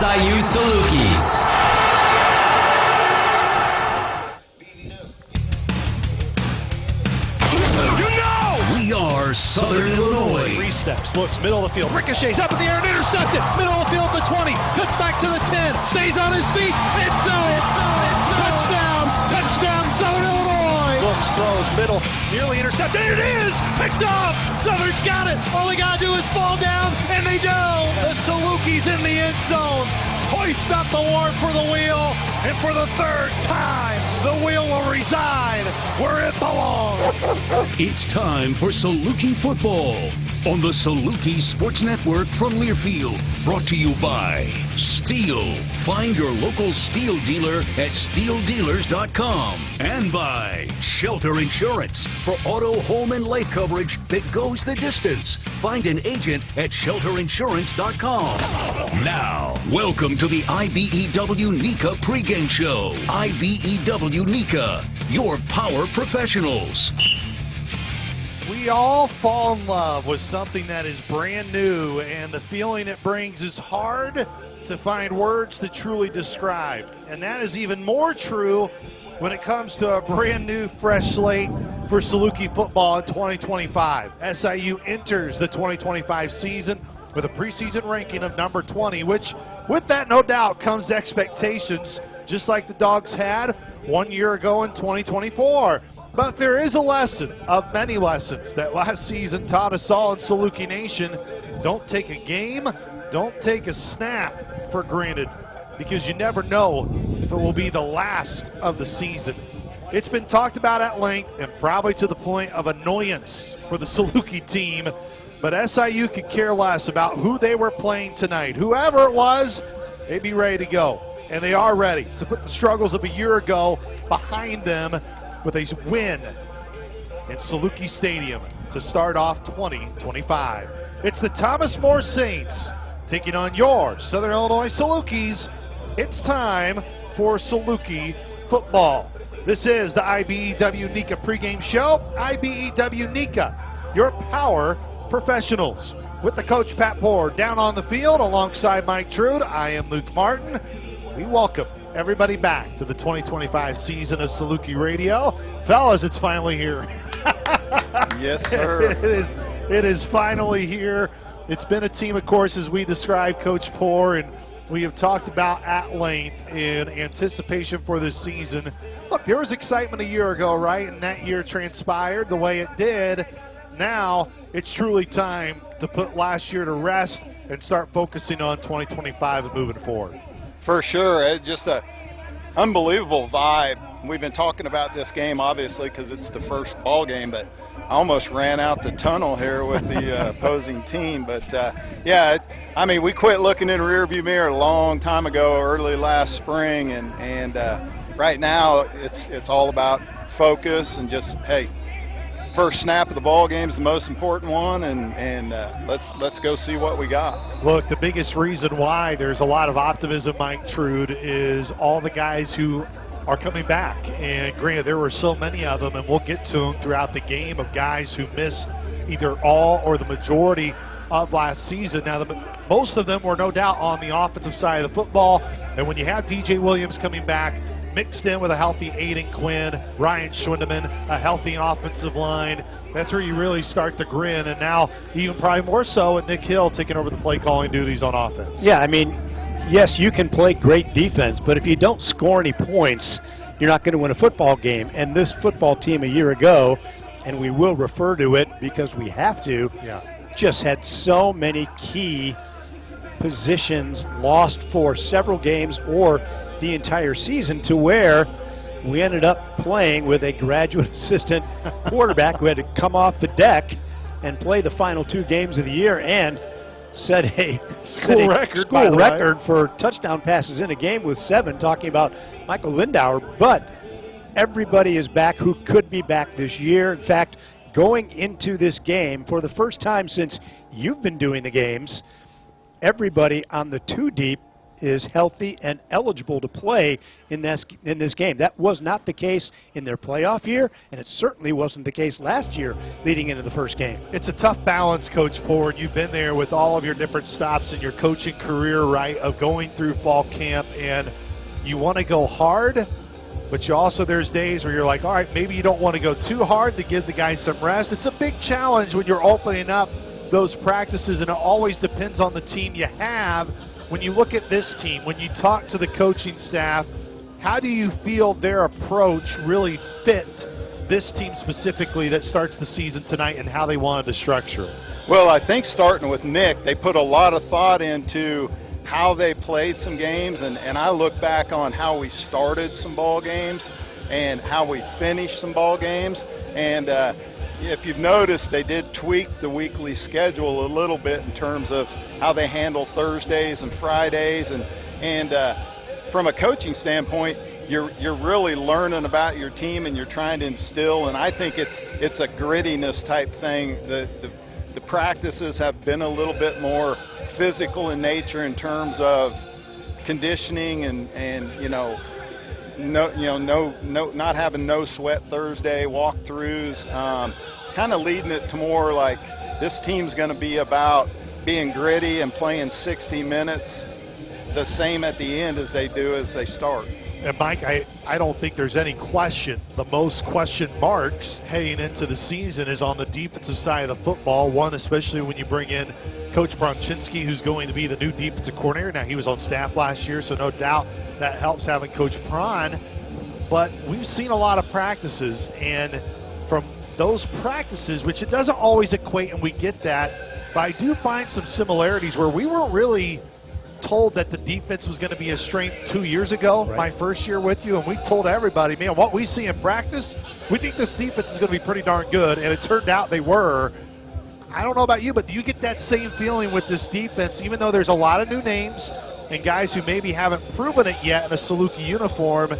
SIU Salukis. We are Southern Illinois. 3 steps, looks, middle of the field, ricochets up in the air and intercepted. Middle of the field to 20, cuts back to the 10, stays on his feet. End zone. Touchdown, Southern Illinois. Looks, throws, middle, nearly intercepted. It is picked up. Southern's got it. All they gotta do is fall down, and they do. The Salukis in the end zone. Hoist up the warp for the wheel, and for the 3rd time, the wheel will reside where it belongs. It's time for Saluki football on the Saluki Sports Network from Learfield. Brought to you by Steel. Find your local Steel dealer at steeldealers.com. And by Shelter Insurance for auto, home, and life coverage that goes the distance. Find an agent at shelterinsurance.com. Now, welcome to the IBEW NICA pregame show. IBEW NICA, your power professionals. We all fall in love with something that is brand new, and the feeling it brings is hard to find words to truly describe. And that is even more true when it comes to a brand new, fresh slate for Saluki football in 2025. SIU enters the 2025 season with a preseason ranking of number 20, which with that, no doubt, comes expectations, just like the Dogs had 1 year ago in 2024. But there is a lesson of many lessons that last season taught us all in Saluki Nation. Don't take a game, don't take a snap for granted, because you never know if it will be the last of the season. It's been talked about at length and probably to the point of annoyance for the Saluki team, but SIU could care less about who they were playing tonight. Whoever it was, they'd be ready to go. And they are ready to put the struggles of a year ago behind them with a win in Saluki Stadium to start off 2025. It's the Thomas More Saints taking on your Southern Illinois Salukis. It's time for Saluki football. This is the IBEW NICA pregame show. IBEW NICA, your power professionals. With the coach Pat Poor down on the field alongside Mike Trude, I am Luke Martin. We welcome everybody back to the 2025 season of Saluki Radio. Fellas, it's finally here. Yes, sir. It is finally here. It's been a team, of course, as we described, Coach Poor, and we have talked about at length in anticipation for this season. Look, there was excitement a year ago, right? And that year transpired the way it did. Now it's truly time to put last year to rest and start focusing on 2025 and moving forward. For sure. It's just an unbelievable vibe. We've been talking about this game, obviously, because it's the first ball game, but I almost ran out the tunnel here with the opposing team. But, we quit looking in the rearview mirror a long time ago, early last spring, and right now it's all about focus and just, hey, first snap of the ball game is the most important one, and let's go see what we got. Look, the biggest reason why there's a lot of optimism, Mike Trude, is all the guys who are coming back. And granted, there were so many of them, and we'll get to them throughout the game, of guys who missed either all or the majority of last season. Now, most of them were no doubt on the offensive side of the football, and when you have DJ Williams coming back, mixed in with a healthy Aiden Quinn, Ryan Schwindeman, a healthy offensive line, that's where you really start to grin. And now even probably more so with Nick Hill taking over the play calling duties on offense. Yeah, I mean, yes, you can play great defense, but if you don't score any points, you're not going to win a football game. And this football team a year ago, and we will refer to it because we have to, just had so many key positions lost for several games or the entire season, to where we ended up playing with a graduate assistant quarterback who had to come off the deck and play the final 2 games of the year and set a school record for touchdown passes in a game with 7, talking about Michael Lindauer. But everybody is back who could be back this year. In fact, going into this game, for the first time since you've been doing the games, everybody on the 2 deep is healthy and eligible to play in this game. That was not the case in their playoff year, and it certainly wasn't the case last year leading into the first game. It's a tough balance, Coach Ford. You've been there with all of your different stops in your coaching career, right, of going through fall camp, and you want to go hard, but you also, there's days where you're like, all right, maybe you don't want to go too hard to give the guys some rest. It's a big challenge when you're opening up those practices, and it always depends on the team you have. When you look at this team, when you talk to the coaching staff, how do you feel their approach really fit this team specifically that starts the season tonight and how they wanted to structure it? Well, I think starting with Nick, they put a lot of thought into how they played some games, and I look back on how we started some ball games and how we finished some ball games. And if you've noticed, they did tweak the weekly schedule a little bit in terms of how they handle Thursdays and Fridays. And from a coaching standpoint, you're really learning about your team and you're trying to instill, and I think it's a grittiness type thing. The practices have been a little bit more physical in nature in terms of conditioning and not having no sweat Thursday walkthroughs, kind of leading it to more like this team's going to be about being gritty and playing 60 minutes the same at the end as they do as they start. And Mike, I don't think there's any question. The most question marks heading into the season is on the defensive side of the football. One, especially when you bring in Coach Bronczynski, who's going to be the new defensive coordinator. Now, he was on staff last year, so no doubt that helps having Coach Prawn. But we've seen a lot of practices, and from those practices, which it doesn't always equate, and we get that, but I do find some similarities where we weren't really told that the defense was going to be a strength 2 years ago, right, my first year with you, and we told everybody, man, what we see in practice, we think this defense is going to be pretty darn good, and it turned out they were. I don't know about you, but do you get that same feeling with this defense, even though there's a lot of new names and guys who maybe haven't proven it yet in a Saluki uniform?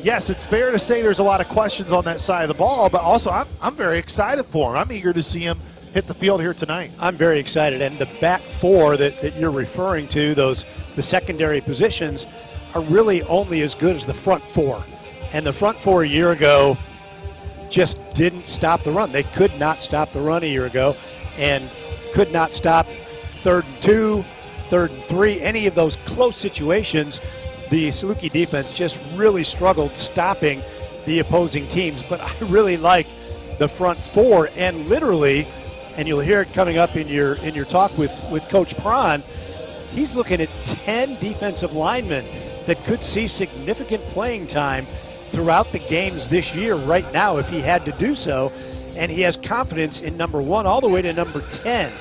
Yes, it's fair to say there's a lot of questions on that side of the ball, but also I'm very excited for him. I'm eager to see him hit the field here tonight. I'm very excited, and the back four that you're referring to, the secondary positions, are really only as good as the front four. And the front four a year ago just didn't stop the run. They could not stop the run a year ago and could not stop 3rd and 2, 3rd and 3, any of those close situations. The Saluki defense just really struggled stopping the opposing teams. But I really like the front four, and literally, and you'll hear it coming up in your talk with Coach Prawn, he's looking at 10 defensive linemen that could see significant playing time throughout the games this year right now if he had to do so, and he has confidence in number 1 all the way to number 10.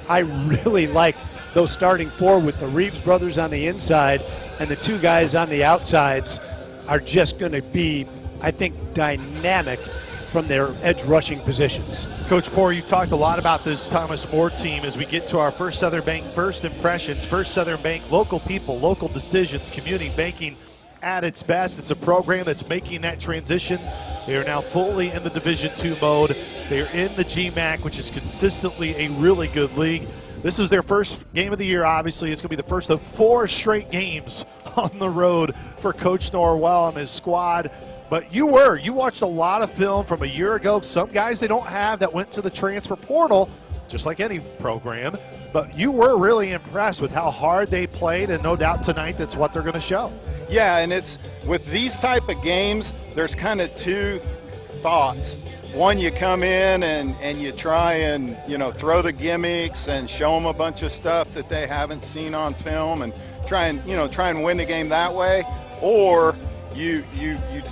I really like those starting four with the Reeves brothers on the inside, and the two guys on the outsides are just going to be, I think, dynamic from their edge rushing positions. Coach Poore, you talked a lot about this Thomas More team as we get to our First Southern Bank First Impressions. First Southern Bank, local people, local decisions, community banking at its best. It's a program that's making that transition. They are now fully in the Division II mode. They are in the GMAC, which is consistently a really good league. This is their first game of the year, obviously. It's going to be the first of 4 straight games on the road for Coach Norwell and his squad. But you watched a lot of film from a year ago. Some guys they don't have that went to the transfer portal, just like any program. But you were really impressed with how hard they played, and no doubt tonight that's what they're going to show. Yeah, and it's with these type of games, there's kind of two thoughts. One, you come in and you try and, throw the gimmicks and show them a bunch of stuff that they haven't seen on film and try and win the game that way. Or you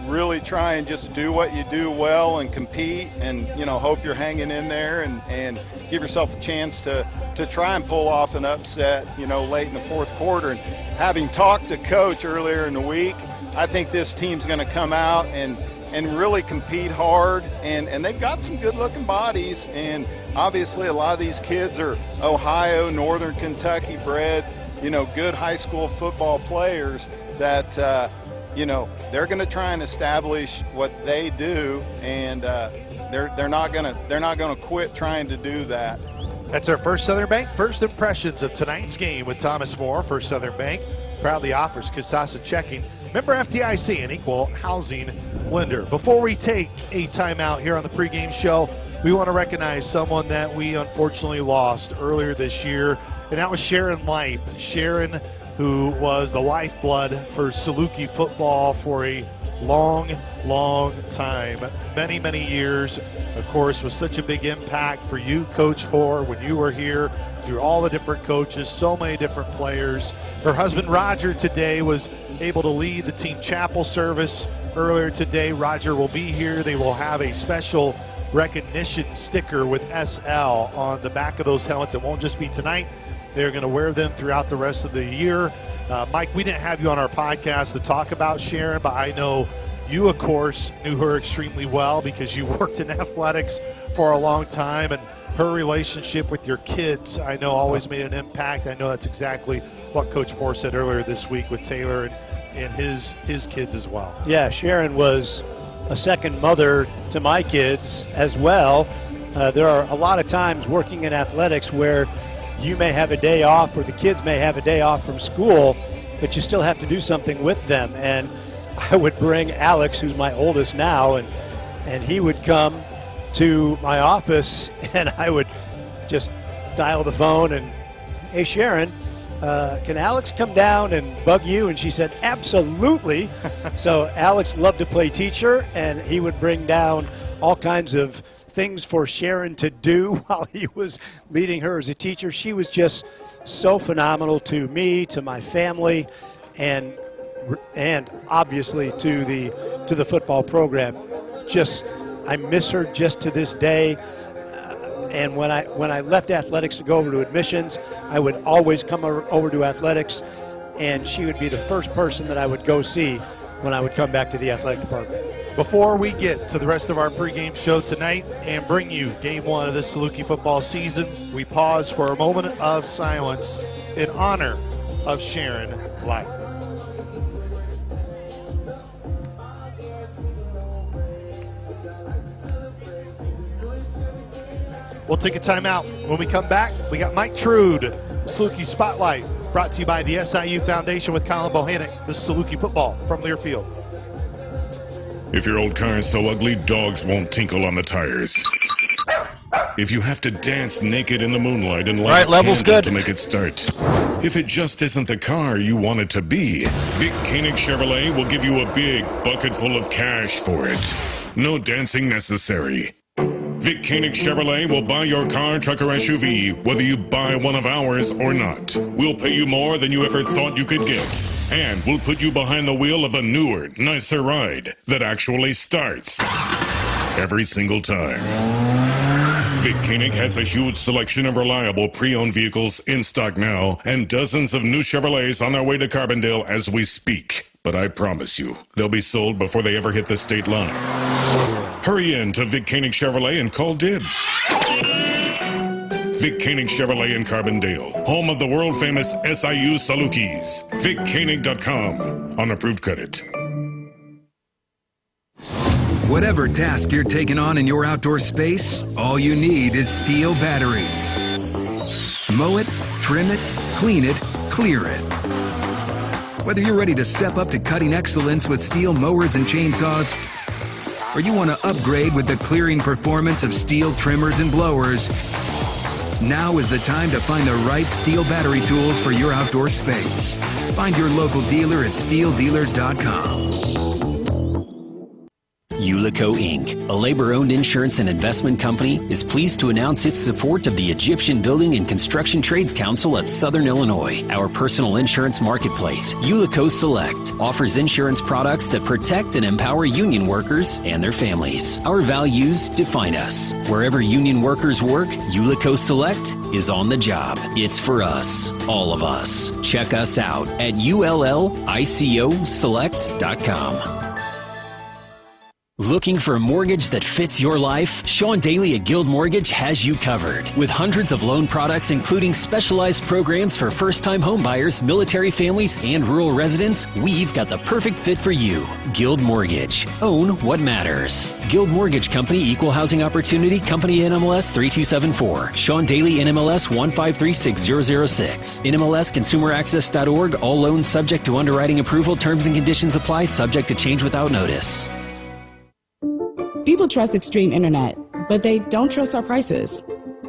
really try and just do what you do well and compete and, hope you're hanging in there and give yourself a chance to try and pull off an upset, late in the fourth quarter. And having talked to Coach earlier in the week, I think this team's going to come out and really compete hard, and they've got some good-looking bodies, and obviously a lot of these kids are Ohio, Northern Kentucky bred, good high school football players that, they're going to try and establish what they do, and they're not going to quit trying to do that. That's our First Southern Bank First Impressions of tonight's game with Thomas Moore. First Southern Bank proudly offers Kasasa Checking. Member FDIC, an equal housing lender. Before we take a timeout here on the pregame show, we want to recognize someone that we unfortunately lost earlier this year, and that was Sharon Lipe. Sharon, who was the lifeblood for Saluki football for a long, long time. Many, many years. Of course, was such a big impact for you, Coach Hoare, when you were here, through all the different coaches, so many different players. Her husband, Roger, today was able to lead the team chapel service earlier today. Roger will be here. They will have a special recognition sticker with SL on the back of those helmets. It won't just be tonight. They're going to wear them throughout the rest of the year. Mike, we didn't have you on our podcast to talk about Sharon, but I know you, of course, knew her extremely well because you worked in athletics for a long time, and her relationship with your kids, I know, always made an impact. I know that's exactly what Coach Moore said earlier this week with Taylor and his kids as well. Yeah, Sharon was a second mother to my kids as well. There are a lot of times working in athletics where you may have a day off or the kids may have a day off from school, but you still have to do something with them. And I would bring Alex, who's my oldest now, and he would come to my office, and I would just dial the phone and, hey, Sharon, can Alex come down and bug you? And she said, absolutely. So Alex loved to play teacher, and he would bring down all kinds of things for Sharon to do while he was leading her as a teacher. She was just so phenomenal to me, to my family, and obviously to the football program. Just, I miss her just to this day. And when I left athletics to go over to admissions, I would always come over to athletics, and she would be the first person that I would go see when I would come back to the athletic department. Before we get to the rest of our pregame show tonight and bring you game one of this Saluki football season, we pause for a moment of silence in honor of Sharon Lipe. We'll take a timeout. When we come back, we got Mike Trude, Saluki Spotlight, brought to you by the SIU Foundation with Colin Bohannon. This is Saluki football from Learfield. If your old car is so ugly, dogs won't tinkle on the tires. If you have to dance naked in the moonlight and light a candle to make it start. If it just isn't the car you want it to be, Vic Koenig Chevrolet will give you a big bucket full of cash for it. No dancing necessary. Vic Koenig Chevrolet will buy your car, truck, or SUV, whether you buy one of ours or not. We'll pay you more than you ever thought you could get. And we'll put you behind the wheel of a newer, nicer ride that actually starts every single time. Vic Koenig has a huge selection of reliable pre-owned vehicles in stock now, and dozens of new Chevrolets on their way to Carbondale as we speak. But I promise you, they'll be sold before they ever hit the state line. Hurry in to Vic Koenig Chevrolet and call dibs. Vic Koenig Chevrolet in Carbondale, home of the world-famous SIU Salukis. VicKoenig.com on approved credit. Whatever task you're taking on in your outdoor space, all you need is Steel battery. Mow it, trim it, clean it, clear it. Whether you're ready to step up to cutting excellence with Steel mowers and chainsaws, or you want to upgrade with the clearing performance of Steel trimmers and blowers, now is the time to find the right Steel battery tools for your outdoor space. Find your local dealer at SteelDealers.com. Ulico Inc., a labor-owned insurance and investment company, is pleased to announce its support of the Egyptian Building and Construction Trades Council at Southern Illinois. Our personal insurance marketplace, Ulico Select, offers insurance products that protect and empower union workers and their families. Our values define us. Wherever union workers work, Ulico Select is on the job. It's for us, all of us. Check us out at ULLICOselect.com. Looking for a mortgage that fits your life? Sean Daly at Guild Mortgage has you covered. With hundreds of loan products, including specialized programs for first-time homebuyers, military families, and rural residents, we've got the perfect fit for you. Guild Mortgage. Own what matters. Guild Mortgage Company, Equal Housing Opportunity, Company NMLS 3274. Sean Daly, NMLS 1536006. NMLSConsumerAccess.org. All loans subject to underwriting approval. Terms and conditions apply. Subject to change without notice. People trust Extreme Internet, but they don't trust our prices.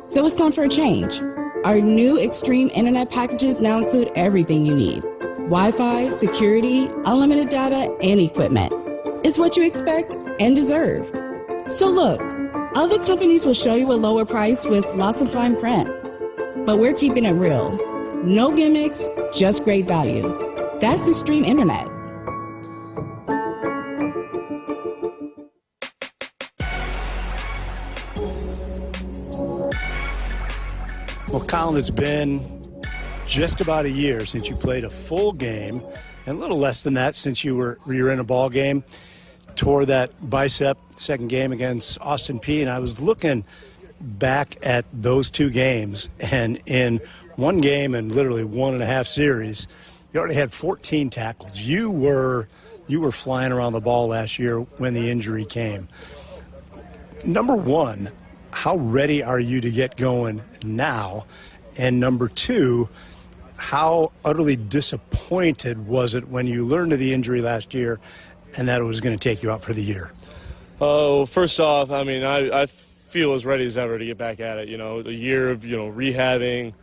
So it's time for a change. Our new Extreme Internet packages now include everything you need. Wi-Fi, security, unlimited data, and equipment. It's what you expect and deserve. So look, other companies will show you a lower price with lots of fine print. But we're keeping it real. No gimmicks, just great value. That's Extreme Internet. Well, Colin, it's been just about a year since you played a full game, and a little less than that since you were in a ball game. Tore that bicep second game against Austin Peay, and I was looking back at those two games, and in one game and literally 1.5 series, you already had 14 tackles. You were flying around the ball last year when the injury came. Number one, how ready are you to get going now? And number two, how utterly disappointed was it when you learned of the injury last year and that it was going to take you out for the year? Oh, first off, I mean, I feel as ready as ever to get back at it. You know, a year of, rehabbing,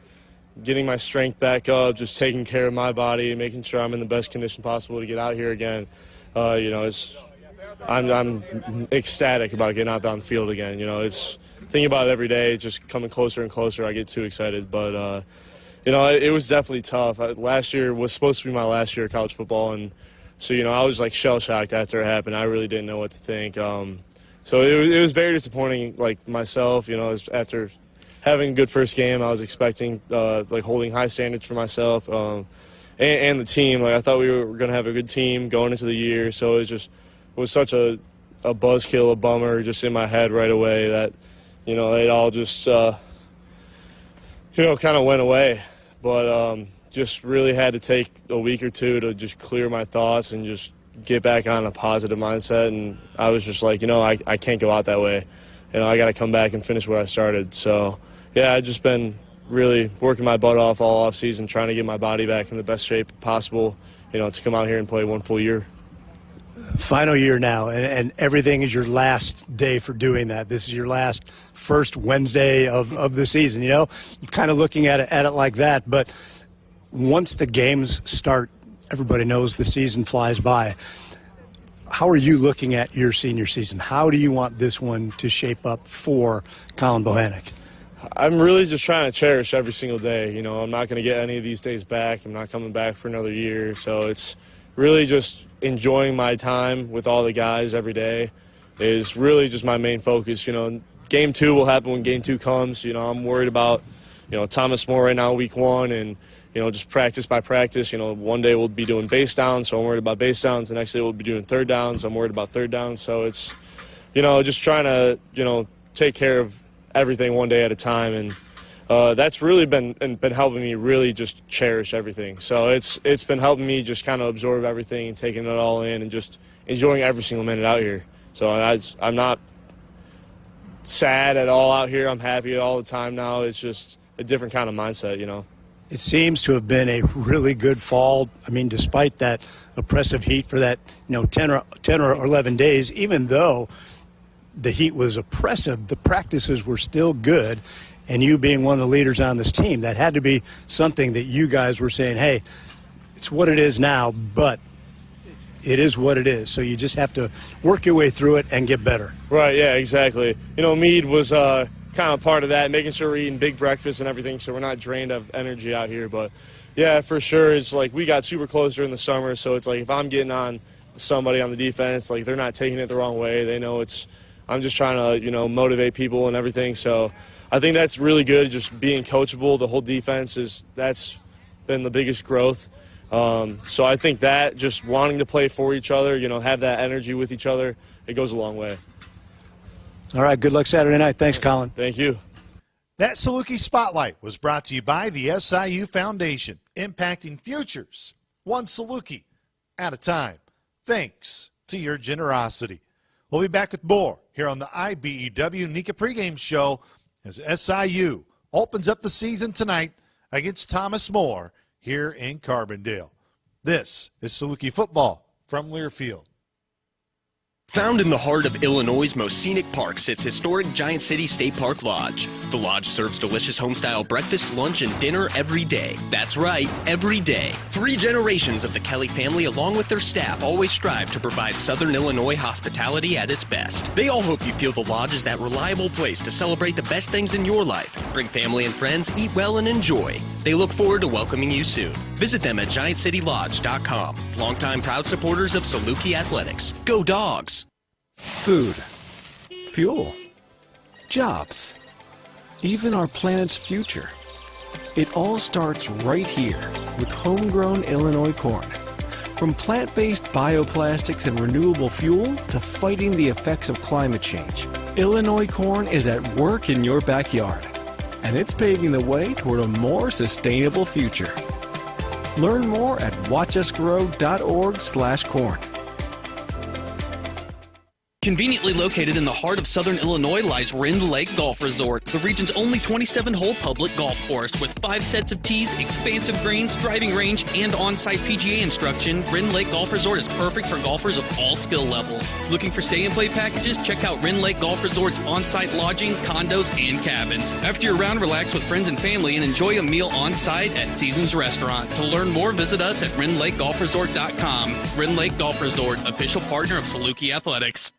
getting my strength back up, just taking care of my body, making sure I'm in the best condition possible to get out here again. I'm ecstatic about getting out there on the field again. It's thinking about it every day, just coming closer and closer. I get too excited, but it was definitely tough. Last year was supposed to be my last year of college football, and so I was like shell shocked after it happened. I really didn't know what to think. So it was very disappointing. Like myself, after having a good first game, I was expecting holding high standards for myself and the team. Like I thought we were going to have a good team going into the year. So it was such a buzzkill, a bummer, just in my head right away that. It all just, kind of went away. But just really had to take a week or two to just clear my thoughts and just get back on a positive mindset. And I was just like, I can't go out that way. I got to come back and finish where I started. So, yeah, I've just been really working my butt off all offseason, trying to get my body back in the best shape possible, to come out here and play one full year. Final year now, and everything is your last day for doing that. This is your first Wednesday of the season. You're kind of looking at it like that. But once the games start, everybody knows the season flies by. How are you looking at your senior season? How do you want this one to shape up for Colin Bohannon? I'm really just trying to cherish every single day. I'm not going to get any of these days back. I'm not coming back for another year. So it's really just enjoying my time with all the guys every day is really just my main focus. Game 2 will happen when game 2 comes. I'm worried about, Thomas More right now, week 1, and, just practice by practice. One day we'll be doing base downs, so I'm worried about base downs. The next day we'll be doing third downs. I'm worried about third downs. So it's, just trying to, take care of everything one day at a time. And that's really been helping me really just cherish everything. So it's been helping me just kind of absorb everything and taking it all in and just enjoying every single minute out here. So I'm not sad at all out here. I'm happy all the time now. It's just a different kind of mindset, It seems to have been a really good fall. I mean, despite that oppressive heat for that 10 or 11 days, even though the heat was oppressive, the practices were still good. And you being one of the leaders on this team, that had to be something that you guys were saying, hey, it's what it is now, but it is what it is. So you just have to work your way through it and get better. Right, yeah, exactly. Mead was kind of part of that, making sure we're eating big breakfast and everything so we're not drained of energy out here. But, yeah, for sure, it's like we got super close during the summer, so it's like if I'm getting on somebody on the defense, like they're not taking it the wrong way. They know I'm just trying to, motivate people and everything. So I think that's really good, just being coachable. The whole defense that's been the biggest growth. So I think that just wanting to play for each other, have that energy with each other, it goes a long way. All right, good luck Saturday night. Thanks, Colin. Thank you. That Saluki Spotlight was brought to you by the SIU Foundation, impacting futures, one Saluki at a time. Thanks to your generosity. We'll be back with more here on the IBEW Nika pregame show as SIU opens up the season tonight against Thomas More here in Carbondale. This is Saluki football from Learfield. Found in the heart of Illinois' most scenic park sits historic Giant City State Park Lodge. The lodge serves delicious home-style breakfast, lunch, and dinner every day. That's right, every day. 3 generations of the Kelly family, along with their staff, always strive to provide Southern Illinois hospitality at its best. They all hope you feel the lodge is that reliable place to celebrate the best things in your life. Bring family and friends, eat well, and enjoy. They look forward to welcoming you soon. Visit them at GiantCityLodge.com. Longtime proud supporters of Saluki Athletics. Go Dogs! Food, fuel, jobs, even our planet's future. It all starts right here with homegrown Illinois corn. From plant-based bioplastics and renewable fuel to fighting the effects of climate change, Illinois corn is at work in your backyard, and it's paving the way toward a more sustainable future. Learn more at watchusgrow.org/corn. Conveniently located in the heart of Southern Illinois lies Rend Lake Golf Resort, the region's only 27-hole public golf course with 5 sets of tees, expansive greens, driving range, and on-site PGA instruction. Rend Lake Golf Resort is perfect for golfers of all skill levels. Looking for stay-and-play packages? Check out Rend Lake Golf Resort's on-site lodging, condos, and cabins. After your round, relax with friends and family and enjoy a meal on-site at Seasons Restaurant. To learn more, visit us at RendLakeGolfResort.com. Rend Lake Golf Resort, official partner of Saluki Athletics.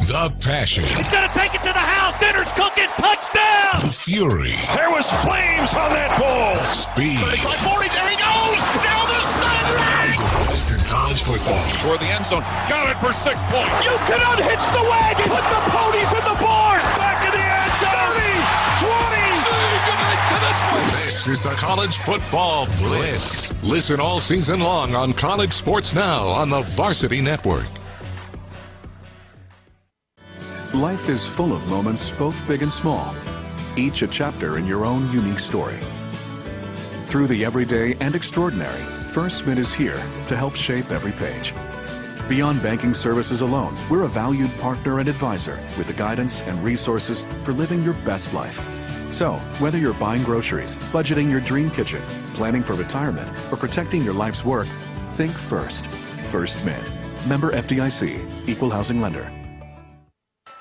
The passion. He's going to take it to the house. Dinner's cooking. Touchdown. The fury. There was flames on that ball. The speed. 35, 40. There he goes. Down the sideline. Western college football. For the end zone. Got it for 6 points. You can unhitch the wagon. Put the ponies in the barn. Back to the end zone. 30, 20. Say goodnight to this one. This is the College Football Blitz. Listen all season long on College Sports Now on the Varsity Network. Life is full of moments, both big and small, each a chapter in your own unique story. Through the everyday and extraordinary, First Mid is here to help shape every page. Beyond banking services alone, we're a valued partner and advisor with the guidance and resources for living your best life. So, whether you're buying groceries, budgeting your dream kitchen, planning for retirement, or protecting your life's work, think First. First Mid. Member FDIC. Equal housing lender.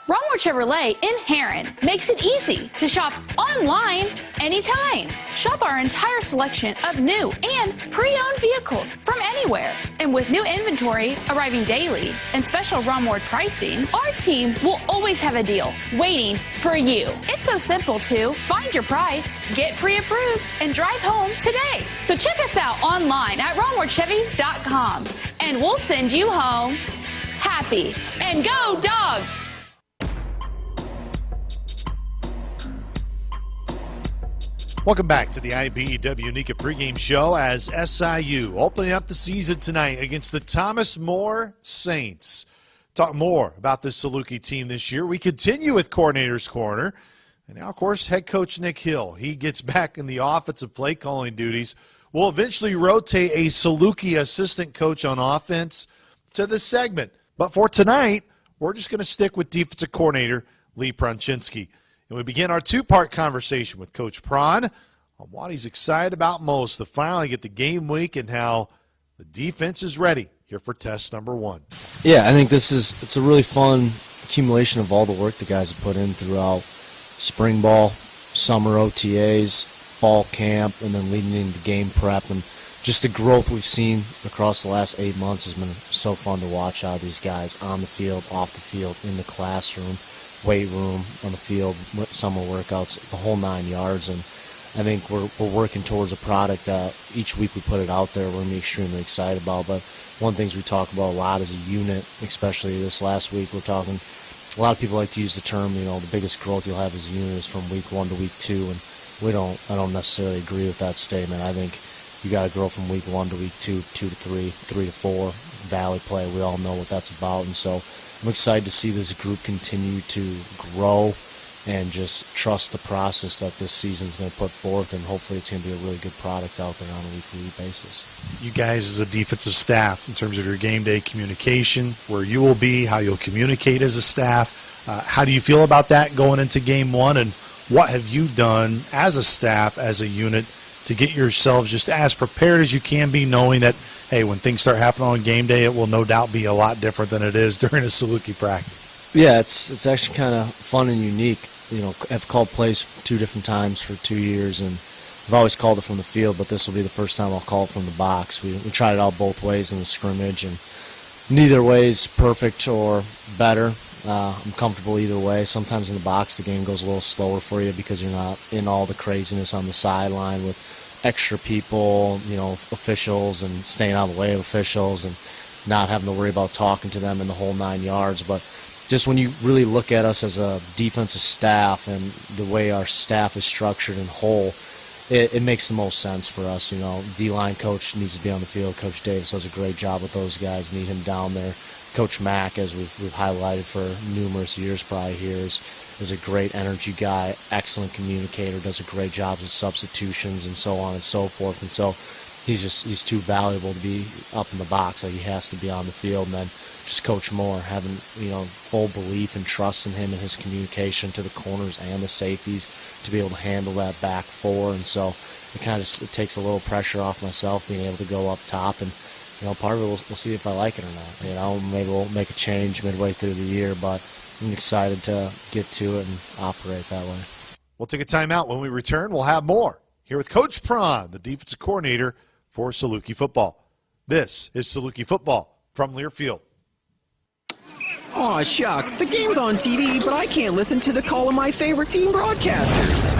Romwer Chevrolet in Heron makes it easy to shop online anytime. Shop our entire selection of new and pre-owned vehicles from anywhere. And with new inventory arriving daily and special Romwer pricing, our team will always have a deal waiting for you. It's so simple to find your price, get pre-approved, and drive home today. So check us out online at RomwerChevy.com and we'll send you home happy. And go Dogs! Welcome back to the IBEW Nika pregame show as SIU opening up the season tonight against the Thomas More Saints. Talk more about this Saluki team this year. We continue with Coordinator's Corner. And now, of course, head coach Nick Hill. He gets back in the offensive play calling duties. We'll eventually rotate a Saluki assistant coach on offense to this segment. But for tonight, we're just going to stick with defensive coordinator Lee Pronczynski. And we begin our 2-part conversation with Coach Pron on what he's excited about most to finally get the game week and how the defense is ready here for test number 1. Yeah, I think it's a really fun accumulation of all the work the guys have put in throughout spring ball, summer OTAs, fall camp, and then leading into game prep. And just the growth we've seen across the last 8 months has been so fun to watch how these guys on the field, off the field, in the classroom, weight room, on the field, summer workouts, the whole 9 yards. And I think we're working towards a product that each week we put it out there we're going to be extremely excited about. But one of the things we talk about a lot is a unit, especially this last week. We're talking, a lot of people like to use the term, the biggest growth you'll have as a unit is from week 1 to week 2. And I don't necessarily agree with that statement. I think you got to grow from week 1 to week 2, 2 to 3, 3 to 4, valley play. We all know what that's about, and so I'm excited to see this group continue to grow and just trust the process that this season's going to put forth, and hopefully it's going to be a really good product out there on a week-to-week basis. You guys as a defensive staff, in terms of your game day communication, where you will be, how you'll communicate as a staff, how do you feel about that going into game 1, and what have you done as a staff, as a unit, to get yourselves just as prepared as you can be, knowing that, hey, when things start happening on game day, it will no doubt be a lot different than it is during a Saluki practice? Yeah, it's actually kind of fun and unique. You know, I've called plays 2 different times for 2 years, and I've always called it from the field, but this will be the first time I'll call it from the box. We tried it out both ways in the scrimmage, and neither way is perfect or better. I'm comfortable either way. Sometimes in the box the game goes a little slower for you because you're not in all the craziness on the sideline with extra people, you know, officials, and staying out of the way of officials and not having to worry about talking to them in the whole 9 yards. But just when you really look at us as a defensive staff and the way our staff is structured and whole, it makes the most sense for us. You know, D-line coach needs to be on the field. Coach Davis does a great job with those guys. Need him down there. Coach Mack, as we've highlighted for numerous years probably here, is a great energy guy, excellent communicator, does a great job with substitutions and so on and so forth. And so he's too valuable to be up in the box. Like, he has to be on the field. And then just Coach Moore, having, you know, full belief and trust in him and his communication to the corners and the safeties to be able to handle that back four. And so it kind of it takes a little pressure off myself being able to go up top. And, you know, part of it, we'll see if I like it or not. You know, maybe we'll make a change midway through the year, but I'm excited to get to it and operate that way. We'll take a timeout. When we return, we'll have more here with Coach Prawn, the defensive coordinator for Saluki football. This is Saluki football from Learfield. Aw, shucks. The game's on TV, but I can't listen to the call of my favorite team broadcasters.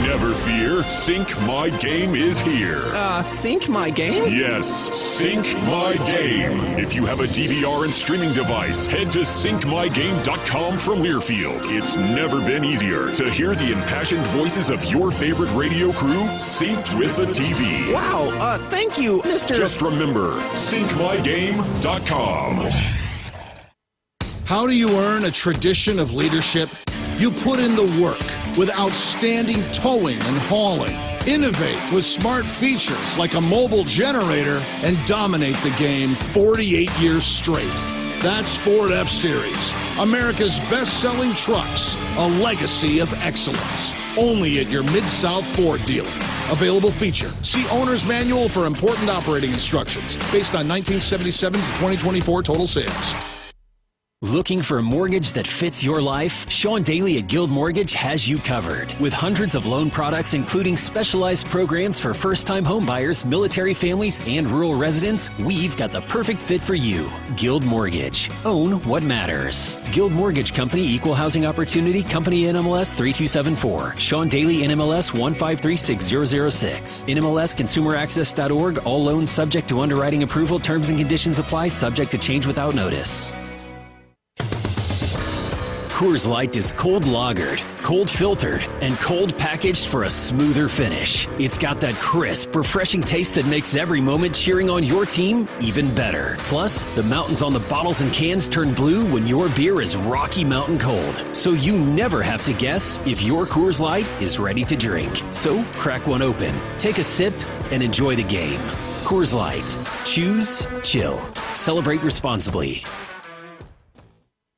Never fear, Sync My Game is here. Sync My Game? Yes, Sync My Game. If you have a DVR and streaming device, head to syncmygame.com from Learfield. It's never been easier to hear the impassioned voices of your favorite radio crew synced with the TV. Wow, thank you, Mr. Just remember, syncmygame.com. How do you earn a tradition of leadership? You put in the work with outstanding towing and hauling. Innovate with smart features like a mobile generator and dominate the game 48 years straight. That's Ford F-Series, America's best-selling trucks, a legacy of excellence. Only at your Mid-South Ford dealer. Available feature. See Owner's Manual for important operating instructions based on 1977 to 2024 total sales. Looking for a mortgage that fits your life? Sean Daly at Guild Mortgage has you covered. With hundreds of loan products, including specialized programs for first-time homebuyers, military families, and rural residents, we've got the perfect fit for you. Guild Mortgage. Own what matters. Guild Mortgage Company, Equal Housing Opportunity, Company NMLS 3274. Sean Daly, NMLS 1536006. NMLSConsumerAccess.org. All loans subject to underwriting approval. Terms and conditions apply. Subject to change without notice. Coors Light is cold lagered, cold filtered, and cold packaged for a smoother finish. It's got that crisp, refreshing taste that makes every moment cheering on your team even better. Plus, the mountains on the bottles and cans turn blue when your beer is Rocky Mountain cold. So you never have to guess if your Coors Light is ready to drink. So crack one open, take a sip, and enjoy the game. Coors Light. Choose chill. Celebrate responsibly.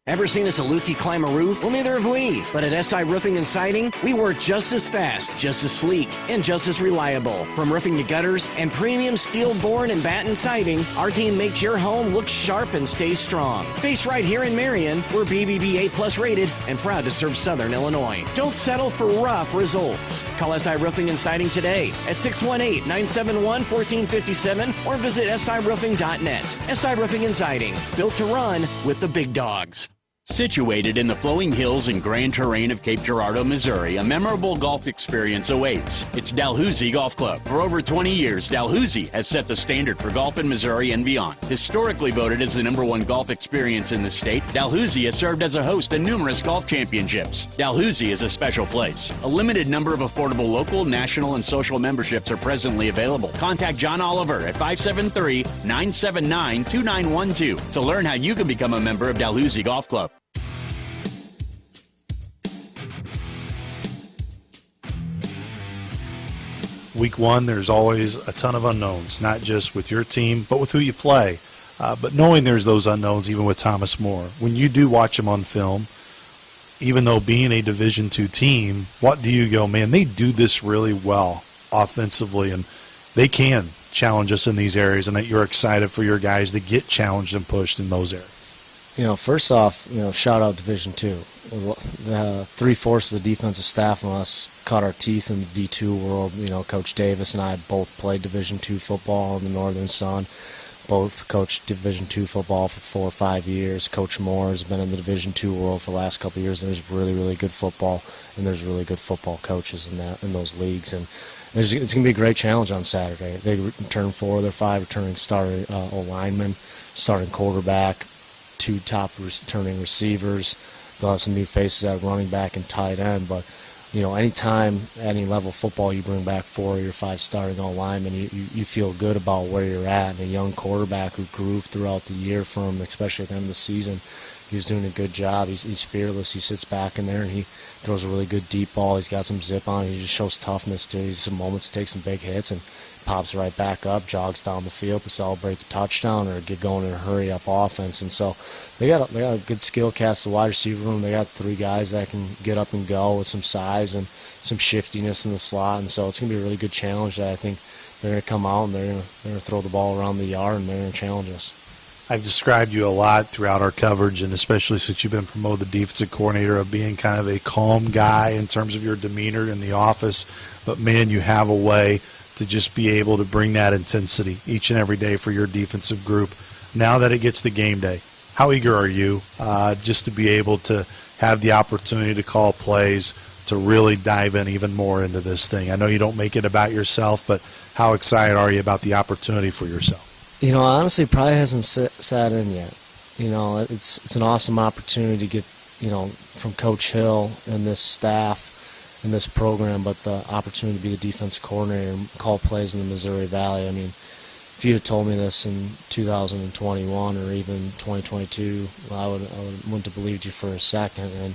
Ever seen a Saluki climb a roof? Well, neither have we. But at SI Roofing and Siding, we work just as fast, just as sleek, and just as reliable. From roofing to gutters and premium steel board and batten siding, our team makes your home look sharp and stay strong. Based right here in Marion, we're BBB A+ rated and proud to serve Southern Illinois. Don't settle for rough results. Call SI Roofing and Siding today at 618-971-1457 or visit siroofing.net. SI Roofing and Siding, built to run with the big dogs. Situated in the flowing hills and grand terrain of Cape Girardeau, Missouri, a memorable golf experience awaits. It's Dalhousie Golf Club. For over 20 years, Dalhousie has set the standard for golf in Missouri and beyond. Historically voted as the #1 golf experience in the state, Dalhousie has served as a host in numerous golf championships. Dalhousie is a special place. A limited number of affordable local, national, and social memberships are presently available. Contact John Oliver at 573-979-2912 to learn how you can become a member of Dalhousie Golf Club. Week one, there's always a ton of unknowns, not just with your team, but with who you play. But knowing there's those unknowns, even with Thomas More, when you do watch him on film, even though being a Division II team, what do you go, man, they do this really well offensively, and they can challenge us in these areas, and that you're excited for your guys to get challenged and pushed in those areas? First off, shout out Division II. The 3/4 of the defensive staff of us cut our teeth in the D2 world. Coach Davis and I both played Division II football in the Northern Sun. Both coached Division II football for 4 or 5 years. Coach Moore has been in the Division II world for the last couple of years. There's really, really good football, and there's really good football coaches in those leagues. And it's going to be a great challenge on Saturday. They return 4 of their 5 returning starting linemen, starting quarterback, 2 top returning receivers. They'll have some new faces at running back and tight end. But, anytime, any level of football, you bring back 4 of your 5 starting linemen, you feel good about where you're at. And a young quarterback who grew throughout the year from, especially at the end of the season, he's doing a good job. He's fearless. He sits back in there and he throws a really good deep ball. He's got some zip on. He just shows toughness too. He's some moments to take some big hits and pops right back up, jogs down the field to celebrate the touchdown or get going in a hurry up offense. And so they got a good skill cast, the wide receiver room. They got 3 guys that can get up and go with some size and some shiftiness in the slot. And so it's going to be a really good challenge that I think they're going to come out and they're going to throw the ball around the yard and they're going to challenge us. I've described you a lot throughout our coverage, and especially since you've been promoted to defensive coordinator, of being kind of a calm guy in terms of your demeanor in the office. But, man, you have a way to just be able to bring that intensity each and every day for your defensive group. Now that it gets to game day, how eager are you just to be able to have the opportunity to call plays, to really dive in even more into this thing? I know you don't make it about yourself, but how excited are you about the opportunity for yourself? Honestly, probably hasn't sat in yet. It's an awesome opportunity to get, from Coach Hill and this staff and this program, but the opportunity to be the defensive coordinator and call plays in the Missouri Valley. I mean, if you had told me this in 2021 or even 2022, I wouldn't have believed you for a second. And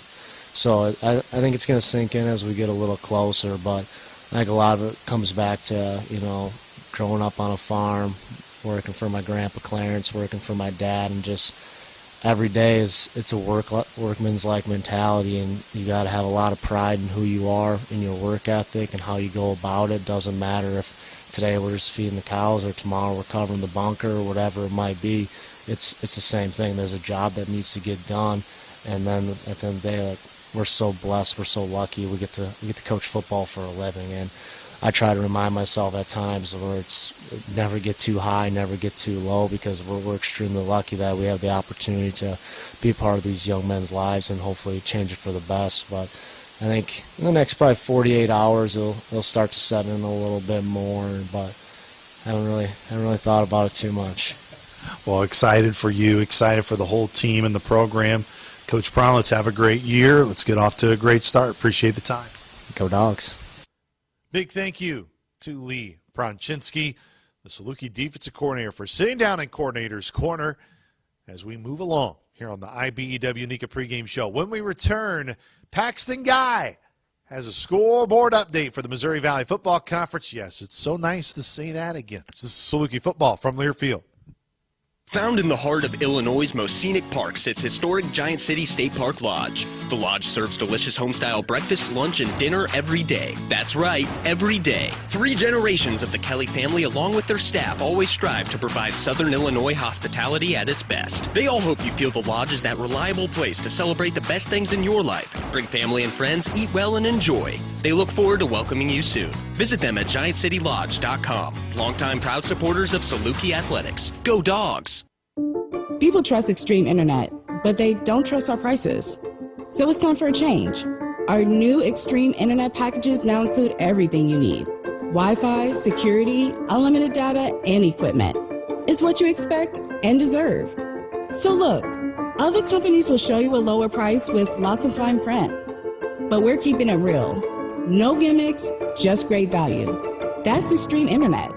so I think it's going to sink in as we get a little closer, but I think a lot of it comes back to, growing up on a farm, working for my grandpa Clarence, working for my dad, and just every day it's a workman's-like mentality, and you got to have a lot of pride in who you are, in your work ethic, and how you go about it. Doesn't matter if today we're just feeding the cows or tomorrow we're covering the bunker or whatever it might be. It's the same thing. There's a job that needs to get done, and then at the end of the day, we're so blessed, we're so lucky, we get to coach football for a living. And I try to remind myself at times where it's never get too high, never get too low, because we're extremely lucky that we have the opportunity to be a part of these young men's lives and hopefully change it for the best. But I think in the next probably 48 hours they'll start to set in a little bit more, but I haven't really thought about it too much. Well, excited for you, excited for the whole team and the program. Coach Brown, let's have a great year. Let's get off to a great start. Appreciate the time. Go Dogs. Big thank you to Lee Bronczynski, the Saluki defensive coordinator, for sitting down in Coordinator's Corner as we move along here on the IBEW Nika pregame show. When we return, Paxton Guy has a scoreboard update for the Missouri Valley Football Conference. Yes, it's so nice to say that again. This is Saluki football from Learfield. Found in the heart of Illinois' most scenic park sits historic Giant City State Park Lodge. The lodge serves delicious home-style breakfast, lunch, and dinner every day. That's right, every day. 3 generations of the Kelly family, along with their staff, always strive to provide Southern Illinois hospitality at its best. They all hope you feel the lodge is that reliable place to celebrate the best things in your life. Bring family and friends, eat well, and enjoy. They look forward to welcoming you soon. Visit them at GiantCityLodge.com. Longtime proud supporters of Saluki Athletics. Go Dogs! People trust Extreme Internet, but they don't trust our prices. So it's time for a change. Our new Extreme Internet packages now include everything you need. Wi-Fi, security, unlimited data, and equipment. It's what you expect and deserve. So look, other companies will show you a lower price with lots of fine print. But we're keeping it real. No gimmicks, just great value. That's Extreme Internet.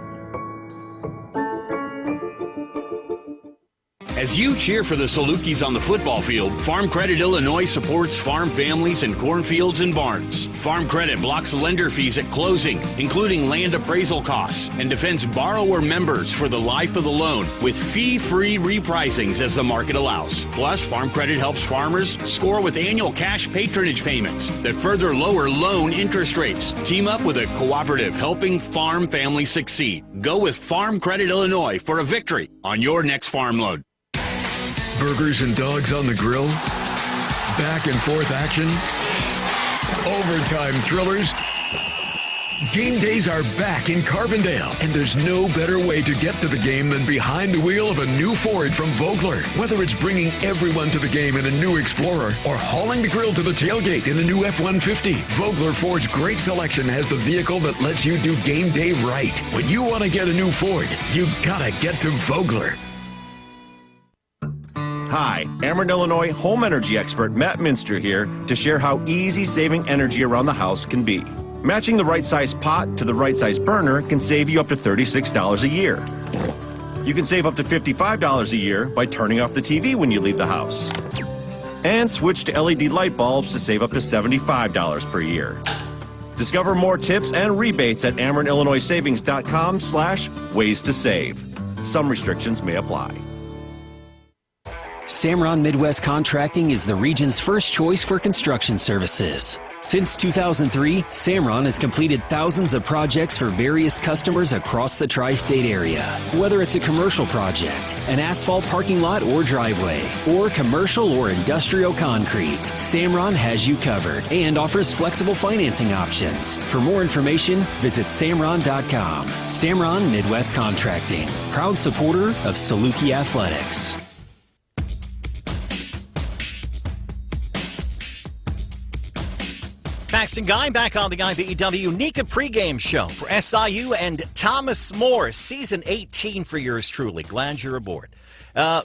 As you cheer for the Salukis on the football field, Farm Credit Illinois supports farm families and cornfields and barns. Farm Credit blocks lender fees at closing, including land appraisal costs, and defends borrower members for the life of the loan with fee-free repricings as the market allows. Plus, Farm Credit helps farmers score with annual cash patronage payments that further lower loan interest rates. Team up with a cooperative helping farm families succeed. Go with Farm Credit Illinois for a victory on your next farm loan. Burgers and dogs on the grill, back and forth action, overtime thrillers. Game days are back in Carbondale, and there's no better way to get to the game than behind the wheel of a new Ford from Vogler. Whether it's bringing everyone to the game in a new Explorer or hauling the grill to the tailgate in a new F-150, Vogler Ford's great selection has the vehicle that lets you do game day right. When you want to get a new Ford, you gotta get to Vogler. Hi, Ameren, Illinois home energy expert Matt Minster here to share how easy saving energy around the house can be. Matching the right size pot to the right size burner can save you up to $36 a year. You can save up to $55 a year by turning off the TV when you leave the house. And switch to LED light bulbs to save up to $75 per year. Discover more tips and rebates at AmerenIllinoisSavings.com/ways to save. Some restrictions may apply. Samron Midwest Contracting is the region's first choice for construction services. Since 2003, Samron has completed thousands of projects for various customers across the tri-state area. Whether it's a commercial project, an asphalt parking lot or driveway, or commercial or industrial concrete, Samron has you covered and offers flexible financing options. For more information, visit Samron.com. Samron Midwest Contracting, proud supporter of Saluki Athletics. Paxton Guy back on the IBEW NECA pregame show for SIU and Thomas More, season 18 for yours truly. Glad you're aboard.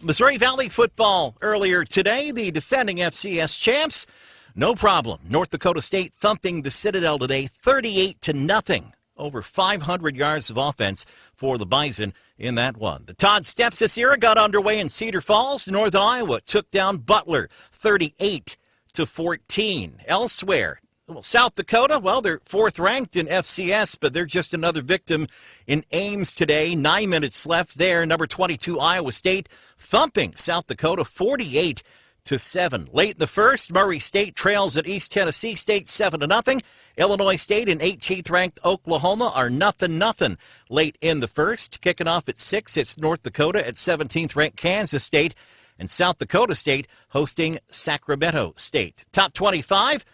Missouri Valley football earlier today, the defending FCS champs, no problem. North Dakota State thumping the Citadel today 38-0. Over 500 yards of offense for the Bison in that one. The Todd Steps this era got underway in Cedar Falls. Northern Iowa took down Butler 38-14. Elsewhere, South Dakota, well, they're fourth ranked in FCS, but they're just another victim in Ames today. 9 minutes left there. Number 22, Iowa State, thumping South Dakota 48-7. Late in the first, Murray State trails at East Tennessee State 7-0. Illinois State and 18th ranked Oklahoma are 0-0 late in the first. Kicking off at 6, it's North Dakota at 17th ranked Kansas State, and South Dakota State hosting Sacramento State. Top 25.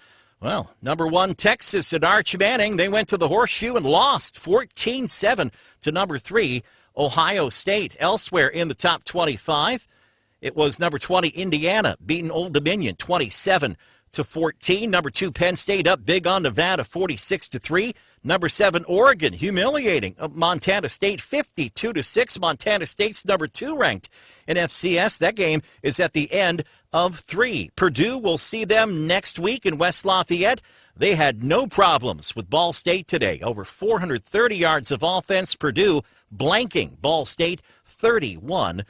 Well, number 1, Texas and Arch Manning, they went to the Horseshoe and lost 14-7 to number 3, Ohio State. Elsewhere in the top 25, it was number 20, Indiana, beating Old Dominion 27-14. Number 2, Penn State up big on Nevada 46-3. Number 7, Oregon, humiliating Montana State 52-6. Montana State's number 2 ranked in FCS. That game is at the end of 3. Purdue will see them next week in West Lafayette. They had no problems with Ball State today. Over 430 yards of offense. Purdue blanking Ball State 31-0.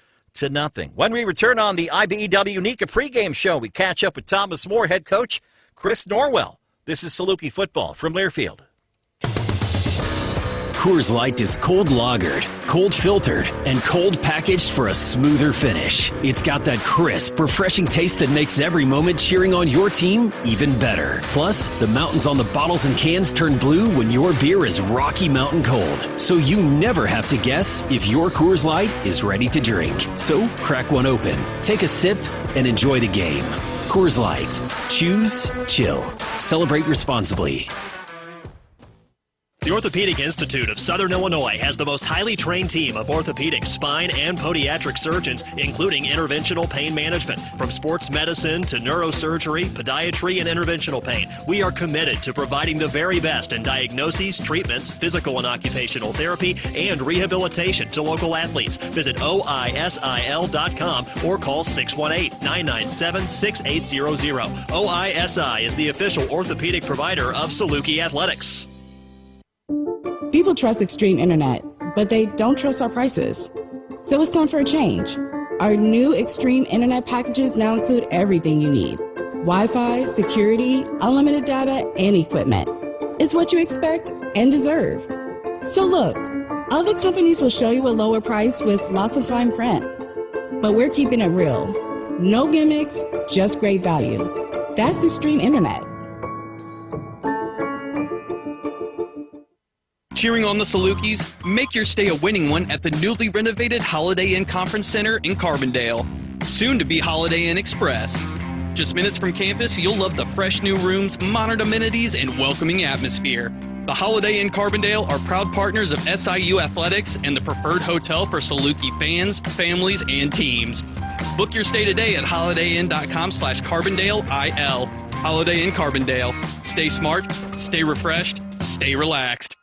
When we return on the IBEW NECA pregame show, we catch up with Thomas More head coach Chris Norwell. This is Saluki football from Learfield. Coors Light is cold lagered, cold filtered, and cold packaged for a smoother finish. It's got that crisp, refreshing taste that makes every moment cheering on your team even better. Plus, the mountains on the bottles and cans turn blue when your beer is Rocky Mountain cold. So you never have to guess if your Coors Light is ready to drink. So crack one open, take a sip, and enjoy the game. Coors Light. Choose chill. Celebrate responsibly. The Orthopedic Institute of Southern Illinois has the most highly trained team of orthopedic, spine, and podiatric surgeons, including interventional pain management. From sports medicine to neurosurgery, podiatry, and interventional pain, we are committed to providing the very best in diagnoses, treatments, physical and occupational therapy, and rehabilitation to local athletes. Visit OISIL.com or call 618-997-6800. OISI is the official orthopedic provider of Saluki Athletics. People trust Extreme Internet, but they don't trust our prices. So it's time for a change. Our new Extreme Internet packages now include everything you need. Wi-Fi, security, unlimited data, and equipment. It's what you expect and deserve. So look, other companies will show you a lower price with lots of fine print. But we're keeping it real. No gimmicks, just great value. That's Extreme Internet. Cheering on the Salukis? Make your stay a winning one at the newly renovated Holiday Inn Conference Center in Carbondale. Soon to be Holiday Inn Express. Just minutes from campus, you'll love the fresh new rooms, modern amenities, and welcoming atmosphere. The Holiday Inn Carbondale are proud partners of SIU Athletics and the preferred hotel for Saluki fans, families, and teams. Book your stay today at holidayinn.com/CarbondaleIL. Holiday Inn Carbondale. Stay smart, stay refreshed, stay relaxed.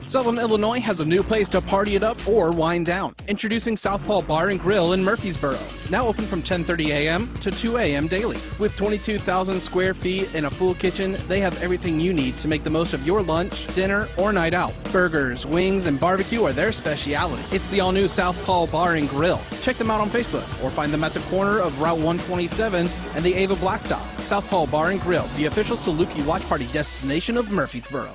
Southern Illinois has a new place to party it up or wind down. Introducing Southpaw Bar and Grill in Murfreesboro. Now open from 10:30 a.m. to 2 a.m. daily. With 22,000 square feet and a full kitchen, they have everything you need to make the most of your lunch, dinner, or night out. Burgers, wings, and barbecue are their speciality. It's the all-new Southpaw Bar and Grill. Check them out on Facebook or find them at the corner of Route 127 and the Ava Blacktop. Southpaw Bar and Grill, the official Saluki watch party destination of Murfreesboro.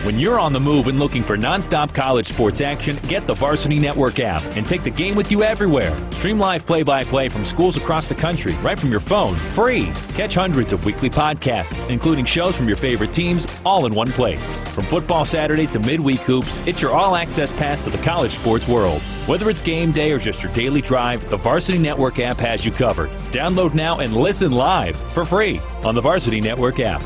When you're on the move and looking for nonstop college sports action, get the Varsity Network app and take the game with you everywhere. Stream live play-by-play from schools across the country right from your phone, free. Catch hundreds of weekly podcasts, including shows from your favorite teams, all in one place. From football Saturdays to midweek hoops, it's your all-access pass to the college sports world. Whether it's game day or just your daily drive, the Varsity Network app has you covered. Download now and listen live for free on the Varsity Network app.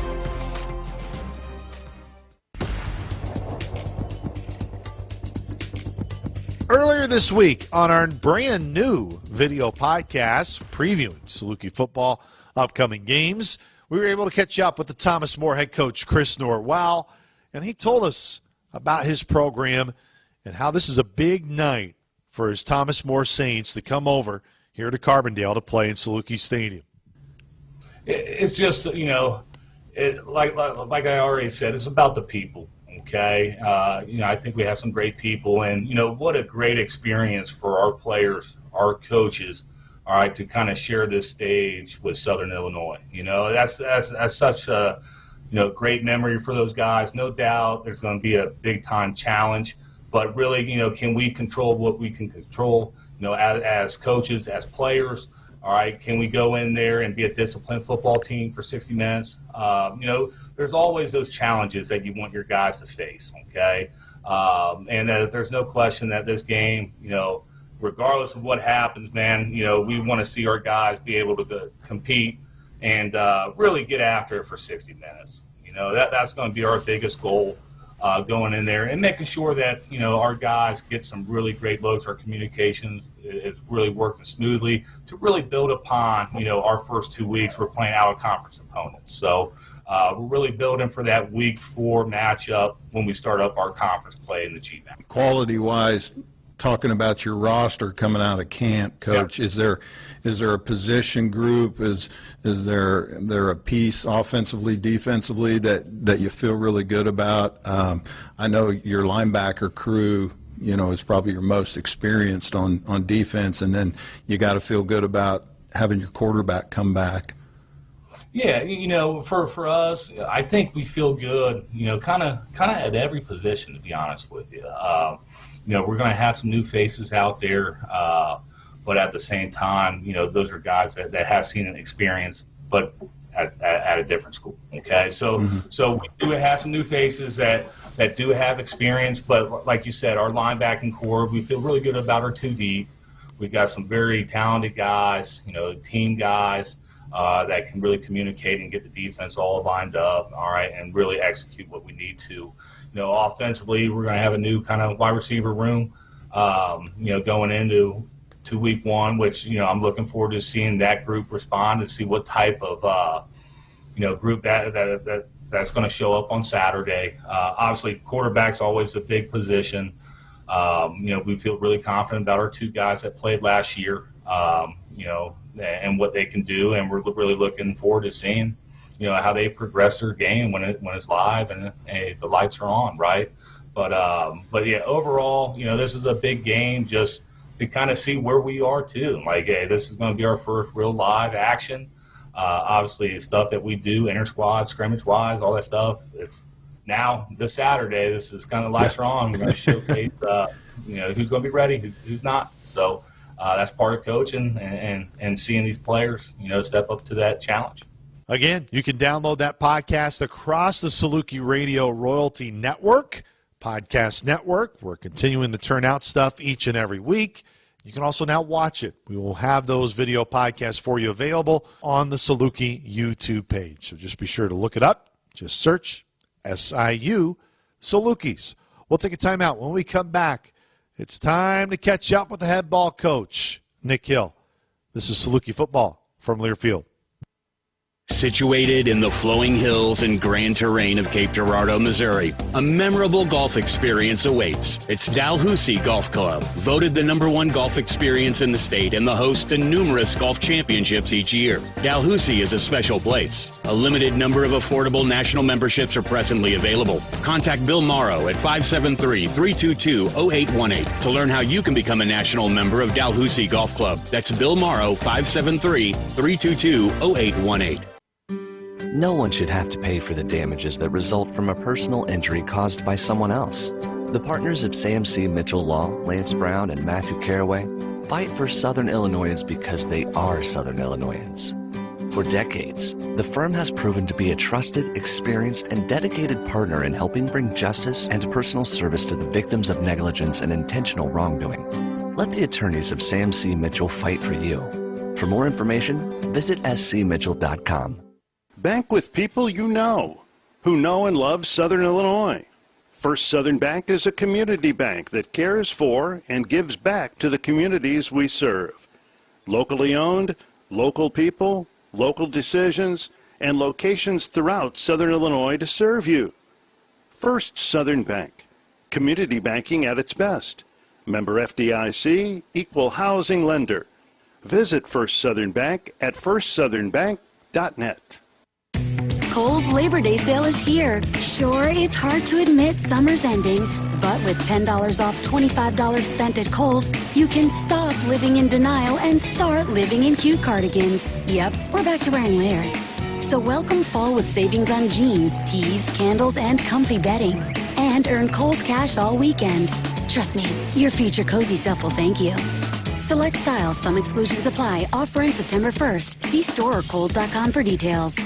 Earlier this week on our brand new video podcast previewing Saluki football upcoming games, we were able to catch up with the Thomas More head coach, Chris Norwell, and he told us about his program and how this is a big night for his Thomas More Saints to come over here to Carbondale to play in Saluki Stadium. It's just, like I already said, it's about the people. Okay, I think we have some great people, and what a great experience for our players, our coaches, all right, to kind of share this stage with Southern Illinois. That's such a great memory for those guys. No doubt, there's going to be a big time challenge, but really, can we control what we can control? As coaches, as players. All right, can we go in there and be a disciplined football team for 60 minutes? There's always those challenges that you want your guys to face, okay? And there's no question that this game, regardless of what happens, man, we want to see our guys be able to compete and really get after it for 60 minutes. That's going to be our biggest goal going in there and making sure that, our guys get some really great looks, our communication is really working smoothly to really build upon, our first 2 weeks we're playing out-of-conference opponents. So we're really building for that week 4 matchup when we start up our conference play in the GMAC. Quality-wise, talking about your roster coming out of camp, Coach, is there a position group? Is there a piece offensively, defensively that you feel really good about? I know your linebacker crew, is probably your most experienced on defense, and then you got to feel good about having your quarterback come back. Yeah, for us, I think we feel good, kind of at every position, to be honest with you. We're going to have some new faces out there, but at the same time, those are guys that have seen an experience, but at a different school. Okay, so we do have some new faces that do have experience, but like you said, our linebacking core, we feel really good about our 2 deep. We've got some very talented guys, team guys. that can really communicate and get the defense all lined up, all right, and really execute what we need to. You know, offensively, we're going to have a new kind of wide receiver room, you know, going into week one, which, you know, I'm looking forward to seeing that group respond and see what type of, you know, group that's going to show up on Saturday. Obviously, quarterback's always a big position. You know, we feel really confident about our two guys that played last year, you know, and what they can do, and we're really looking forward to seeing, you know, how they progress their game when it's live and the lights are on, right? But yeah, overall, you know, this is a big game just to kind of see where we are too. Like, hey, this is going to be our first real live action. Obviously, stuff that we do inter-squad, scrimmage-wise, all that stuff. It's now this Saturday. This is kind of lights are on. We're going to showcase, you know, who's going to be ready, who's not. So that's part of coaching and seeing these players, you know, step up to that challenge. Again, you can download that podcast across the Saluki Radio Royalty Network, podcast network. We're continuing the turnout stuff each and every week. You can also now watch it. We will have those video podcasts for you available on the Saluki YouTube page. So just be sure to look it up. Just search SIU Salukis. We'll take a timeout. When we come back, it's time to catch up with the head ball coach, Nick Hill. This is Saluki football from Learfield. Situated in the flowing hills and grand terrain of Cape Girardeau, Missouri, a memorable golf experience awaits. It's Dalhousie Golf Club, voted the #1 golf experience in the state and the host to numerous golf championships each year. Dalhousie is a special place. A limited number of affordable national memberships are presently available. Contact Bill Morrow at 573-322-0818 to learn how you can become a national member of Dalhousie Golf Club. That's Bill Morrow, 573-322-0818. No one should have to pay for the damages that result from a personal injury caused by someone else. The partners of Sam C. Mitchell Law, Lance Brown, and Matthew Caraway fight for Southern Illinoisans because they are Southern Illinoisans. For decades, the firm has proven to be a trusted, experienced, and dedicated partner in helping bring justice and personal service to the victims of negligence and intentional wrongdoing. Let the attorneys of Sam C. Mitchell fight for you. For more information, visit scmitchell.com. Bank with people you know, who know and love Southern Illinois. First Southern Bank is a community bank that cares for and gives back to the communities we serve. Locally owned, local people, local decisions, and locations throughout Southern Illinois to serve you. First Southern Bank, community banking at its best. Member FDIC, equal housing lender. Visit First Southern Bank at firstsouthernbank.net. Kohl's Labor Day sale is here. Sure, it's hard to admit summer's ending, but with $10 off $25 spent at Kohl's, you can stop living in denial and start living in cute cardigans. Yep, we're back to wearing layers. So welcome fall with savings on jeans, tees, candles, and comfy bedding. And earn Kohl's cash all weekend. Trust me, your future cozy self will thank you. Select styles, some exclusions apply. Offer in September 1st. See store or Kohls.com for details.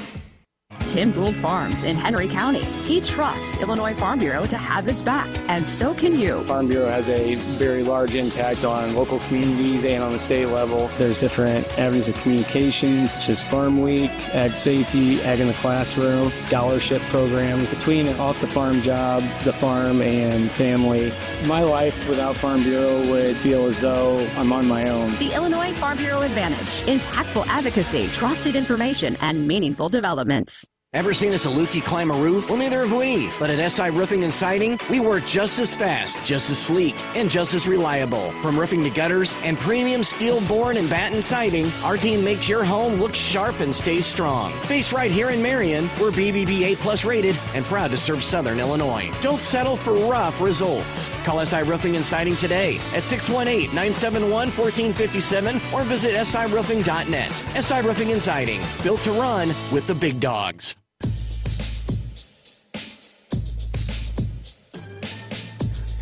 Tim Gould Farms in Henry County. He trusts Illinois Farm Bureau to have his back, and so can you. Farm Bureau has a very large impact on local communities and on the state level. There's different avenues of communications, such as Farm Week, Ag Safety, Ag in the Classroom, scholarship programs. Between an off-the-farm job, the farm, and family, my life without Farm Bureau would feel as though I'm on my own. The Illinois Farm Bureau Advantage. Impactful advocacy, trusted information, and meaningful development. Ever seen a Saluki climb a roof? Well, neither have we. But at SI Roofing and Siding, we work just as fast, just as sleek, and just as reliable. From roofing to gutters and premium steel board and batten siding, our team makes your home look sharp and stay strong. Based right here in Marion, we're BBB A+ rated and proud to serve Southern Illinois. Don't settle for rough results. Call SI Roofing and Siding today at 618-971-1457 or visit siroofing.net. SI Roofing and Siding, built to run with the big dogs.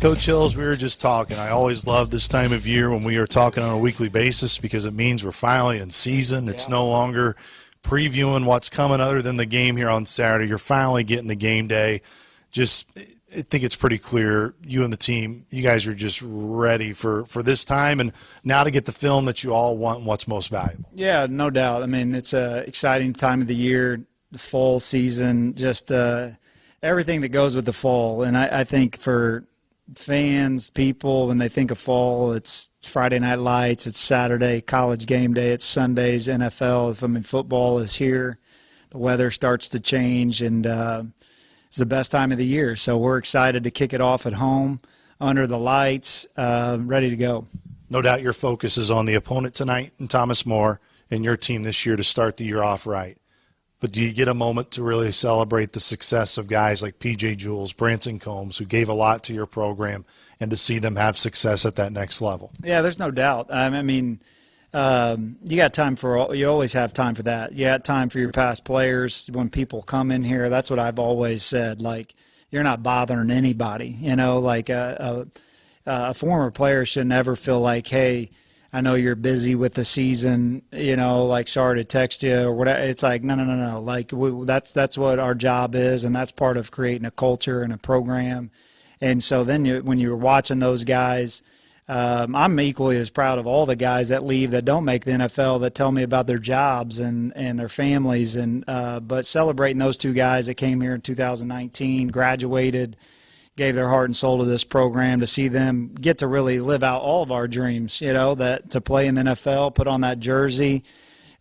Coach Hills, we were just talking. I always love this time of year when we are talking on a weekly basis because it means we're finally in season. It's no longer previewing what's coming other than the game here on Saturday. You're finally getting the game day. Just I think it's pretty clear you and the team, you guys are just ready for this time and now to get the film that you all want and what's most valuable. Yeah, no doubt. I mean, it's an exciting time of the year, the fall season, just everything that goes with the fall. And I think for fans, people, when they think of fall, it's Friday Night Lights, it's Saturday, college game day, it's Sundays, NFL. I mean, football is here. The weather starts to change, and it's the best time of the year. So we're excited to kick it off at home, under the lights, ready to go. No doubt your focus is on the opponent tonight and Thomas More and your team this year to start the year off right. But do you get a moment to really celebrate the success of guys like P.J. Jules, Branson Combs, who gave a lot to your program, and to see them have success at that next level? Yeah, there's no doubt. I mean, you got time for you always have time for that. You got time for your past players. When people come in here, that's what I've always said. Like, you're not bothering anybody. You know, like a former player should never feel like, hey, I know you're busy with the season, you know, like, sorry to text you or whatever. It's like, no. Like, that's what our job is, and that's part of creating a culture and a program. And so then when you're watching those guys, I'm equally as proud of all the guys that leave that don't make the NFL that tell me about their jobs and their families. But celebrating those two guys that came here in 2019, graduated, gave their heart and soul to this program, to see them get to really live out all of our dreams, you know, that to play in the NFL, put on that jersey,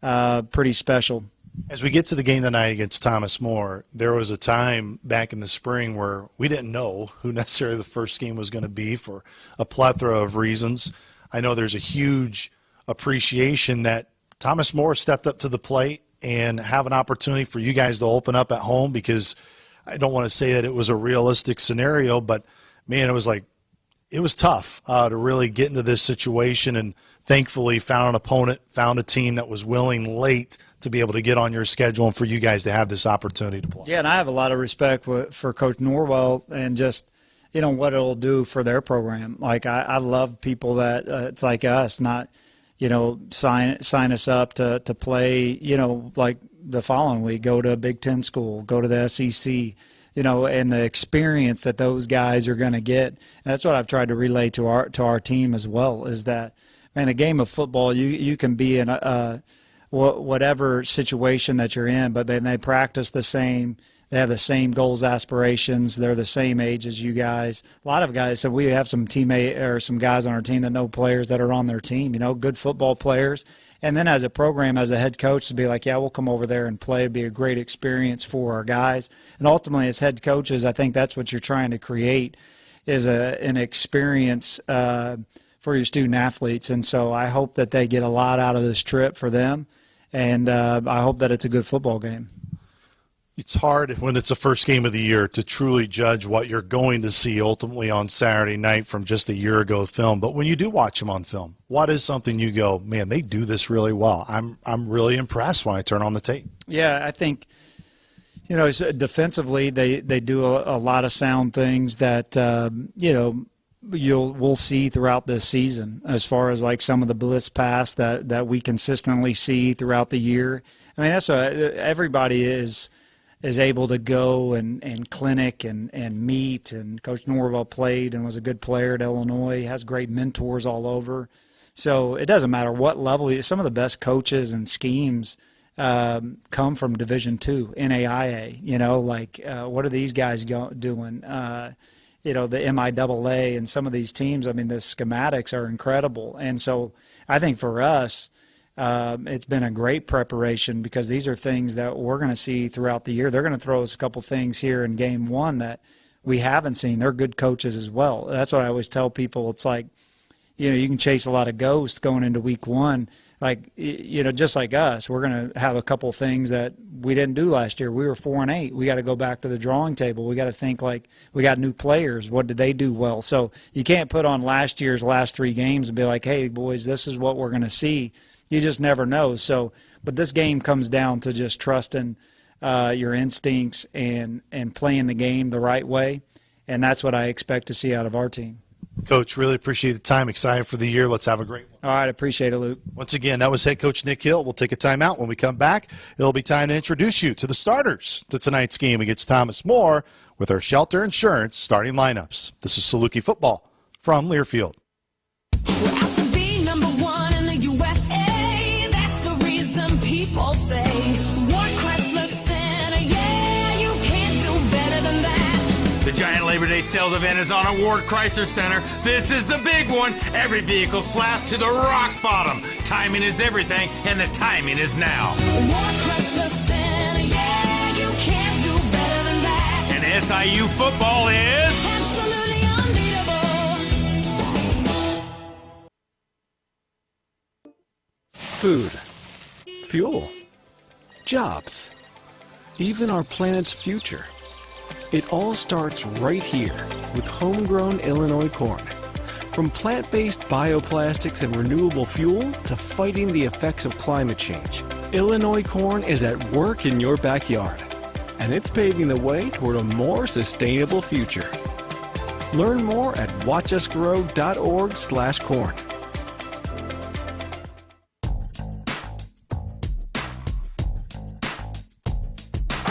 pretty special. As we get to the game tonight against Thomas More, there was a time back in the spring where we didn't know who necessarily the first game was going to be for a plethora of reasons. I know there's a huge appreciation that Thomas More stepped up to the plate and have an opportunity for you guys to open up at home, because I don't want to say that it was a realistic scenario, but, man, it was tough to really get into this situation, and thankfully found an opponent, found a team that was willing late to be able to get on your schedule and for you guys to have this opportunity to play. Yeah, and I have a lot of respect for Coach Norwell and just, you know, what it'll do for their program. Like, I love people that it's like us, not, you know, sign us up to play, you know, like the following week, go to a Big Ten school, go to the SEC, you know, and the experience that those guys are going to get. And that's what I've tried to relay to our team as well, is that, man, the game of football, you can be in whatever situation that you're in, but they practice the same. They have the same goals, aspirations. They're the same age as you guys. A lot of guys, so we have some some guys on our team that know players that are on their team, you know, good football players. And then as a program, as a head coach, to be like, yeah, we'll come over there and play. It'd be a great experience for our guys. And ultimately, as head coaches, I think that's what you're trying to create, is an experience for your student athletes. And so I hope that they get a lot out of this trip for them, and I hope that it's a good football game. It's hard when it's the first game of the year to truly judge what you're going to see ultimately on Saturday night from just a year ago film. But when you do watch them on film, what is something you go, man, they do this really well? I'm really impressed when I turn on the tape. Yeah, I think, you know, defensively they do a lot of sound things that, you know, we'll see throughout this season, as far as like some of the blitz pass that we consistently see throughout the year. I mean, that's everybody is able to go and clinic and meet, and Coach Norwell played and was a good player at Illinois, has great mentors all over. So it doesn't matter what level. Some of the best coaches and schemes come from Division II, NAIA, you know, like what are these guys doing? You know, the MIAA and some of these teams, I mean, the schematics are incredible. And so I think for us, it's been a great preparation, because these are things that we're going to see throughout the year. They're going to throw us a couple things here in game one that we haven't seen. They're good coaches as well. That's what I always tell people. It's like, you know, you can chase a lot of ghosts going into week one. Like, you know, just like us, we're going to have a couple things that we didn't do last year. We were 4-8. We got to go back to the drawing table. We got to think like we got new players. What did they do well? So you can't put on last year's last 3 games and be like, hey, boys, this is what we're going to see. You just never know. So, but this game comes down to just trusting your instincts and playing the game the right way, and that's what I expect to see out of our team. Coach, really appreciate the time. Excited for the year. Let's have a great one. All right, appreciate it, Luke. Once again, that was head coach Nick Hill. We'll take a timeout. When we come back, it'll be time to introduce you to the starters to tonight's game against Thomas More with our Shelter Insurance starting lineups. This is Saluki Football from Learfield. We're out to be number one in the USA. That's the reason people say, Ward Chrysler Center, yeah, you can't do better than that. The giant Labor Day sales event is on at Ward Chrysler Center. This is the big one. Every vehicle slashed to the rock bottom. Timing is everything, and the timing is now. Ward Chrysler Center, yeah, you can't do better than that. And SIU football is absolutely unbeatable. Food, fuel, jobs, even our planet's future. It all starts right here with homegrown Illinois corn. From plant-based bioplastics and renewable fuel to fighting the effects of climate change, Illinois corn is at work in your backyard, and it's paving the way toward a more sustainable future. Learn more at watchusgrow.org/corn.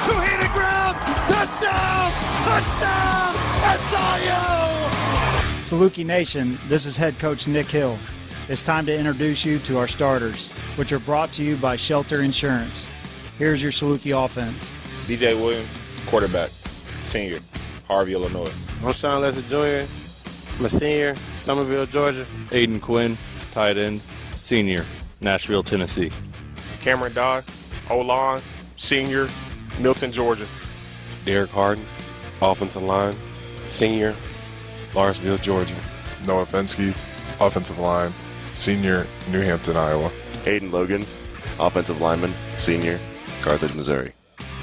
Two-handed grab, touchdown, touchdown, SIU! Saluki Nation, this is head coach Nick Hill. It's time to introduce you to our starters, which are brought to you by Shelter Insurance. Here's your Saluki offense. DJ Williams, quarterback, senior, Harvey, Illinois. I'm Sean Leslie Jr., I'm a senior, Somerville, Georgia. Aiden Quinn, tight end, senior, Nashville, Tennessee. Cameron Dodd, O-line, senior, Milton, Georgia. Derek Harden, offensive line, senior, Larsville, Georgia. Noah Fensky, offensive line, senior, New Hampton, Iowa. Aiden Logan, offensive lineman, senior, Carthage, Missouri.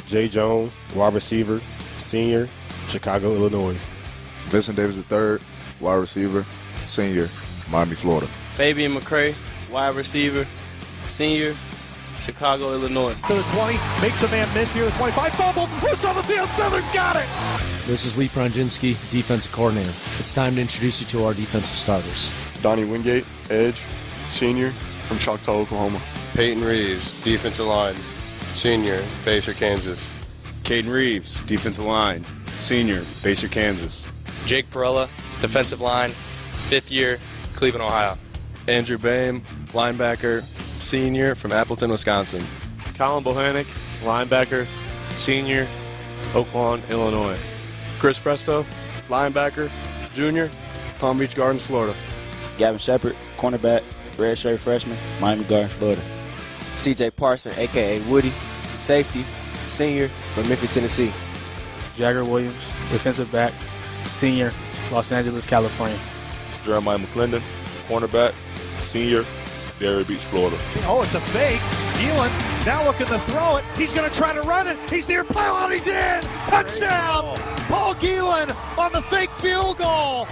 Jay Jones, wide receiver, senior, Chicago, Illinois. Vincent Davis III, wide receiver, senior, Miami, Florida. Fabian McCray, wide receiver, senior, Chicago, Illinois. To the 20, makes a man miss here. The 25, fumbled, push on the field, Southern's got it! This is Lee Pronjinski, defensive coordinator. It's time to introduce you to our defensive starters. Donnie Wingate, edge, senior, from Choctaw, Oklahoma. Peyton Reeves, defensive line, senior, Baser, Kansas. Caden Reeves, defensive line, senior, Baser, Kansas. Jake Perella, defensive line, 5th year, Cleveland, Ohio. Andrew Boehm, linebacker, senior, from Appleton, Wisconsin. Colin Bohannick, linebacker, senior, Oaklawn, Illinois. Chris Presto, linebacker, junior, Palm Beach Gardens, Florida. Gavin Shepard, cornerback, redshirt freshman, Miami Gardens, Florida. CJ Parson, a.k.a. Woody, safety, senior, from Memphis, Tennessee. Jagger Williams, defensive back, senior, Los Angeles, California. Jeremiah McClendon, cornerback, senior, Berry Beach, Florida. Oh, it's a fake. Gielan now looking to throw it. He's going to try to run it. He's near pylon. He's in. Touchdown. Paul Gielan on the fake field goal.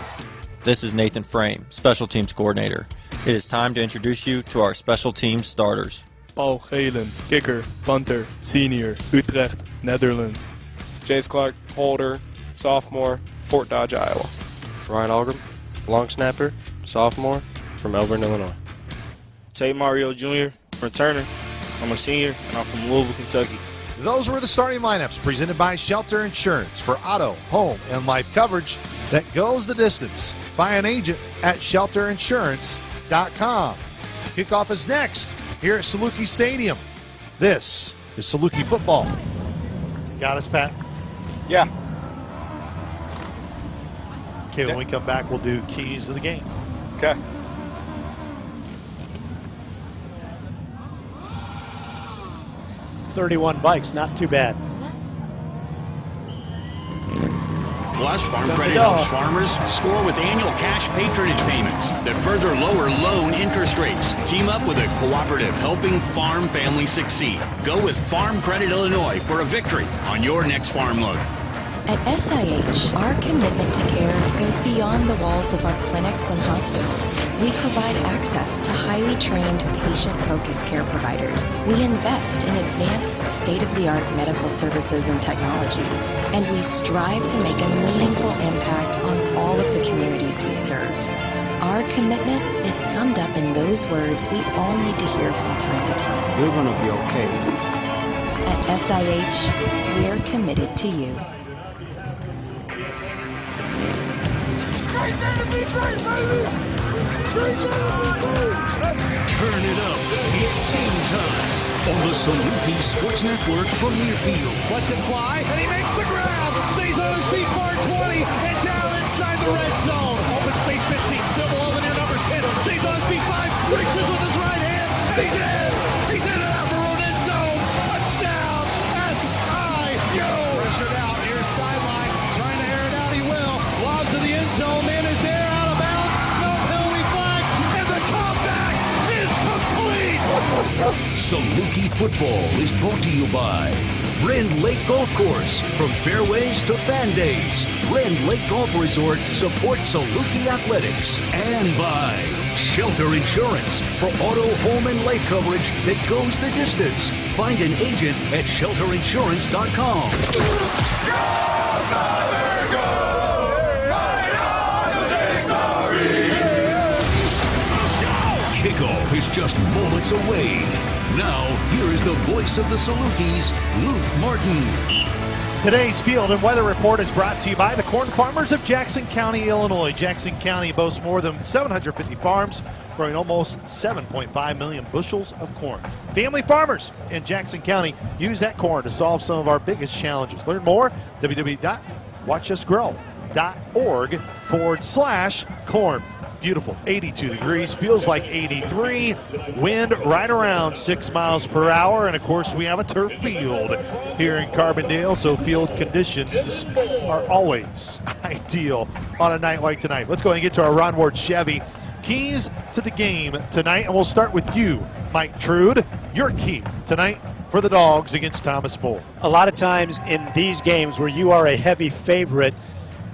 This is Nathan Frame, special teams coordinator. It is time to introduce you to our special teams starters. Paul Galen, kicker, punter, senior, Utrecht, Netherlands. Jace Clark, holder, sophomore, Fort Dodge, Iowa. Ryan Algram, long snapper, sophomore, from Melbourne, Illinois. Tate Mario Jr., returner. I'm a senior, and I'm from Louisville, Kentucky. Those were the starting lineups presented by Shelter Insurance for auto, home, and life coverage that goes the distance. Find an agent at shelterinsurance.com. Kickoff is next here at Saluki Stadium. This is Saluki football. Got us, Pat? Yeah. Okay, when we come back, we'll do keys to the game. Okay. $31, not too bad. Plus, Farm Credit helps farmers score with annual cash patronage payments that further lower loan interest rates. Team up with a cooperative helping farm families succeed. Go with Farm Credit Illinois for a victory on your next farm loan. At SIH, our commitment to care goes beyond the walls of our clinics and hospitals. We provide access to highly trained, patient-focused care providers. We invest in advanced, state-of-the-art medical services and technologies. And we strive to make a meaningful impact on all all of the communities we serve. Our commitment is summed up in those words we all need to hear from time to time. You're going to be okay. At SIH, we're committed to you. Turn it up. It's game time on the Saluki Sports Network from near field. Lets it fly, and he makes the grab. Stays on his feet, far 20, and down inside the red zone. Open space 15, still below the near numbers 10. Stays on his feet, 5, reaches with his right hand, and he's in. He's in that maroon end zone. Touchdown, SIU. Pressured out, near sideline, trying to air it out, he will. Lobs to the end zone, man is there, out of bounds. No penalty flags, and the comeback is complete. Saluki football is brought to you by Rend Lake Golf Course. From fairways to fan days, Rend Lake Golf Resort supports Saluki athletics. And by Shelter Insurance for auto, home, and life coverage that goes the distance. Find an agent at shelterinsurance.com. Kickoff is just moments away. Now, here is the voice of the Salukis, Luke Martin. Today's field and weather report is brought to you by the corn farmers of Jackson County, Illinois. Jackson County boasts more than 750 farms, growing almost 7.5 million bushels of corn. Family farmers in Jackson County use that corn to solve some of our biggest challenges. Learn more, www.watchusgrow.org/corn. Beautiful, 82 degrees, feels like 83, wind right around 6 miles per hour, and of course we have a turf field here in Carbondale, so field conditions are always ideal on a night like tonight. Let's go ahead and get to our Ron Ward Chevy keys to the game tonight, and we'll start with you, Mike Trude. Your key tonight for the Dogs against Thomas More. A lot of times in these games where you are a heavy favorite,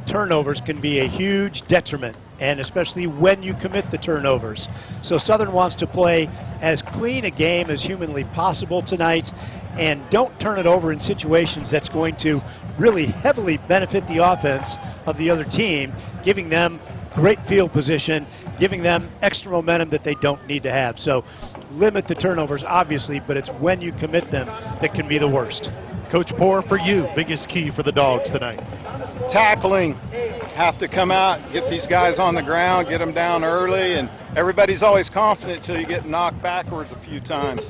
turnovers can be a huge detriment, and especially when you commit the turnovers. So Southern wants to play as clean a game as humanly possible tonight, and don't turn it over in situations that's going to really heavily benefit the offense of the other team, giving them great field position, giving them extra momentum that they don't need to have. So limit the turnovers, obviously, but it's when you commit them that can be the worst. Coach Poor, for you, biggest key for the Dogs tonight. Tackling. Have to come out, get these guys on the ground, get them down early, and everybody's always confident until you get knocked backwards a few times.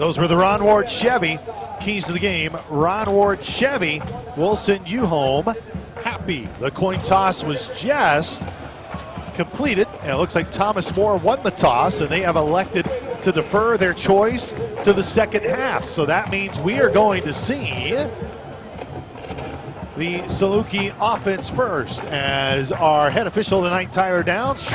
Those were the Ron Ward Chevy keys to the game. Ron Ward Chevy will send you home happy. The coin toss was just completed, and it looks like Thomas More won the toss, and they have elected to defer their choice to the second half. So that means we are going to see the Saluki offense first, as our head official tonight, Tyler Downs.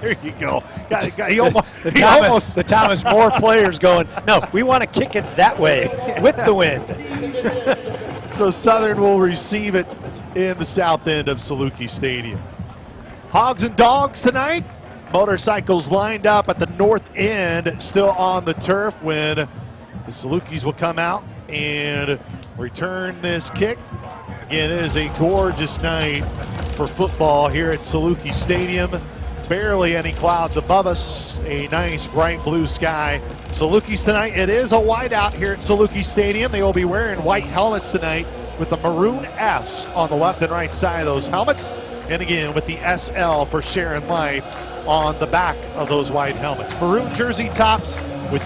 There you go. The Thomas More players going, no, we want to kick it that way with the wind. So Southern will receive it in the south end of Saluki Stadium. Hogs and Dogs tonight. Motorcycles lined up at the north end, still on the turf, when the Salukis will come out and return this kick. Again, it is a gorgeous night for football here at Saluki Stadium. Barely any clouds above us, a nice bright blue sky. Salukis tonight, it is a whiteout here at Saluki Stadium. They will be wearing white helmets tonight with the maroon S on the left and right side of those helmets. And again, with the SL for Sharon Life on the back of those white helmets. Maroon jersey tops with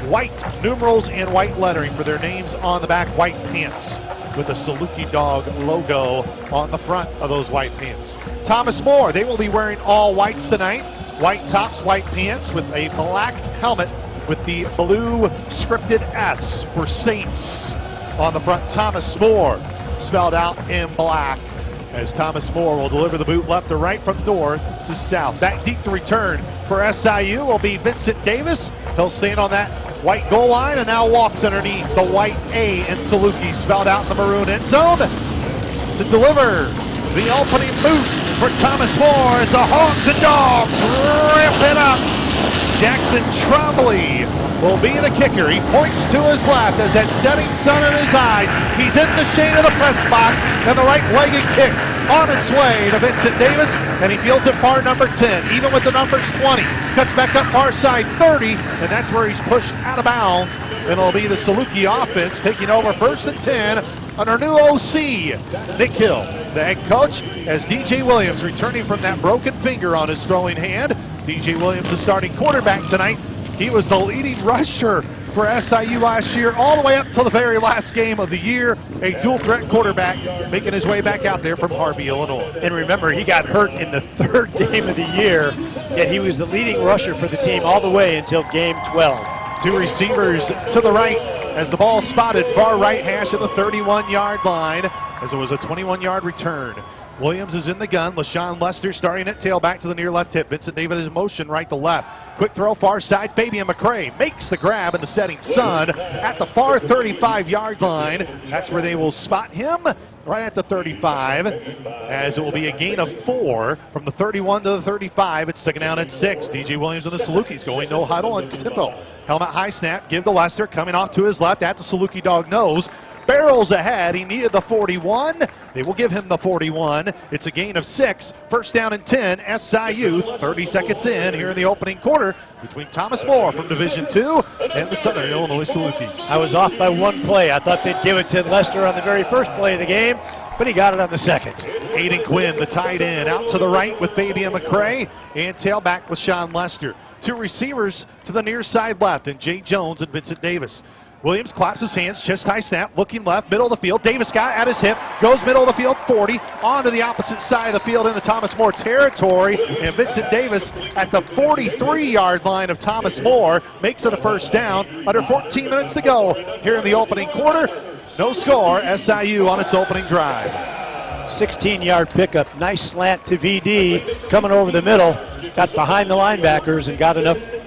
white numerals and white lettering for their names on the back. White pants with a Saluki Dog logo on the front of those white pants. Thomas More, they will be wearing all whites tonight. White tops, white pants with a black helmet with the blue scripted S for Saints on the front. Thomas More spelled out in black, as Thomas More will deliver the boot left to right from north to south. Back deep to return for SIU will be Vincent Davis. He'll stand on that white goal line and now walks underneath the white A in Saluki, spelled out in the maroon end zone, to deliver the opening boot for Thomas More as the Hogs and Dogs rip it up. Jackson Trombley will be the kicker. He points to his left as that setting sun in his eyes. He's in the shade of the press box, and the right-legged kick on its way to Vincent Davis, and he fields it far number 10, even with the numbers 20. Cuts back up far side 30, and that's where he's pushed out of bounds. And it'll be the Saluki offense taking over 1st and 10 under new OC, Nick Hill, the head coach, as DJ Williams returning from that broken finger on his throwing hand. DJ Williams, the starting quarterback tonight. He was the leading rusher for SIU last year, all the way up to the very last game of the year. A dual-threat quarterback making his way back out there from Harvey, Illinois. And remember, he got hurt in the 3rd game of the year, yet he was the leading rusher for the team all the way until game 12. 2 receivers to the right as the ball spotted far right hash of the 31-yard line as it was a 21-yard return. Williams is in the gun. LaShawn Lester starting at tailback to the near left hip. Vincent Davis in motion right to left. Quick throw far side. Fabian McCray makes the grab in the setting sun at the far 35-yard line. That's where they will spot him, right at the 35, as it will be a gain of 4 from the 31 to the 35. It's 2nd down and 6. DJ Williams and the Salukis going no huddle and tempo. Helmet high snap. Give to Lester. Coming off to his left at the Saluki dog nose. Barrels ahead. He needed the 41. They will give him the 41. It's a gain of 6. 1st down and 10. SIU 30 seconds in here in the opening quarter between Thomas More from Division II and the Southern Illinois Salukis. I was off by 1 play. I thought they'd give it to Lester on the very first play of the game, but he got it on the second. Aiden Quinn, the tight end, out to the right with Fabian McCray and tailback LaShawn Lester. 2 receivers to the near side left, and Jay Jones and Vincent Davis. Williams claps his hands, chest high snap, looking left, middle of the field. Davis got at his hip, goes middle of the field, 40, onto the opposite side of the field in the Thomas More territory. And Vincent Davis at the 43-yard line of Thomas More makes it a 1st down. Under 14 minutes to go here in the opening quarter. No score, SIU on its opening drive. 16-yard pickup, nice slant to VD, coming over the middle, got behind the linebackers and got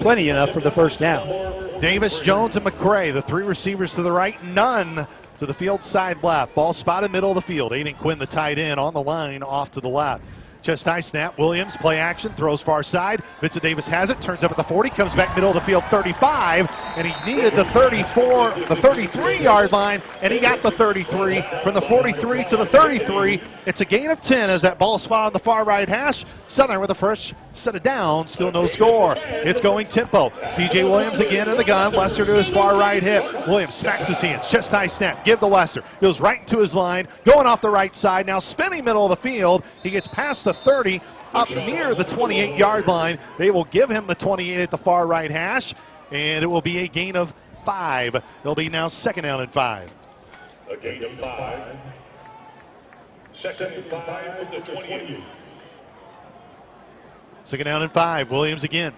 plenty enough for the 1st down. Davis, Jones, and McCray, the 3 receivers to the right, none to the field side left. Ball spotted middle of the field. Aiden Quinn, the tight end, on the line off to the left. Chest high snap. Williams, play action, throws far side. Vincent Davis has it, turns up at the 40, comes back middle of the field, 35, and he needed the 33-yard line, and he got the 33. From the 43 to the 33, it's a gain of 10 as that ball spot on the far right hash. Southern with a fresh set of downs, still no score. It's going tempo. DJ Williams again in the gun. Lester to his far right hip. Williams smacks his hands, chest high snap, give to Lester. Goes right into his line, going off the right side, now spinning middle of the field. He gets past the 30, up near the 28-yard line. They will give him the 28 at the far right hash, and it will be a gain of 5. It'll be now 2nd down and 5. A gain of 5. 2nd and 5 from the 28. 2nd down and 5. Williams again.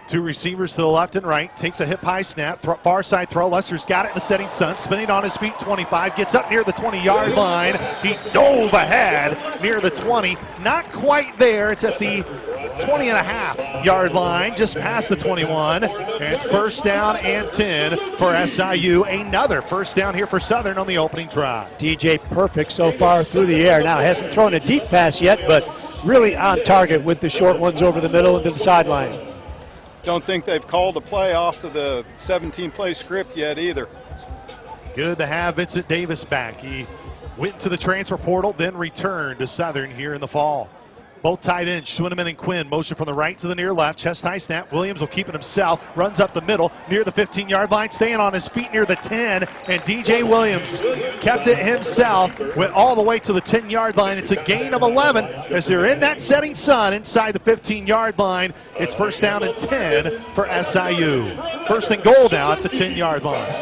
2 receivers to the left and right. Takes a hip high snap. Far side throw. Lester's got it in the setting sun. Spinning on his feet. 25. Gets up near the 20-yard line. He dove ahead near the 20. Not quite there. It's at the 20.5-yard line. Just past the 21. And it's 1st down and 10 for SIU. Another 1st down here for Southern on the opening drive. DJ perfect so far through the air. Now hasn't thrown a deep pass yet, but really on target with the short ones over the middle and to the sideline. Don't think they've called a play off to the 17-play script yet either. Good to have Vincent Davis back. He went to the transfer portal, then returned to Southern here in the fall. Both tight ends, Schwinneman and Quinn, motion from the right to the near left. Chest high snap. Williams will keep it himself. Runs up the middle near the 15-yard line, staying on his feet near the 10. And DJ Williams kept it himself, went all the way to the 10-yard line. It's a gain of 11 as they're in that setting sun inside the 15-yard line. It's 1st down and 10 for SIU. 1st and goal now at the 10-yard line.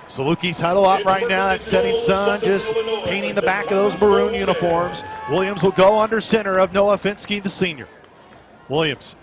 Salukis huddle up right now, that setting sun, just painting the back of those maroon uniforms. Williams will go under center of Noah Finsky, the senior. Williams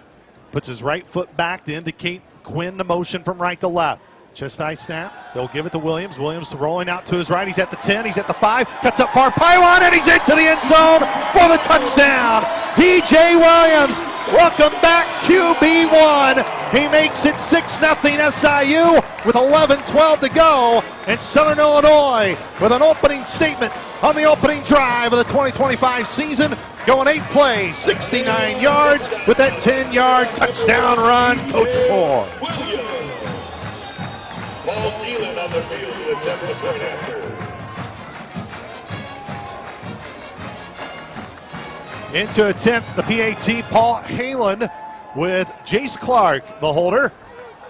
puts his right foot back to indicate Quinn the motion from right to left. Chest high snap. They'll give it to Williams. Williams rolling out to his right. He's at the 10. He's at the 5. Cuts up far pylon, and he's into the end zone for the touchdown. DJ Williams, welcome back, QB1. He makes it 6-0 SIU with 11:12 to go. And Southern Illinois with an opening statement on the opening drive of the 2025 season. Going 8 plays, 69 yards with that 10-yard touchdown run, Coach Moore. Paul Nealon on the field to attempt the point after. In to attempt the PAT, Paul Halen with Jace Clark, the holder.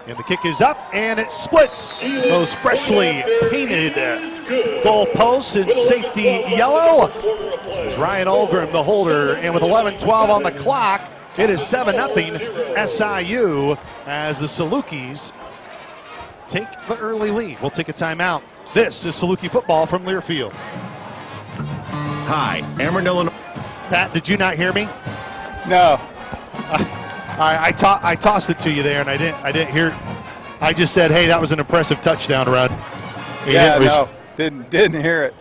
And the kick is up, and it splits those freshly painted goal posts in safety yellow. It's Ryan Olgrim, the holder, and with 11:12 on the clock, it is 7-0 SIU as the Salukis take the early lead. We'll take a timeout. This is Saluki football from Learfield. Hi, Ameren, Illinois. Pat, did you not hear me? No. I tossed it to you there, and I didn't hear. I just said, "Hey, that was an impressive touchdown run." Didn't hear it.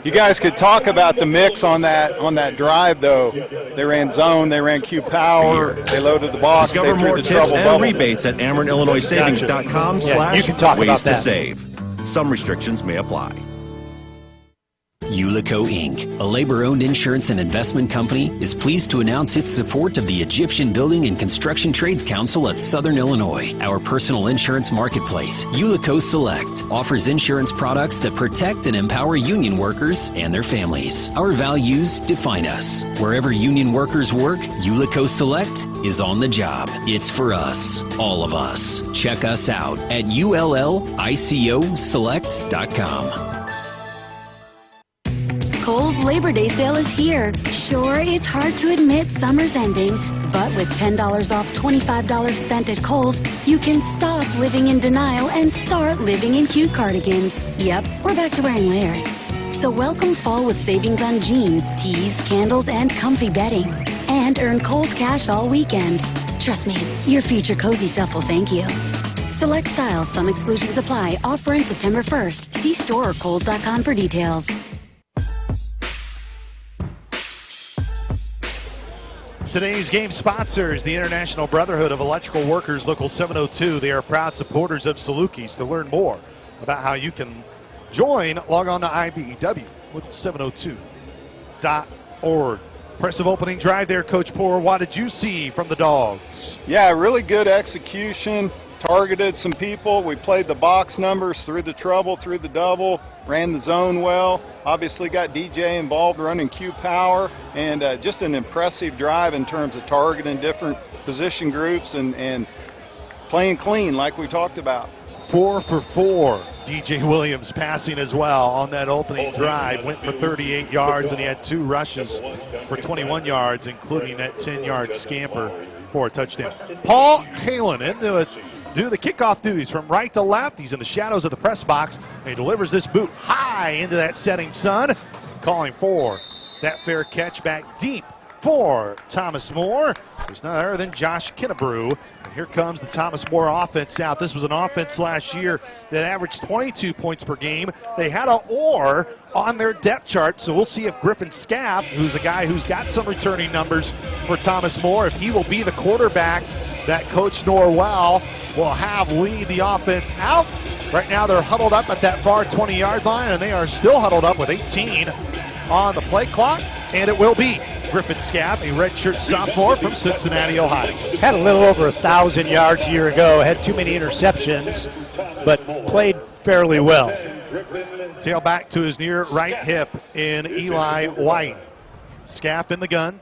You guys could talk about the mix on that drive, though. They ran zone, they ran Q power, they loaded the box. Discover more tips and rebates at AmerenIllinoisSavings.com/ways to save. Some restrictions may apply. Ulico Inc., a labor-owned insurance and investment company, is pleased to announce its support of the Egyptian Building and Construction Trades Council at Southern Illinois. Our personal insurance marketplace, Ulico Select, offers insurance products that protect and empower union workers and their families. Our values define us. Wherever union workers work, Ulico Select is on the job. It's for us, all of us. Check us out at ULLICOselect.com. Kohl's Labor Day sale is here. Sure, it's hard to admit summer's ending, but with $10 off $25 spent at Kohl's, you can stop living in denial and start living in cute cardigans. Yep, we're back to wearing layers. So welcome fall with savings on jeans, tees, candles, and comfy bedding. And earn Kohl's cash all weekend. Trust me, your future cozy self will thank you. Select styles, some exclusions apply. Offer in September 1st. See store or Kohls.com for details. Today's game sponsors the International Brotherhood of Electrical Workers, Local 702. They are proud supporters of Salukis. To learn more about how you can join, log on to IBEW, local702.org. Impressive opening drive there, Coach Poor. What did you see from the Dogs? Yeah, really good execution. Targeted some people. We played the box numbers through the trouble, through the double, ran the zone well. Obviously got DJ involved running Q power, and just an impressive drive in terms of targeting different position groups and playing clean like we talked about. 4 for 4. DJ Williams passing as well on that opening drive. Went for 38 yards, and he had 2 rushes for 21 yards, including that 10-yard scamper for a touchdown. Paul Halen into it. Do the kickoff duties from right to left. He's in the shadows of the press box. And he delivers this boot high into that setting sun. Calling for that fair catch back deep for Thomas More. There's none other than Josh Kinnebrew. And here comes the Thomas More offense out. This was an offense last year that averaged 22 points per game. They had a or on their depth chart, so we'll see if Griffin Scaff, who's a guy who's got some returning numbers for Thomas More, if he will be the quarterback that Coach Norwell will have lead the offense out. Right now they're huddled up at that far 20-yard line, and they are still huddled up with 18 on the play clock, and it will be Griffin Scaff, a redshirt sophomore from Cincinnati, Ohio. Had a little over 1,000 yards a year ago, had too many interceptions, but played fairly well. Tailback to his near right hip in Eli White. Scaff in the gun.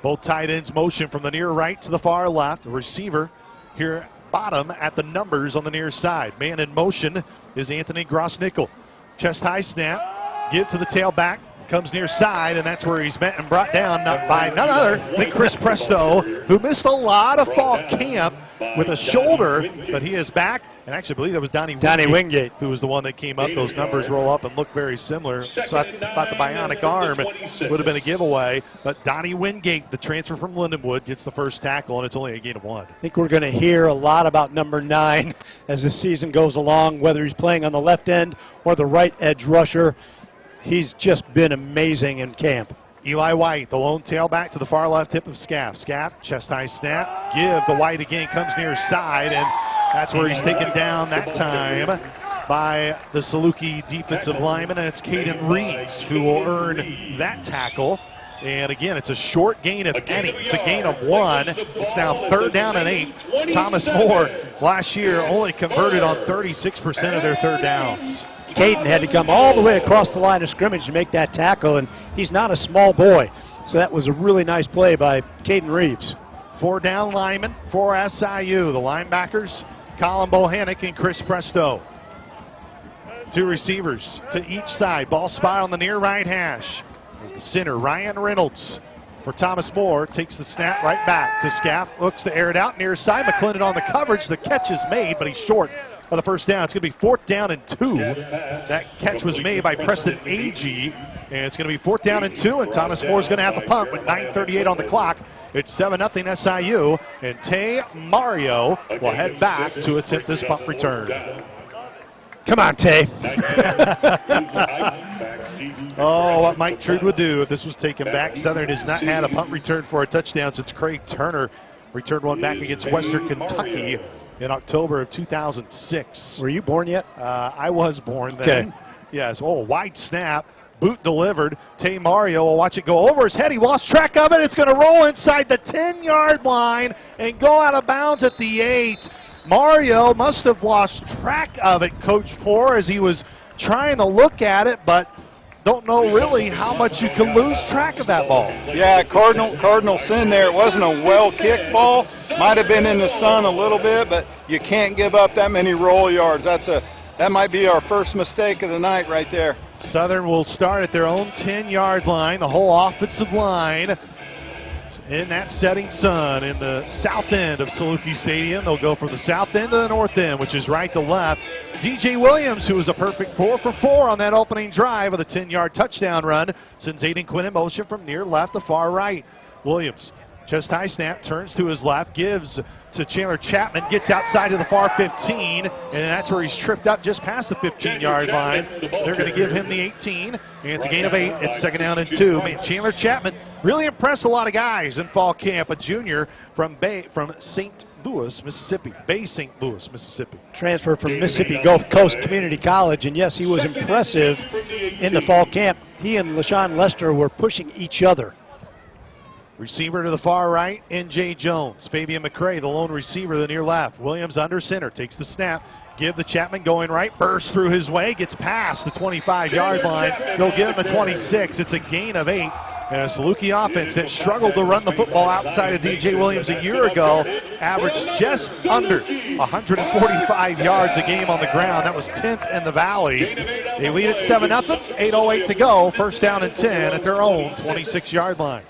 Both tight ends motion from the near right to the far left. A receiver here bottom at the numbers on the near side. Man in motion is Anthony Grossnickel. Chest high snap. Give to the tailback. Comes near side, and that's where he's met and brought down by none other than Chris Presto, who missed a lot of fall camp with a shoulder, but he is back. And actually, I believe that was Donnie Wingate, who was the one that came up. Those numbers roll up and look very similar. So I thought the bionic arm would have been a giveaway. But Donnie Wingate, the transfer from Lindenwood, gets the first tackle, and it's only a gain of 1. I think we're going to hear a lot about number 9 as the season goes along, whether he's playing on the left end or the right edge rusher. He's just been amazing in camp. Eli White, the lone tailback to the far left hip of Scaff. Scaff, chest high snap. Give to White again, comes near side, and that's where he's taken down that time by the Saluki defensive lineman, and it's Caden Reeves who will earn that tackle. And again, it's a short gain of any. It's a gain of 1. It's now 3rd down and 8. Thomas More last year only converted on 36% of their third downs. Caden had to come all the way across the line of scrimmage to make that tackle, and he's not a small boy. So that was a really nice play by Caden Reeves. 4 down linemen for SIU. The linebackers, Colin Bohannick and Chris Presto. 2 receivers to each side. Ball spot on the near right hash. As the center, Ryan Reynolds for Thomas Moore, takes the snap right back to Scaff. Looks to air it out near side. McClendon on the coverage. The catch is made, but he's short of the first down. It's going to be 4th down and 2. That catch was made by Preston Agee, and it's going to be 4th down and 2, and Thomas Moore's going to have to punt with 9:38 on the clock. It's 7-0 SIU, and Tay Mario will head back to attempt this punt return. Come on, Tay. Oh, what Mike Trude would do if this was taken back. Southern has not had a punt return for a touchdown since Craig Turner returned one back against Western Kentucky in October of 2006. Were you born yet? I was born then. Okay. Yes. Oh, wide snap. Boot delivered. Tay Mario will watch it go over his head. He lost track of it. It's going to roll inside the 10-yard line and go out of bounds at the 8. Mario must have lost track of it, Coach Poor, as he was trying to look at it, but don't know really how much you can lose track of that ball. Yeah, Cardinal sin there. It wasn't a well-kicked ball. Might have been in the sun a little bit, but you can't give up that many roll yards. That might be our first mistake of the night right there. Southern will start at their own 10-yard line, the whole offensive line. In that setting sun in the south end of Saluki Stadium. They'll go from the south end to the north end, which is right to left. DJ Williams, who was a perfect 4 for 4 on that opening drive of the 10-yard touchdown run, sends Aiden Quinn in motion from near left to far right. Williams, chest high snap, turns to his left, gives to Chandler Chapman, gets outside to the far 15, and that's where he's tripped up just past the 15-yard line. They're going to give him the 18, and it's a gain of 8. It's 2nd down and 2. Man, Chandler Chapman really impressed a lot of guys in fall camp, a junior from St. Louis, Mississippi. Bay St. Louis, Mississippi. Transfer from Mississippi Gulf Coast Community College, and yes, he was impressive in the fall camp. He and LaShawn Lester were pushing each other. Receiver to the far right, N.J. Jones. Fabian McCray, the lone receiver to the near left. Williams under center, takes the snap. Give the Chapman going right, bursts through his way, gets past the 25-yard line. They'll give him the 26. It's a gain of 8. And a Saluki offense that struggled to run the football outside of DJ Williams a year ago averaged just under 145 yards a game on the ground. That was 10th in the Valley. They lead at 7-0, 8:08 to go. 1st down and 10 at their own 26-yard line.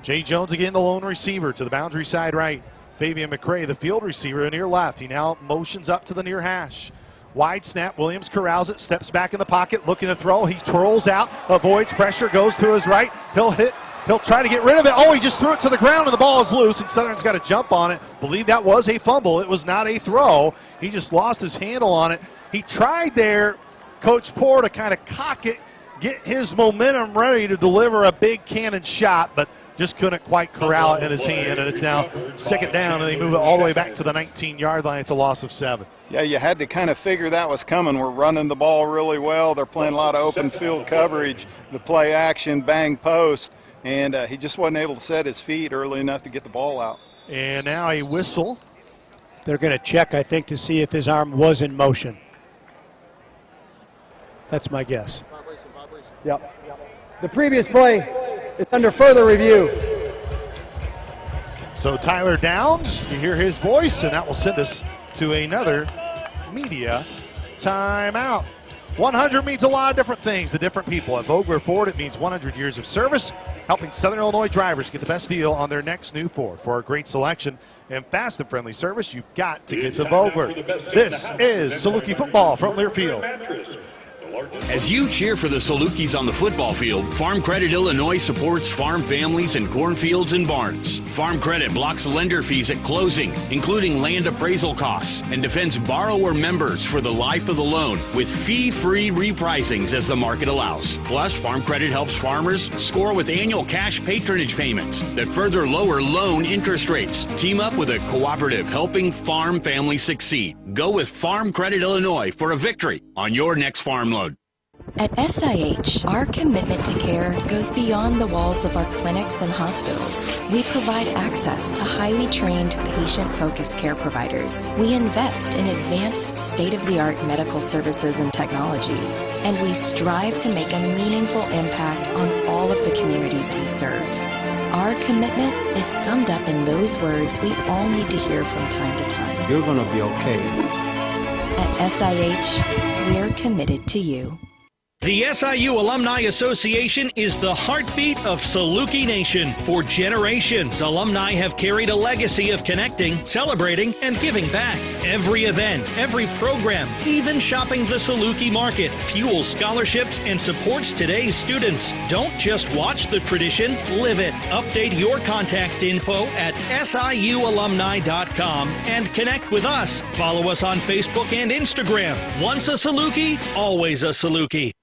Jay Jones again, the lone receiver to the boundary side right. Fabian McCray, the field receiver, near left. He now motions up to the near hash. Wide snap, Williams corrals it, steps back in the pocket, looking to throw. He twirls out, avoids pressure, goes to his right. He'll try to get rid of it. Oh, he just threw it to the ground and the ball is loose, and Southern's got to jump on it. Believe that was a fumble. It was not a throw. He just lost his handle on it. He tried there, Coach Poor, to kind of cock it, get his momentum ready to deliver a big cannon shot, but just couldn't quite corral it in his hand, and it's now 2nd down, and they move it all the way back to the 19-yard line. It's a loss of 7. Yeah, you had to kind of figure that was coming. We're running the ball really well. They're playing a lot of open field coverage, the play action, bang post, and he just wasn't able to set his feet early enough to get the ball out. And now a whistle. They're going to check, I think, to see if his arm was in motion. That's my guess. Yep. The previous play is under further review. So Tyler Downs, you hear his voice, and that will send us to another media timeout. 100 means a lot of different things to different people. At Vogler Ford, it means 100 years of service, helping Southern Illinois drivers get the best deal on their next new Ford. For a great selection and fast and friendly service, you've got to get to Vogler. This is Saluki Football from Learfield. As you cheer for the Salukis on the football field, Farm Credit Illinois supports farm families and cornfields and barns. Farm Credit blocks lender fees at closing, including land appraisal costs, and defends borrower members for the life of the loan with fee-free repricings as the market allows. Plus, Farm Credit helps farmers score with annual cash patronage payments that further lower loan interest rates. Team up with a cooperative helping farm families succeed. Go with Farm Credit Illinois for a victory on your next farm loan. At SIH, our commitment to care goes beyond the walls of our clinics and hospitals. We provide access to highly trained, patient-focused care providers. We invest in advanced, state-of-the-art medical services and technologies, and we strive to make a meaningful impact on all of the communities we serve. Our commitment is summed up in those words we all need to hear from time to time. You're gonna be okay. At SIH, we're committed to you. The SIU Alumni Association is the heartbeat of Saluki Nation. For generations, alumni have carried a legacy of connecting, celebrating, and giving back. Every event, every program, even shopping the Saluki market, fuels scholarships and supports today's students. Don't just watch the tradition, live it. Update your contact info at siualumni.com and connect with us. Follow us on Facebook and Instagram. Once a Saluki, always a Saluki.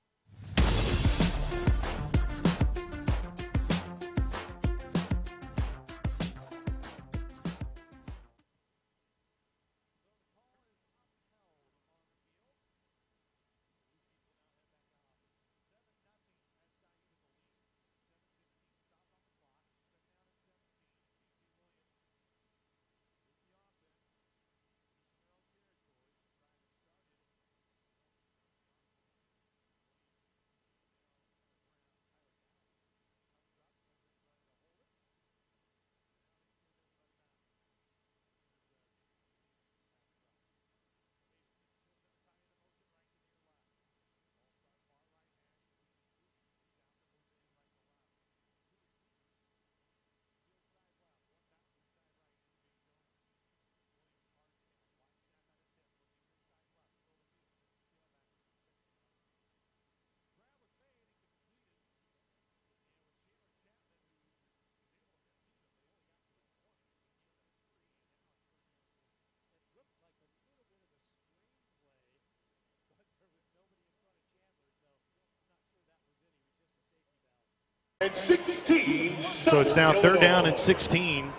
And 16. So it's now 3rd down and 16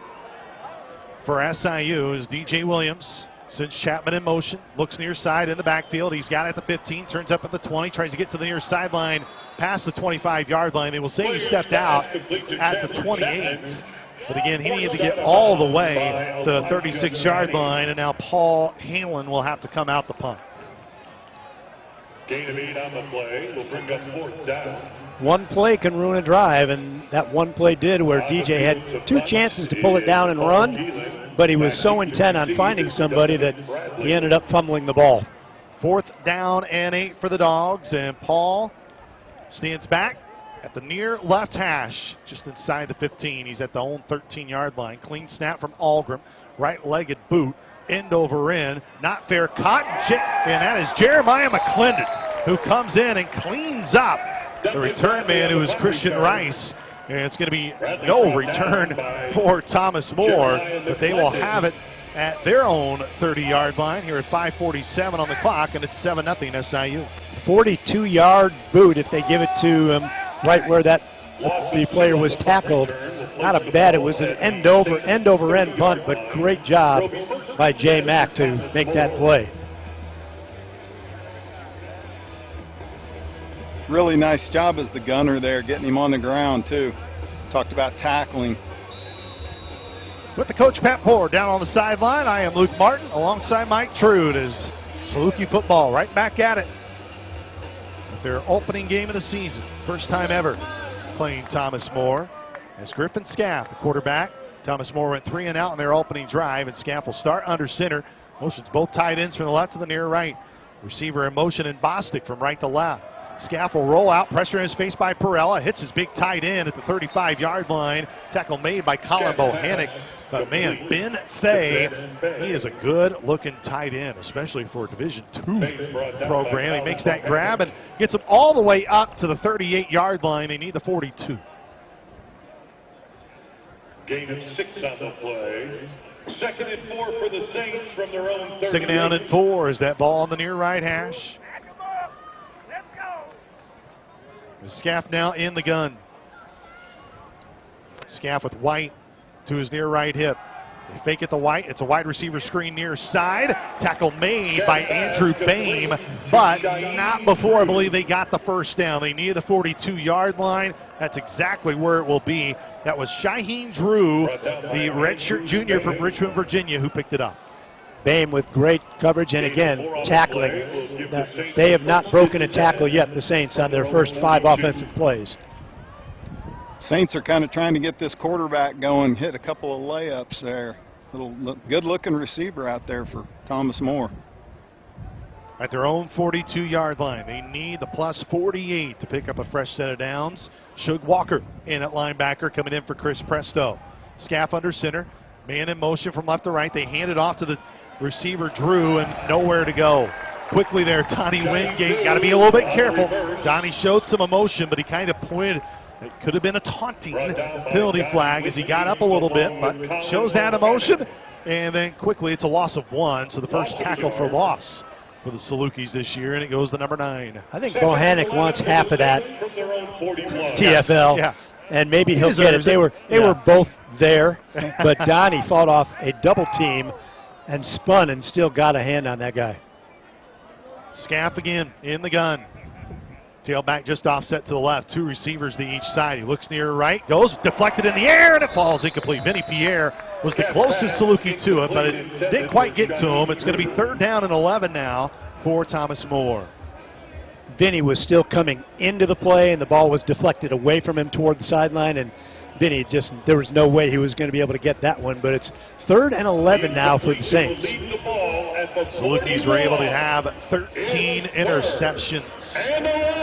for SIU as DJ Williams sends Chapman in motion, looks near side in the backfield. He's got it at the 15, turns up at the 20, tries to get to the near sideline past the 25-yard line. They will say he stepped out at the 28. But again, he needed to get all the way to the 36-yard line, and now Paul Hanlon will have to come out the punt. Gain of 8 on the play will bring up 4th down. One play can ruin a drive, and that one play did, where DJ had 2 chances to pull it down and run, but he was so intent on finding somebody that he ended up fumbling the ball. 4th down and 8 for the Dogs, and Paul stands back at the near left hash, just inside the 15. He's at the own 13-yard line. Clean snap from Algrim, right-legged boot, end over end, not fair, caught, and that is Jeremiah McClendon, who comes in and cleans up the return man, who is Christian Rice. And it's going to be no return for Thomas Moore, but they will have it at their own 30-yard line here at 5:47 on the clock, and it's 7-0 SIU. 42-yard boot if they give it to him right where the player was tackled. Not a bad, it was an end over end punt, but great job by Jay Mack to make that play. Really nice job as the gunner there, getting him on the ground too. Talked about tackling. With the coach Pat Poore down on the sideline, I am Luke Martin alongside Mike Trude as Saluki football right back at it. Their opening game of the season, first time ever playing Thomas More. As Griffin Scaff, the quarterback. Thomas More went 3 and out in their opening drive, and Scaff will start under center. Motions both tight ends from the left to the near right. Receiver in motion and Bostic from right to left. Scaff will roll out, pressure in his face by Perella, hits his big tight end at the 35-yard line. Tackle made by Colin Bohannick. But man, Ben Fay, he is a good-looking tight end, especially for a Division II program. He makes that grab and gets him all the way up to the 38-yard line. They need the 42. Gain of 6 on the play. 2nd and 4 for the Saints from their own 30. 2nd down and 4 is that ball on the near right hash. Scaff now in the gun. Scaff with White to his near right hip. They fake it to White. It's a wide receiver screen near side. Tackle made by Andrew Boehm, but not before I believe they got the first down. They near the 42-yard line. That's exactly where it will be. That was Shaheen Drew, the redshirt junior from Richmond, Virginia, who picked it up. Boehm with great coverage and, again, tackling. They have not broken a tackle yet, the Saints, on their first 5 offensive plays. Saints are kind of trying to get this quarterback going, hit a couple of layups there. Good-looking receiver out there for Thomas Moore. At their own 42-yard line, they need the plus 48 to pick up a fresh set of downs. Shug Walker in at linebacker, coming in for Chris Presto. Scaff under center, man in motion from left to right. They hand it off to the receiver Drew, and nowhere to go. Quickly there, Donnie Wingate. Got to be a little bit careful. Donnie showed some emotion, but he kind of pointed. It could have been a taunting penalty flag as he got up a little bit, but shows that emotion. And then quickly, it's a loss of 1. So the first tackle for loss for the Salukis this year, and it goes to number 9. I think Bohannon wants half of that TFL, yeah. And maybe he'll get it. They were both there, but Donnie fought off a double team and spun and still got a hand on that guy. Scaff again in the gun. Tailback just offset to the left. 2 receivers to each side. He looks near right, goes deflected in the air, and it falls incomplete. Vinny Pierre was the closest Saluki to it, but it didn't quite get to him. It's going to be 3rd down and 11 now for Thomas Moore. Vinny was still coming into the play, and the ball was deflected away from him toward the sideline, and Vinny there was no way he was going to be able to get that one, but it's 3rd and 11 now for the Saints. Salukis were able to have 13 interceptions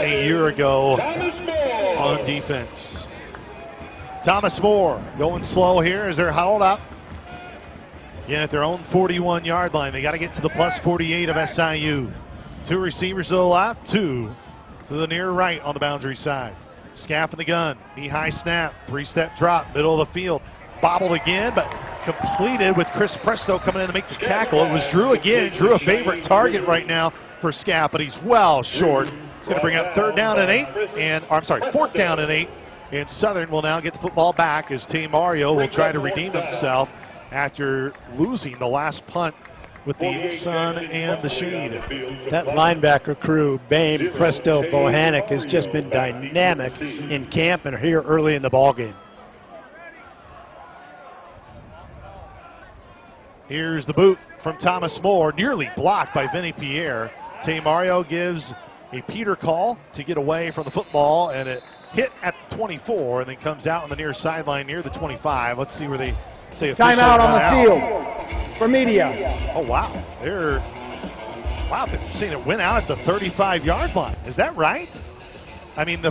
a year ago on defense. Thomas Moore going slow here as they're huddled up. Again, at their own 41-yard line. They got to get to the plus 48 of SIU. 2 receivers to the left, 2 to the near right on the boundary side. Scaff in the gun, knee-high snap, 3-step drop, middle of the field. Bobbled again, but completed with Chris Presto coming in to make the tackle. It was Drew again. Drew a favorite target right now for Scaff, but he's well short. It's going to bring up 4th down and 8. And Southern will now get the football back as Mario will try to redeem himself after losing the last punt with the sun and the shade. That linebacker crew, Boehm, Presto, Bohannon, has just been dynamic in camp and here early in the ballgame. Here's the boot from Thomas Moore, nearly blocked by Vinny Pierre. Mario gives a Peter call to get away from the football, and it hit at the 24 and then comes out on the near sideline near the 25. Let's see where they say timeout on the field for media. Oh, wow. They're saying it went out at the 35-yard line. Is that right? I mean,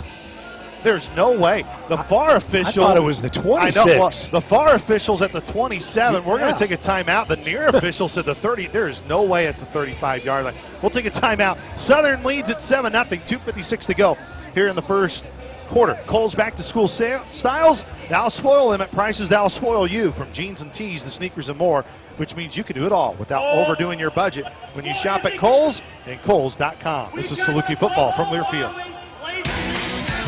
there's no way. The FAR official. I thought it was the 26. I know. Well, the FAR official's at the 27. We're going to take a timeout. The near official said the 30. There is no way it's a 35-yard line. We'll take a timeout. Southern leads at 7-0. 2:56 to go here in the first quarter. Cole's back to school styles. That'll spoil them at prices that'll spoil you. From jeans and tees to sneakers and more, which means you can do it all without overdoing your budget when you shop at Kohl's and Kohl's.com. This is Saluki football from Learfield.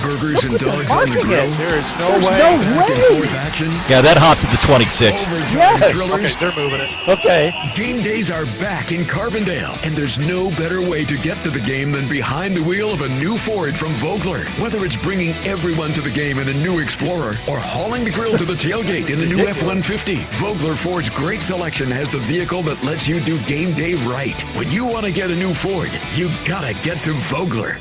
Burgers and dogs on the grill. There is no way. Back and forth action. Yeah, that hopped to the 26. Yes. Okay, they're moving it. Okay. Game days are back in Carbondale, and there's no better way to get to the game than behind the wheel of a new Ford from Vogler. Whether it's bringing everyone to the game in a new Explorer or hauling the grill to the tailgate in the new F-150, Vogler Ford's great selection has the vehicle that lets you do game day right. When you want to get a new Ford, you gotta get to Vogler.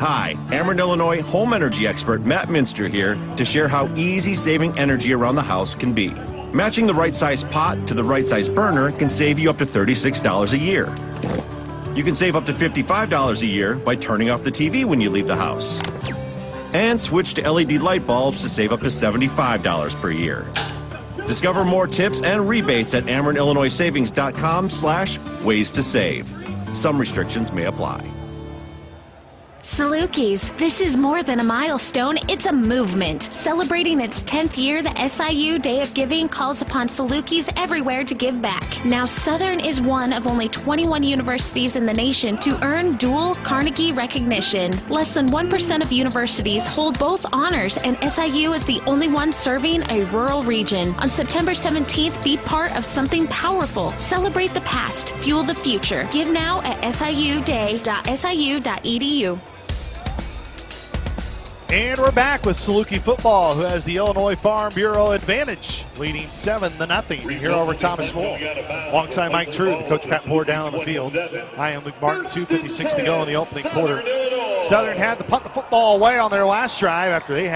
Hi, Ameren, Illinois home energy expert Matt Minster here to share how easy saving energy around the house can be. Matching the right size pot to the right size burner can save you up to $36 a year. You can save up to $55 a year by turning off the TV when you leave the house. And switch to LED light bulbs to save up to $75 per year. Discover more tips and rebates at AmerenIllinoisSavings.com/ways to save. Some restrictions may apply. Salukis, this is more than a milestone, it's a movement. Celebrating its 10th year, the SIU Day of Giving calls upon Salukis everywhere to give back. Now, Southern is one of only 21 universities in the nation to earn dual Carnegie recognition. Less than 1% of universities hold both honors, and SIU is the only one serving a rural region. On September 17th, be part of something powerful. Celebrate the past, fuel the future. Give now at siuday.siu.edu. And we're back with Saluki football, who has the Illinois Farm Bureau advantage, leading 7-0 here over Thomas More. Alongside Mike True, the Coach Pat Poore down on the field. I am Luke Martin, 2:56 to go in the opening quarter. Southern had to punt the football away on their last drive after they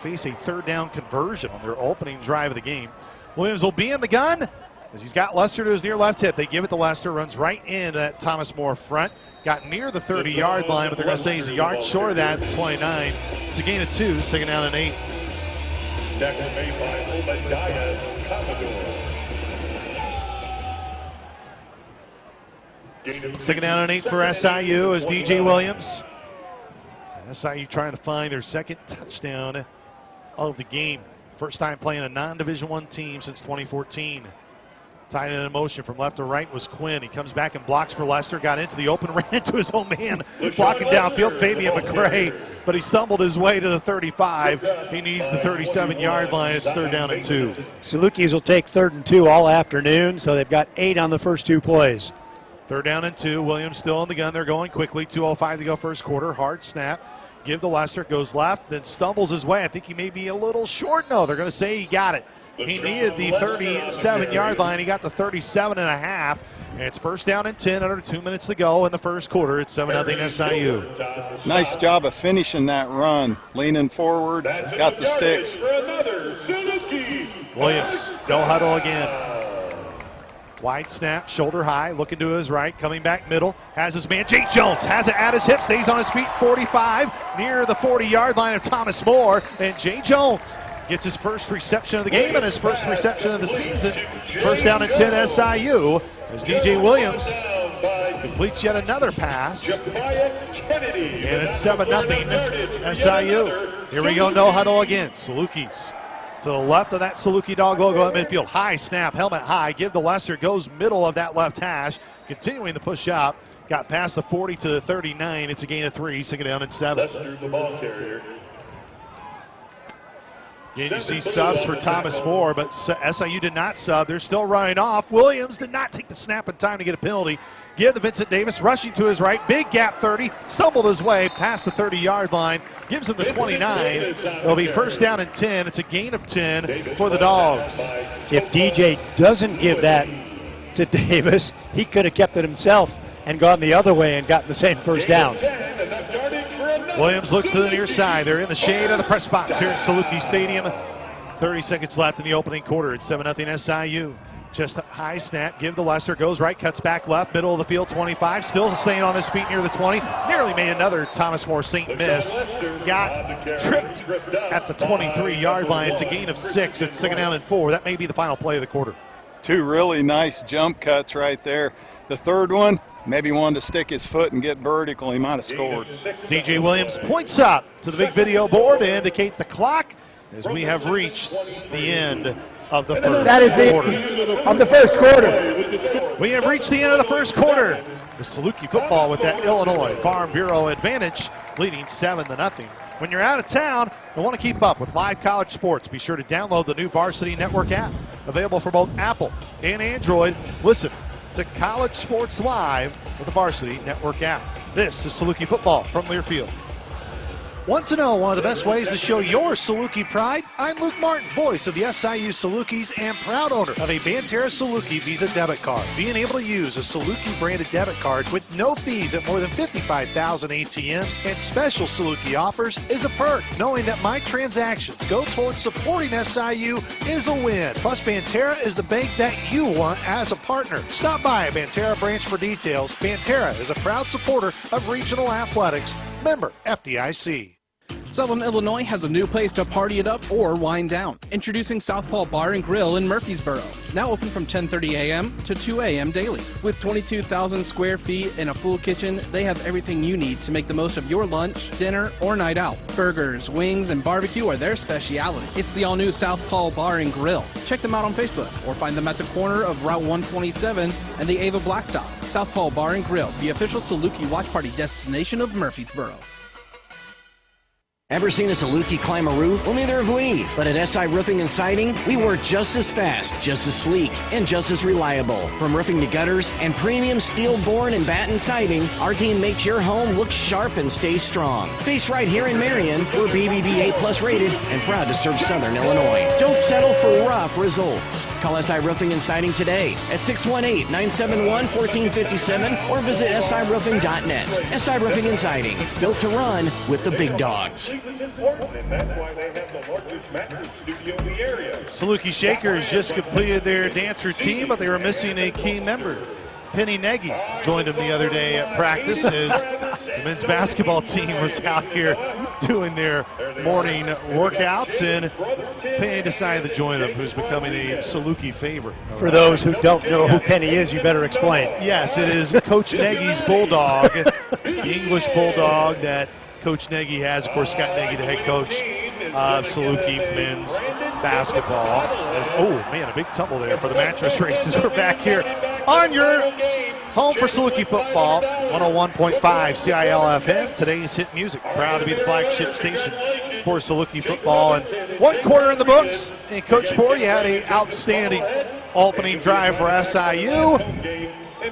face a third down conversion on their opening drive of the game. Williams will be in the gun as he's got Lester to his near left hip. They give it to Lester, runs right into that Thomas More front. Got near the 30-yard line, but they're going to say he's a yard short of that, 29. It's a gain of 2, second down and 8. Tackle made by Obadiah Commodore. Second down and 8 for SIU as DJ Williams. And SIU trying to find their second touchdown of the game. First time playing a non-Division I team since 2014. Tied in motion from left to right was Quinn. He comes back and blocks for Lester. Got into the open, ran into his own man, blocking downfield Fabian McRae, but he stumbled his way to the 35. He needs the 37-yard line. It's third down and 2. Salukis will take 3rd and 2 all afternoon, so they've got 8 on the first 2 plays. Third down and 2. Williams still in the gun. They're going quickly. 2:05 to go first quarter. Hard snap. Give to Lester. Goes left, then stumbles his way. I think he may be a little short. No, they're going to say he got it. He needed the 37-yard line. He got the 37.5. And it's first down and 10, under 2 minutes to go in the first quarter. It's 7-0 SIU. Nice job of finishing that run. Leaning forward, got the sticks. Williams, go huddle again. Wide snap, shoulder high, looking to his right, coming back middle, has his man, Jake Jones, has it at his hip, stays on his feet, 45, near the 40-yard line of Thomas More, and Jay Jones gets his first reception of the game and his first reception of the season. First down and 10 SIU as DJ Williams completes yet another pass. And it's 7-0 SIU. Here we go, no huddle again. Salukis to the left of that Saluki dog logo at midfield. High snap, helmet high, give to Lester, goes middle of that left hash. Continuing the push up, got past the 40 to the 39. It's a gain of 3, second down and 7. Lester, the ball carrier. Again, you see subs for Thomas More, but SIU did not sub. They're still running off. Williams did not take the snap in time to get a penalty. Give to Vincent Davis, rushing to his right. Big gap 30, stumbled his way past the 30-yard line. Gives him the 29. It'll be first down and 10. It's a gain of 10 for the Dogs. If DJ doesn't give that to Davis, he could have kept it himself and gone the other way and gotten the same first down. Williams looks to the near side. They're in the shade of the press box here at Saluki Stadium. 30 seconds left in the opening quarter. It's 7-0 SIU. Just a high snap. Give to Lester. Goes right. Cuts back left. Middle of the field. 25. Still staying on his feet near the 20. Nearly made another Thomas More Saint miss. Got tripped at the 23-yard line. It's a gain of 6. It's second down and 4. That may be the final play of the quarter. 2 really nice jump cuts right there. The third one, maybe wanted to stick his foot and get vertical. He might have scored. DJ Williams points up to the big video board to indicate the clock as we have reached the end of the first quarter. That is the end of the first quarter. We have reached the end of the first quarter. With Saluki football with that Illinois Farm Bureau advantage, leading 7-0. When you're out of town and want to keep up with live college sports, be sure to download the new Varsity Network app, available for both Apple and Android. Listen to College Sports Live with the Varsity Network app. This is Saluki football from Learfield. Want to know one of the best ways to show your Saluki pride? I'm Luke Martin, voice of the SIU Salukis and proud owner of a Banterra Saluki Visa debit card. Being able to use a Saluki branded debit card with no fees at more than 55,000 ATMs and special Saluki offers is a perk. Knowing that my transactions go towards supporting SIU is a win. Plus, Banterra is the bank that you want as a partner. Stop by a Banterra branch for details. Banterra is a proud supporter of regional athletics. Member FDIC. Southern Illinois has a new place to party it up or wind down. Introducing Southpaw Bar and Grill in Murfreesboro. Now open from 10:30 a.m. to 2 a.m. daily. With 22,000 square feet and a full kitchen, they have everything you need to make the most of your lunch, dinner, or night out. Burgers, wings, and barbecue are their speciality. It's the all-new Southpaw Bar and Grill. Check them out on Facebook or find them at the corner of Route 127 and the Ava Blacktop. Southpaw Bar and Grill, the official Saluki watch party destination of Murfreesboro. Ever seen a Saluki climb a roof? Well, neither have we. But at SI Roofing and Siding, we work just as fast, just as sleek, and just as reliable. From roofing to gutters and premium steel-borne and batten siding, our team makes your home look sharp and stay strong. Based right here in Marion, we're BBB A+ rated and proud to serve Southern Illinois. Don't settle for rough results. Call SI Roofing and Siding today at 618-971-1457 or visit siroofing.net. SI Roofing and Siding, built to run with the big dogs. Saluki Shakers just completed their dance routine, but they were missing a key member. Penny Nagy joined them the other day at practice as the men's basketball team was out here doing their morning workouts, and Penny decided to join them, who's becoming a Saluki favorite. For those who don't know who Penny is, you better explain. Yes, it is Coach Nagy's bulldog, the English bulldog that Coach Nagy has. Of course, Scott Nagy, the head coach of Saluki men's basketball. Oh, man, a big tumble there for the mattress races. We're back here on your home for Saluki football, 101.5 CIL-FM. Today's hit music. Proud to be the flagship station for Saluki football. And one quarter in the books. And Coach Poore, you had an outstanding opening drive for SIU.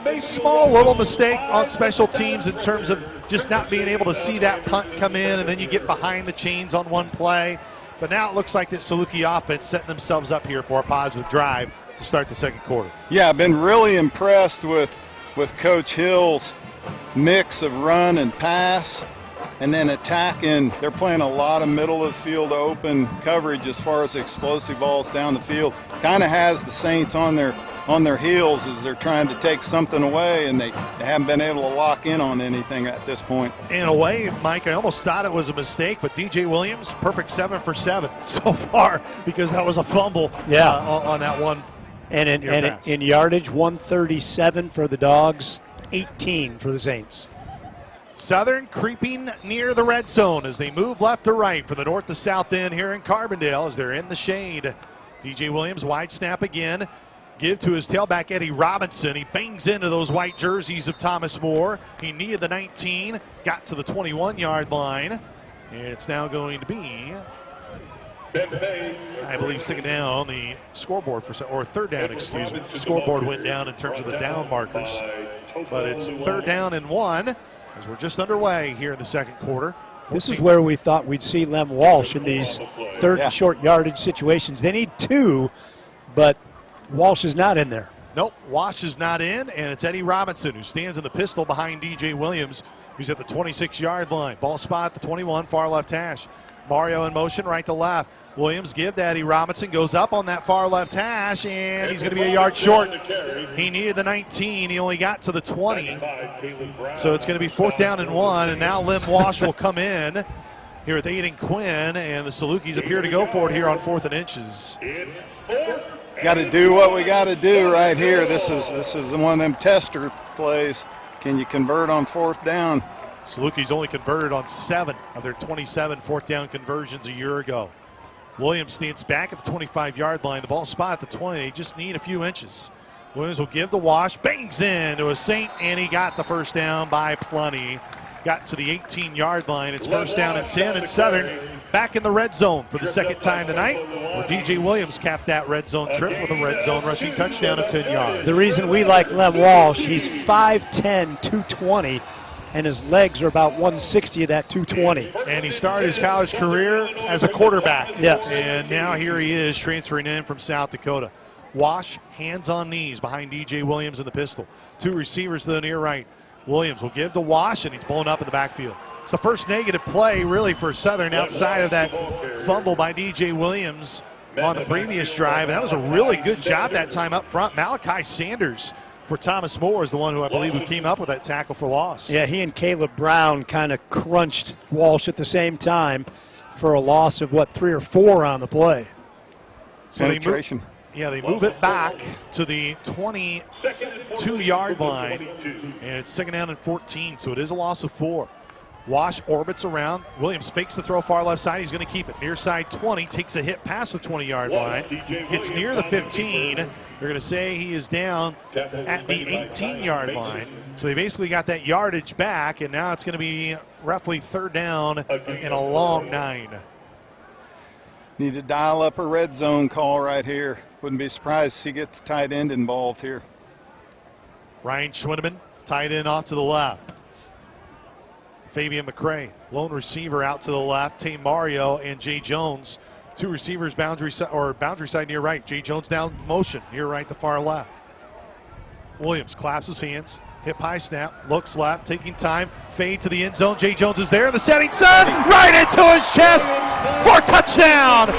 A small little mistake on special teams in terms of just not being able to see that punt come in, and then you get behind the chains on one play. But now it looks like that Saluki offense setting themselves up here for a positive drive to start the second quarter. Yeah, I've been really impressed with Coach Hill's mix of run and pass, and then attacking. They're playing a lot of middle of the field open coverage as far as explosive balls down the field. Kind of has the Saints on their heels as they're trying to take something away, and they haven't been able to lock in on anything at this point. In a way, Mike, I almost thought it was a mistake, but DJ Williams, perfect 7 for 7 so far, because that was a fumble on that one. And in yardage, 137 for the Dogs, 18 for the Saints. Southern creeping near the red zone as they move left to right from the north to south end here in Carbondale as they're in the shade. DJ Williams, wide snap again. Give to his tailback, Eddie Robinson. He bangs into those white jerseys of Thomas More. He needed the 19, got to the 21-yard line. It's now going to be, I believe, second down on the scoreboard, or third down, excuse me. The scoreboard went down in terms of the down markers. But it's third down and 1 as we're just underway here in the second quarter. This is where we thought we'd see Lem Walsh in these third and short yardage situations. They need 2, but Walsh is not in there. Nope, Walsh is not in, and it's Eddie Robinson who stands in the pistol behind DJ Williams, who's at the 26-yard line. Ball spot at the 21, far left hash. Mario in motion, right to left. Williams give to Eddie Robinson, goes up on that far left hash, and he's going to be a yard short. He needed the 19. He only got to the 20. So it's going to be fourth down and 1, and now Lem Walsh will come in here with Aiden Quinn, and the Salukis appear to go for it here on 4th and inches. Got to do what we got to do right here. This is one of them tester plays. Can you convert on 4th down? Salukis only converted on 7 of their 27 4th down conversions a year ago. Williams stands back at the 25-yard line. The ball spot at the 20. They just need a few inches. Williams will give the wash. Bangs in to a Saint, and he got the first down by plenty. Got to the 18-yard line. It's first down and 10, and Southern back in the red zone for the second time tonight, where DJ Williams capped that red zone trip with a red zone rushing touchdown of 10 yards. The reason we like Lem Walsh, he's 5'10", 220, and his legs are about 160 of that 220. And he started his college career as a quarterback. Yes. And now here he is transferring in from South Dakota. Wash, hands on knees behind DJ Williams in the pistol. 2 receivers to the near right. Williams will give to Wash, and he's blown up in the backfield. It's the first negative play, really, for Southern outside of that fumble by DJ Williams on the previous drive. And that was a really good job that time up front. Malachi Sanders for Thomas More is the one who I believe who came up with that tackle for loss. Yeah, he and Caleb Brown kind of crunched Walsh at the same time. for a loss of, 3 or 4 on the play. So penetration. They move it back to the 22-yard line, and it's 2nd down and 14, so it is a loss of 4. Wash orbits around. Williams fakes the throw far left side. He's going to keep it. Near side 20, takes a hit past the 20-yard line. Gets near the 15. They're going to say he is down at the 18-yard line. So they basically got that yardage back, and now it's going to be roughly 3rd down and a long 9. Need to dial up a red zone call right here. Wouldn't be surprised to see get the tight end involved here. Ryan Schwindeman, tight end off to the left. Fabian McCray, lone receiver out to the left. Tay Mario and Jay Jones, 2 receivers boundary side near right. Jay Jones down motion near right to far left. Williams claps his hands, hip high snap, looks left, taking time, fade to the end zone. Jay Jones is there, the setting sun, right into his chest for a touchdown.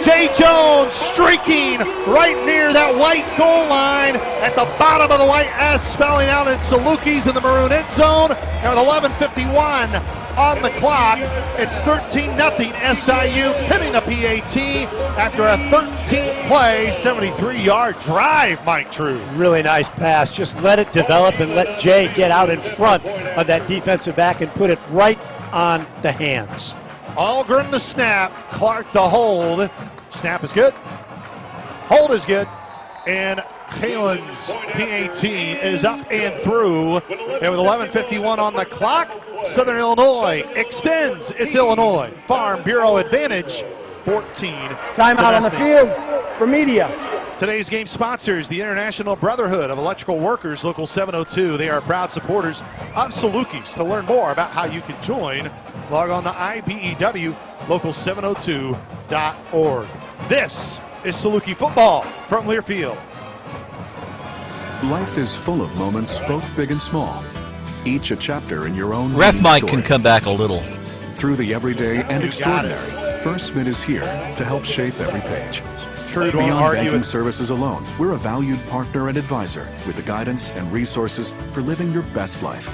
Jay Jones streaking right near that white goal line at the bottom of the white S, spelling out in Saluki's in the maroon end zone. And with 11:51 on the clock, it's 13-0 SIU, pinning a PAT after a 13-play, 73-yard drive, Mike True. Really nice pass. Just let it develop and let Jay get out in front of that defensive back and put it right on the hands. Algren the snap, Clark the hold. Snap is good. Hold is good. And Halen's PAT is up and through. And with 11:51 on the clock, Southern Illinois extends its Illinois Farm Bureau advantage 14. Timeout on the field for media. Today's game sponsors the International Brotherhood of Electrical Workers, Local 702. They are proud supporters of Saluki's. To learn more about how you can join, log on to IBEW local702.org. This is Saluki football from Learfield. Life is full of moments, both big and small. Each a chapter in your own Ref Mike story. can come back a little. Through the everyday and extraordinary, First Mid is here to help shape every page. True, Beyond banking services alone, we're a valued partner and advisor with the guidance and resources for living your best life.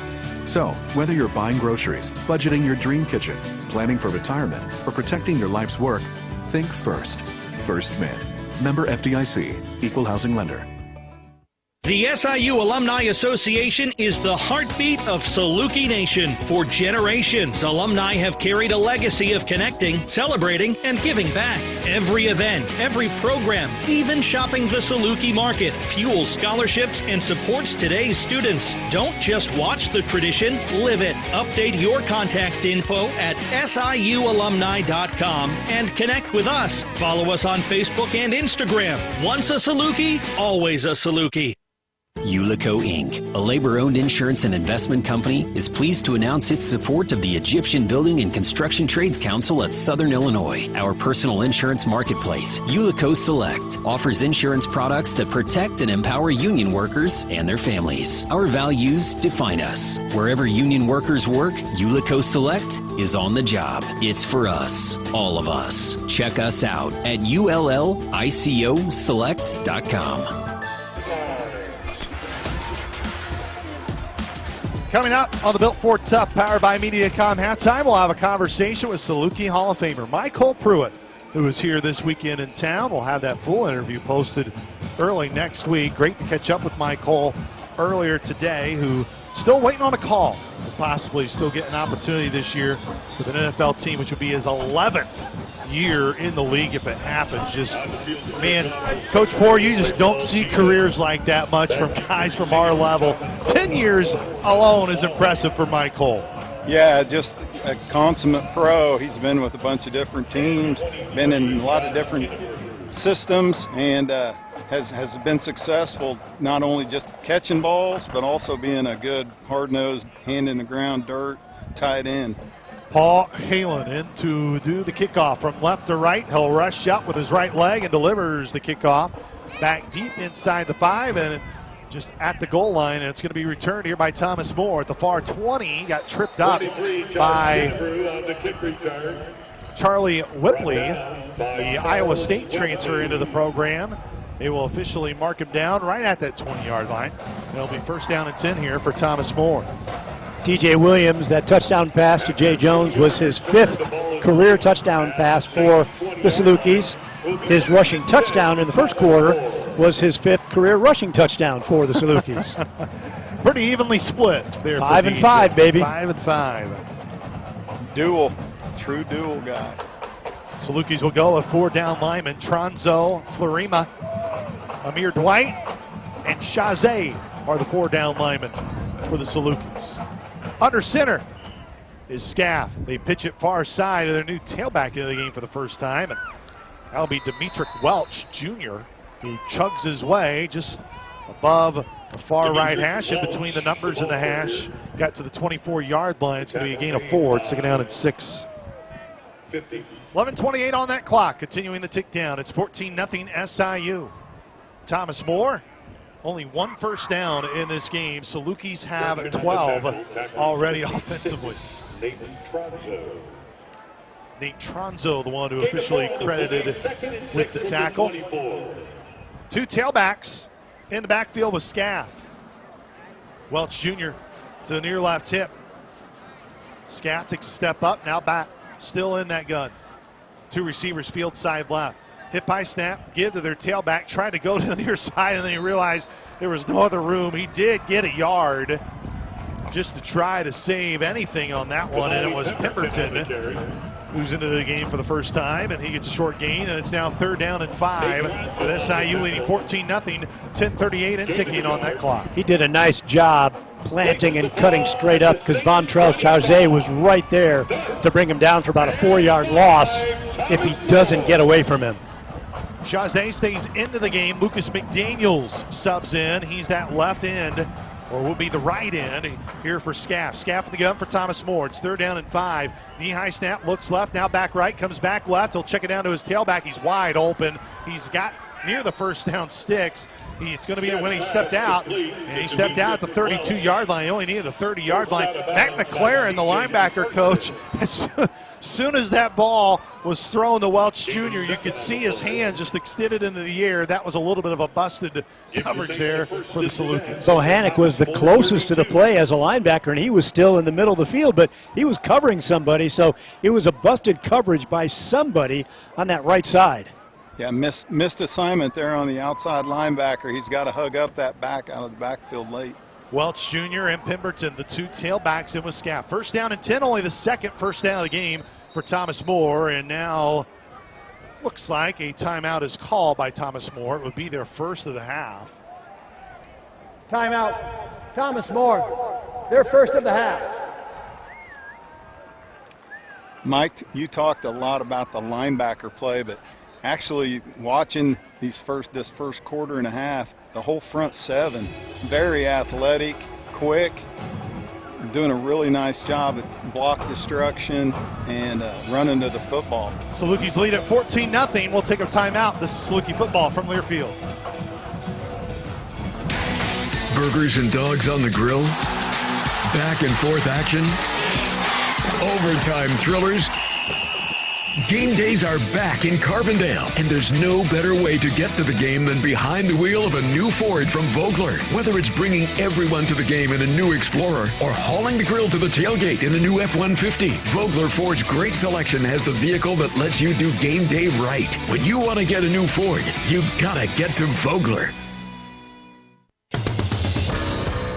So, whether you're buying groceries, budgeting your dream kitchen, planning for retirement, or protecting your life's work, think First. First Mid. Member FDIC. Equal housing lender. The SIU Alumni Association is the heartbeat of Saluki Nation. For generations, alumni have carried a legacy of connecting, celebrating, and giving back. Every event, every program, even shopping the Saluki market, fuels scholarships and supports today's students. Don't just watch the tradition, live it. Update your contact info at siualumni.com and connect with us. Follow us on Facebook and Instagram. Once a Saluki, always a Saluki. Ulico Inc., a labor-owned insurance and investment company, is pleased to announce its support of the Egyptian Building and Construction Trades Council at Southern Illinois. Our personal insurance marketplace, Ulico Select, offers insurance products that protect and empower union workers and their families. Our values define us. Wherever union workers work, Ulico Select is on the job. It's for us, all of us. Check us out at ullicoselect.com. Coming up on the Built for Tough, powered by Mediacom halftime, we'll have a conversation with Saluki Hall of Famer Michael Pruitt, who is here this weekend in town. We'll have that full interview posted early next week. Great to catch up with Michael earlier today, who still waiting on a call to possibly still get an opportunity this year with an NFL team, which would be his 11th year in the league if it happens. Just, man, Coach Poore, you just don't see careers like that much from guys from our level. 10 years alone is impressive for Mike Cole. Yeah, just a consummate pro. He's been with a bunch of different teams, been in a lot of different systems, and has been successful not only just catching balls, but also being a good, hard-nosed, hand-in-the-ground dirt tight end. Paul Halen in to do the kickoff from left to right. He'll rush up with his right leg and delivers the kickoff back deep inside the 5 and just at the goal line. And it's going to be returned here by Thomas Moore at the far 20. He got tripped up by Charlie Whipley, the Iowa State transfer into the program. They will officially mark him down right at that 20-yard line. It'll be first down and 10 here for Thomas Moore. DJ Williams, that touchdown pass to Jay Jones was his 5th career touchdown pass for the Salukis. His rushing touchdown in the first quarter was his 5th career rushing touchdown for the Salukis. Pretty evenly split there. 5 and 5, baby. 5 and 5. Dual, true dual guy. Salukis will go with 4 down linemen: Tronzo, Florima, Amir Dwight, and Chazé are the 4 down linemen for the Salukis. Under center is Scaff. They pitch it far side of their new tailback into the game for the first time. And that'll be Demetric Welch Jr., who chugs his way just above the far right hash, in between the numbers and the hash. Got to the 24-yard line. It's going to be a gain of 4. It's 2nd down and 6. 11:28 on that clock, continuing the tick down. It's 14-0 SIU. Thomas More, only 1 first down in this game. Salukis have 12 already offensively. Nate Tronzo, the one who officially credited with the tackle. 2 tailbacks in the backfield with Scaff. Welch Jr. to the near left hip. Scaff takes a step up, now back, still in that gun. 2 receivers field side left. Hit by snap, give to their tailback, tried to go to the near side, and then he realized there was no other room. He did get a yard just to try to save anything on that one, and it was Pemberton who's into the game for the first time, and he gets a short gain, and it's now 3rd down and 5 with SIU leading 14-0, 10:38 and ticking on that clock. He did a nice job planting and cutting straight up because Vontrell Chazé was right there to bring him down for about a 4-yard loss if he doesn't get away from him. Chazé stays into the game. Lucas McDaniels subs in. He's that left end, or will be the right end here for Scaff. Scaff in the gun for Thomas More. It's 3rd down and 5. Knee-high snap, looks left, now back right, comes back left. He'll check it down to his tailback. He's wide open. He's got near the first down sticks. It's going to be when he stepped out, and he stepped out at the 32-yard line. He only needed the 30-yard line. Matt McLaren, the linebacker coach, as soon as that ball was thrown to Welch Jr., you could see his hand just extended into the air. That was a little bit of a busted coverage there for the Salukis. Bohannon was the closest to the play as a linebacker, and he was still in the middle of the field, but he was covering somebody, so it was a busted coverage by somebody on that right side. Yeah, missed assignment there on the outside linebacker. He's got to hug up that back out of the backfield late. Welch Jr. and Pemberton, the 2 tailbacks in with Scaff. 1st down and 10, only the 2nd first down of the game for Thomas More, and now looks like a timeout is called by Thomas More. It would be their first of the half. Timeout, Thomas More, their first of the half. Mike, you talked a lot about the linebacker play, but actually watching this first quarter and a half, the whole front 7, very athletic, quick, doing a really nice job at block destruction and running to the football. Salukis lead at 14-0. We'll take a timeout. This is Saluki football from Learfield. Burgers and dogs on the grill, back and forth action, overtime thrillers. Game days are back in Carbondale, and there's no better way to get to the game than behind the wheel of a new Ford from Vogler. Whether it's bringing everyone to the game in a new Explorer or hauling the grill to the tailgate in a new F-150, Vogler Ford's great selection has the vehicle that lets you do game day right. When you want to get a new Ford, you gotta get to Vogler.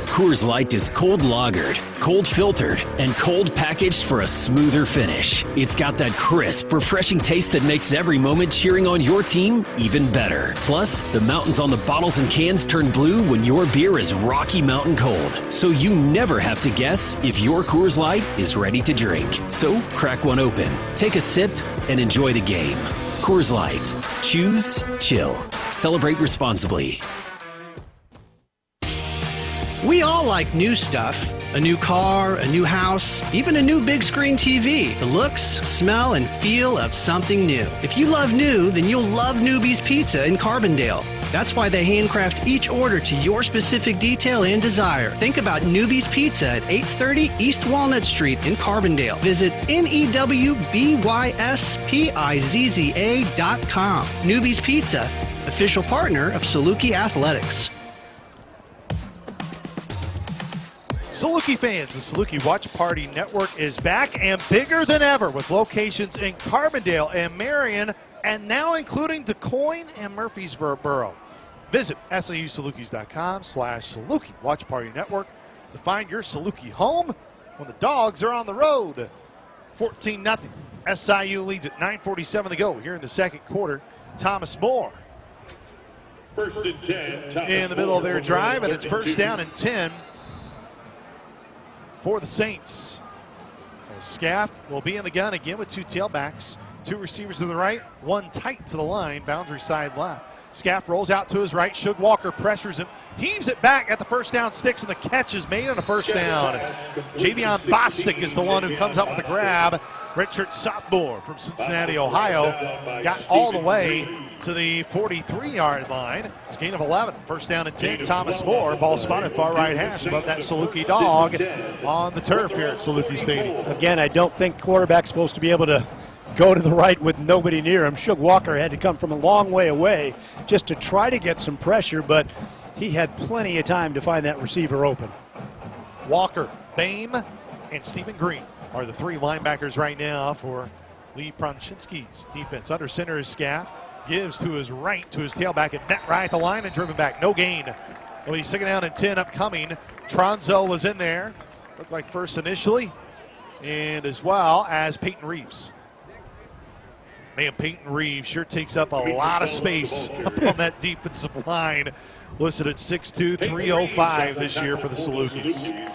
Coors Light is cold lagered, cold filtered, and cold packaged for a smoother finish. It's got that crisp, refreshing taste that makes every moment cheering on your team even better. Plus, the mountains on the bottles and cans turn blue when your beer is Rocky Mountain cold. So you never have to guess if your Coors Light is ready to drink. So crack one open, take a sip, and enjoy the game. Coors Light. Choose chill. Celebrate responsibly. We all like new stuff. A new car, a new house, even a new big screen TV. The looks, smell, and feel of something new. If you love new, then you'll love Newbie's Pizza in Carbondale. That's why they handcraft each order to your specific detail and desire. Think about Newbie's Pizza at 830 East Walnut Street in Carbondale. Visit NEWBYSPIZZA.com. Newbie's Pizza, official partner of Saluki Athletics. Saluki fans, the Saluki Watch Party Network is back and bigger than ever with locations in Carbondale and Marion, and now including DeCoin and Murfreesboro. Visit SIUSalukis.com/Saluki Watch Party Network to find your Saluki home when the Dogs are on the road. 14-0. SIU leads at 9:47 to go here in the second quarter. Thomas Moore First and 10. in the middle of their drive, and it's first down and 10 for the Saints. Scaff will be in the gun again with two tailbacks. Two receivers to the right, one tight to the line, boundary side left. Scaff rolls out to his right. Shug Walker pressures him, heaves it back at the first down sticks, and the catch is made on a first down. Javion Bostic is the one who comes up with the grab. Redshirt sophomore from Cincinnati, Ohio, got all the way to the 43-yard line. It's a gain of 11. First down and 10. Thomas Moore, ball spotted far right hash above that Saluki Dog on the turf here at Saluki Stadium. Again, I don't think quarterback's supposed to be able to go to the right with nobody near him. Shug Walker had to come from a long way away just to try to get some pressure, but he had plenty of time to find that receiver open. Walker, Bame, and Stephen Green are the three linebackers right now for Lee Pronchinski's defense. Under center is Scaff. Gives to his right, to his tailback, and met right at the line and driven back. No gain. It'll be second down and 10 upcoming. Tronzo was in there. Looked like first initially. And as well as Peyton Reeves. Man, Peyton Reeves sure takes up a lot of space up on that defensive line. Listed at 6'2", 305 this year for the Salukis.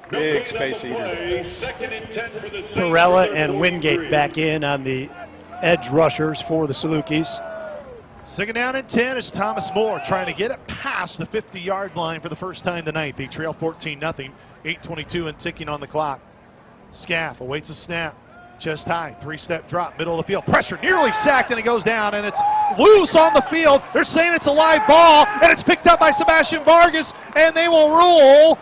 Big space eater. Perella and Wingate back in on the edge rushers for the Salukis. Second down and 10 is Thomas Moore trying to get it past the 50-yard line for the first time tonight. They trail 14-0, 8:22 and ticking on the clock. Scaff awaits a snap. Chest high, three-step drop, middle of the field. Pressure, nearly sacked, and it goes down, and it's loose on the field. They're saying it's a live ball, and it's picked up by Sebastian Vargas, and they will rule.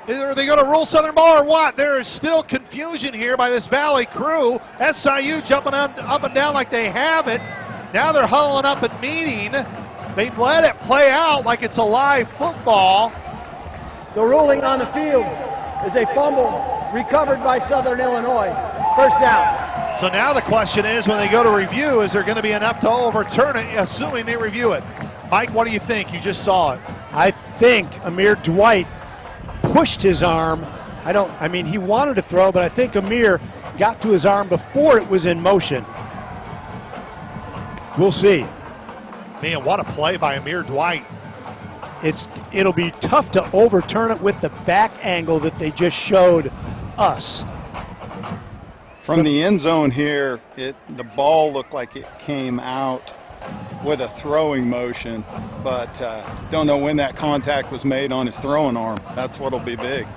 Are they going to rule Southern ball or what? There is still confusion here by this Valley crew. SIU jumping up and down like they have it. Now they're huddling up and meeting. They've let it play out like it's a live football. The ruling on the field is a fumble recovered by Southern Illinois. First down. So now the question is, when they go to review, is there going to be enough to overturn it, assuming they review it? Mike, what do you think? You just saw it. I think Amir Dwight pushed his arm. He wanted to throw, but I think Amir got to his arm before it was in motion. We'll see. Man, what a play by Amir Dwight. It'll be tough to overturn it with the back angle that they just showed us. From the end zone here, the ball looked like it came out with a throwing motion, but don't know when that contact was made on his throwing arm. That's what'll be big.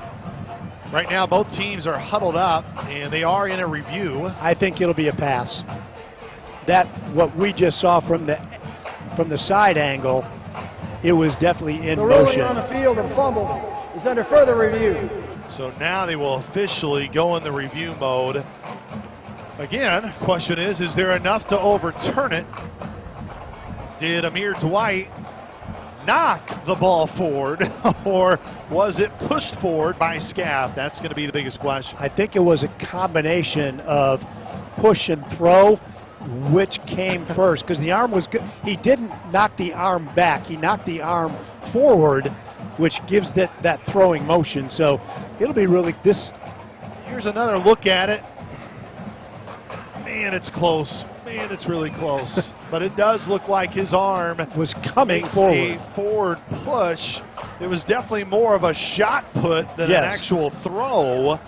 Right now, both teams are huddled up, and they are in a review. I think it'll be a pass. What we just saw from the side angle, it was definitely in motion. The ruling on the field of fumble is under further review. So now they will officially go in the review mode. Again, question is there enough to overturn it? Did Amir Dwight knock the ball forward, or was it pushed forward by Scaff? That's going to be the biggest question. I think it was a combination of push and throw, which came first, because the arm was good. He didn't knock the arm back. He knocked the arm forward, which gives that throwing motion. So it'll be really this. Here's another look at it. Man, it's close. Man, it's really close. But it does look like his arm was coming makes forward. A forward push. It was definitely more of a shot put than an actual throw.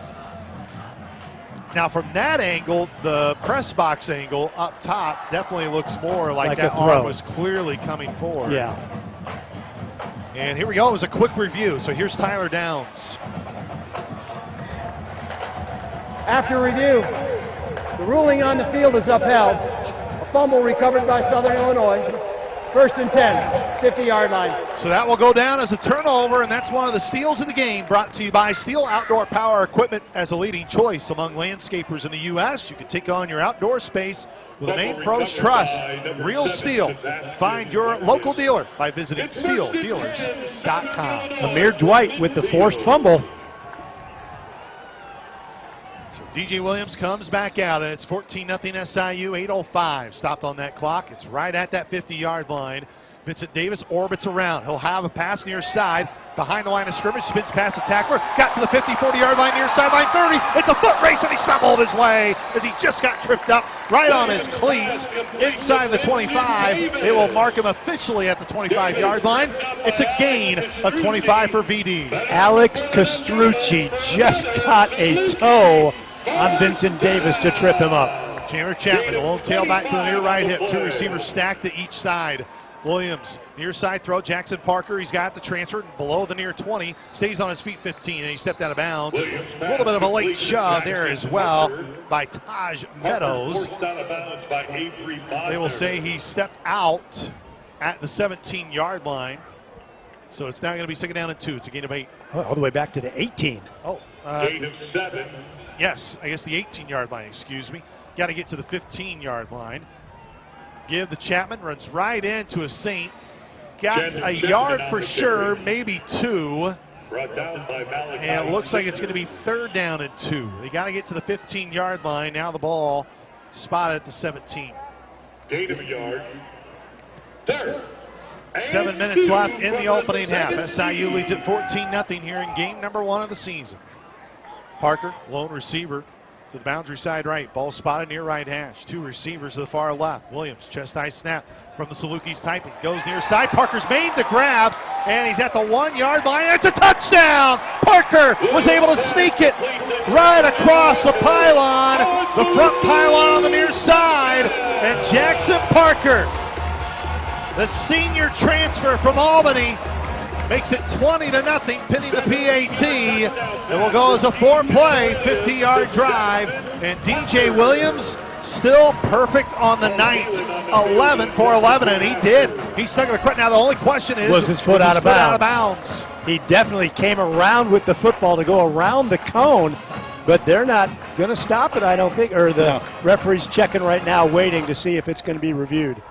Now, from that angle, the press box angle up top definitely looks more like that arm was clearly coming forward. Yeah. And here we go. It was a quick review. So here's Tyler Downs. After review, the ruling on the field is upheld. A fumble recovered by Southern Illinois. First and 10, 50-yard line. So that will go down as a turnover, and that's one of the steals of the game, brought to you by Steel Outdoor Power Equipment. As a leading choice among landscapers in the U.S., you can take on your outdoor space with the name Pros Trust. Real Steel. Find your local dealer by visiting steeldealers.com. Amir Dwight with the forced fumble. DJ Williams comes back out, and it's 14-0 SIU, 8:05 stopped on that clock. It's right at that 50-yard line. Vincent Davis orbits around. He'll have a pass near side, behind the line of scrimmage, spins past the tackler, got to the 50, 40-yard line, near sideline 30. It's a foot race, and he stumbled his way as he just got tripped up right on his cleats inside the 25. They will mark him officially at the 25-yard line. It's a gain of 25 for VD. Alex Castrucci just got a toe on Vincent Davis to trip him up. Chandler Chapman, a little tailback to the near right hip. Two receivers stacked to each side. Williams, near side throw. Jackson Parker, he's got the transfer below the near 20. Stays on his feet 15, and he stepped out of bounds. A little bit of a late shove there as well by Taj Meadows. They will say he stepped out at the 17-yard line. So it's now going to be second down and 2. It's a gain of 8. All the way back to the 18. Gain of 7. Yes, I guess the 18-yard line, excuse me. Got to get to the 15-yard line. Give the Chapman, runs right into a Saint. Got a yard for sure, maybe 2. And it looks like it's going to be third down and 2. They got to get to the 15-yard line. Now the ball spotted at the 17. Gain of a yard. Third. 7 minutes left in the opening half. SIU leads at 14-0 here in game number 1 of the season. Parker, lone receiver, to the boundary side right. Ball spotted near right hash. 2 receivers to the far left. Williams, chest high snap from the Salukis typing. Goes near side. Parker's made the grab, and he's at the 1-yard line. It's a touchdown! Parker was able to sneak it right across the pylon, the front pylon on the near side, and Jackson Parker, the senior transfer from Albany, makes it 20-0, pinning the PAT. It will go as a 4-play, 50-yard drive. And DJ Williams still perfect on the night. 11 for 11, and he did. He stuck it across. Now the only question is, was his foot out of bounds? He definitely came around with the football to go around the cone, but they're not going to stop it, I don't think. Or the referee's checking right now, waiting to see if it's going to be reviewed.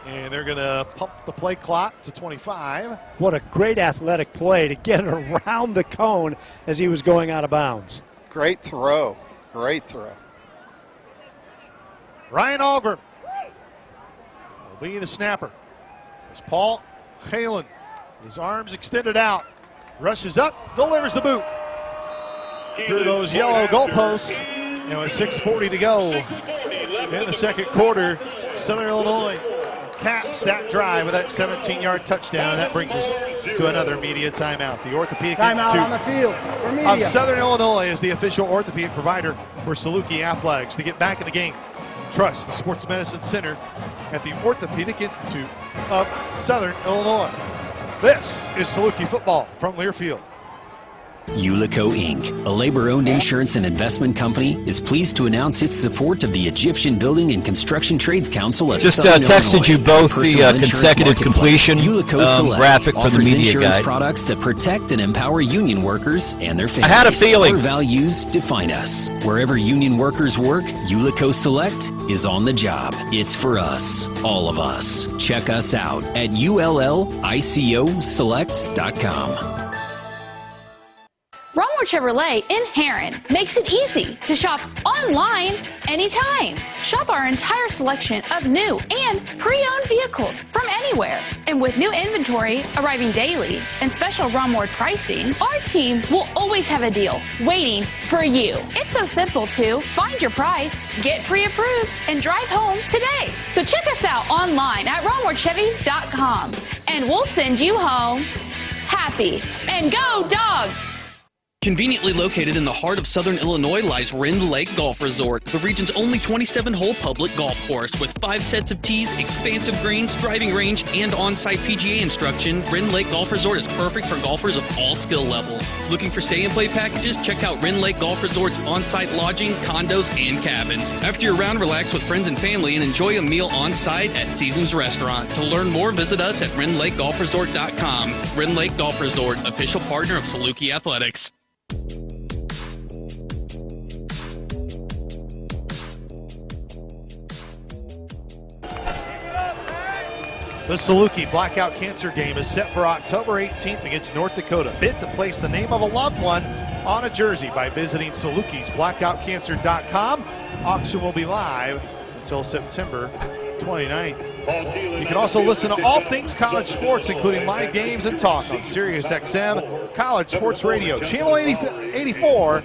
And they're going to pump the play clock to 25. What a great athletic play to get it around the cone as he was going out of bounds. Great throw. Great throw. Ryan Algrim will be the snapper. As Paul Halen, his arms extended out, rushes up, delivers the boot through those yellow goalposts. And with 6:40 to go in the second quarter, Southern Illinois caps that drive with that 17-yard touchdown. And that brings us to another media timeout. The Orthopedic Timeout Institute on the field for media. of Southern Illinois is the official orthopedic provider for Saluki Athletics. To get back in the game, trust the Sports Medicine Center at the Orthopedic Institute of Southern Illinois. This is Saluki football from Learfield. Ulico Inc., a labor-owned insurance and investment company, is pleased to announce its support of the Egyptian Building and Construction Trades Council at Just Southern texted Illinois. you both Our the personal insurance consecutive marketplace, completion Ulico Select, graphic for the offers media insurance guide. products that protect and empower union workers and their families. I had a feeling. Our values define us. Wherever union workers work, Ulico Select is on the job. It's for us, all of us. Check us out at ullicoselect.com. Romwer Chevrolet in Heron makes it easy to shop online anytime. Shop our entire selection of new and pre-owned vehicles from anywhere. And with new inventory arriving daily and special Romwer pricing, our team will always have a deal waiting for you. It's so simple to find your price, get pre-approved, and drive home today. So check us out online at romwerchevy.com and we'll send you home happy. And go Dogs! Conveniently located in the heart of southern Illinois lies Rend Lake Golf Resort, the region's only 27-hole public golf course with 5 sets of tees, expansive greens, driving range, and on-site PGA instruction. Rend Lake Golf Resort is perfect for golfers of all skill levels. Looking for stay-and-play packages? Check out Rend Lake Golf Resort's on-site lodging, condos, and cabins. After your round, relax with friends and family and enjoy a meal on-site at Seasons Restaurant. To learn more, visit us at RendLakeGolfResort.com. Rend Lake Golf Resort, official partner of Saluki Athletics. The Saluki Blackout Cancer Game is set for October 18th against North Dakota. Bid to place the name of a loved one on a jersey by visiting Saluki'sBlackoutCancer.com. Auction will be live until September 29th. You can also listen to all things college sports, including live games and talk on Sirius XM, College Sports Radio, Channel 84,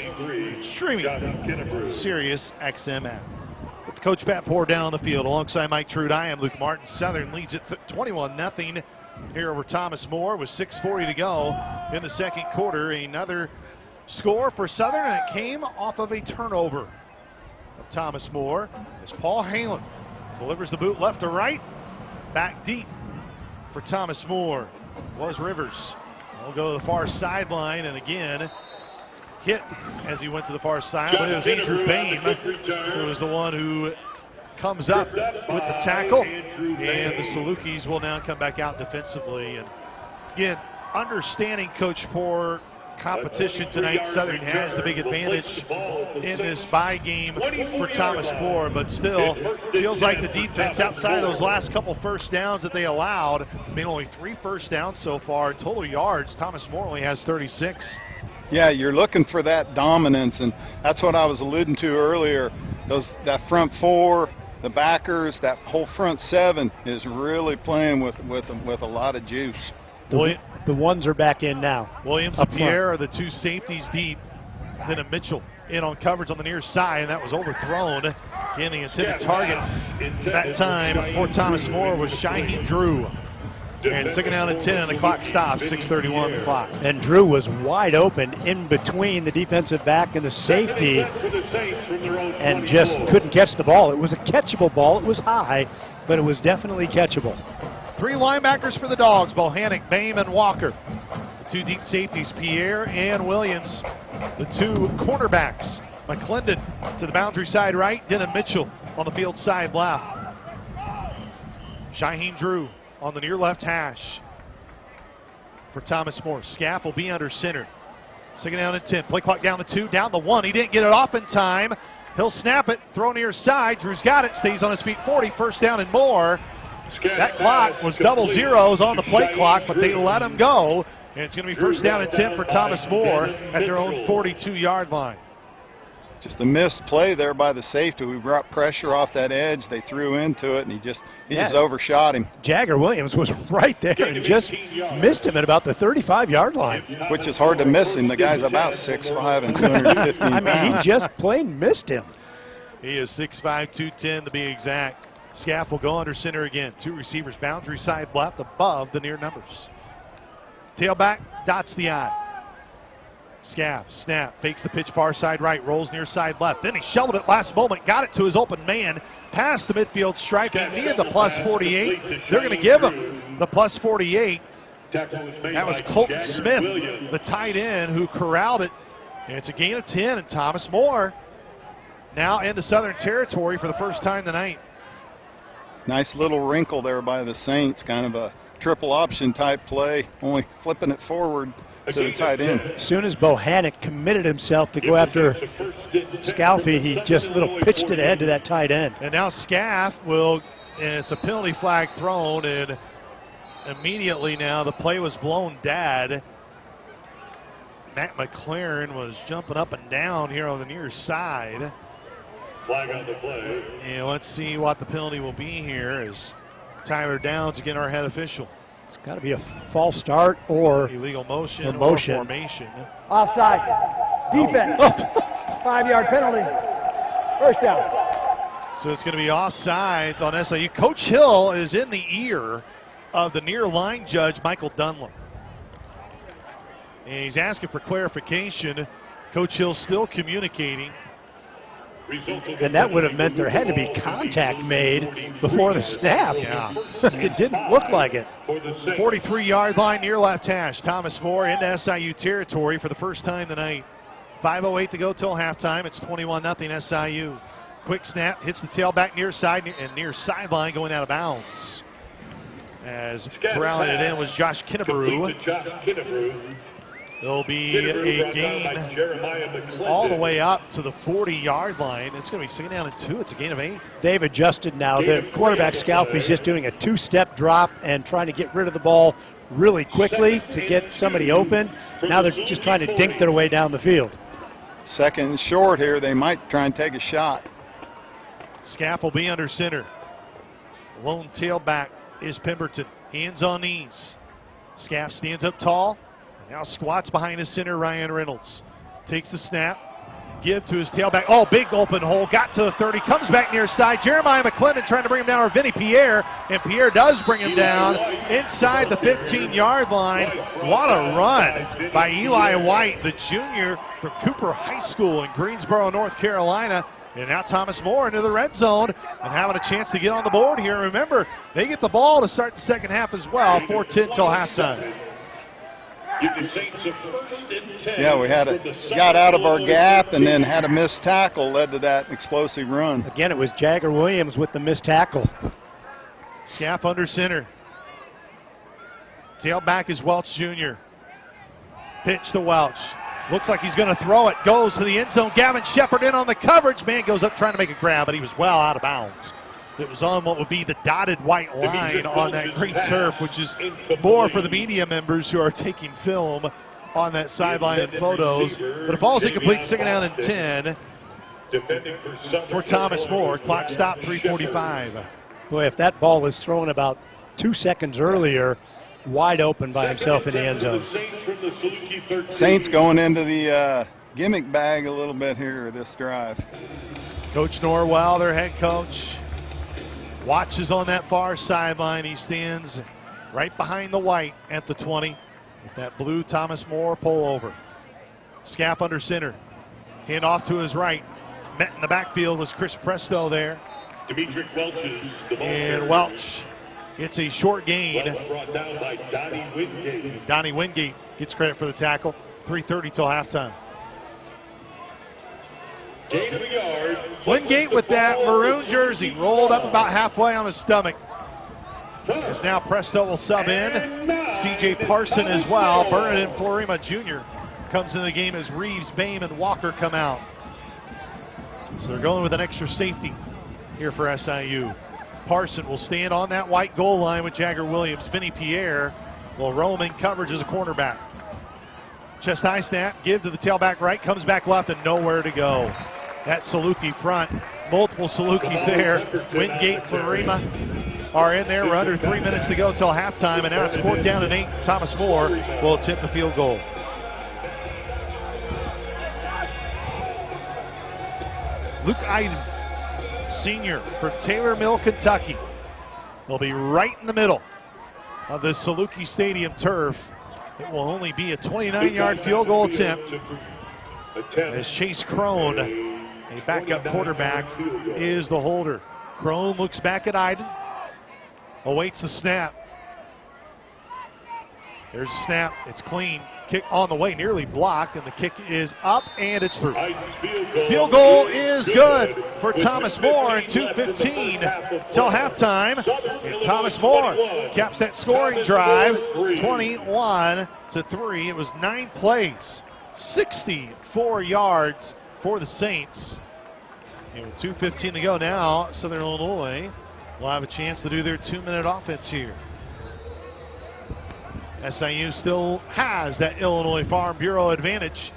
streaming on the Sirius XM app. With Coach Pat Poore down on the field alongside Mike Trude, I am Luke Martin. Southern leads it 21-0 here over Thomas More with 6:40 to go in the second quarter. Another score for Southern, and it came off of a turnover of Thomas More as Paul Halen delivers the boot left to right. Back deep for Thomas More was Rivers. We'll go to the far sideline, and again hit as he went to the far side, but it was Andrew Bain who was the one who comes up with the tackle, and the Salukis will now come back out defensively. And again, understanding Coach Poore, competition tonight, Southern has the big advantage in this bye game for Thomas More, but still feels like the defense, outside of those last couple first downs that they allowed, I mean, only 3 first downs so far. Total yards, Thomas More only has 36. Yeah, you're looking for that dominance, and that's what I was alluding to earlier. That front 4, the backers, that whole front 7 is really playing with a lot of juice. The ones are back in now. Williams and Pierre are the 2 safeties deep. Then a Mitchell in on coverage on the near side, and that was overthrown. Again, the intended target that time for Thomas More was Shaheen Drew. And 2nd down and 10, and the clock stops, 6:31 the clock. And Drew was wide open in between the defensive back and the safety and just couldn't catch the ball. It was a catchable ball. It was high, but it was definitely catchable. 3 linebackers for the Dogs, Bohannon, Boehm, and Walker. The 2 deep safeties, Pierre and Williams. The 2 cornerbacks, McClendon to the boundary side right, Denham Mitchell on the field side left. Shaheen Drew on the near left hash for Thomas More. Scaff will be under center. 2nd down and 10. Play clock down the 2, down the 1. He didn't get it off in time. He'll snap it, throw near side. Drew's got it, stays on his feet. 40, 1st down and more. That clock was double zeros on the play clock, but they let him go. And it's going to be 1st down and 10 for Thomas More at their own 42-yard line. Just a missed play there by the safety. We brought pressure off that edge. They threw into it, and he just overshot him. Jagger Williams was right there and just missed him at about the 35-yard line. Which is hard to miss him. The guy's about 6'5" and 215 I mean, pounds. he just plain missed him. He is 6'5", 210 to be exact. Scaff will go under center again. 2 receivers, boundary side left above the near numbers. Tailback dots the I. Scaff, snap, fakes the pitch far side right, rolls near side left. Then he shoveled it last moment, got it to his open man, past the midfield stripe. He needed the plus 48. They're going to give him the plus 48. That was Colton Smith, the tight end, who corralled it. And it's a gain of 10, and Thomas More now into Southern territory for the first time tonight. Nice little wrinkle there by the Saints, kind of a triple option type play, only flipping it forward to the tight end. As soon as Bohannon committed himself to go after Scalfie, he just pitched it ahead to that tight end. And now Scaff will, and it's a penalty flag thrown, and immediately now the play was blown dead. Matt McLaren was jumping up and down here on the near side. Flag on the play. And let's see what the penalty will be here as Tyler Downs, again, our head official. It's got to be a false start or illegal motion or formation. Offside. Defense. 5-yard penalty. 1st down. So it's going to be offsides on SIU. Coach Hill is in the ear of the near line judge, Michael Dunlap. And he's asking for clarification. Coach Hill's still communicating. And that would have meant there had to be contact made before the snap. Yeah. It didn't look like it. 43-yard line near left hash. Thomas More into SIU territory for the first time tonight. 5:08 to go till halftime. It's 21-0 SIU. Quick snap, hits the tailback near side and near sideline, going out of bounds. As rallying it in was Josh Kinnebrew. There'll be a gain all the way up to the 40-yard line. It's going to be second down and 2. It's a gain of 8. They've adjusted now. The quarterback Scalfe's just doing a two-step drop and trying to get rid of the ball really quickly to get somebody open. Now they're just trying to dink their way down the field. Second and short here. They might try and take a shot. Scaff will be under center. Lone tailback is Pemberton. Hands on knees. Scaff stands up tall. Now squats behind his center, Ryan Reynolds. Takes the snap. Give to his tailback. Oh, big open hole. Got to the 30. Comes back near side. Jeremiah McClendon trying to bring him down, or Vinny Pierre. And Pierre does bring him down inside the 15-yard line. What a run by Eli White, the junior from Cooper High School in Greensboro, North Carolina. And now Thomas More into the red zone and having a chance to get on the board here. Remember, they get the ball to start the second half as well. 4:10 till halftime. Yeah, we got out of our gap and then had a missed tackle, led to that explosive run. Again, it was Jagger Williams with the missed tackle. Scaff under center. Tailback is Welch Jr. Pitch to Welch. Looks like he's going to throw it. Goes to the end zone. Gavin Shepard in on the coverage. Man goes up trying to make a grab, but he was well out of bounds. It was on what would be the dotted white line on that green turf, which is more for the media members who are taking film on that sideline and photos. But it falls incomplete, second down and 10 for Thomas More. Clock stop, 3:45. Boy, if that ball was thrown about 2 seconds earlier, wide open by himself in the end zone. Saints going into the gimmick bag a little bit here this drive. Coach Norwell, their head coach, watches on that far sideline. He stands right behind the white at the 20 with that blue Thomas More pullover. Scaff under center. Hand off to his right. Met in the backfield was Chris Presto there. And Welch gets a short gain. Brought down by Donnie Wingate. Donnie Wingate gets credit for the tackle. 3:30 till halftime. Gain of a yard. Wingate with that maroon jersey rolled up about halfway on his stomach. As now Presto will sub in. C.J. Parson as well. Bernardin Florima Jr. comes in the game as Reeves, Boehm, and Walker come out. So they're going with an extra safety here for SIU. Parson will stand on that white goal line with Jagger Williams. Vinny Pierre will roam in coverage as a cornerback. Chest high snap, give to the tailback right, comes back left and nowhere to go. That Saluki front, multiple Salukis there. Wingate, Florima are in there. We're under 3 minutes to go till halftime, and now it's 4th down and 8. Thomas More will attempt the field goal. Luke Iden, senior from Taylor Mill, Kentucky. He'll be right in the middle of the Saluki Stadium turf. It will only be a 29-yard field goal attempt as Chase Crone, a backup quarterback, is the holder. Crone looks back at Iden, awaits the snap. There's a snap, it's clean. Kick on the way, nearly blocked, and the kick is up, and it's through. Field goal is good for Thomas More, and 2:15 till halftime. And Thomas More caps that scoring drive, 21-3. It was 9 plays, 64 yards for the Saints. And with 2:15 to go now, Southern Illinois will have a chance to do their 2-minute offense here. SIU still has that Illinois Farm Bureau advantage,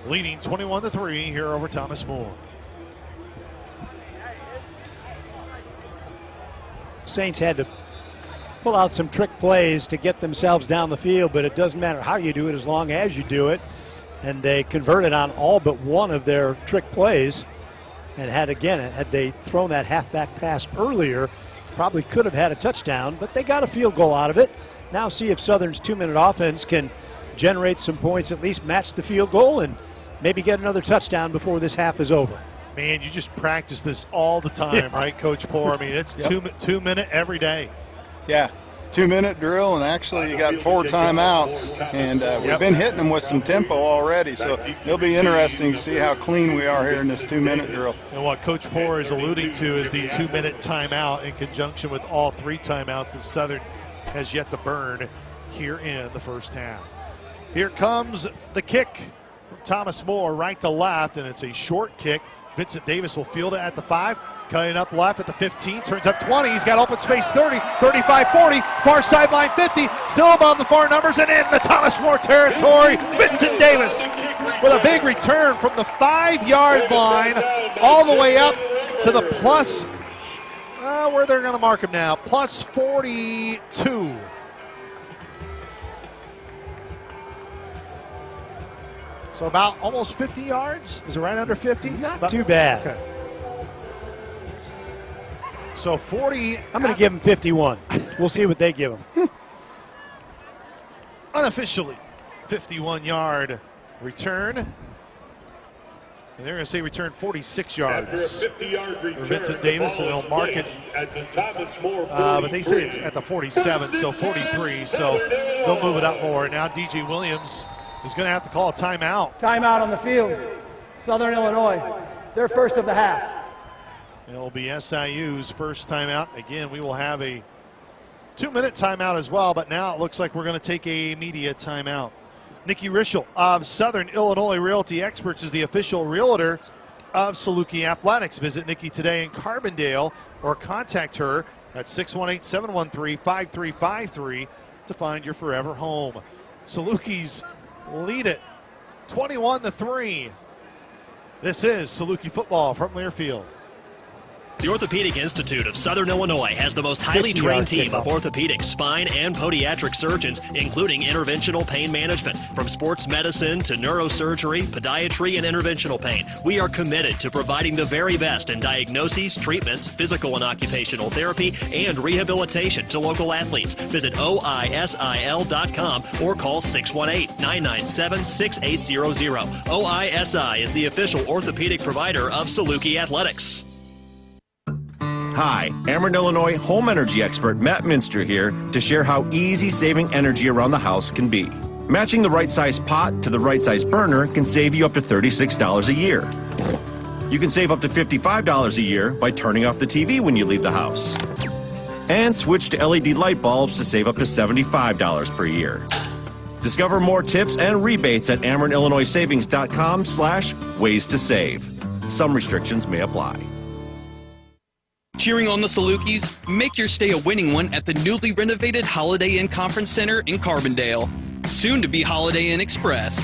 leading 21-3 here over Thomas More. Saints had to pull out some trick plays to get themselves down the field, but it doesn't matter how you do it as long as you do it. And they converted on all but one of their trick plays. And had they thrown that halfback pass earlier, probably could have had a touchdown, but they got a field goal out of it. Now see if Southern's 2-minute offense can generate some points, at least match the field goal, and maybe get another touchdown before this half is over. Man, you just practice this all the time, right, Coach Poor? I mean, it's two minute every day. Yeah, 2-minute drill, and actually you got 4 timeouts, and we've been hitting them with some tempo already, so it'll be interesting to see how clean we are here in this 2-minute drill. And what Coach Poor is alluding to is the 2-minute timeout in conjunction with all 3 timeouts that Southern has yet to burn here in the first half. Here comes the kick from Thomas Moore, right to left, and it's a short kick. Vincent Davis will field it at the 5, cutting up left at the 15, turns up 20. He's got open space 30, 35, 40, far sideline 50, still above the far numbers, and in the Thomas Moore territory, Vincent Davis with a big return from the 5-yard line all the way up to the plus, where they're going to mark him now, plus 42. So about almost 50 yards. Is it right under 50? Not too bad. Okay. So 40. I'm going to give him 51. We'll see what they give him. Unofficially, 51-yard return. And they're going to say return 46 yards. After a 50-yard return, Vincent Davis, and they'll mark it. But they say it's at the 47, so 43. So they'll move it up more. Now DJ Williams is going to have to call a timeout. Timeout on the field. Southern Illinois, their first of the half. It'll be SIU's first timeout. Again, we will have a 2-minute timeout as well, but now it looks like we're going to take a media timeout. Nikki Rischel of Southern Illinois Realty Experts is the official realtor of Saluki Athletics. Visit Nikki today in Carbondale or contact her at 618-713-5353 to find your forever home. Salukis lead it 21-3. This is Saluki football from Learfield. The Orthopedic Institute of Southern Illinois has the most highly trained team of orthopedic, spine, and podiatric surgeons, including interventional pain management. From sports medicine to neurosurgery, podiatry, and interventional pain, we are committed to providing the very best in diagnoses, treatments, physical and occupational therapy, and rehabilitation to local athletes. Visit oisil.com or call 618-997-6800. OISI is the official orthopedic provider of Saluki Athletics. Hi, Ameren, Illinois home energy expert Matt Minster here to share how easy saving energy around the house can be. Matching the right size pot to the right size burner can save you up to $36 a year. You can save up to $55 a year by turning off the TV when you leave the house. And switch to LED light bulbs to save up to $75 per year. Discover more tips and rebates at AmerenIllinoisSavings.com/ways to save. Some restrictions may apply. Cheering on the Salukis? Make your stay a winning one at the newly renovated Holiday Inn Conference Center in Carbondale. Soon to be Holiday Inn Express.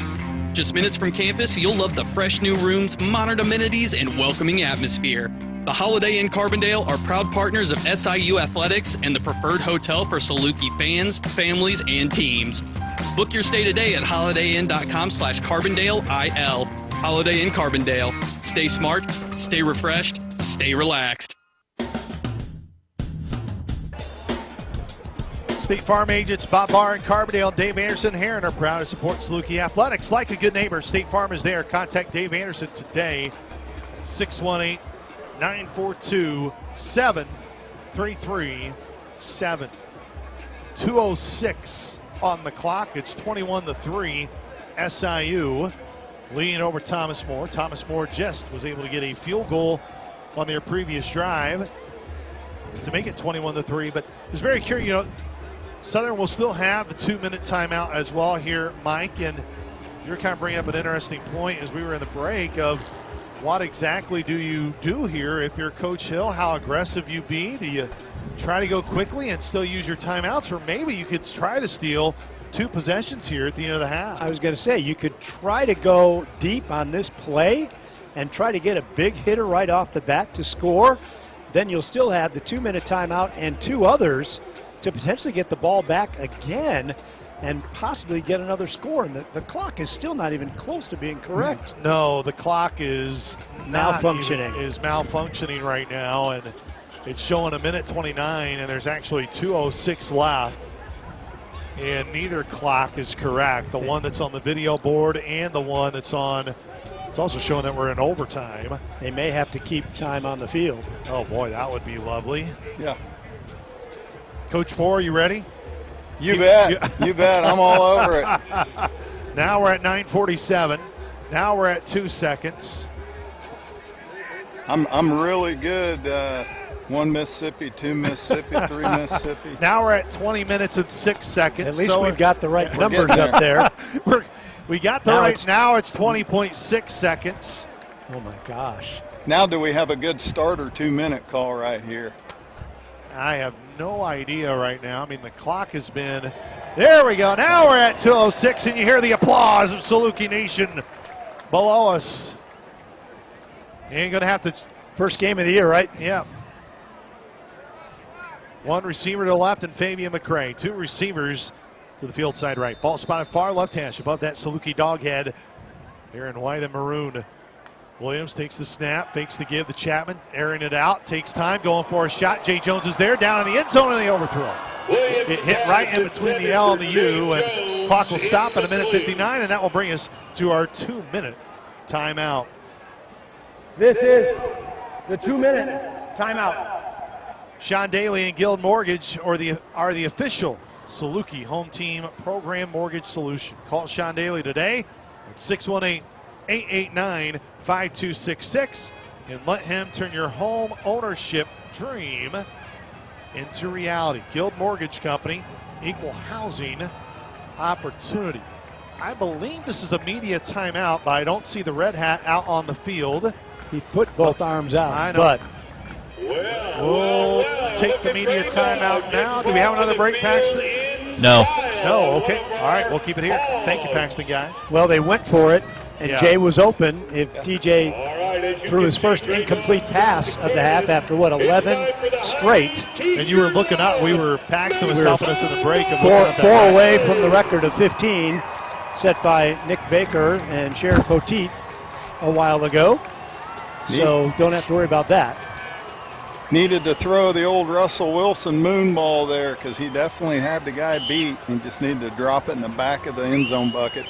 Just minutes from campus, you'll love the fresh new rooms, modern amenities, and welcoming atmosphere. The Holiday Inn Carbondale are proud partners of SIU Athletics and the preferred hotel for Saluki fans, families, and teams. Book your stay today at holidayinn.com/CarbondaleIL. Holiday Inn Carbondale. Stay smart, stay refreshed, stay relaxed. State Farm agents Bob Barr and Carbondale, Dave Anderson here, and are proud to support Saluki Athletics. Like a good neighbor, State Farm is there. Contact Dave Anderson today, 618-942-7337. 2:06 on the clock. It's 21-3. SIU leading over Thomas More. Thomas More just was able to get a field goal on their previous drive to make it 21-3. But it's very curious, Southern will still have the 2-minute timeout as well here, Mike, and you're kind of bringing up an interesting point as we were in the break of what exactly do you do here if you're Coach Hill, how aggressive you be? Do you try to go quickly and still use your timeouts, or maybe you could try to steal 2 possessions here at the end of the half? I was going to say, you could try to go deep on this play and try to get a big hitter right off the bat to score. Then you'll still have the 2-minute timeout and 2 others to potentially get the ball back again and possibly get another score. And the clock is still not even close to being correct. No, the clock is malfunctioning right now, and it's showing 1:29, and there's actually 2:06 left. And neither clock is correct. The one that's on the video board and the one that's on, it's also showing that we're in overtime. They may have to keep time on the field. Oh boy, that would be lovely. Yeah. Coach Moore, you ready? You bet. You bet. I'm all over it. Now we're at 9:47. Now we're at 2 seconds. I'm really good. 1 Mississippi, 2 Mississippi, 3 Mississippi. Now we're at 20 minutes and 6 seconds. At least we've got the right numbers up there. We got the right. Now it's 20.6 seconds. Oh my gosh. Now do we have a good starter 2-minute call right here? I have no idea right now. I mean, the clock has been, there we go. Now we're at 2:06, and you hear the applause of Saluki Nation below us. You ain't going to have to. First game of the year, right? Yeah. One receiver to the left and Fabian McCray. Two receivers to the field side right. Ball spotted far left hash above that Saluki dog head. Here in white and maroon. Williams takes the snap, fakes the give to Chapman, airing it out, takes time, going for a shot. Jay Jones is there, down in the end zone, and the overthrow. It hit right in between the L and the U, and clock will stop at 1:59, and that will bring us to our 2-minute timeout. This is the 2-minute timeout. Sean Daly and Guild Mortgage are the official Saluki home team program mortgage solution. Call Sean Daly today at 618-889-5266 and let him turn your home ownership dream into reality. Guild Mortgage Company, equal housing opportunity. I believe this is a media timeout, but I don't see the red hat out on the field. He put both arms out, I know. but we'll take the media timeout now. Do we have another break, Paxton? No. No, okay. All right, we'll keep it here. Thank you, Paxton guy. well, they went for it, and Yeah. Jay was open. If DJ threw his first incomplete pass of the half after, 11 straight. And you were looking up. Paxton was helping us in the break. Of Four away from the record of 15 set by Nick Baker and Sharon Poteet a while ago. So don't have to worry about that. Needed to throw the old Russell Wilson moon ball there because he definitely had the guy beat. He just needed to drop it in the back of the end zone bucket.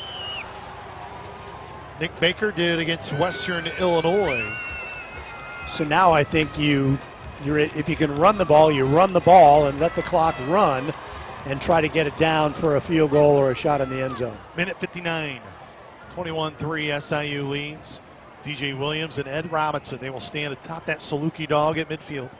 Nick Baker did against Western Illinois. So now I think if you can run the ball, you run the ball and let the clock run and try to get it down for a field goal or a shot in the end zone. Minute 59. 21-3 SIU leads. DJ Williams and Ed Robinson, they will stand atop that Saluki dog at midfield.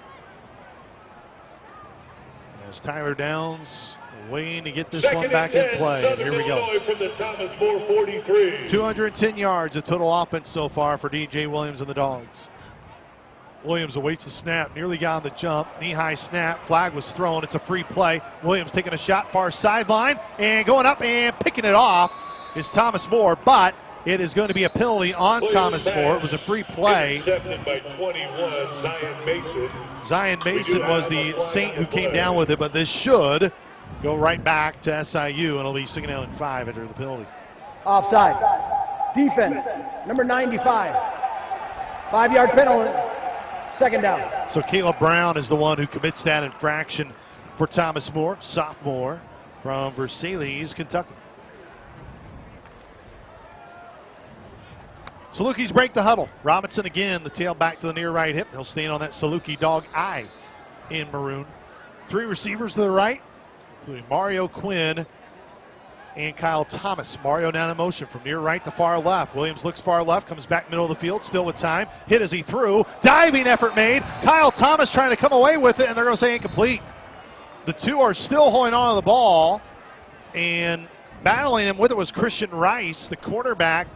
As Tyler Downs waiting to get this one back in play. Here we go. From the Thomas More 43. 210 yards of total offense so far for DJ Williams and the Dogs. Williams awaits the snap, nearly got on the jump. Knee-high snap, flag was thrown. It's a free play. Williams taking a shot far sideline and going up and picking it off is Thomas More, but it is going to be a penalty on Thomas Moore. It was a free play. Intercepted by 21, Zion Mason. Zion Mason was the Saint who came down with it, but this should go right back to SIU, and it'll be 2nd down and 5 after the penalty. Offside. Defense, number 95. 5-yard penalty. 2nd down. So Caleb Brown is the one who commits that infraction for Thomas Moore, sophomore from Versailles, Kentucky. Salukis break the huddle. Robinson again, the tail back to the near right hip. He'll stand on that Saluki dog eye in maroon. 3 receivers to the right, including Mario Quinn and Kyle Thomas. Mario down in motion from near right to far left. Williams looks far left, comes back middle of the field, still with time. Hit as he threw. Diving effort made. Kyle Thomas trying to come away with it, and they're going to say incomplete. The two are still holding on to the ball, and battling him with it was Christian Rice, the quarterback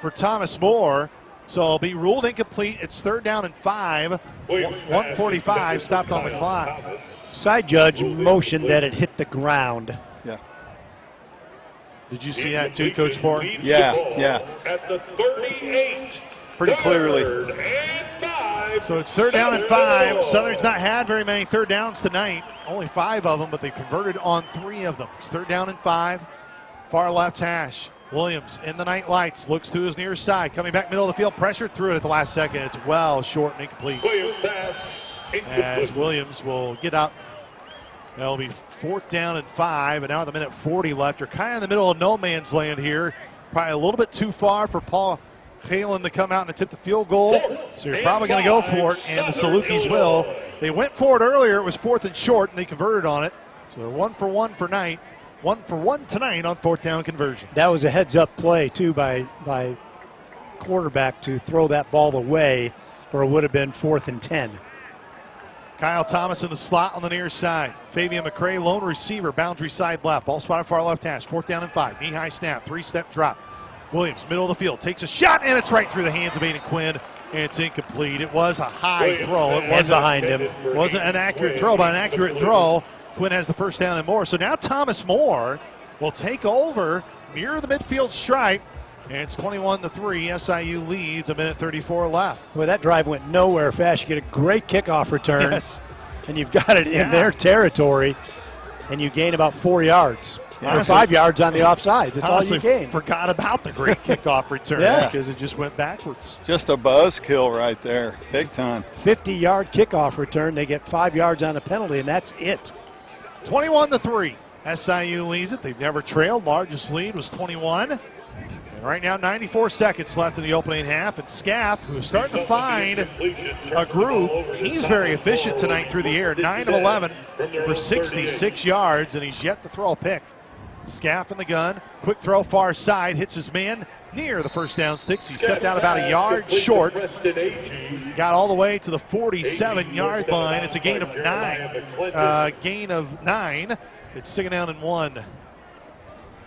for Thomas Moore. So it'll be ruled incomplete. It's 3rd down and 5. 1:45 stopped on the clock. Side judge motioned that it hit the ground. Yeah. Did you see that too, Coach Moore? Yeah. At the 38. Pretty clearly. So it's 3rd down and 5. Southern's not had very many 3rd downs tonight. Only 5 of them, but they converted on 3 of them. It's 3rd down and 5. Far left hash. Williams in the night lights, looks to his near side, coming back middle of the field, pressure through it at the last second. It's well short and incomplete. As Williams will get up That'll be 4th down and 5, and now with a minute 40 left. You're kind of in the middle of no man's land here. Probably a little bit too far for Paul Halen to come out and attempt the field goal. So you're probably going to go for it, and the Salukis will. They went for it earlier. It was 4th and short, and they converted on it. So they're 1 for 1 for night. 1 for 1 tonight on 4th down conversions. That was a heads-up play, too, by quarterback to throw that ball away, or it would have been 4th and 10. Kyle Thomas in the slot on the near side. Fabian McCray, lone receiver, boundary side left. Ball spotted far left hash. 4th down and 5. Knee-high snap, 3-step drop. Williams, middle of the field, takes a shot, and it's right through the hands of Aiden Quinn. And it's incomplete. It was a high throw. It wasn't behind him. It wasn't an accurate throw, but an accurate throw. Quinn has the 1st down and more. So now Thomas Moore will take over near the midfield stripe. And it's 21-3. SIU leads, a minute 34 left. Well, that drive went nowhere fast. You get a great kickoff return. Yes. And you've got it in their territory, and you gain about 4 yards. Honestly, or 5 yards on the offsides. That's all you gain. Forgot about the great kickoff return because it just went backwards. Just a buzzkill right there. Big time. 50-yard kickoff return. They get 5 yards on a penalty, and that's it. 21-3. SIU leads it. They've never trailed. Largest lead was 21. And right now, 94 seconds left in the opening half. And Scaff, who's starting to find a groove, he's very efficient tonight through the air. 9 of 11 for 66 yards, and he's yet to throw a pick. Scaff in the gun. Quick throw far side. Hits his man near the 1st down sticks. He stepped out about a yard short. Got all the way to the 47-yard line. It's a gain of 9. It's 2nd down and 1.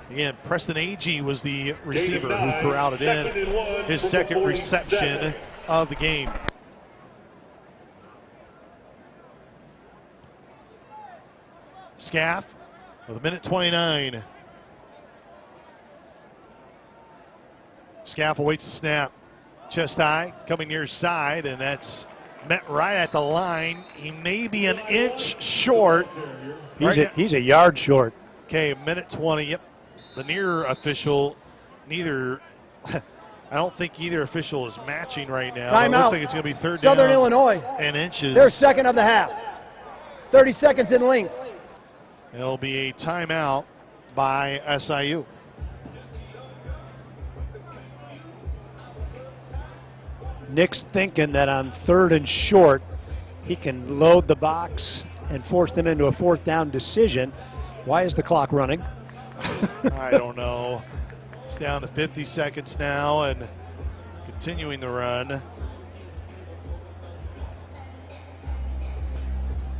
Again, Preston Agee was the receiver who corralled it in. His 2nd reception of the game. Scaff with a minute 29. Scaff awaits the snap. Chest high, coming near side, and that's met right at the line. He may be an inch short. He's a yard short. Okay, minute 20. Yep. The near official, I don't think either official is matching right now. Timeout. It looks like it's going to be 3rd Southern down Illinois. and inches. Their 2nd of the half. 30 seconds in length. It'll be a timeout by SIU. Nick's thinking that on 3rd and short, he can load the box and force them into a 4th down decision. Why is the clock running? I don't know. It's down to 50 seconds now and continuing the run.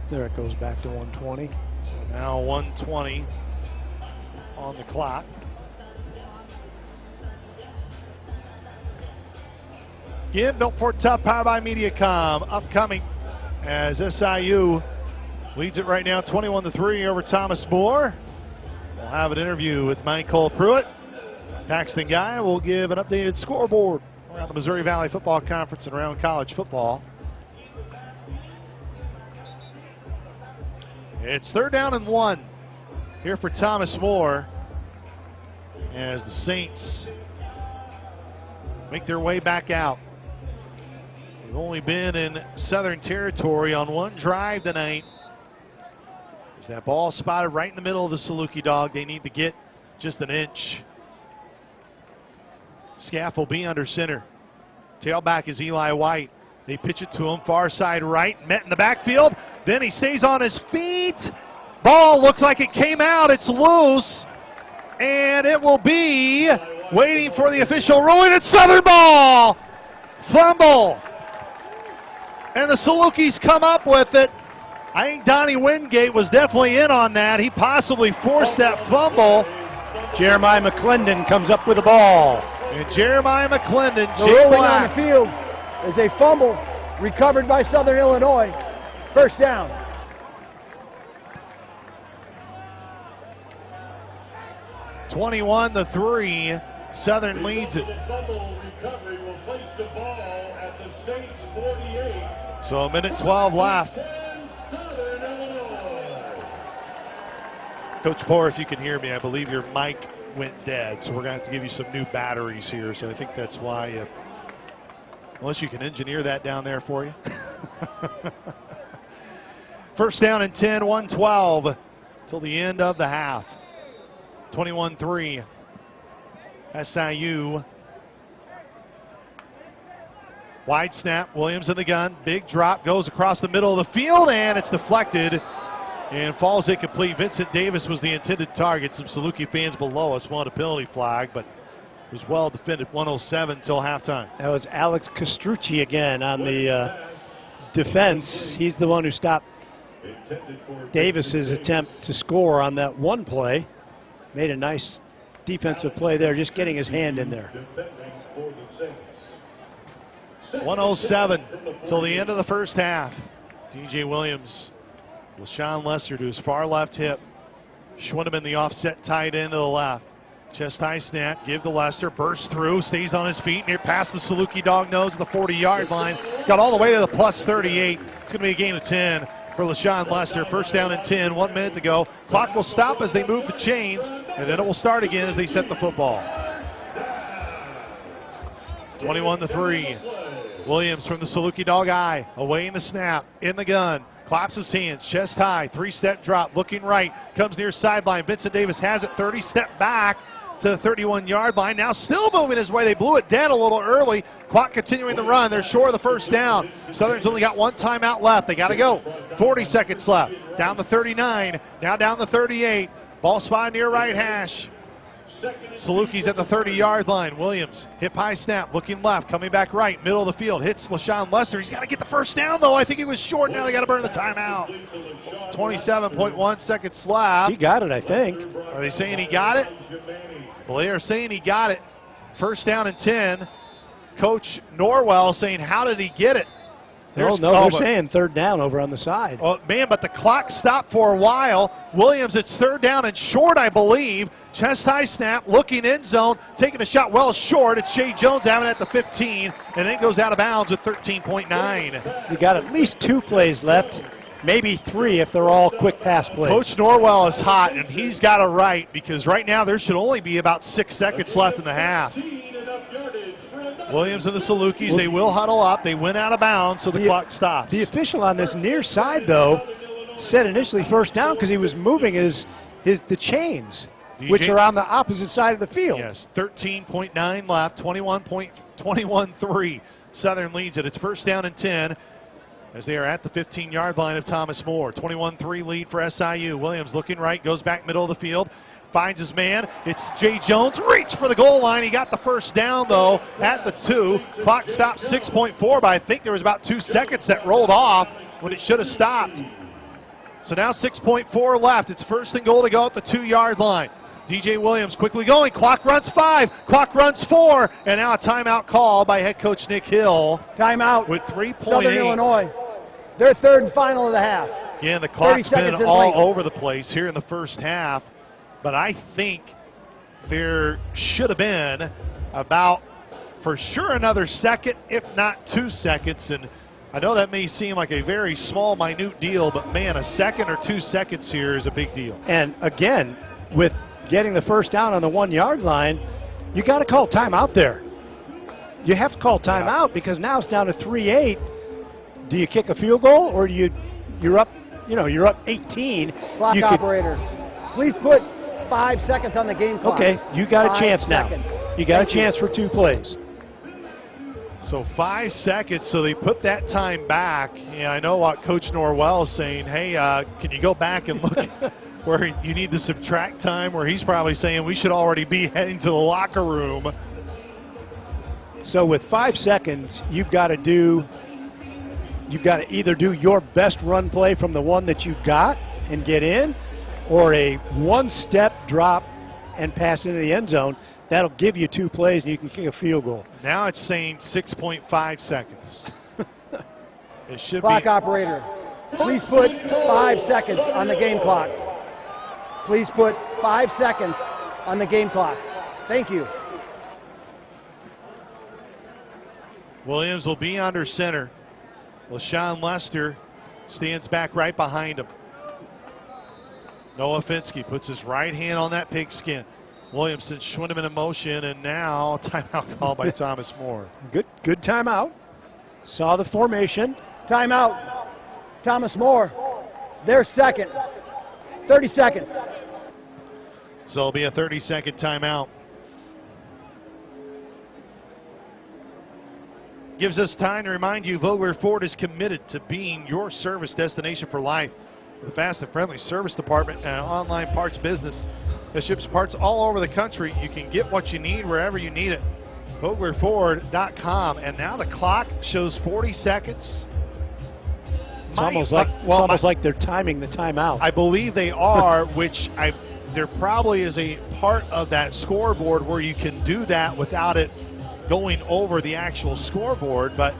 There it goes back to 120. So now 120 on the clock. Again, built for tough, powered by MediaCom. Upcoming as SIU leads it right now 21-3 over Thomas Moore. We'll have an interview with Michael Pruitt. Paxton Guy will give an updated scoreboard around the Missouri Valley Football Conference and around college football. It's 3rd down and 1 here for Thomas Moore as the Saints make their way back out. They've only been in Southern Territory on one drive tonight. There's that ball spotted right in the middle of the Saluki dog. They need to get just an inch. Scaff will be under center. Tailback is Eli White. They pitch it to him, far side right, met in the backfield. Then he stays on his feet. Ball looks like it came out. It's loose. And it will be waiting for the official ruling. It's Southern ball. Fumble. And the Salukis come up with it. I think Donnie Wingate was definitely in on that. He possibly forced that fumble. Jeremiah McClendon comes up with the ball. And Jeremiah McClendon, The ruling on the field is a fumble recovered by Southern Illinois. 1st down. (21-3). Southern leads it. So a minute 12 left. Coach Poor, if you can hear me, I believe your mic went dead, so we're going to have to give you some new batteries here. So I think that's why, unless you can engineer that down there for you. First down and 10, 112 till the end of the half. 21-3 SIU. Wide snap, Williams in the gun. Big drop, goes across the middle of the field, and it's deflected and falls incomplete. Vincent Davis was the intended target. Some Saluki fans below us wanted a penalty flag, but it was well defended. 107 till halftime. That was Alex Castrucci again on the defense. He's the one who stopped Davis's attempt to score on that one play. Made a nice defensive play there, just getting his hand in there. 107 till the end of the first half. DJ Williams, LaShawn Lester to his far left hip. Schwindeman the offset tight end to the left. Chest high snap, give to Lester, bursts through, stays on his feet, near past the Saluki dog nose at the 40-yard line. Got all the way to the plus 38. It's going to be a gain of 10 for LaShawn Lester. First down and 10, 1 minute to go. Clock will stop as they move the chains, and then it will start again as they set the football. 21-3. Williams from the Saluki dog eye, away in the snap, in the gun, claps his hands, chest high, 3-step drop, looking right, comes near sideline. Vincent Davis has it, 30, step back to the 31-yard line. Now still moving his way. They blew it dead a little early. Clock continuing the run. They're short of the first down. Southern's only got one timeout left. They got to go. 40 seconds left. Down the 39, now down the 38. Ball spot near right hash. Saluki's at the 30-yard line. Williams, hip high snap, looking left, coming back right, middle of the field, hits LaShawn Lester. He's got to get the first down, though. I think he was short. Now they got to burn the timeout. 27.1 seconds left. He got it, I think. Are they saying he got it? Well, they are saying he got it. First down and 10. Coach Norwell saying, how did he get it? They're saying third down over on the side. Oh, man, but the clock stopped for a while. Williams, it's third down and short, I believe. Chest high snap, looking end zone, taking a shot well short. It's Shea Jones having it at the 15, and then goes out of bounds with 13.9. You got at least 2 plays left, maybe 3 if they're all quick pass plays. Coach Norwell is hot, and he's got it right, because right now there should only be about 6 seconds left in the half. Williams and the Salukis, they will huddle up. They went out of bounds, so the clock stops. The official on this near side, though, said initially first down because he was moving the chains, which are on the opposite side of the field. Yes, 13.9 left, 21-3. Southern leads it. It's first down and 10 as they are at the 15-yard line of Thomas More. 21-3 lead for SIU. Williams looking right, goes back middle of the field. Finds his man. It's Jay Jones. Reach for the goal line. He got the first down, though, at the 2. Clock stopped 6.4, but I think there was about 2 seconds that rolled off when it should have stopped. So now 6.4 left. It's first and goal to go at the 2-yard line. DJ Williams quickly going. Clock runs 5. Clock runs 4. And now a timeout call by head coach Nick Hill. Timeout. With 3.8. Southern Illinois. Their third and final of the half. Again, the clock's been all over the place here in the first half. But I think there should have been about, for sure, another second, if not 2 seconds. And I know that may seem like a very small, minute deal, but, man, a second or 2 seconds here is a big deal. And, again, with getting the first down on the 1-yard line, you got to call timeout there. You have to call timeout because now it's down to 3-8. Do you kick a field goal or do you're up 18? Clock operator, please put 5 seconds on the game clock. Okay, you got a chance now. Seconds. You got a chance for 2 plays. So 5 seconds, so they put that time back. Yeah, I know what Coach Norwell is saying. Hey, can you go back and look where you need to subtract time, where he's probably saying we should already be heading to the locker room. So with 5 seconds, you've got to either do your best run play from the one that you've got and get in, or a 1-step drop and pass into the end zone. That'll give you 2 plays and you can kick a field goal. Now it's saying 6.5 seconds. It should clock be. Operator, please put 5 seconds on the game clock. Please put 5 seconds on the game clock. Thank you. Williams will be under center. LaShawn Lester stands back right behind him. Noah Finsky puts his right hand on that pigskin. Williamson, Schwindeman in motion, and now timeout call by Thomas More. Good timeout. Saw the formation. Timeout. Thomas More. Their second. 30 seconds. So it'll be a 30-second timeout. Gives us time to remind you Vogler Ford is committed to being your service destination for life. With a fast and friendly service department and an online parts business that ships parts all over the country, you can get what you need wherever you need it. VoglerFord.com. And now the clock shows 40 seconds. It's almost like they're timing the timeout. I believe they are, which there probably is a part of that scoreboard where you can do that without it going over the actual scoreboard, but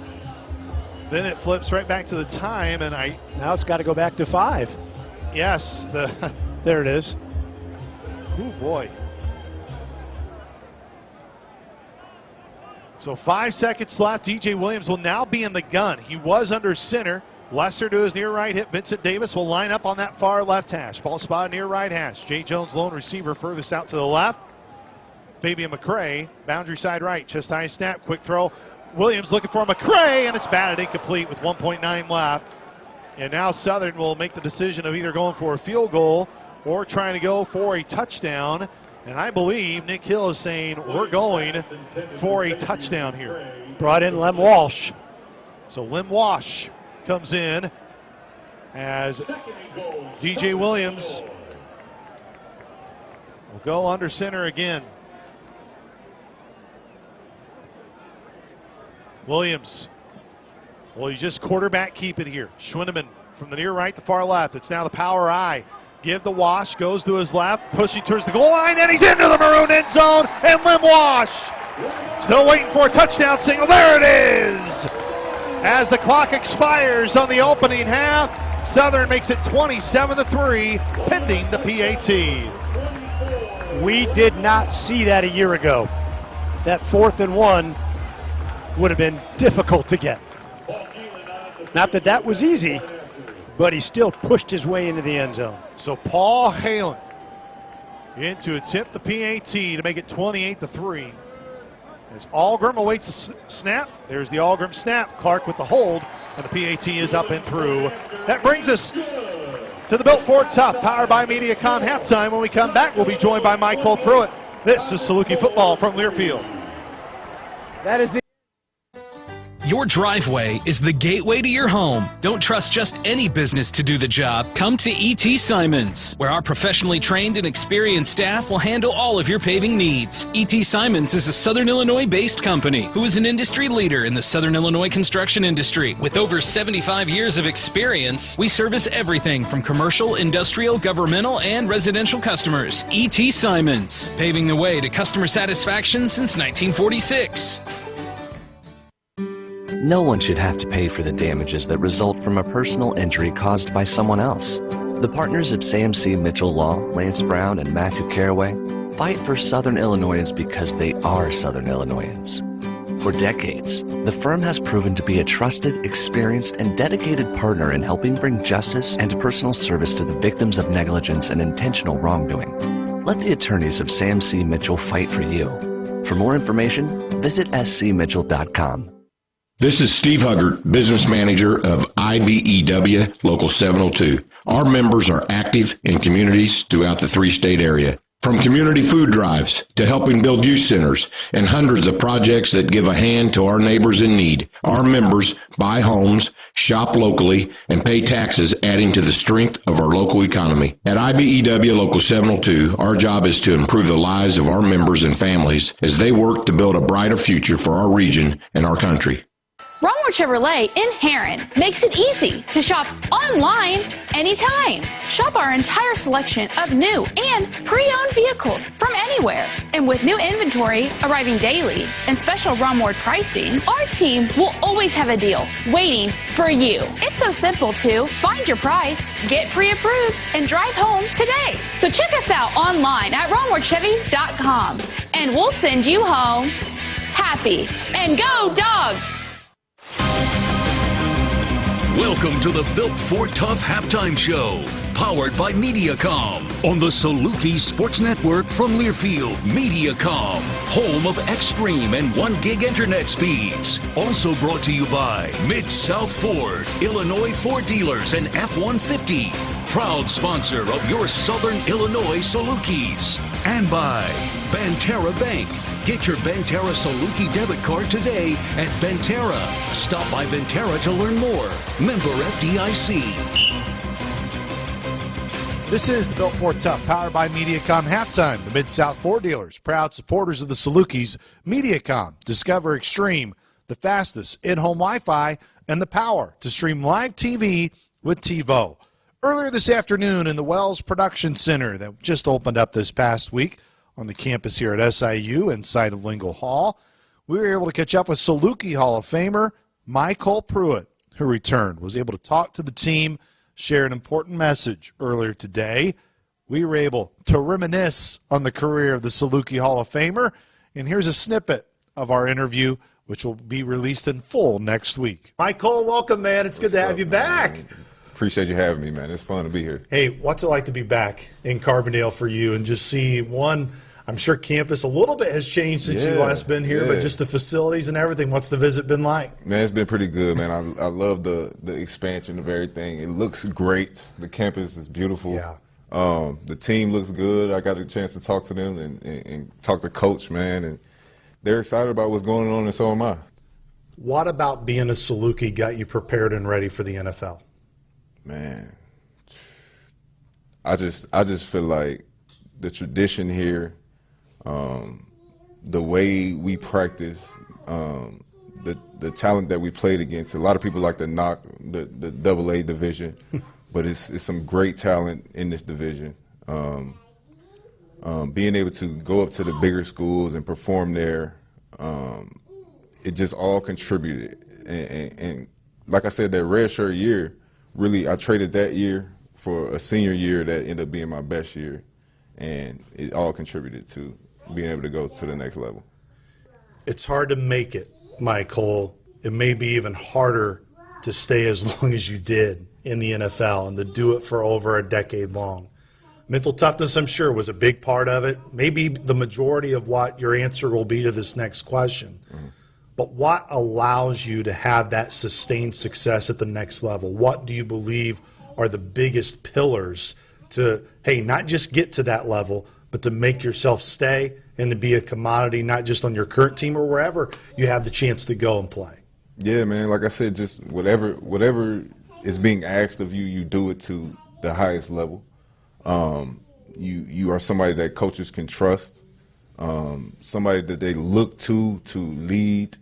then it flips right back to the time, and now it's got to go back to 5. Yes. There it is. Oh, boy. So 5 seconds left. DJ Williams will now be in the gun. He was under center. Lesser to his near right hip. Vincent Davis will line up on that far left hash. Ball spotted near right hash. Jay Jones, lone receiver, furthest out to the left. Fabian McCray, boundary side right. Chest high snap, quick throw. Williams looking for McCray, and it's batted incomplete with 1.9 left. And now Southern will make the decision of either going for a field goal or trying to go for a touchdown. And I believe Nick Hill is saying we're going for a touchdown here. Brought in Lem Walsh. So Lem Walsh comes in as DJ Williams will go under center again. Williams, well, you just quarterback keep it here. Schwindeman from the near right to far left. It's now the power I. Give the Wash, goes to his left, pushing towards the goal line, and he's into the maroon end zone, and Lem Wash still waiting for a touchdown signal. There it is! As the clock expires on the opening half, Southern makes it 27-3, pending the PAT. We did not see that a year ago. That 4th and 1 would have been difficult to get. Not that that was easy, but he still pushed his way into the end zone. So Paul Halen in to attempt the PAT to make it 28-3. As Algrim awaits a snap, there's the Algrim snap. Clark with the hold, and the PAT is up and through. That brings us to the Built Ford Tough, powered by MediaCom halftime. When we come back, we'll be joined by Michael Pruitt. This is Saluki football from Learfield. That is the Your driveway is the gateway to your home. Don't trust just any business to do the job. Come to E.T. Simons, where our professionally trained and experienced staff will handle all of your paving needs. E.T. Simons is a Southern Illinois-based company who is an industry leader in the Southern Illinois construction industry. With over 75 years of experience, we service everything from commercial, industrial, governmental, and residential customers. E.T. Simons, paving the way to customer satisfaction since 1946. No one should have to pay for the damages that result from a personal injury caused by someone else. The partners of Sam C. Mitchell Law, Lance Brown, and Matthew Caraway fight for Southern Illinoisans because they are Southern Illinoisans. For decades, the firm has proven to be a trusted, experienced, and dedicated partner in helping bring justice and personal service to the victims of negligence and intentional wrongdoing. Let the attorneys of Sam C. Mitchell fight for you. For more information, visit scmitchell.com. This is Steve Huggart, business manager of IBEW Local 702. Our members are active in communities throughout the 3-state area. From community food drives to helping build youth centers and hundreds of projects that give a hand to our neighbors in need, our members buy homes, shop locally, and pay taxes, adding to the strength of our local economy. At IBEW Local 702, our job is to improve the lives of our members and families as they work to build a brighter future for our region and our country. Romwer Chevrolet in Heron makes it easy to shop online anytime. Shop our entire selection of new and pre-owned vehicles from anywhere. And with new inventory arriving daily and special Romwer pricing, our team will always have a deal waiting for you. It's so simple to find your price, get pre-approved, and drive home today. So check us out online at RomwerChevy.com and we'll send you home happy. And go Dogs! Welcome to the Built Ford Tough Halftime Show, powered by MediaCom on the Saluki Sports Network from Learfield. MediaCom, home of extreme and 1 gig internet speeds. Also brought to you by Mid-South Ford, Illinois Ford dealers and F-150. proud sponsor of your Southern Illinois Salukis. And by Banterra Bank. Get your Banterra Saluki debit card today at Banterra. Stop by Banterra to learn more. Member FDIC. This is the Built Ford Tough, powered by Mediacom Halftime. The Mid-South Ford dealers, proud supporters of the Salukis. Mediacom, discover Extreme, the fastest in-home Wi-Fi, and the power to stream live TV with TiVo. Earlier this afternoon in the Wells Production Center that just opened up this past week on the campus here at SIU inside of Lingle Hall, we were able to catch up with Saluki Hall of Famer Michael Pruitt, who returned, was able to talk to the team, share an important message earlier today. We were able to reminisce on the career of the Saluki Hall of Famer, and here's a snippet of our interview, which will be released in full next week. Michael, welcome, man. It's good to have you back. Appreciate you having me, man. It's fun to be here. Hey, what's it like to be back in Carbondale for you and just see one? I'm sure campus a little bit has changed since you last been here, but just the facilities and everything. What's the visit been like? Man, it's been pretty good, man. I love the expansion of everything. It looks great. The campus is beautiful. Yeah. The team looks good. I got a chance to talk to them and talk to Coach, man, and they're excited about what's going on, and so am I. What about being a Saluki got you prepared and ready for the NFL? Man, I just feel like the tradition here, the way we practice, the talent that we played against. A lot of people like to knock the AA division, but it's some great talent in this division. Being able to go up to the bigger schools and perform there, it just all contributed. And like I said, that red shirt year, really, I traded that year for a senior year that ended up being my best year, and it all contributed to being able to go to the next level. It's hard to make it, Michael. It may be even harder to stay as long as you did in the NFL and to do it for over a decade long. Mental toughness, I'm sure, was a big part of it, maybe the majority of what your answer will be to this next question. Mm-hmm. But what allows you to have that sustained success at the next level? What do you believe are the biggest pillars to, hey, not just get to that level, but to make yourself stay and to be a commodity, not just on your current team or wherever you have the chance to go and play? Yeah, man, like I said, just whatever is being asked of you, you do it to the highest level. You are somebody that coaches can trust, somebody that they look to lead,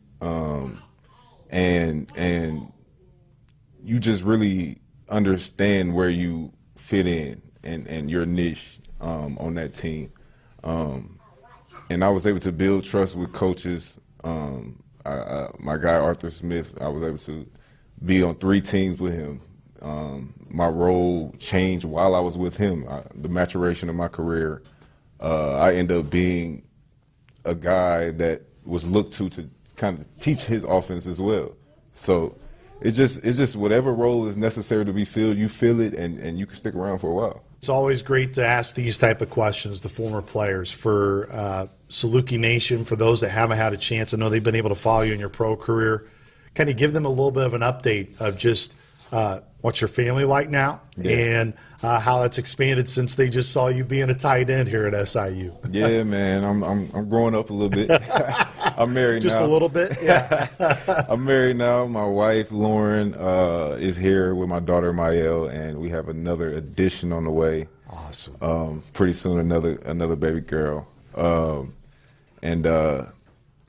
and you just really understand where you fit in and your niche on that team. And I was able to build trust with coaches. My guy Arthur Smith, I was able to be on 3 teams with him. My role changed while I was with him. The maturation of my career, I ended up being a guy that was looked to kind of teach his offense as well. So it's just whatever role is necessary to be filled, you fill it, and you can stick around for a while. It's always great to ask these type of questions to former players. For Saluki Nation, for those that haven't had a chance, I know they've been able to follow you in your pro career. Kind of give them a little bit of an update of just what's your family like now, and how that's expanded since they just saw you being a tight end here at SIU. Yeah, man, I'm growing up a little bit. I'm married just now. A little bit, yeah. I'm married now. My wife Lauren is here with my daughter Mael, and we have another addition on the way. Awesome. Pretty soon another baby girl, and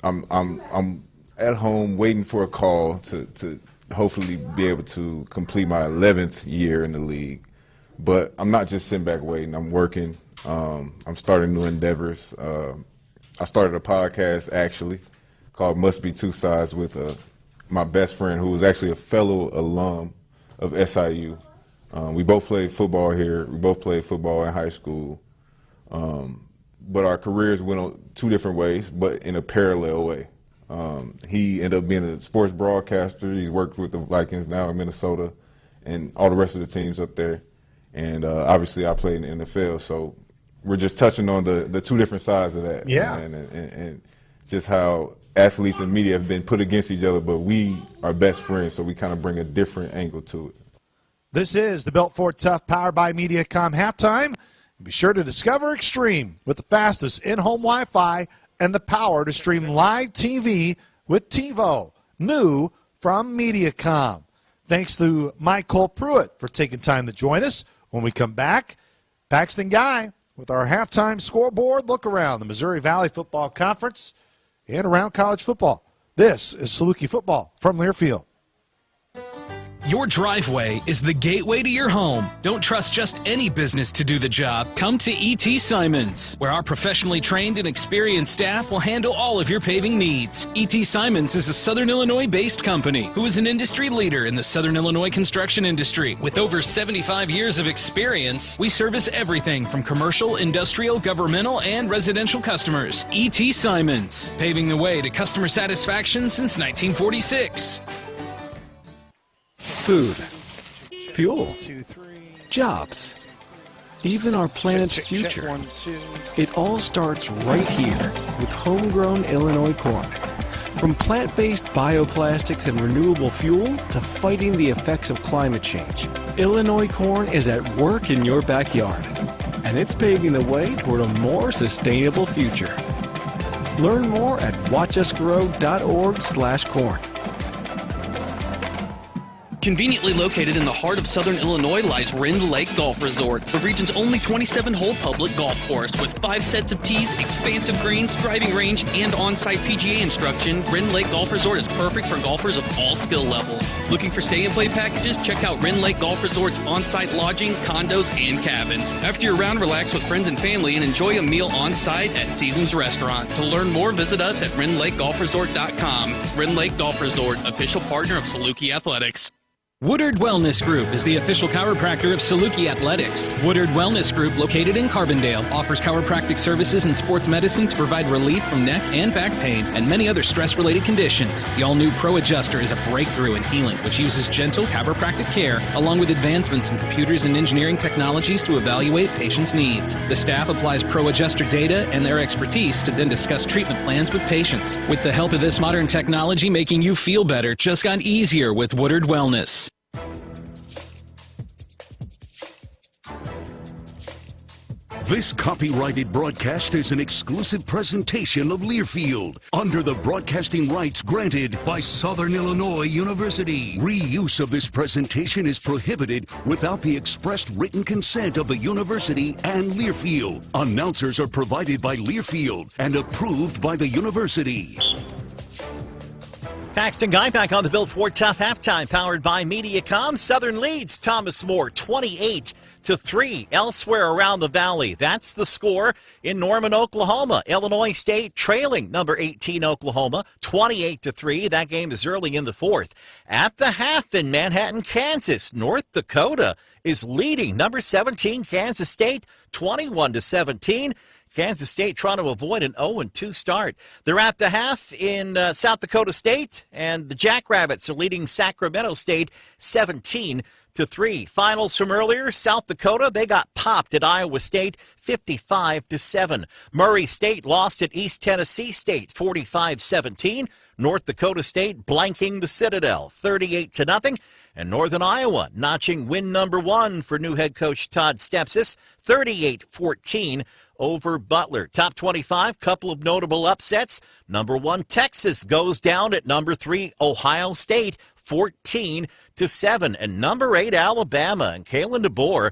I'm at home waiting for a call to hopefully be able to complete my 11th year in the league. But I'm not just sitting back waiting. I'm working. I'm starting new endeavors. I started a podcast, actually, called Must Be Two Sides with my best friend, who was actually a fellow alum of SIU. We both played football here. We both played football in high school. But our careers went on 2 different ways, but in a parallel way. He ended up being a sports broadcaster. He's worked with the Vikings now in Minnesota and all the rest of the teams up there. And obviously I played in the NFL, so we're just touching on the 2 different sides of that. Yeah. And just how athletes and media have been put against each other, but we are best friends, so we kind of bring a different angle to it. This is the Built Ford Tough powered by MediaCom halftime. Be sure to discover Extreme with the fastest in-home Wi-Fi and the power to stream live TV with TiVo, new from MediaCom. Thanks to Michael Pruitt for taking time to join us. When we come back, Paxton Guy with our halftime scoreboard look around the Missouri Valley Football Conference and around college football. This is Saluki Football from Learfield. Your driveway is the gateway to your home. Don't trust just any business to do the job. Come to E.T. Simons, where our professionally trained and experienced staff will handle all of your paving needs. E.T. Simons is a Southern Illinois-based company who is an industry leader in the Southern Illinois construction industry. With over 75 years of experience, we service everything from commercial, industrial, governmental, and residential customers. E.T. Simons, paving the way to customer satisfaction since 1946. Food, fuel, jobs, even our planet's future. It all starts right here with homegrown Illinois corn. From plant-based bioplastics and renewable fuel to fighting the effects of climate change, Illinois corn is at work in your backyard, and it's paving the way toward a more sustainable future. Learn more at watchusgrow.org/corn. Conveniently located in the heart of Southern Illinois lies Rend Lake Golf Resort, the region's only 27-hole public golf course. With 5 sets of tees, expansive greens, driving range, and on-site PGA instruction, Rend Lake Golf Resort is perfect for golfers of all skill levels. Looking for stay-and-play packages? Check out Rend Lake Golf Resort's on-site lodging, condos, and cabins. After your round, relax with friends and family and enjoy a meal on-site at Seasons Restaurant. To learn more, visit us at RendLakeGolfResort.com. Rend Lake Golf Resort, official partner of Saluki Athletics. Woodard Wellness Group is the official chiropractor of Saluki Athletics. Woodard Wellness Group, located in Carbondale, offers chiropractic services and sports medicine to provide relief from neck and back pain and many other stress-related conditions. The all-new Pro Adjuster is a breakthrough in healing, which uses gentle chiropractic care along with advancements in computers and engineering technologies to evaluate patients' needs. The staff applies Pro Adjuster data and their expertise to then discuss treatment plans with patients. With the help of this modern technology, making you feel better just got easier with Woodard Wellness. This copyrighted broadcast is an exclusive presentation of Learfield under the broadcasting rights granted by Southern Illinois University. Reuse of this presentation is prohibited without the expressed written consent of the university and Learfield. Announcers are provided by Learfield and approved by the university. Paxton Guy back on the Built Ford Tough halftime, powered by MediaCom. Southern leads Thomas More 28-3 elsewhere around the valley. That's the score in Norman, Oklahoma. Illinois State trailing number 18 Oklahoma 28-3. That game is early in the fourth. At the half in Manhattan, Kansas, North Dakota is leading number 17 Kansas State 21-17. Kansas State trying to avoid an 0-2 start. They're at the half in South Dakota State, and the Jackrabbits are leading Sacramento State 17-3. Finals from earlier, South Dakota, they got popped at Iowa State 55-7. Murray State lost at East Tennessee State 45-17. North Dakota State blanking the Citadel 38-0. And Northern Iowa notching win number 1 for new head coach Todd Stepsis 38-14 over Butler. Top 25, couple of notable upsets. Number 1, Texas goes down at number 3, Ohio State 14-7. And number 8, Alabama and Kalen DeBoer,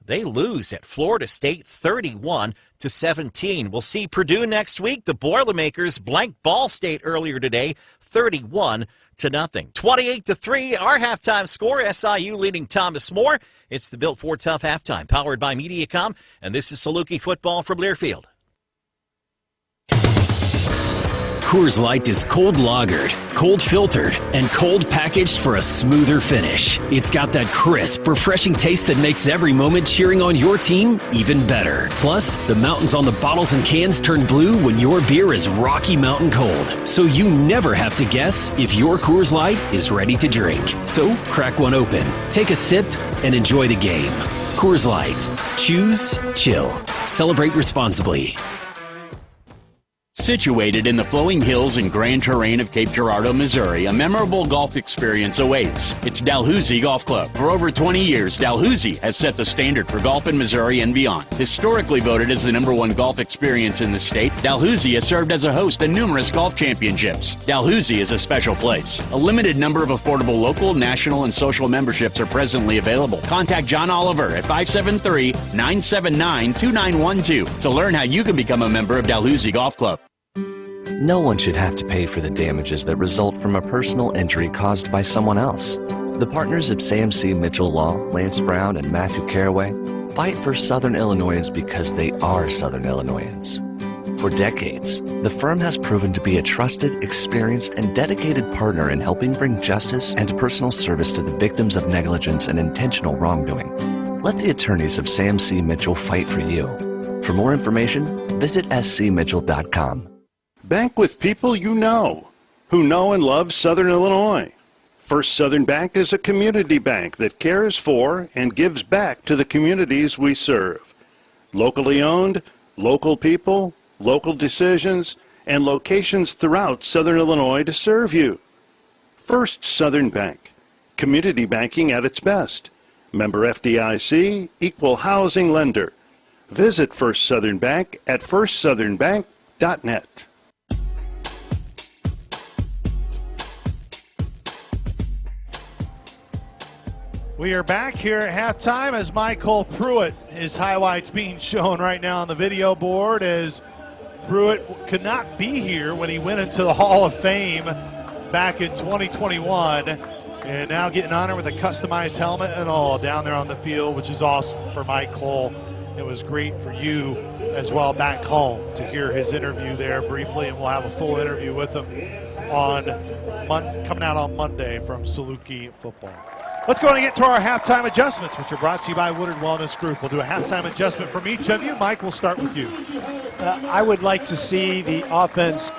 they lose at Florida State 31-17. We'll see Purdue next week. The Boilermakers blanked Ball State earlier today 31-0. 28-3, our halftime score. SIU leading Thomas More. It's the Built Ford Tough halftime, powered by MediaCom, and this is Saluki Football from Learfield. Coors Light is cold lagered, cold filtered, and cold packaged for a smoother finish. It's got that crisp, refreshing taste that makes every moment cheering on your team even better. Plus, the mountains on the bottles and cans turn blue when your beer is Rocky Mountain cold. So you never have to guess if your Coors Light is ready to drink. So crack one open, take a sip, and enjoy the game. Coors Light. Choose chill. Celebrate responsibly. Situated in the flowing hills and grand terrain of Cape Girardeau, Missouri, a memorable golf experience awaits. It's Dalhousie Golf Club. For over 20 years, Dalhousie has set the standard for golf in Missouri and beyond. Historically voted as the #1 golf experience in the state, Dalhousie has served as a host in numerous golf championships. Dalhousie is a special place. A limited number of affordable local, national, and social memberships are presently available. Contact John Oliver at 573-979-2912 to learn how you can become a member of Dalhousie Golf Club. No one should have to pay for the damages that result from a personal injury caused by someone else. The partners of SAMC Mitchell Law, Lance Brown, and Matthew Caraway fight for Southern Illinoisans because they are Southern Illinoisans. For decades, the firm has proven to be a trusted, experienced, and dedicated partner in helping bring justice and personal service to the victims of negligence and intentional wrongdoing. Let the attorneys of SAMC Mitchell fight for you. For more information, visit scmitchell.com. Bank with people you know, who know and love Southern Illinois. First Southern Bank is a community bank that cares for and gives back to the communities we serve. Locally owned, local people, local decisions, and locations throughout Southern Illinois to serve you. First Southern Bank, community banking at its best. Member FDIC, equal housing lender. Visit First Southern Bank at firstsouthernbank.net. We are back here at halftime as Michael Pruitt, his highlights being shown right now on the video board, as Pruitt could not be here when he went into the Hall of Fame back in 2021, and now getting honored with a customized helmet and all down there on the field, which is awesome for Mike Cole. It was great for you as well back home to hear his interview there briefly, and we'll have a full interview with him on coming out on Monday from Saluki Football. Let's go and get to our halftime adjustments, which are brought to you by Woodard Wellness Group. We'll do a halftime adjustment from each of you. Mike, we'll start with you. I would like to see the offense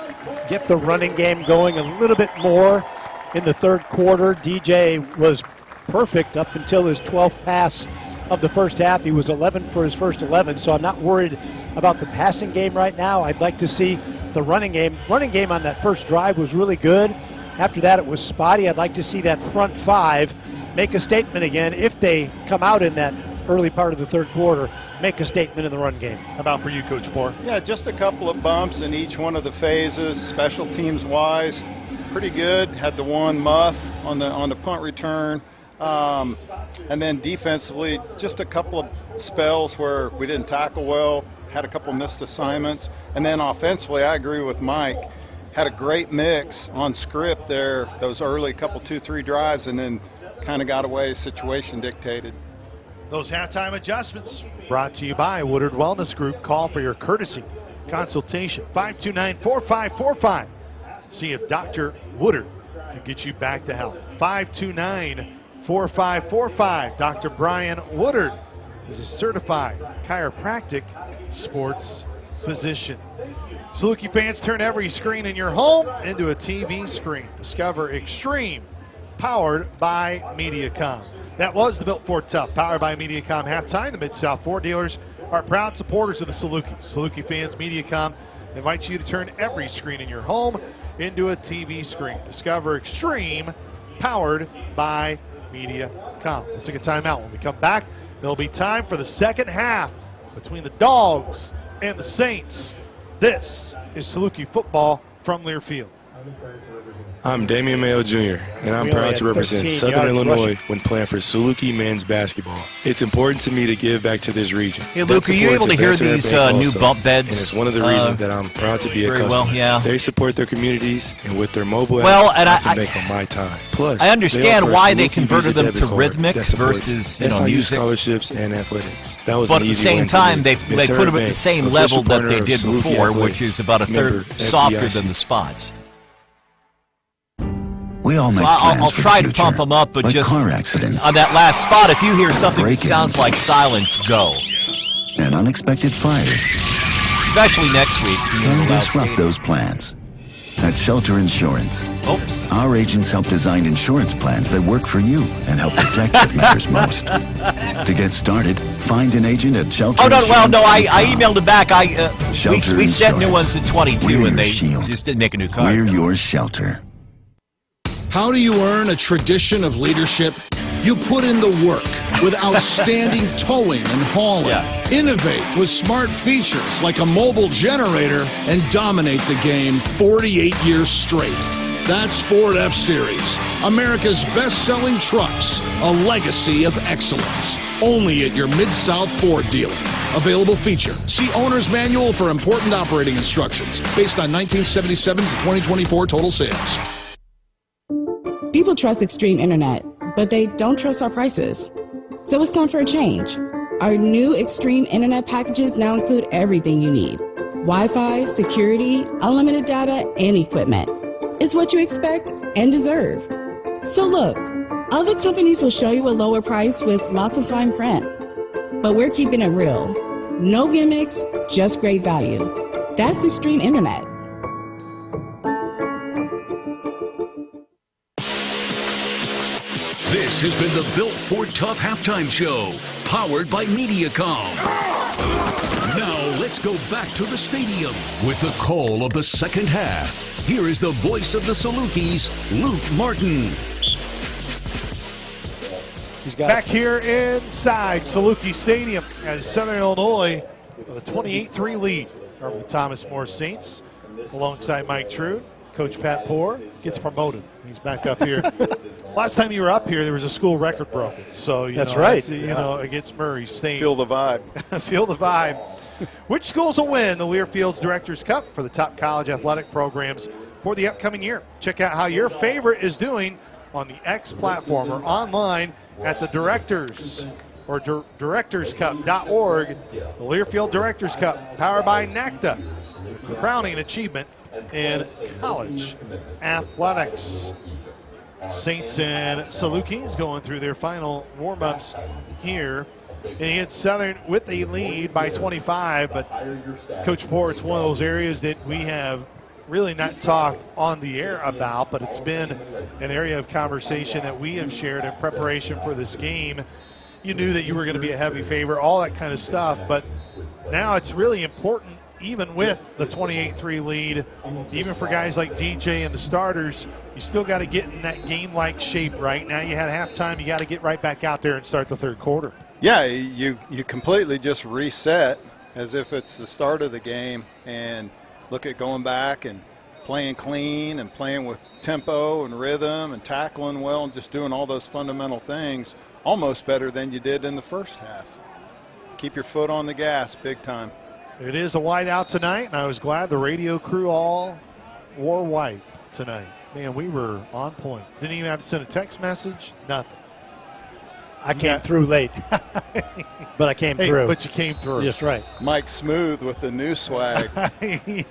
get the running game going a little bit more in the third quarter. DJ was perfect up until his 12th pass of the first half. He was 11 for his first 11, so I'm not worried about the passing game right now. I'd like to see the running game. Running game on that first drive was really good. After that, it was spotty. I'd like to see that front five make a statement again if they come out in that early part of the third quarter, make a statement in the run game. How about for you, Coach Moore? Yeah, just a couple of bumps in each one of the phases, special teams wise. Pretty good. Had the one muff on the punt return. And then defensively, just a couple of spells where we didn't tackle well, had a couple missed assignments. And then offensively, I agree with Mike. Had a great mix on script there, those early couple 2-3 drives, and then kind of got away, situation dictated. Those halftime adjustments brought to you by Woodard Wellness Group. Call for your courtesy consultation, 529-4545. See if Dr. Woodard can get you back to health. 529-4545. Dr. Brian Woodard is a certified chiropractic sports physician. Saluki fans, turn every screen in your home into a TV screen. Discover Extreme, powered by MediaCom. That was the Built Ford Tough, powered by MediaCom halftime. The Mid-South Ford dealers are proud supporters of the Saluki. Saluki fans, MediaCom invites you to turn every screen in your home into a TV screen. Discover Extreme, powered by MediaCom. We'll take a timeout. When we come back, there'll be time for the second half between the Dogs and the Saints. This is Saluki football from Learfield. I'm Damian Mayo Jr., and I'm proud to represent Southern Illinois when playing for Saluki men's basketball. It's important to me to give back to this region. Hey, Luke, are you able to hear these new bump beds? And it's one of the reasons that I'm proud to be a customer. Well, yeah. They support their communities, and with their mobile app, I can make on my time. Plus, I understand why they converted them to rhythmic versus music. Scholarships and athletics. That was but at the same time, they put them at the same level that they did before, which is about a third softer than the spots. We all make so I'll try to pump them up, but like just car accidents, on that last spot, if you hear something that sounds like silence, go. And unexpected fires, especially next week, can disrupt those plans. At Shelter Insurance, our agents help design insurance plans that work for you and help protect what matters most. To get started, Find an agent at Shelter Oh, no, well, no, I Insurance.com. emailed it back. Shelter We sent new Insurance. ones in 22, We're and your they shield. just didn't make a new card. We're your shelter. How do you earn a tradition of leadership? You put in the work with outstanding towing and hauling. Innovate with smart features like a mobile generator and dominate the game 48 years straight. That's Ford F-Series, America's best-selling trucks, a legacy of excellence. Only at your Mid-South Ford dealer. Available feature. See Owner's Manual for important operating instructions based on 1977 to 2024 total sales. People trust Extreme Internet, but they don't trust our prices. So it's time for a change. Our new Extreme Internet packages now include everything you need. Wi-Fi, security, unlimited data, and equipment. It's what you expect and deserve. So look, other companies will show you a lower price with lots of fine print. But we're keeping it real. No gimmicks, just great value. That's Extreme Internet. This has been the Built Ford Tough Halftime Show, powered by Mediacom. Now let's go back to the stadium with the call of the second half. Here is the voice of the Salukis, Luke Martin. Back here inside Saluki Stadium as Southern Illinois with a 28-3 lead over the Thomas More Saints. Alongside Mike Trude, Coach Pat Poore gets promoted. He's back up here. Last time you were up here, there was a school record broken. So That's right. Against Murray State. Feel the vibe. Feel the vibe. Which schools will win the Learfield's Directors Cup for the top college athletic programs for the upcoming year? Check out how your favorite is doing on the X platform or online at the Directors or directorscup.org. The Learfield Directors Cup, powered by NACTA, crowning achievement in college athletics. Saints and Salukis going through their final warm-ups here. And it's Southern with a lead by 25, but Coach Poore, it's one of those areas that we have really not talked on the air about, but it's been an area of conversation that we have shared in preparation for this game. You knew that you were going to be a heavy favorite, all that kind of stuff, but now it's really important, even with the 28-3 lead, even for guys like DJ and the starters, you still got to get in that game-like shape right now. You had halftime, you got to get right back out there and start the third quarter. Yeah, you completely just reset as if it's the start of the game and look at going back and playing clean and playing with tempo and rhythm and tackling well and just doing all those fundamental things almost better than you did in the first half. Keep your foot on the gas big time. It is a white out tonight, and I was glad the radio crew all wore white tonight. Man, we were on point. Didn't even have to send a text message, nothing. I came through late, but I came through. But you came through. That's right. Mike Smooth with the new swag.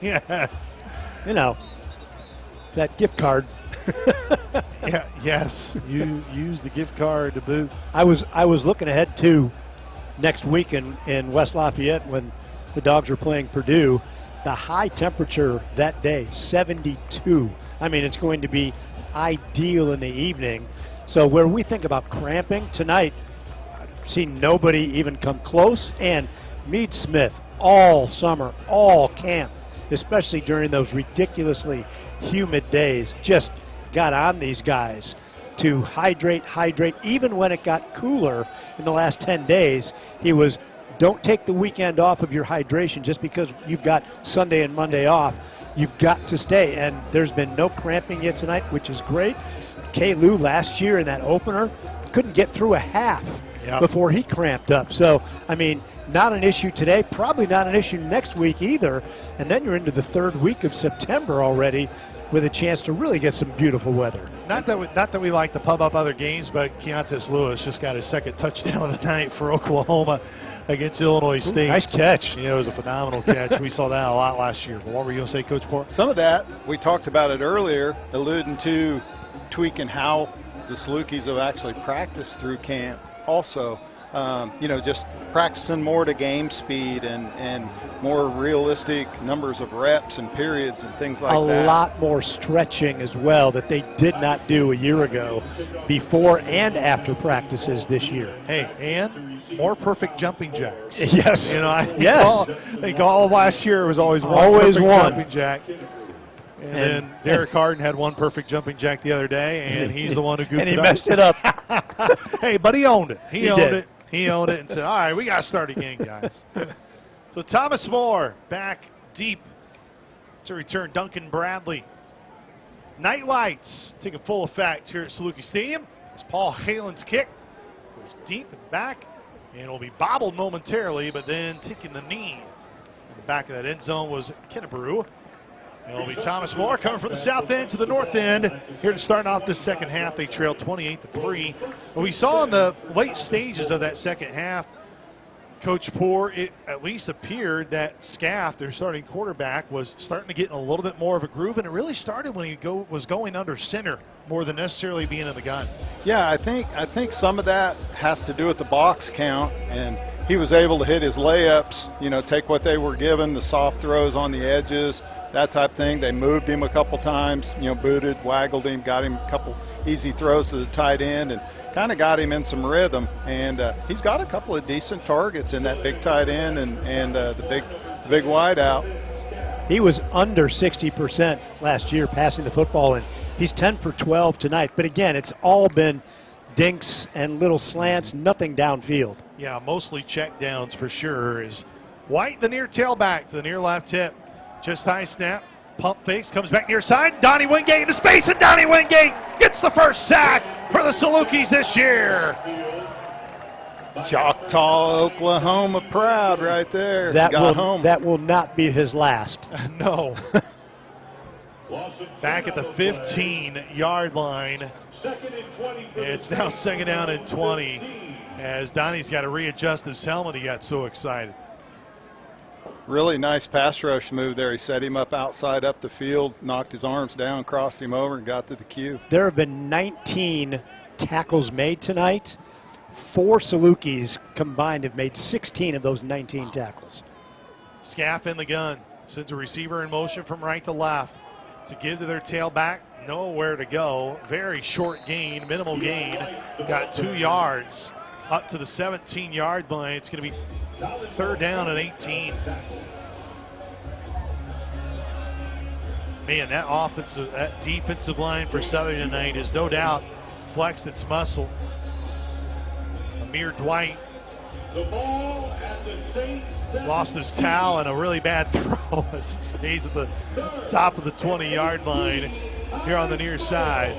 Yes. You know, that gift card. Yeah. Yes. You use the gift card to boot. I was looking ahead to next week in West Lafayette when the Dogs are playing Purdue. The high temperature that day, 72. I mean, it's going to be ideal in the evening. So where we think about cramping tonight, I've seen nobody even come close. And Meade Smith all summer, all camp, especially during those ridiculously humid days, just got on these guys to hydrate. Even when it got cooler in the last 10 days, he was, don't take the weekend off of your hydration just because you've got Sunday and Monday off. You've got to stay. And there's been no cramping yet tonight, which is great. K. Lou last year in that opener couldn't get through a half before he cramped up. So, I mean, not an issue today, probably not an issue next week either. And then you're into the third week of September already with a chance to really get some beautiful weather. Not that we like to pub up other games, but Keontae Lewis just got his second touchdown of the night for Oklahoma against Illinois State. Ooh, nice catch. Yeah, it was a phenomenal catch. We saw that a lot last year. What were you going to say, Coach Poore? Some of that, we talked about it earlier, alluding to tweaking how the Salukis have actually practiced through camp. Also, just practicing more to game speed and more realistic numbers of reps and periods and things like that. A lot more stretching as well that they did not do a year ago before and after practices this year. Hey, and more perfect jumping jacks. Yes. I Yes. think all of last year was always one Always perfect one. jumping jack. And then Derek Harden had one perfect jumping jack the other day, and he's the one who goofed and he it up. messed it up. Hey, but he owned it. He owned did. it. He owned it and said, all right, we got to start again, guys. So Thomas More back deep to return Duncan Bradley. Night lights taking full effect here at Saluki Stadium as Paul Halen's kick goes deep and back, and will be bobbled momentarily, but then taking the knee. In the back of that end zone was Kennebrew. It'll be Thomas More coming from the south end to the north end. Here to start off this second half, they trailed 28-3. But we saw in the late stages of that second half, Coach Poore, it at least appeared that Scaff, their starting quarterback, was starting to get in a little bit more of a groove, and it really started when he was going under center more than necessarily being in the gun. Yeah, I think some of that has to do with the box count, and he was able to hit his layups, take what they were given, the soft throws on the edges, that type of thing. They moved him a couple times, booted, waggled him, got him a couple easy throws to the tight end, and kind of got him in some rhythm. And he's got a couple of decent targets in that big tight end and the big wide out. He was under 60% last year passing the football, and he's 10 for 12 tonight. But again, it's all been dinks and little slants, nothing downfield. Yeah, mostly check downs for sure. Is White, the near tailback to the near left hip. Just high snap, pump fakes, comes back near side. Donnie Wingate into space, and Donnie Wingate gets the first sack for the Salukis this year. Choctaw, Oklahoma proud right there. That will not be his last. No. Back at the 15-yard line. It's now second down and 20 as Donnie's got to readjust his helmet. He got so excited. Really nice pass rush move there. He set him up outside up the field, knocked his arms down, crossed him over, and got to the cue. There have been 19 tackles made tonight. 4 Salukis combined have made 16 of those 19 tackles. Scaff in the gun. Sends a receiver in motion from right to left to give to their tailback. Nowhere to go. Very short gain, minimal gain. Got 2 yards up to the 17-yard line. It's going to be third down and 18. Man, that defensive line for Southern tonight has no doubt flexed its muscle. Amir Dwight lost his towel and a really bad throw as he stays at the top of the 20-yard line here on the near side.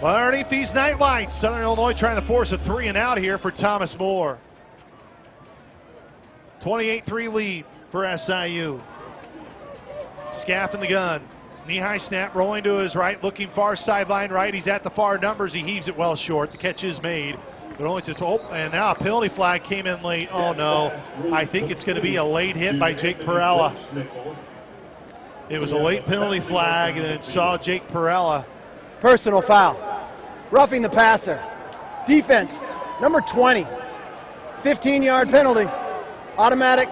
Well, underneath these night lights, Southern Illinois trying to force a 3-and-out here for Thomas More. 28-3 lead for SIU. Scaff in the gun. Knee-high snap, rolling to his right, looking far sideline right. He's at the far numbers. He heaves it well short. The catch is made. But only to and now a penalty flag came in late. Oh, no. I think it's going to be a late hit by Jake Perella. It was a late penalty flag, and then it saw Jake Perella. Personal foul. Roughing the passer. Defense, number 20. 15-yard penalty. Automatic.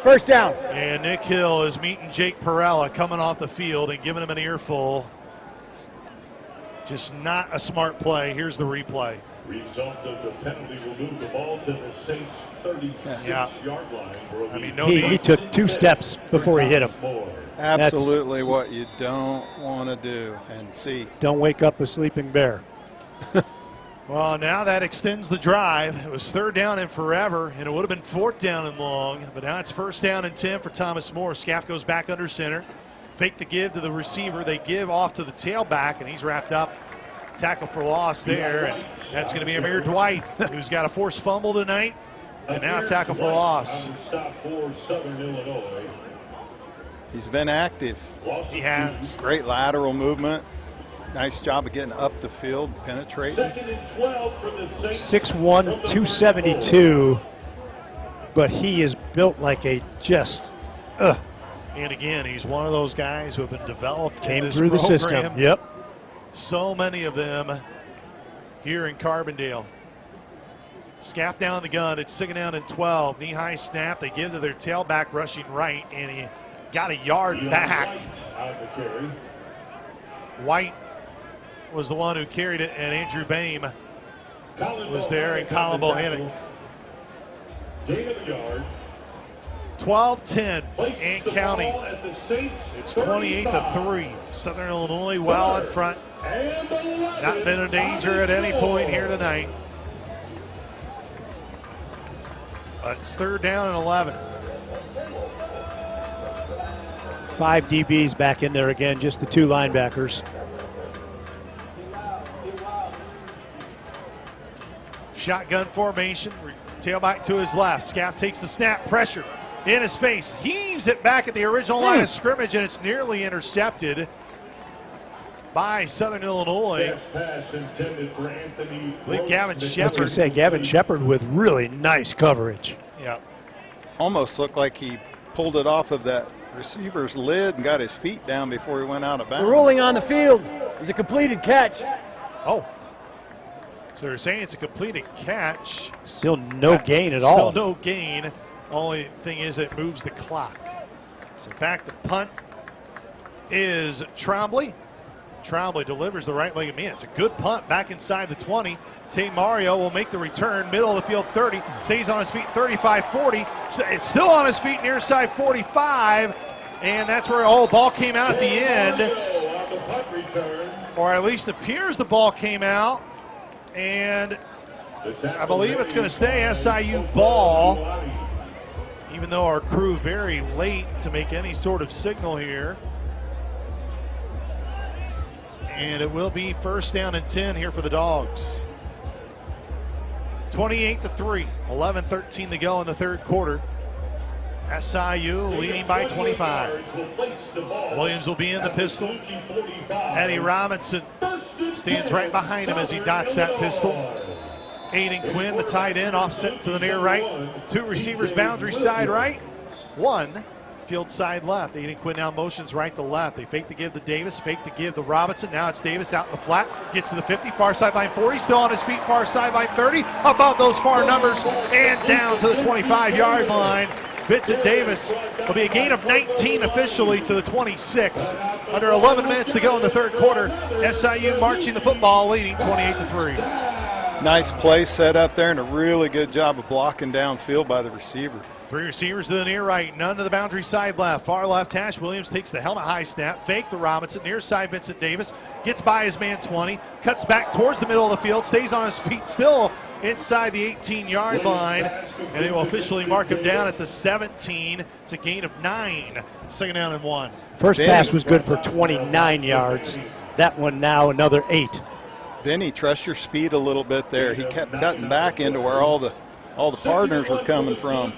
First down. And Nick Hill is meeting Jake Perella coming off the field and giving him an earful. Just not a smart play. Here's the replay. Result of the penalty will move the ball to the Saints' 36-yard line. I mean, he took 2 steps before he hit him. Absolutely what you don't want to do and see. Don't wake up a sleeping bear. Well, now that extends the drive. It was third down and forever, and it would have been fourth down and long. But now it's first down and 10 for Thomas More. Scaff goes back under center. Fake the give to the receiver. They give off to the tailback, and he's wrapped up. Tackle for loss there, and that's going to be Amir Dwight, who's got a forced fumble tonight, and now tackle for loss. He's been active. He has. Great lateral movement. Nice job of getting up the field, penetrating. 6'1", 272, but he is built like a And again, he's one of those guys who have been developed Came in this through the program. system. Yep. So many of them here in Carbondale. Scaff down the gun. It's 2nd down and 12. Knee-high snap. They give to their tailback rushing right, and he got a yard back. White was the one who carried it, and Andrew Boehm was there, and Colin Bohannon. Gain of a yard. 12-10 and counting. It's 28-3. Southern Illinois well in front. Not been in danger at any point here tonight. But it's 3rd down and 11. 5 DBs back in there again, just the 2 linebackers. Shotgun formation, tailback to his left. Scaff takes the snap, pressure in his face, heaves it back at the original line of scrimmage, and it's nearly intercepted by Southern Illinois. Gavin Shepard. I was going to say, Gavin Shepard with really nice coverage. Yeah. Almost looked like he pulled it off of that receiver's lid and got his feet down before he went out of bounds. The ruling on the field is a completed catch. Oh. So they're saying it's a completed catch. Still no gain at all. Still no gain. Only thing is it moves the clock. So back to punt is Trombley. Trombley delivers the right-legged man. It's a good punt back inside the 20. Tay Mario will make the return, middle of the field 30, stays on his feet 35-40. It's still on his feet near side 45, and that's where ball came out at the end. Or at least appears the ball came out, and I believe it's going to stay SIU ball, even though our crew very late to make any sort of signal here. And it will be 1st down and 10 here for the Dogs. 28-3, 11-13 to go in the 3rd quarter. SIU leading by 25. Williams will be in the pistol. Eddie Robinson stands right behind him as he dots that pistol. Aiden Quinn, the tight end, offset to the near right. 2 receivers, boundary side right. 1 field side left. Aiden Quinn now motions right to left. They fake to give to Davis, fake to give to Robinson. Now it's Davis out in the flat. Gets to the 50, far sideline 40. Still on his feet, far sideline 30. Above those far numbers and down to the 25-yard line. Vincent Davis will be a gain of 19 officially to the 26. Under 11 minutes to go in the 3rd quarter. SIU marching the football, leading 28-3. Nice play set up there and a really good job of blocking downfield by the receiver. 3 receivers to the near right, none to the boundary side left. Far left hash, Williams takes the helmet high snap, fake to Robinson, near side Vincent Davis, gets by his man 20, cuts back towards the middle of the field, stays on his feet still inside the 18-yard line, and they will officially mark him down at the 17. It's a gain of 9, 2nd down and 1. First pass was good for 29 yards. That one now another 8. Vinny, trust your speed a little bit there. He kept cutting back into where all the partners were coming from.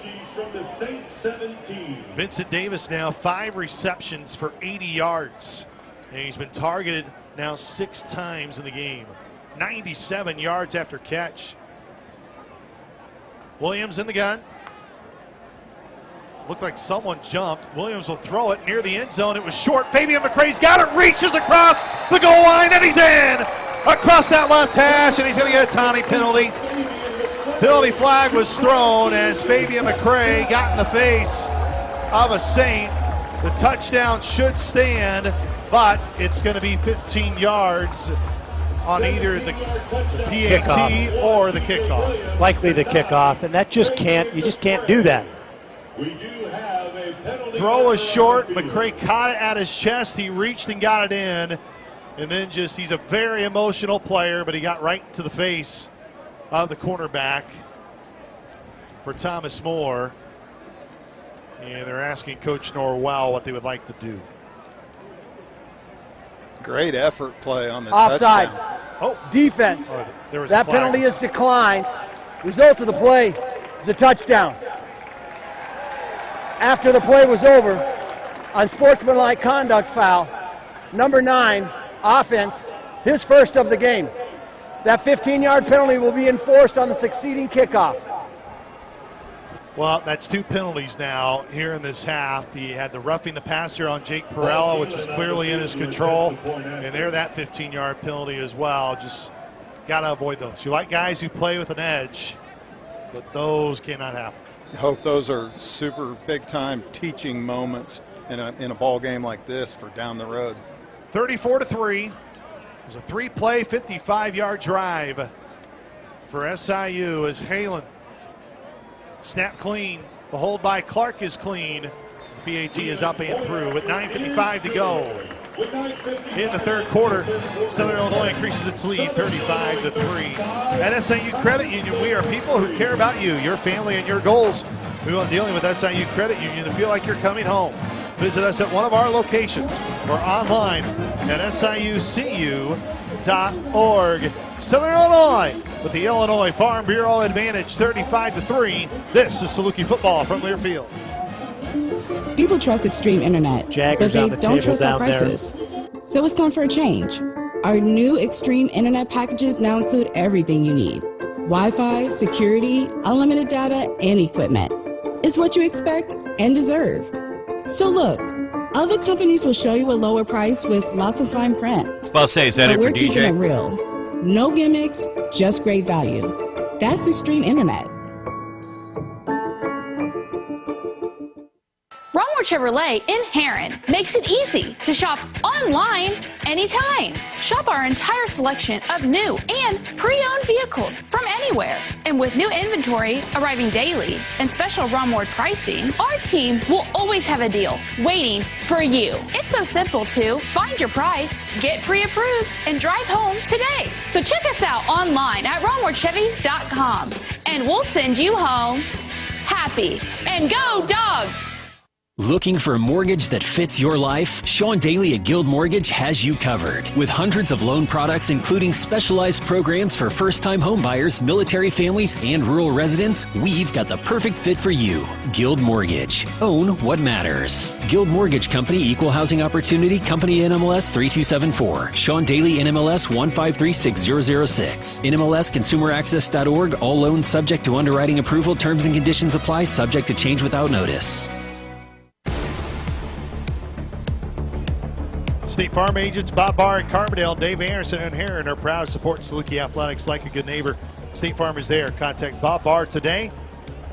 Vincent Davis now 5 receptions for 80 yards. And he's been targeted now 6 times in the game. 97 yards after catch. Williams in the gun. Looked like someone jumped. Williams will throw it near the end zone. It was short. Fabian McCrae's got it. Reaches across the goal line, and he's in. Across that left hash, and he's going to get a tiny penalty. Penalty flag was thrown as Fabian McCrae got in the face of a Saint. The touchdown should stand, but it's going to be 15 yards on either the PAT kickoff or the kickoff. Likely the kickoff, and that you just can't do that. Throw was short. McCrae caught it at his chest. He reached and got it in. And then he's a very emotional player, but he got right to the face of the cornerback for Thomas More. And they're asking Coach Norwell what they would like to do. Great effort play on the offside. Touchdown. Defense. There was that penalty is declined. Result of the play is a touchdown. After the play was over, unsportsmanlike conduct foul, number 9, offense, his first of the game. That 15-yard penalty will be enforced on the succeeding kickoff. Well, that's 2 penalties now here in this half. He had the roughing the passer on Jake Perella, which was clearly in his control. And there, that 15-yard penalty as well. Just got to avoid those. You like guys who play with an edge. but those cannot happen. I hope those are super big-time teaching moments in a ball game like this for down the road. 34-3. It was a 3-play, 55-yard drive for SIU as Halen snap clean. The hold by Clark is clean. PAT is up and through with 9:55 to go. In the third quarter, Southern Illinois increases its lead 35-3. At SIU Credit Union, we are people who care about you, your family, and your goals. We want dealing with SIU Credit Union to feel like you're coming home. Visit us at one of our locations or online at siucu.org. Southern Illinois with the Illinois Farm Bureau advantage 35-3. This is Saluki football from Learfield. People trust Extreme Internet, Jaggers but on they the don't table trust our down there. prices. So it's time for a change. Our new Extreme Internet packages now include everything you need. Wi-Fi, security, unlimited data, and equipment. It's what you expect and deserve. So look, other companies will show you a lower price with lots of fine print. I was about to say, is that But it we're for keeping it DJ? real. No gimmicks, just great value. That's Extreme Internet. Romwood Chevrolet in Heron makes it easy to shop online anytime. Shop our entire selection of new and pre-owned vehicles from anywhere. And with new inventory arriving daily and special Romwood pricing, our team will always have a deal waiting for you. It's so simple to find your price, get pre-approved, and drive home today. So check us out online at RomwoodChevy.com and we'll send you home happy. And go Dogs! Looking for a mortgage that fits your life? Sean Daly at Guild Mortgage has you covered. With hundreds of loan products, including specialized programs for first-time homebuyers, military families, and rural residents, we've got the perfect fit for you. Guild Mortgage. Own what matters. Guild Mortgage Company, Equal Housing Opportunity, Company NMLS 3274. Sean Daly, NMLS 1536006. NMLSConsumerAccess.org. All loans subject to underwriting approval. Terms and conditions apply. Subject to change without notice. State Farm agents Bob Barr in Carbondale, Dave Anderson and Heron are proud to support Saluki Athletics like a good neighbor. State Farm is there. Contact Bob Barr today,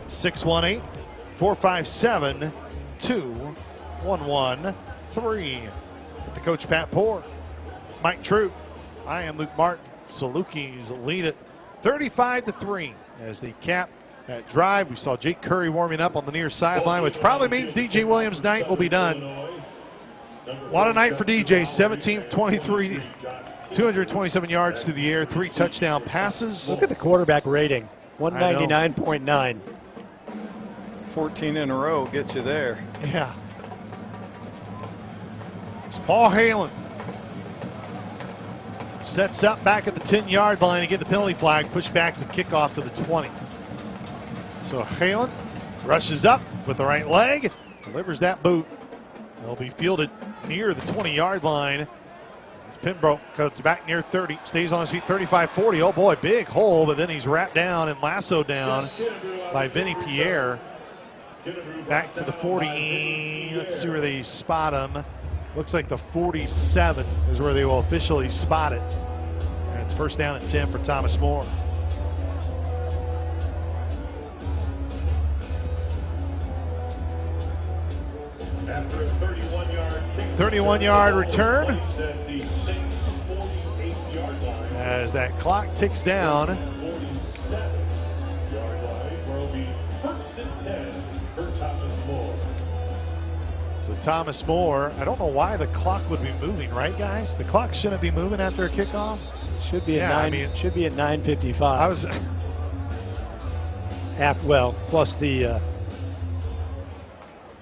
618-457-2113. With the coach Pat Poore, Mike Troop. I am Luke Martin. Salukis lead it 35-3 as they cap that drive. We saw Jake Curry warming up on the near sideline, which probably means DJ Williams' night will be done. What a night for DJ, 17-23, 227 yards through the air, 3 touchdown passes. Look at the quarterback rating, 199.9. 14 in a row gets you there. Yeah. It's Paul Halen. Sets up back at the 10-yard line to get the penalty flag, push back the kickoff to the 20. So Halen rushes up with the right leg, delivers that boot. He'll be fielded near the 20-yard line. As Pembroke goes back near 30, stays on his feet 35-40. Oh boy, big hole, but then he's wrapped down and lassoed down by Vinny Pierre. Back to the 40. Let's see where they spot him. Looks like the 47 is where they will officially spot it. And it's first down and 10 for Thomas Moore. After a 31-yard return. As that clock ticks down. So Thomas Moore, I don't know why the clock would be moving, right, guys? The clock shouldn't be moving after a kickoff. Should be at should be at 9:55. I was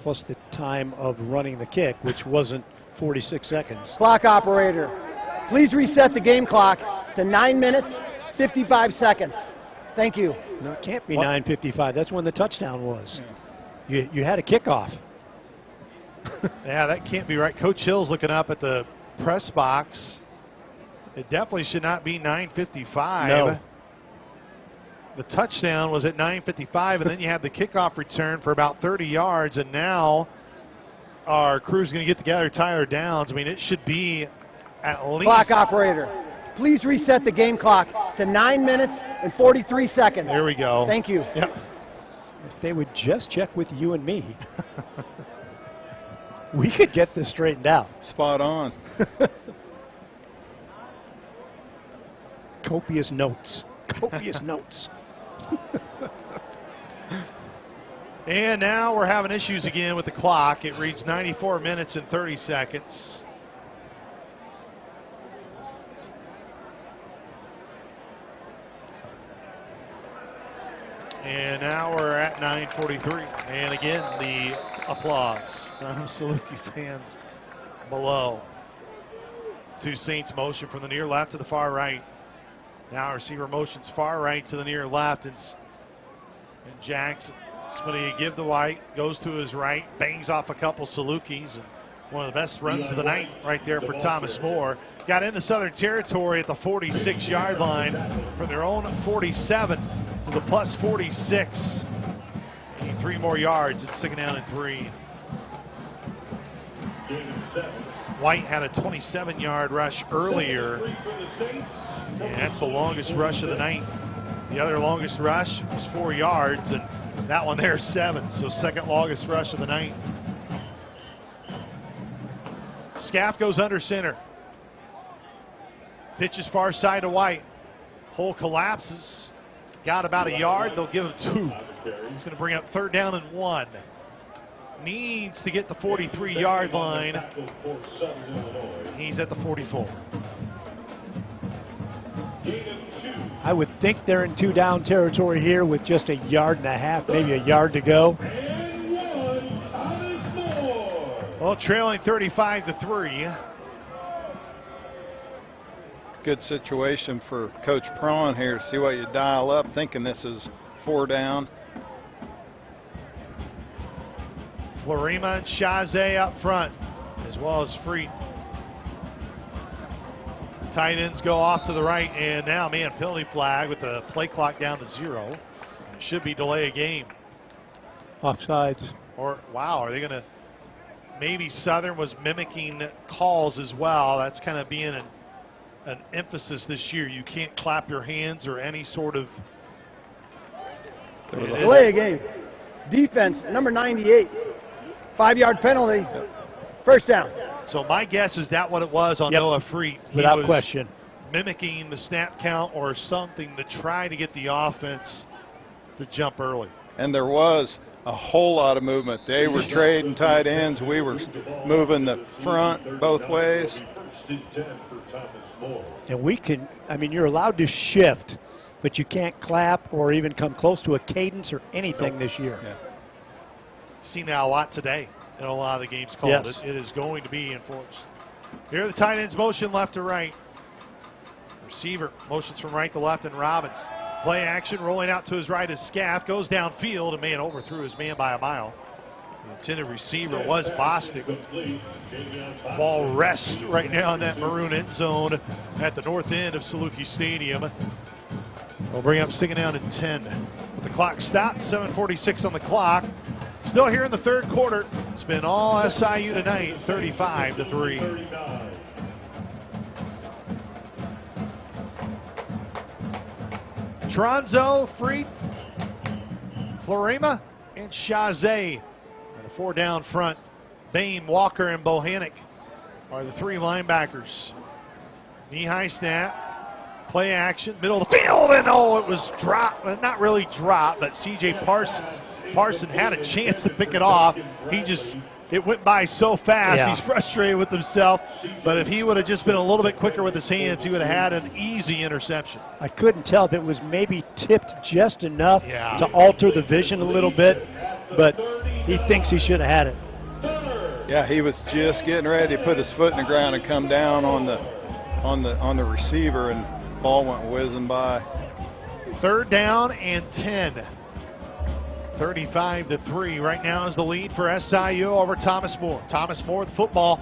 plus the time of running the kick, which wasn't 46 seconds. Clock operator, please reset the game clock to 9 minutes, 55 seconds. Thank you. No, it can't be 9:55. That's when the touchdown was. You had a kickoff. Yeah, that can't be right. Coach Hill's looking up at the press box. It definitely should not be 9:55. No. The touchdown was at 9:55, and then you had the kickoff return for about 30 yards, and now our crew's going to get together Tyler Downs. I mean, it should be at least. Clock operator, please reset the game clock to 9 minutes and 43 seconds. There we go. Thank you. Yep. If they would just check with you and me, we could get this straightened out. Spot on. Copious notes. Copious notes. And now we're having issues again with the clock. It reads 94 minutes and 30 seconds. And now we're at 9:43. And again, the applause from Saluki fans below. Two Saints motion from the near left to the far right. Now receiver motions far right to the near left. And Jackson, somebody give the White, goes to his right, bangs off a couple Salukis. And one of the best runs of the night right there for Thomas More. Got in the Southern Territory at the 46-yard line from their own 47 to the plus 46. Need 3 more yards. It's 2nd down and 3. White had a 27-yard rush earlier. And that's the longest rush of the night. The other longest rush was 4 yards, and that one there 7. So second longest rush of the night. Scaff goes under center. Pitches far side to White. Hole collapses. Got about a yard. They'll give him 2. He's going to bring up 3rd down and 1. Needs to get the 43-yard line. He's at the 44. I would think they're in 2-down territory here with just a yard and a half, maybe a yard to go. Well, trailing 35-3. Good situation for Coach Prawn here. See what you dial up, thinking this is 4 down. Florima and Chazé up front, as well as Freed. Tight ends go off to the right, and now, man, penalty flag with the play clock down to 0. It should be delay a game. Offsides. Or, wow, are they going to, maybe Southern was mimicking calls as well. That's kind of being an emphasis this year. You can't clap your hands or any sort of. There was a delay a game. Defense, number 98. 5-yard penalty. 1st down. So my guess is that what it was on Noah Freed. Without question. Mimicking the snap count or something to try to get the offense to jump early. And there was a whole lot of movement. They were trading tight ends. We were moving the front both ways. And we can, I mean, you're allowed to shift, but you can't clap or even come close to a cadence or anything this year. Yeah. Seen that a lot today in a lot of the games called. Yes. It is going to be enforced. Here the tight ends motion left to right. Receiver motions from right to left, and Robbins. Play action, rolling out to his right is Scaff. Goes downfield, and man overthrew his man by a mile. The intended receiver was Bostic. Ball rests right now in that maroon end zone at the north end of Saluki Stadium. We'll bring up 2nd down and 10. With the clock stopped, 7:46 on the clock. Still here in the 3rd quarter. It's been all SIU tonight, 35-3. Tronzo, Freed, Florima, and Chazé. The 4 down front. Bame, Walker, and Bohannick are the 3 linebackers. Knee-high snap. Play action, middle of the field, and it was dropped. Well, not really dropped, but C.J. Parson had a chance to pick it off. It went by so fast. Yeah. He's frustrated with himself. But if he would have just been a little bit quicker with his hands, he would have had an easy interception. I couldn't tell if it was maybe tipped just enough to alter the vision a little bit, but he thinks he should have had it. Yeah, he was just getting ready to put his foot in the ground and come down on the receiver, and ball went whizzing by. 3rd down and 10. 35-3 right now is the lead for SIU over Thomas More. Thomas More with the football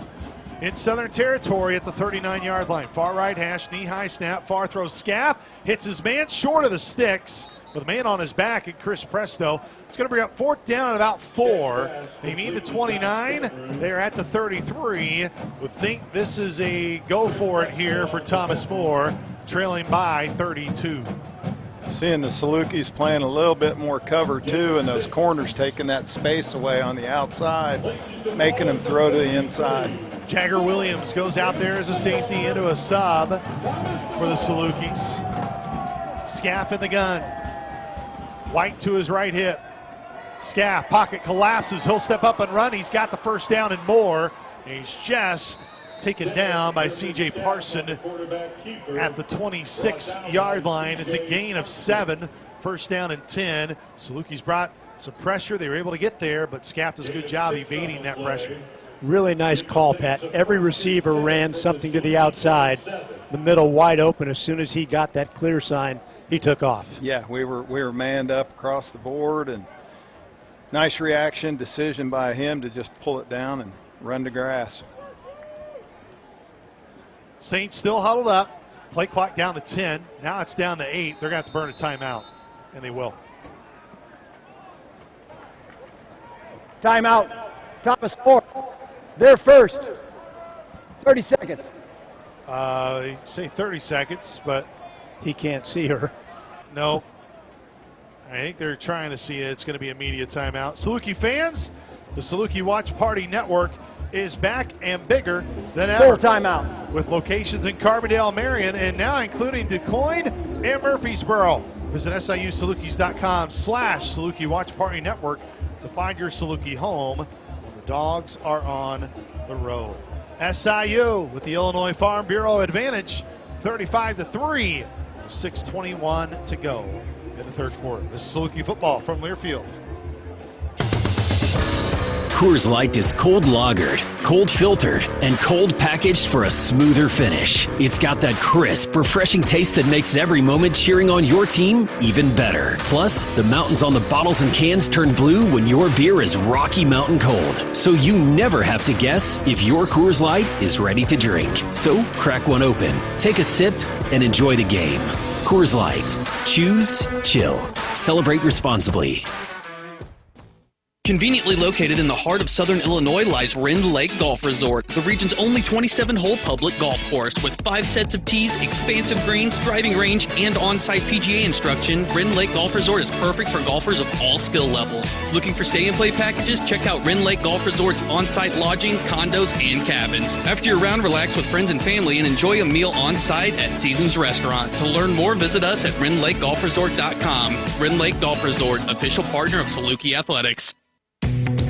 in Southern territory at the 39-yard line. Far right hash, knee-high snap, far throw. Scaff hits his man short of the sticks with a man on his back, and Chris Presto. It's going to bring up 4th down at about 4. They need the 29. They're at the 33. Would think this is a go for it here for Thomas More, trailing by 32. Seeing the Salukis playing a little bit more cover too, and those corners taking that space away on the outside, making them throw to the inside. Jagger Williams goes out there as a safety into a sub for the Salukis. Scaff in the gun. White to his right hip. Scaff, pocket collapses. He'll step up and run. He's got the first down and more. He's just taken down by C.J. Parson at the 26-yard line. It's a gain of 7, first down and 10. Salukis brought some pressure. They were able to get there, but Scaff does a good job evading that pressure. Really nice call, Pat. Every receiver ran something to the outside. The middle wide open. As soon as he got that clear sign, he took off. Yeah, we were manned up across the board, and nice reaction, decision by him to just pull it down and run to grass. Saints still huddled up. Play clock down to 10. Now it's down to 8. They're going to have to burn a timeout, and they will. Timeout. Thomas More. They're first. 30 seconds. They say 30 seconds, but he can't see her. No. I think they're trying to see it. It's going to be a media timeout. Saluki fans, the Saluki Watch Party Network is back and bigger than ever. Full timeout. With locations in Carbondale, Marion, and now including DuQuoin and Murfreesboro. Visit SIUSalukis.com/Saluki Watch Party Network to find your Saluki home when the Dogs are on the road. SIU with the Illinois Farm Bureau advantage, 35-3, 6:21 to go in the third quarter. This is Saluki football from Learfield. Coors Light is cold lagered, cold filtered, and cold packaged for a smoother finish. It's got that crisp, refreshing taste that makes every moment cheering on your team even better. Plus, the mountains on the bottles and cans turn blue when your beer is Rocky Mountain cold. So you never have to guess if your Coors Light is ready to drink. So crack one open, take a sip, and enjoy the game. Coors Light. Choose chill. Celebrate responsibly. Conveniently located in the heart of southern Illinois lies Rend Lake Golf Resort, the region's only 27-hole public golf course. With 5 sets of tees, expansive greens, driving range, and on-site PGA instruction, Rend Lake Golf Resort is perfect for golfers of all skill levels. Looking for stay-and-play packages? Check out Rend Lake Golf Resort's on-site lodging, condos, and cabins. After your round, relax with friends and family and enjoy a meal on-site at Seasons Restaurant. To learn more, visit us at RendLakeGolfResort.com. Rend Lake Golf Resort, official partner of Saluki Athletics.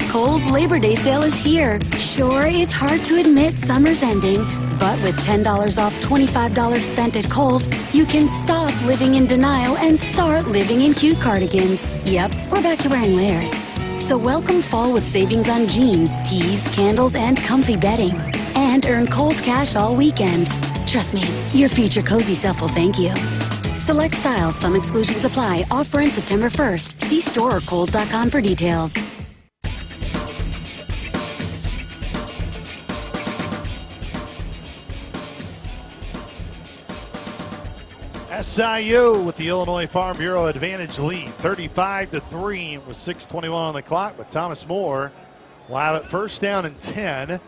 Kohl's Labor Day sale is here. Sure, it's hard to admit summer's ending, but with $10 off $25 spent at Kohl's, you can stop living in denial and start living in cute cardigans. Yep, we're back to wearing layers. So welcome fall with savings on jeans, tees, candles, and comfy bedding. And earn Kohl's cash all weekend. Trust me, your future cozy self will thank you. Select styles, some exclusions apply. Offer ends September 1st. See store or Kohls.com for details. SIU with the Illinois Farm Bureau advantage lead, 35-3 with 6:21 on the clock. But Thomas More will have it first down and 10 at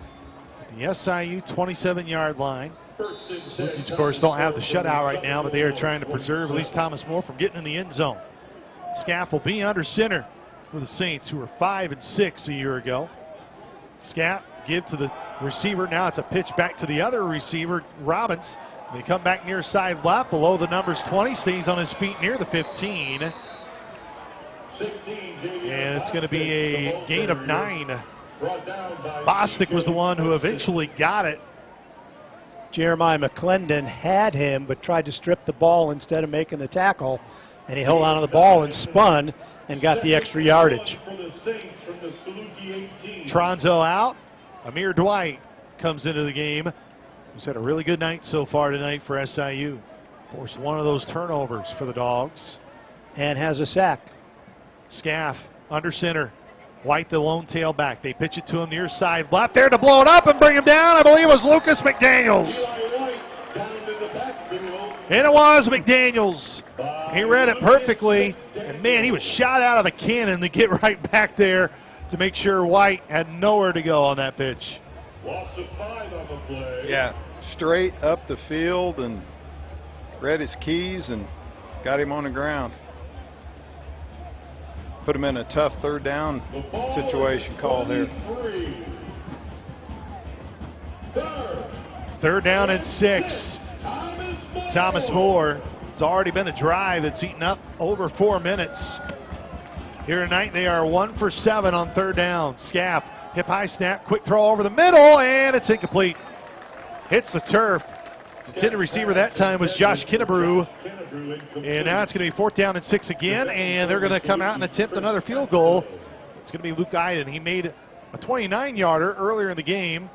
the SIU 27-yard line. Salukis, of course, don't have the shutout right now, but they are trying to preserve at least Thomas More from getting in the end zone. Scaff will be under center for the Saints, who were 5-6 a year ago. Scaff give to the receiver. Now it's a pitch back to the other receiver, Robbins. They come back near side left, below the numbers 20, stays on his feet near the 15. And it's going to be a gain of 9. Bostic was the one who eventually got it. Jeremiah McClendon had him, but tried to strip the ball instead of making the tackle. And he held on to the ball and spun and got the extra yardage. Tronzo out. Amir Dwight comes into the game. He's had a really good night so far tonight for SIU. Forced one of those turnovers for the Dogs. And has a sack. Scaff under center. White, the lone tailback. They pitch it to him near side left there to blow it up and bring him down. I believe it was Lucas McDaniels. And it was McDaniels. He read it perfectly. And, man, he was shot out of a cannon to get right back there to make sure White had nowhere to go on that pitch. Loss of 5 on the play. Yeah, straight up the field and read his keys and got him on the ground. Put him in a tough third down situation call there. Third down and 6. Thomas Moore. It's already been a drive that's eaten up over 4 minutes. Here tonight they are 1 for 7 on third down. Scaff, hip high snap, quick throw over the middle, and it's incomplete. Hits the turf. Intended receiver that time was Josh Kinnebrew. And now it's going to be 4th down and 6 again, and they're going to come out and attempt another field goal. It's going to be Luke Iden. He made a 29-yarder earlier in the game.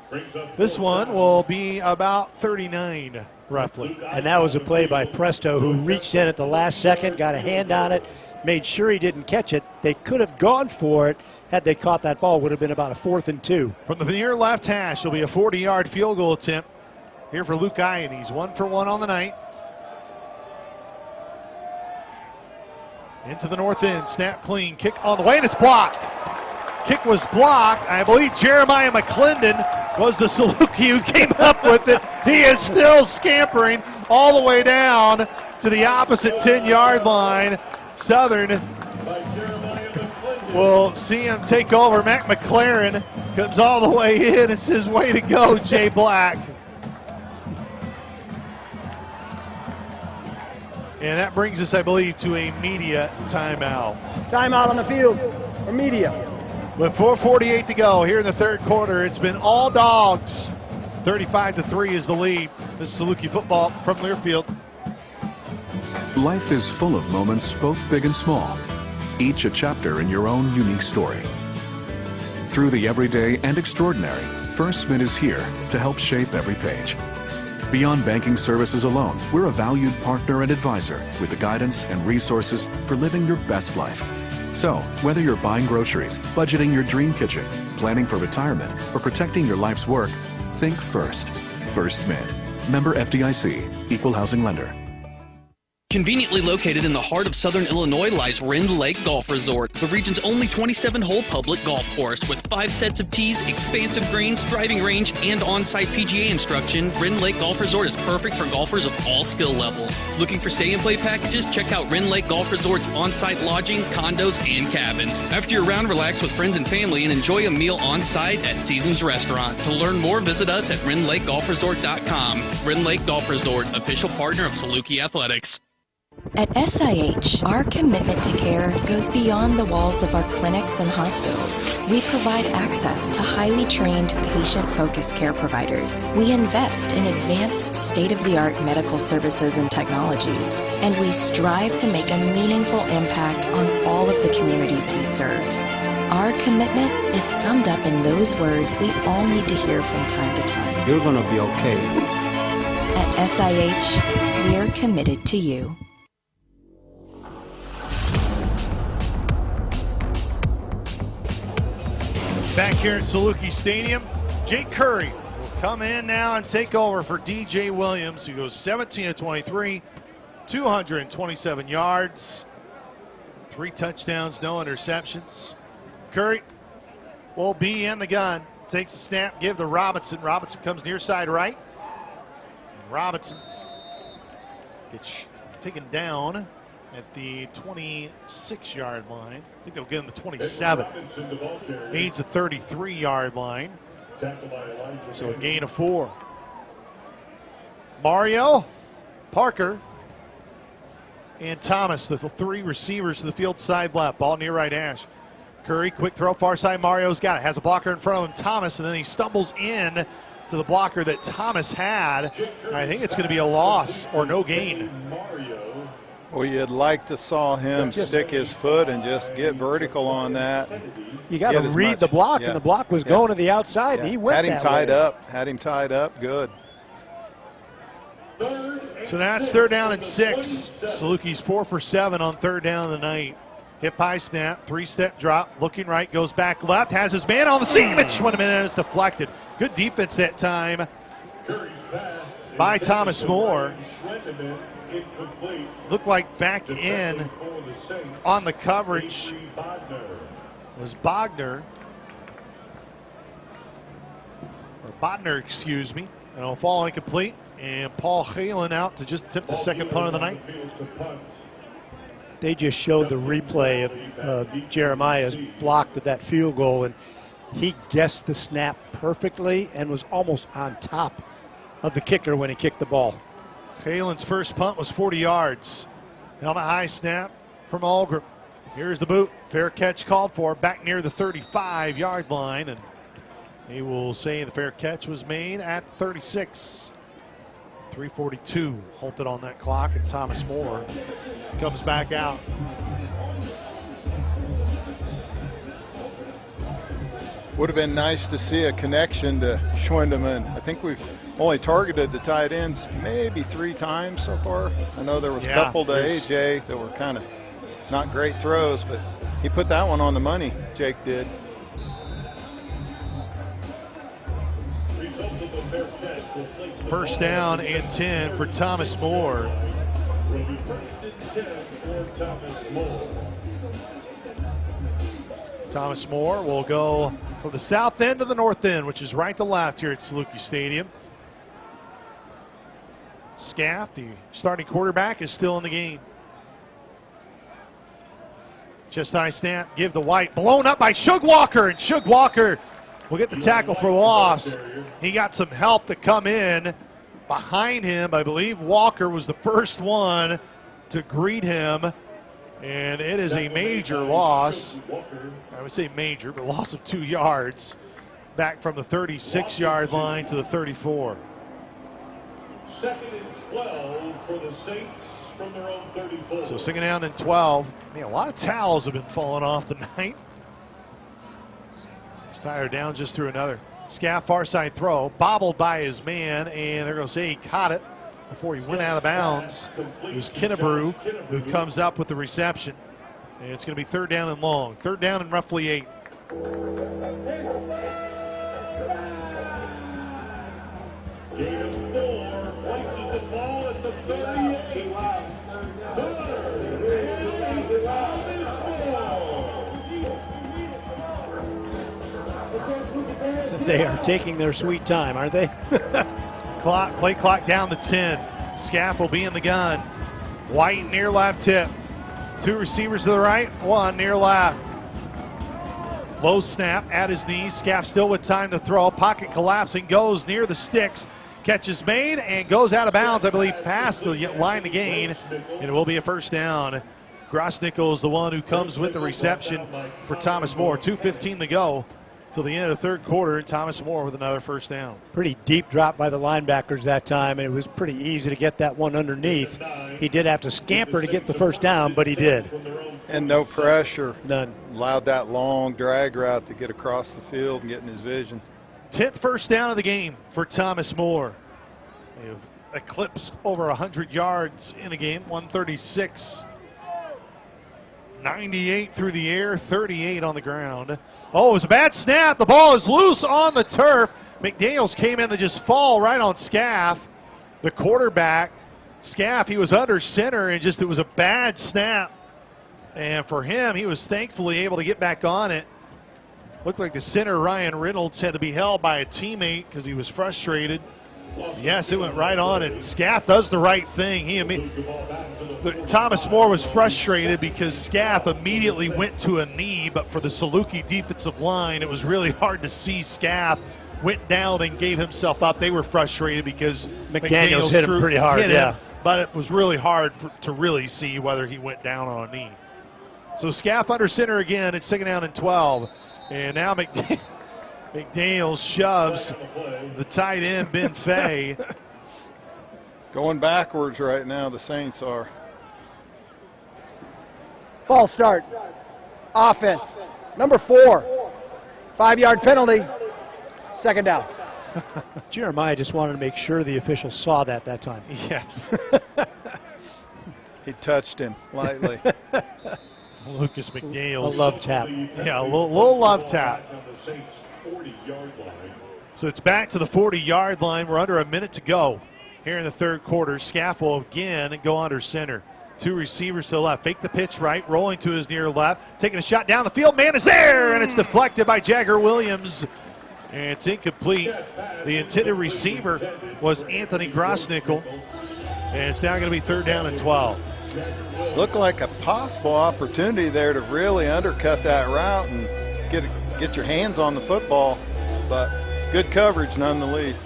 This one will be about 39, roughly. And that was a play by Presto, who reached in at the last second, got a hand on it, made sure he didn't catch it. They could have gone for it had they caught that ball. It would have been about a 4th and 2. From the near left hash, it'll be a 40-yard field goal attempt here for Luke Iden. He's 1 for 1 on the night. Into the north end, snap clean, kick on the way, and it's blocked. Kick was blocked. I believe Jeremiah McClendon was the Saluki who came up with it. He is still scampering all the way down to the opposite 10-yard line. Southern will see him take over. Matt McLaren comes all the way in and says, way to go, Jay Black. And that brings us, I believe, to a media timeout. Timeout on the field for media. With 4:48 to go here in the third quarter, it's been all dogs. 35-3 is the lead. This is Saluki football from Learfield. Life is full of moments, both big and small, each a chapter in your own unique story. Through the everyday and extraordinary, First Mint is here to help shape every page. Beyond banking services alone, we're a valued partner and advisor with the guidance and resources for living your best life. So, whether you're buying groceries, budgeting your dream kitchen, planning for retirement, or protecting your life's work, think First. First Mint. Member FDIC. Equal housing lender. Conveniently located in the heart of southern Illinois lies Rend Lake Golf Resort, the region's only 27-hole public golf course with 5 sets of tees, expansive greens, driving range, and on-site PGA instruction. Rend Lake Golf Resort is perfect for golfers of all skill levels. Looking for stay-and-play packages? Check out Rend Lake Golf Resort's on-site lodging, condos, and cabins. After your round, relax with friends and family and enjoy a meal on-site at Seasons Restaurant. To learn more, visit us at RendLakeGolfResort.com. Rend Lake Golf Resort, official partner of Saluki Athletics. At SIH, our commitment to care goes beyond the walls of our clinics and hospitals. We provide access to highly trained, patient-focused care providers. We invest in advanced, state-of-the-art medical services and technologies. And we strive to make a meaningful impact on all of the communities we serve. Our commitment is summed up in those words we all need to hear from time to time. You're going to be okay. At SIH, we're committed to you. Back here at Saluki Stadium, Jake Curry will come in now and take over for DJ Williams, who goes 17-23, 227 yards, 3 touchdowns, no interceptions. Curry will be in the gun, takes the snap, give to Robinson. Robinson comes near side right. And Robinson gets taken down at the 26-yard line. I think they'll get him the 27. Needs a 33-yard line. So a gain of 4. Mario, Parker, and Thomas, the 3 receivers to the field side left. Ball near right hash. Curry, quick throw, far side. Mario's got it. Has a blocker in front of him, Thomas, and then he stumbles in to the blocker that Thomas had. I think it's going to be a loss or no gain. Well, you'd like to saw him stick his foot and just get vertical on that. You got to read the block, and the block was going to the outside, and he went Had him that tied way. up. Had him tied up. Good. So now it's 3rd down and 6. Saluki's 4 for 7 on 3rd down of the night. Hip high snap, 3-step drop, looking right, goes back left, has his man on the seam. It's 1 minute, it's deflected. Good defense that time by Thomas Moore. Looked like back in on the coverage was Bodner, excuse me. And it'll fall incomplete. And Paul Halen out to just attempt the second punt of the night. They just showed the replay of Jeremiah's block of that field goal, and he guessed the snap perfectly and was almost on top of the kicker when he kicked the ball. Halen's first punt was 40 yards. Helmet high snap from Algrim. Here's the boot. Fair catch called for back near the 35-yard line, and he will say the fair catch was made at 36. 3:42 halted on that clock, and Thomas Moore comes back out. Would have been nice to see a connection to Schwindeman. I think we've only targeted the tight ends maybe 3 times so far. I know there was a couple to AJ that were kind of not great throws, but he put that one on the money, Jake did. First down and 10 for Thomas Moore. Thomas Moore will go from the south end to the north end, which is right to left here at Saluki Stadium. Scaff, the starting quarterback, is still in the game. Just high snap, give the White, blown up by Shug Walker, and Shug Walker will get the tackle for loss. He got some help to come in behind him. I believe Walker was the first one to greet him, and it is a major loss. I would say major, but loss of 2 yards back from the 36-yard line to the 34. 2nd and 12 for the Saints from their own 34. So 2nd down and 12. Man, a lot of towels have been falling off tonight. Steyer down just through another. Scaff far side throw, bobbled by his man, and they're going to say he caught it before he went out of bounds. It was Kinnebrew who comes up with the reception. And it's going to be 3rd down and long. 3rd down and roughly 8. Gain of 4, places the ball at the 38. They are taking their sweet time, aren't they? Play clock down to 10. Scaff will be in the gun. White near left tip. 2 receivers to the right, 1 near left. Low snap at his knees. Scaff still with time to throw. Pocket collapsing, goes near the sticks. Catch is made and goes out of bounds, I believe, past the line to gain. And it will be a first down. Grosnickel is the one who comes with the reception for Thomas Moore. 2:15 to go till the end of the 3rd quarter. Thomas Moore with another first down. Pretty deep drop by the linebackers that time, and it was pretty easy to get that one underneath. He did have to scamper to get the first down, but he did. And no pressure. None. Allowed that long drag route to get across the field and get in his vision. 10th first down of the game for Thomas Moore. They have eclipsed over 100 yards in the game, 136. 98 through the air, 38 on the ground. Oh, it was a bad snap. The ball is loose on the turf. McDaniels came in to just fall right on Scaff. The quarterback, Scaff, he was under center, and just it was a bad snap. And for him, he was thankfully able to get back on it. Looked like the center, Ryan Reynolds, had to be held by a teammate because he was frustrated. Yes, it went right on, and Scaff does the right thing. Thomas Moore was frustrated because Scaff immediately went to a knee, but for the Saluki defensive line, it was really hard to see. Scaff went down and gave himself up. They were frustrated because McDaniels hit him pretty hard, yeah. But it was really hard to really see whether he went down on a knee. So Scaff under center again. It's 2nd down and 12. And now McDaniels shoves the tight end, Ben Fay. Going backwards right now, the Saints are. False start. Offense. Number 4. 5-yard penalty. 2nd down. Jeremiah just wanted to make sure the officials saw that time. Yes. He touched him lightly. Lucas McDaniels. A love tap. Yeah, a little love tap. So it's back to the 40-yard line. We're under a minute to go here in the third quarter. Scaff will again go under center. Two receivers to the left. Fake the pitch right, rolling to his near left. Taking a shot down the field. Man is there, and it's deflected by Jagger Williams. And it's incomplete. The intended receiver was Anthony Grosnickel. And it's now going to be 3rd down and 12. Looked like a possible opportunity there to really undercut that route and get your hands on the football, but good coverage none the least.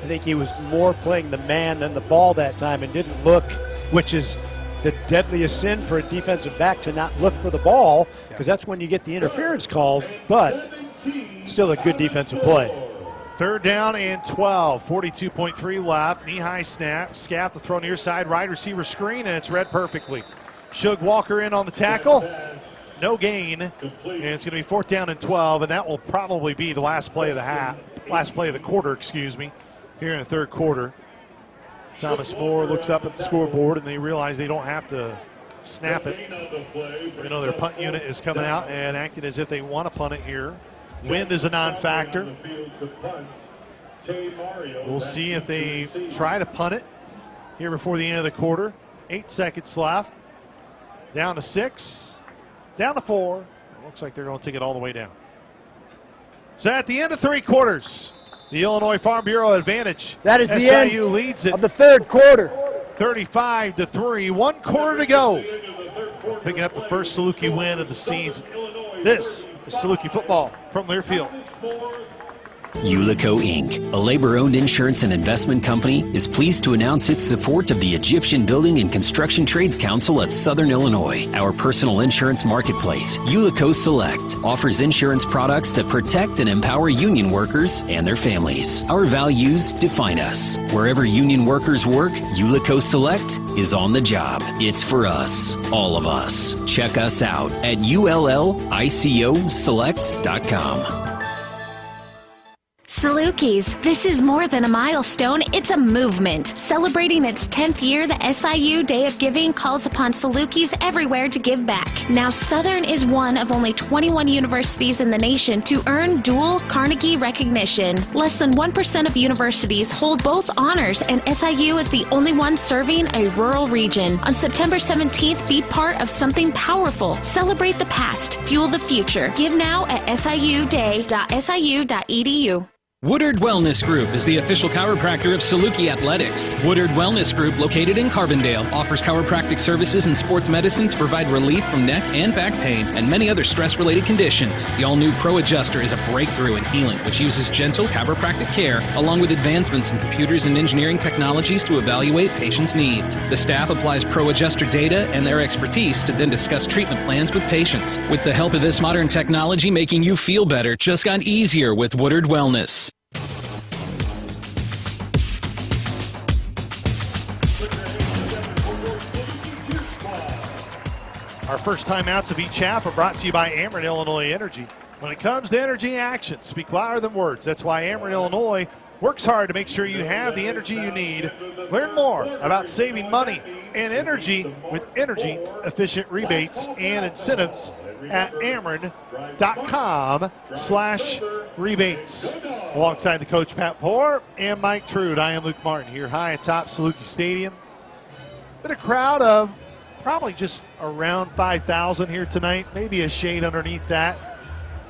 I think he was more playing the man than the ball that time and didn't look, which is the deadliest sin for a defensive back, to not look for the ball, because that's when you get the interference calls, but still a good defensive play. 3rd down and 12, 42.3 left. Knee-high snap. Scaff to throw near side. Wide receiver screen, and it's read perfectly. Shug Walker in on the tackle. No gain. And it's going to be 4th down and 12, and that will probably be the last play of the quarter, here in the third quarter. Thomas Moore looks up at the scoreboard, and they realize they don't have to snap it. You know, their punt unit is coming out and acting as if they want to punt it here. Wind is a non-factor. We'll see if they try to punt it here before the end of the quarter. 8 seconds left. Down to 6. Down to 4. It looks like they're going to take it all the way down. So at the end of 3 quarters, the Illinois Farm Bureau advantage. That is the SIU end leads it of the third quarter. 35-3. 1 quarter to go. Picking up the first Saluki win of the season. This is Saluki football from Learfield. Ulico Inc., a labor-owned insurance and investment company, is pleased to announce its support of the Egyptian Building and Construction Trades Council at Southern Illinois. Our personal insurance marketplace, Ulico Select, offers insurance products that protect and empower union workers and their families. Our values define us. Wherever union workers work, Ulico Select is on the job. It's for us, all of us. Check us out at ullicoselect.com. Salukis, this is more than a milestone, it's a movement. Celebrating its 10th year, the SIU Day of Giving calls upon Salukis everywhere to give back. Now, Southern is one of only 21 universities in the nation to earn dual Carnegie recognition. Less than 1% of universities hold both honors, and SIU is the only one serving a rural region. On September 17th, be part of something powerful. Celebrate the past, fuel the future. Give now at siuday.siu.edu. Woodard Wellness Group is the official chiropractor of Saluki Athletics. Woodard Wellness Group, located in Carbondale, offers chiropractic services and sports medicine to provide relief from neck and back pain and many other stress-related conditions. The all-new Pro Adjuster is a breakthrough in healing, which uses gentle chiropractic care along with advancements in computers and engineering technologies to evaluate patients' needs. The staff applies Pro Adjuster data and their expertise to then discuss treatment plans with patients. With the help of this modern technology, making you feel better just got easier with Woodard Wellness. Our first timeouts of each half are brought to you by Ameren Illinois Energy. When it comes to energy action, speak louder than words. That's why Ameren Illinois works hard to make sure you have the energy you need. Learn more about saving money and energy with energy-efficient rebates and incentives at Ameren.com/rebates. Alongside the coach, Pat Poore, and Mike Trude, I am Luke Martin here high atop Saluki Stadium. Been a crowd of probably just around 5,000 here tonight, maybe a shade underneath that.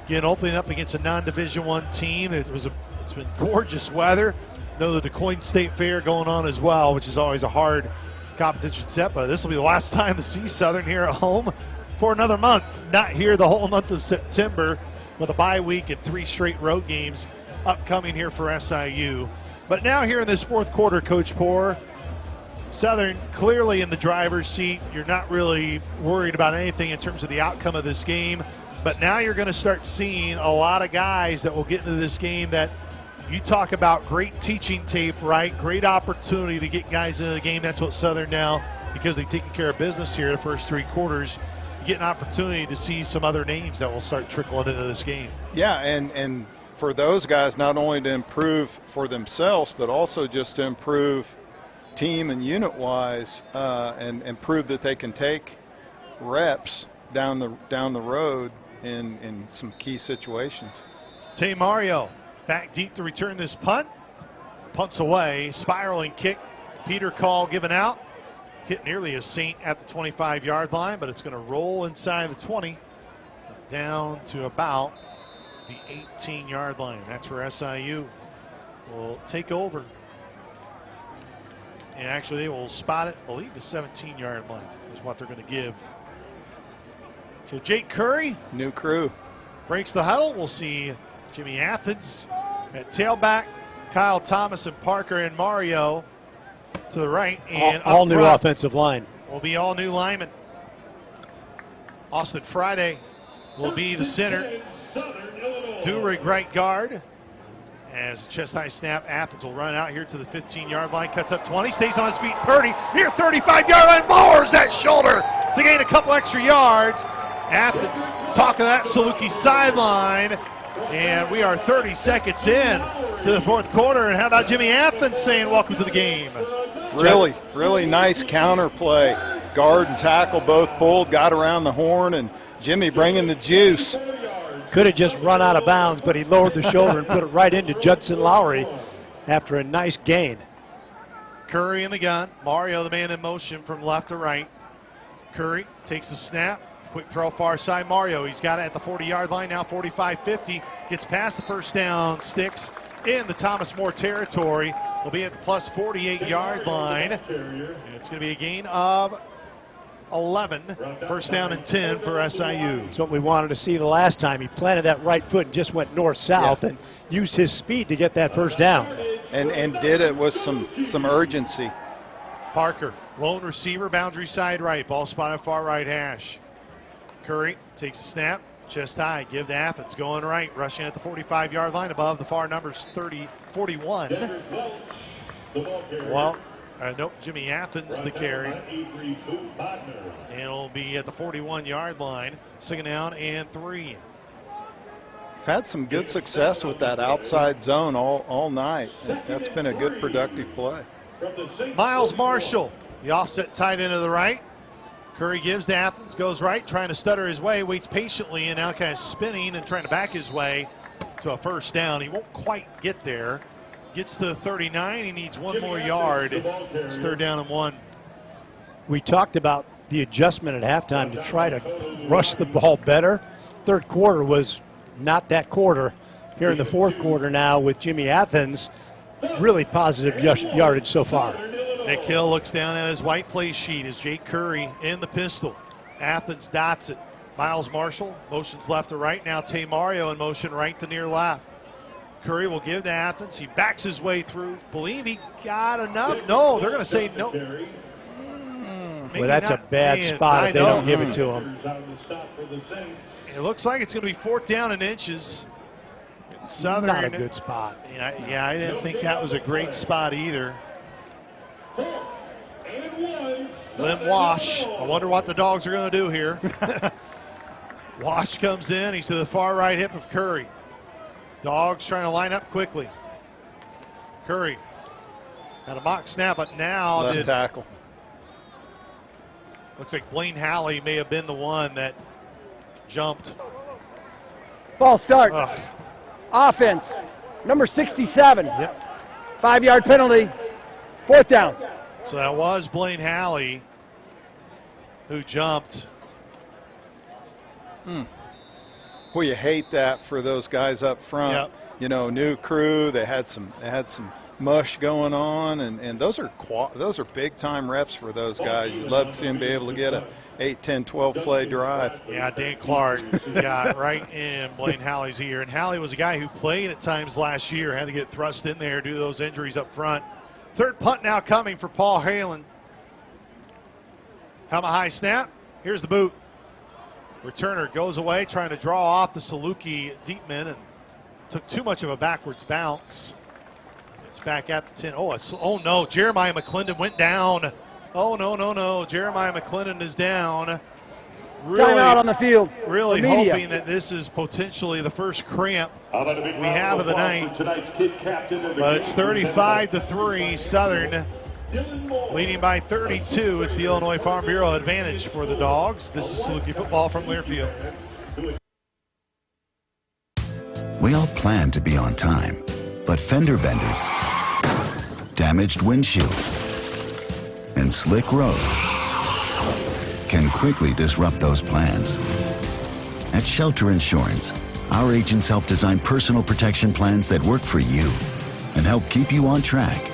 Again, opening up against a non-Division I team. It's been gorgeous weather. Know the DeCoin State Fair going on as well, which is always a hard competition set, but this will be the last time to see Southern here at home for another month. Not here the whole month of September with a bye week and 3 straight road games upcoming here for SIU. But now here in this fourth quarter, Coach Poore, Southern clearly in the driver's seat. You're not really worried about anything in terms of the outcome of this game. But now you're going to start seeing a lot of guys that will get into this game that you talk about great teaching tape, right? Great opportunity to get guys into the game. That's what Southern now, because they've taken care of business here the first 3 quarters, you get an opportunity to see some other names that will start trickling into this game. Yeah, and for those guys not only to improve for themselves, but also just to improve team and unit-wise and prove that they can take reps down the road in some key situations. Tay Mario back deep to return this punt. Punts away, spiraling kick. Peter call given out. Hit nearly a saint at the 25-yard line, but it's going to roll inside the 20 down to about the 18-yard line. That's where SIU will take over. And actually, they will spot it, I believe, the 17-yard line is what they're going to give. So Jake Curry, new crew, breaks the huddle. We'll see Jimmy Athens at tailback, Kyle Thomas and Parker and Mario to the right. And all new offensive line. Will be all new linemen. Austin Friday will be the center. Durig right guard. As a chest high snap, Athens will run out here to the 15-yard line, cuts up 20, stays on his feet 30, near 35-yard line, lowers that shoulder to gain a couple extra yards. Athens talking that Saluki sideline, and we are 30 seconds in to the fourth quarter. And how about Jimmy Athens saying welcome to the game? Really nice counter play. Guard and tackle both pulled, got around the horn, and Jimmy bringing the juice. Could have just run out of bounds, but he lowered the shoulder and put it right into Judson Lowry after a nice gain. Curry in the gun. Mario, the man in motion from left to right. Curry takes the snap. Quick throw far side. Mario, he's got it at the 40-yard line now, 45-50. Gets past the first down, sticks in the Thomas More territory. Will be at the plus 48-yard line. It's going to be a gain of 11. First down and 10 for SIU. That's what we wanted to see the last time. He planted that right foot and just went north-south and used his speed to get that first down. And did it with some urgency. Parker, lone receiver, boundary side right. Ball spotted far right hash. Curry takes a snap, chest high, give to Athens, going right, rushing at the 45-yard line above the far numbers 41. Well, nope, Jimmy Athens the carry. And it'll be at the 41-yard line, second down and 3. We've had some good success with that outside zone all night. That's been a good productive play. Miles Marshall, the offset tight end to the right. Curry gives to Athens, goes right, trying to stutter his way, waits patiently, and now kind of spinning and trying to back his way to a first down. He won't quite get there. Gets to 39. He needs one more yard. It's third down and 1. We talked about the adjustment at halftime to try to rush the ball better. Third quarter was not that quarter. Here in the fourth quarter now with Jimmy Athens, really positive yardage so far. Nick Hill looks down at his white play sheet as Jake Curry in the pistol. Athens dots it. Miles Marshall motions left to right. Now Tay Mario in motion right to near left. Curry will give to Athens. He backs his way through. Believe he got enough. No, they're going to say no. Well, that's a bad spot if they don't give it to him. It looks like it's going to be fourth down and inches. Southern. Not a good spot. Yeah, I didn't think that was a great spot either. Lim Wash. I wonder what the Dogs are going to do here. Wash comes in. He's to the far right hip of Curry. Dogs trying to line up quickly. Curry had a mock snap, but now left tackle. Looks like Blaine Halley may have been the one that jumped. False start. Offense, number 67. Yep. 5-yard penalty. Fourth down. So that was Blaine Halley who jumped. Well, you hate that for those guys up front. Yep. You know, new crew. They had some mush going on, and those are big time reps for those guys. You'd love to see them be able to get a 8, 10, 12 play drive. Yeah, Dan Clark got right in Blaine Halley's ear, and Halley was a guy who played at times last year, had to get thrust in there due to those injuries up front. Third punt now coming for Paul Halen. Helmet high snap. Here's the boot. Returner goes away, trying to draw off the Saluki deep men, and took too much of a backwards bounce. It's back at the 10. Oh no, Jeremiah McClendon went down. Oh, no. Jeremiah McClendon is down. Really, timeout on the field. Really hoping that this is potentially the first cramp we have of the night. But it's 35-3. Southern Leading by 32, it's the Illinois Farm Bureau advantage for the Dogs. This is Saluki football from Learfield. We all plan to be on time, but fender benders, damaged windshields, and slick roads can quickly disrupt those plans. At Shelter Insurance, our agents help design personal protection plans that work for you and help keep you on track.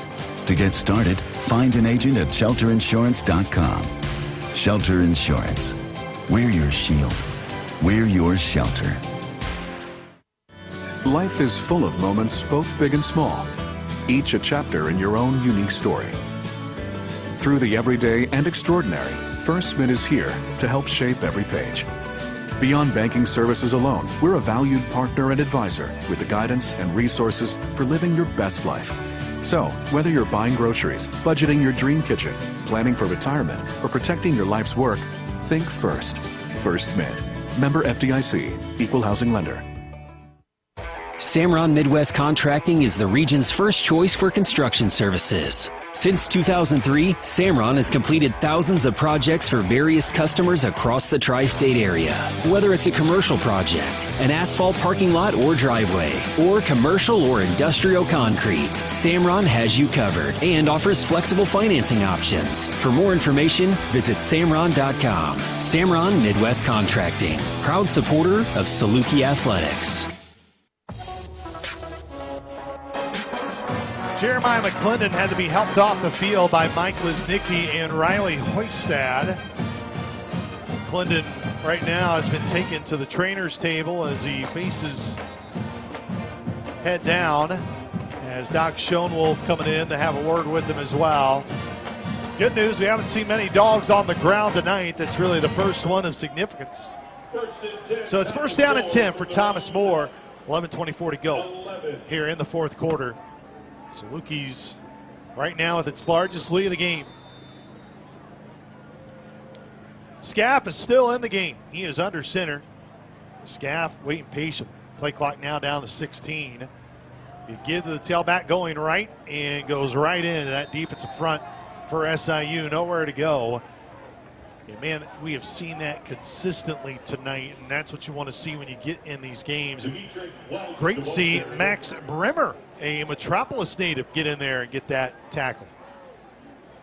To get started, find an agent at shelterinsurance.com. Shelter Insurance. We're your shield. We're your shelter. Life is full of moments, both big and small, each a chapter in your own unique story. Through the everyday and extraordinary, First Mid is here to help shape every page. Beyond banking services alone, we're a valued partner and advisor with the guidance and resources for living your best life. So, whether you're buying groceries, budgeting your dream kitchen, planning for retirement, or protecting your life's work, think First. First Mid. Member FDIC. Equal housing lender. Samron Midwest Contracting is the region's first choice for construction services. Since 2003, Samron has completed thousands of projects for various customers across the tri-state area. Whether it's a commercial project, an asphalt parking lot or driveway, or commercial or industrial concrete, Samron has you covered and offers flexible financing options. For more information, visit samron.com. Samron Midwest Contracting, proud supporter of Saluki Athletics. Jeremiah McClendon had to be helped off the field by Mike Liznicki and Riley Hoystad. McClendon right now has been taken to the trainer's table as he faces head down, as Doc Schoenwolf coming in to have a word with him as well. Good news, we haven't seen many dogs on the ground tonight. That's really the first one of significance. So it's first down and 10 for Thomas More. 11:24 to go here in the fourth quarter. Saluki's right now with its largest lead of the game. Scaff is still in the game. He is under center. Scaff waiting patiently. Play clock now down to 16. You give the tailback going right and goes right into that defensive front for SIU. Nowhere to go. And man, we have seen that consistently tonight, and that's what you want to see when you get in these games. And great to see Max Bremer, a Metropolis native, get in there and get that tackle.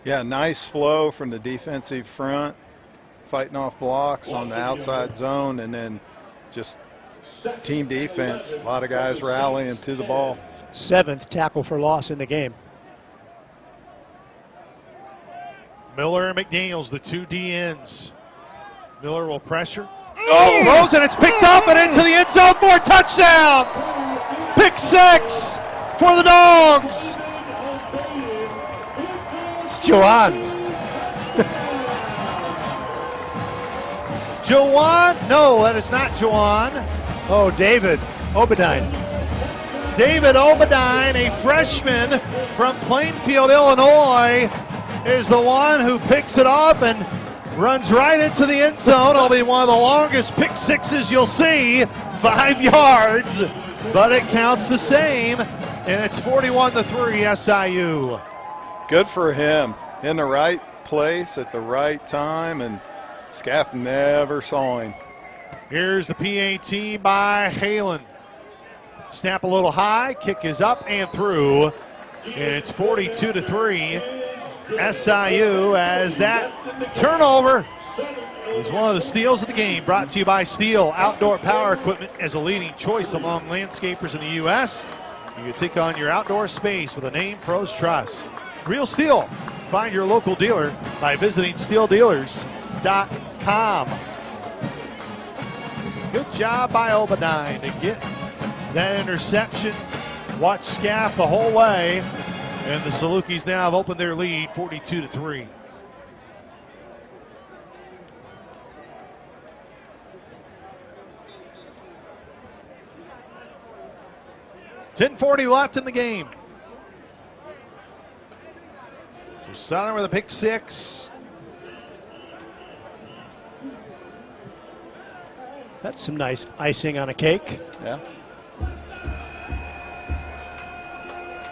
Yeah, nice flow from the defensive front, fighting off blocks on the outside zone, and then just team defense. A lot of guys rallying to the ball. 7th tackle for loss in the game. Miller and McDaniels, the two DNs. Miller will pressure. Oh, rolls and it's picked up and into the end zone for a touchdown. Pick 6 for the Dogs. It's Joanne. Joanne? No, that is not Joanne. Oh, David Obadine. David Obadine, a freshman from Plainfield, Illinois, is the one who picks it up and runs right into the end zone. It'll be one of the longest pick sixes you'll see, 5 yards, but it counts the same, and it's 41-3 SIU. Good for him. In the right place at the right time, and Scaff never saw him. Here's the PAT by Halen. Snap a little high, kick is up and through, and it's 42-3. SIU, as that turnover is one of the steals of the game. Brought to you by Steel Outdoor Power Equipment, as a leading choice among landscapers in the U.S. You can take on your outdoor space with a name pros trust. Real Steel. Find your local dealer by visiting steeldealers.com. Good job by Obadine to get that interception. Watch Scaff the whole way. And the Salukis now have opened their lead 42-3. $10:40 left in the game. So Southern with a pick 6. That's some nice icing on a cake. Yeah.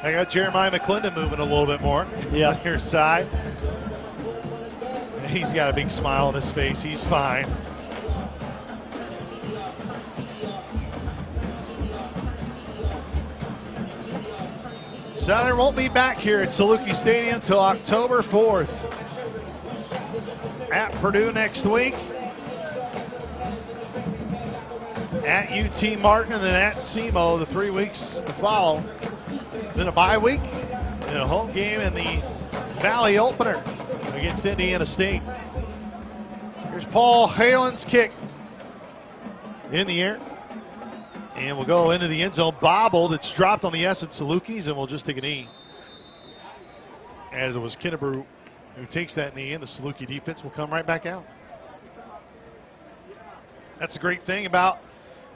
I got Jeremiah McClendon moving a little bit more on your side. He's got a big smile on his face. He's fine. Southern won't be back here at Saluki Stadium till October 4th. At Purdue next week. At UT Martin and then at SEMO the 3 weeks to follow. Then a bye week and a home game in the Valley opener against Indiana State. Here's Paul Halen's kick in the air. And we'll go into the end zone. Bobbled. It's dropped on the S at Salukis, and we'll just take a knee. As it was Kennebrew who takes that knee, and the Saluki defense will come right back out. That's a great thing about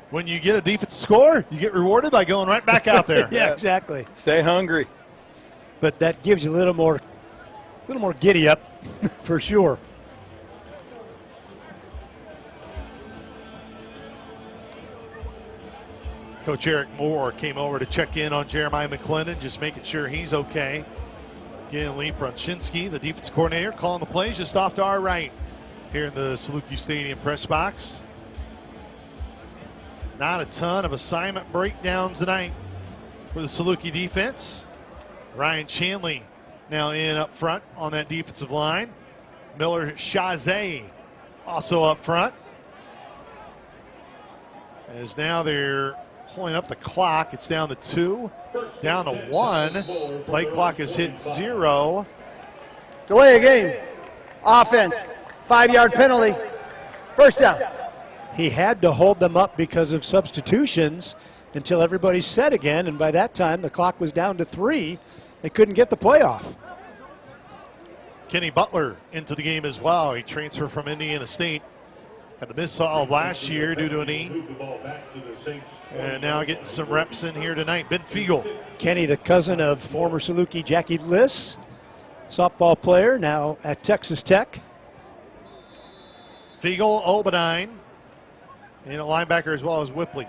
when you get a defensive score, you get rewarded by going right back out there. Yeah, exactly. Stay hungry. But that gives you a little more giddy up for sure. Coach Eric Moore came over to check in on Jeremiah McClendon, just making sure he's okay. Again, Lee Brunchinski, the defense coordinator, calling the plays just off to our right here in the Saluki Stadium press box. Not a ton of assignment breakdowns tonight for the Saluki defense. Ryan Chanley now in up front on that defensive line. Miller Chazé also up front. As now they're pulling up the clock. It's down to 2, down to 1. Play clock has hit 0. Delay a game. Offense. 5-yard penalty. First down. He had to hold them up because of substitutions until everybody's set again, and by that time the clock was down to 3. They couldn't get the play off. Kenny Butler into the game as well. He transferred from Indiana State. Had the miss all of last year due to a knee. And now getting some reps in here tonight. Ben Fiegel. Kenny, the cousin of former Saluki Jackie Liss, softball player, now at Texas Tech. Fiegel, Obadine, and a linebacker as well as Whipley.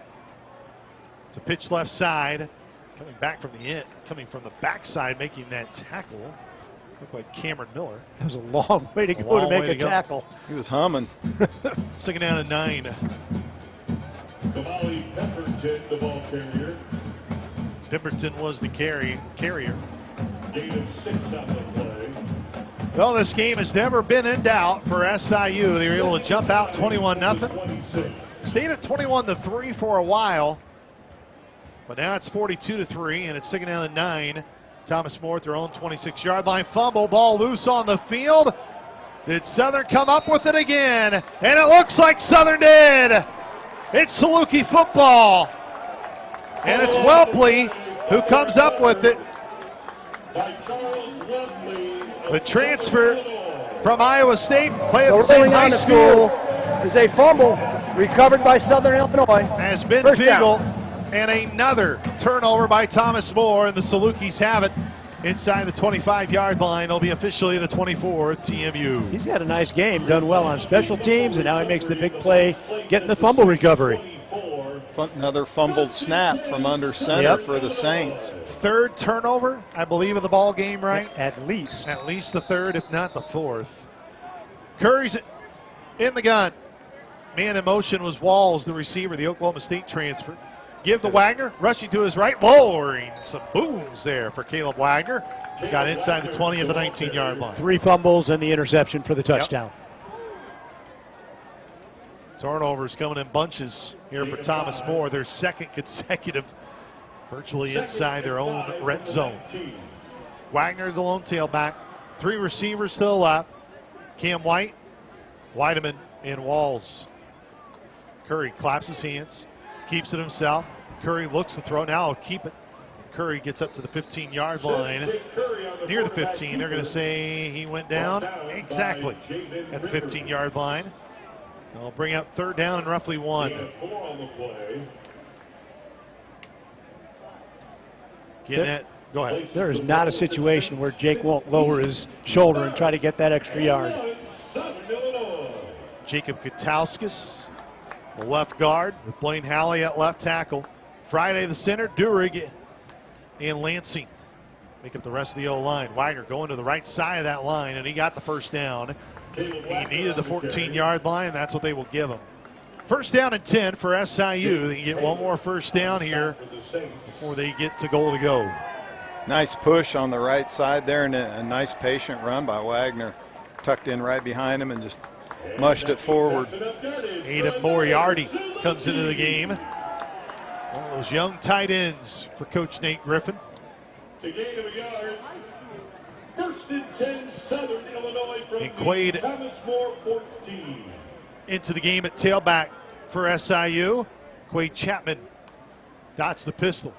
It's a pitch left side. Coming back from the backside, making that tackle. Looked like Cameron Miller. That was a long way to go to make a tackle. He was humming. Second down and 9. Kamali Pemberton, the ball carrier. Pemberton was the carrier. Gain of 6 on the play. Well, this game has never been in doubt for SIU. They were able to jump out 21-0. Stayed at 21-3 for a while. But now it's 42-3, and it's second down and 9. Thomas More at their own 26-yard line. Fumble, ball loose on the field. Did Southern come up with it again? And it looks like Southern did. It's Saluki football. And it's Welpley who comes up with it. The transfer from Iowa State, play at the same high school. Is a fumble recovered by Southern Illinois. Has been Fiegel. And another turnover by Thomas Moore, and the Salukis have it inside the 25-yard line. It'll be officially the 24 TMU. He's had a nice game, done well on special teams, and now he makes the big play, getting the fumble recovery. Another fumbled snap from under center for the Saints. Third turnover, I believe, of the ball game, right? At least. At least the third, if not the fourth. Curry's in the gun. Man in motion was Walls, the receiver, the Oklahoma State transfer. Give to Wagner, rushing to his right, lowering some booms there for Caleb Wagner. Got inside the 20 of the 19-yard line. 3 fumbles and the interception for the touchdown. Turnovers coming in bunches here for Thomas More, their second consecutive, virtually inside their own red zone. Wagner, the lone tailback. 3 receivers to the left. Cam White, Weideman, and Walls. Curry claps his hands. Keeps it himself. Curry looks to throw. Now he'll keep it. Curry gets up to the 15-yard line. Near the 15. They're going to say he went down exactly at the 15-yard line. They'll bring up third down and roughly 1. Go ahead. There is not a situation where Jake won't lower his shoulder and try to get that extra yard. Jacob Katauskas, the left guard, with Blaine Halley at left tackle. Friday, the center, Durig and Lansing make up the rest of the O-line. Wagner going to the right side of that line, and he got the first down. He needed the 14-yard line, and that's what they will give him. First down and 10 for SIU. They can get one more first down here before they get to goal to go. Nice push on the right side there, and a nice patient run by Wagner. Tucked in right behind him and just mushed it forward. Adam Moriarty comes into the game. One of those young tight ends for Coach Nate Griffin. To gain of a yard. First and 10, Southern Illinois from And Quaid Thomas More 14. into the game at tailback for SIU. Quaid Chapman dots the pistol.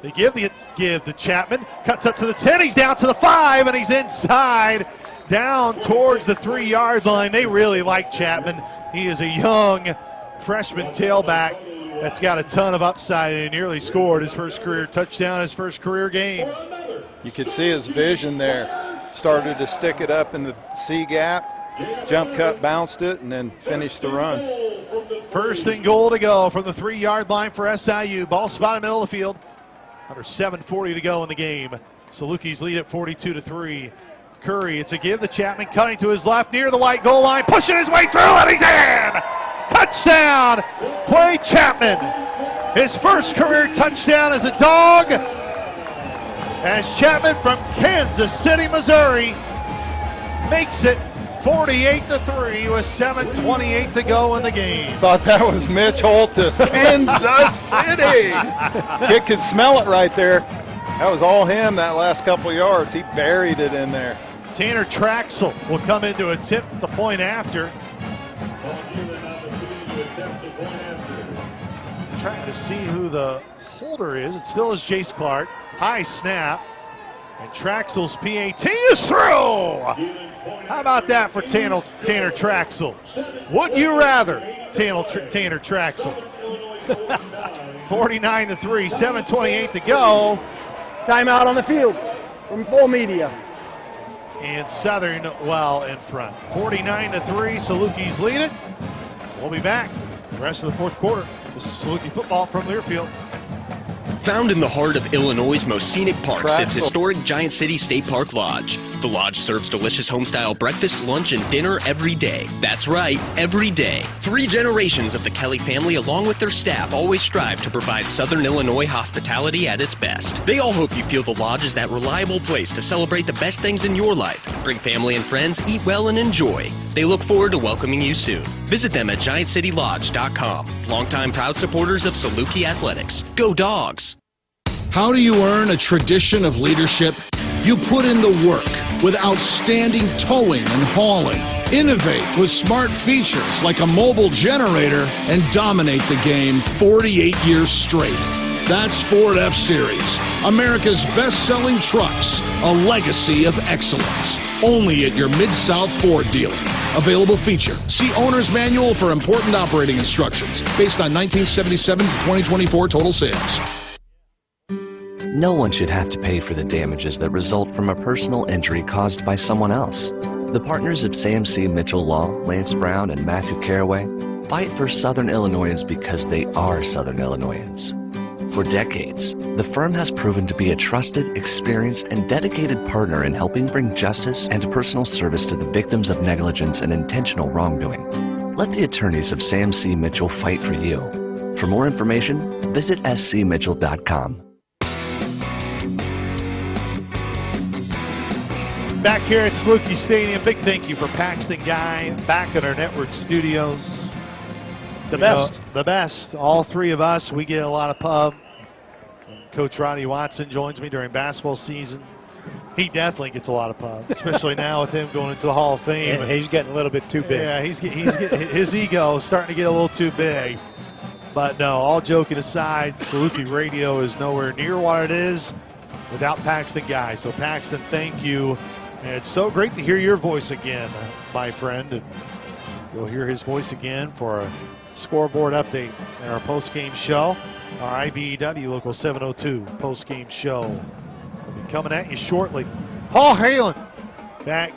They give the Chapman. Cuts up to the 10. He's down to the 5, and he's inside, down towards the 3-yard line. They really like Chapman. He is a young freshman tailback that's got a ton of upside, and he nearly scored his first career touchdown, his first career game. You could see his vision there. Started to stick it up in the C gap, jump cut, bounced it, and then finished the run. First and goal to go from the 3-yard line for SIU. Ball spot in the middle of the field. Under 7:40 to go in the game. Salukis lead at 42-3. Curry, it's a give to Chapman, cutting to his left near the white goal line, pushing his way through, and he's in! Touchdown, Quaid Chapman. His first career touchdown as a Dog. As Chapman from Kansas City, Missouri, makes it 48-3 with 7:28 to go in the game. Thought that was Mitch Holtis, Kansas City. Kid could smell it right there. That was all him that last couple yards. He buried it in there. Tanner Traxel will come in to attempt the point after. Trying to see who the holder is. It still is Jace Clark. High snap. And Traxel's PAT is through. How about that for Tanner Traxel? Would you rather, Tanner Traxel? 49-3, 7:28 to go. Timeout on the field from Full Media. And Southern well in front. 49-3, Salukis lead it. We'll be back the rest of the fourth quarter. This is Saluki football from Learfield. Found in the heart of Illinois' most scenic park sits historic Giant City State Park Lodge. The lodge serves delicious home-style breakfast, lunch, and dinner every day. That's right, every day. 3 generations of the Kelly family, along with their staff, always strive to provide Southern Illinois hospitality at its best. They all hope you feel the lodge is that reliable place to celebrate the best things in your life. Bring family and friends, eat well, and enjoy. They look forward to welcoming you soon. Visit them at GiantCityLodge.com. Longtime proud supporters of Saluki Athletics. Go Dogs! How do you earn a tradition of leadership? You put in the work with outstanding towing and hauling. Innovate with smart features like a mobile generator and dominate the game 48 years straight. That's Ford F-Series, America's best-selling trucks, a legacy of excellence. Only at your Mid-South Ford dealer. Available feature. See Owner's Manual for important operating instructions based on 1977 to 2024 total sales. No one should have to pay for the damages that result from a personal injury caused by someone else. The partners of SAMC Mitchell Law, Lance Brown, and Matthew Caraway fight for Southern Illinoisans because they are Southern Illinoisans. For decades, the firm has proven to be a trusted, experienced, and dedicated partner in helping bring justice and personal service to the victims of negligence and intentional wrongdoing. Let the attorneys of SAMC Mitchell fight for you. For more information, visit scmitchell.com. Back here at Saluki Stadium, big thank you for Paxton Guy back at our network studios. The best. The best. All 3 of us, we get a lot of pub. Coach Ronnie Watson joins me during basketball season. He definitely gets a lot of pub, especially now with him going into the Hall of Fame. And he's getting a little bit too big. Yeah, he's getting his ego is starting to get a little too big. But no, all joking aside, Saluki Radio is nowhere near what it is without Paxton Guy. So Paxton, thank you. And it's so great to hear your voice again, my friend. And you'll hear his voice again for a scoreboard update in our post-game show. Our IBEW Local 702 post-game show will be coming at you shortly. Paul Halen back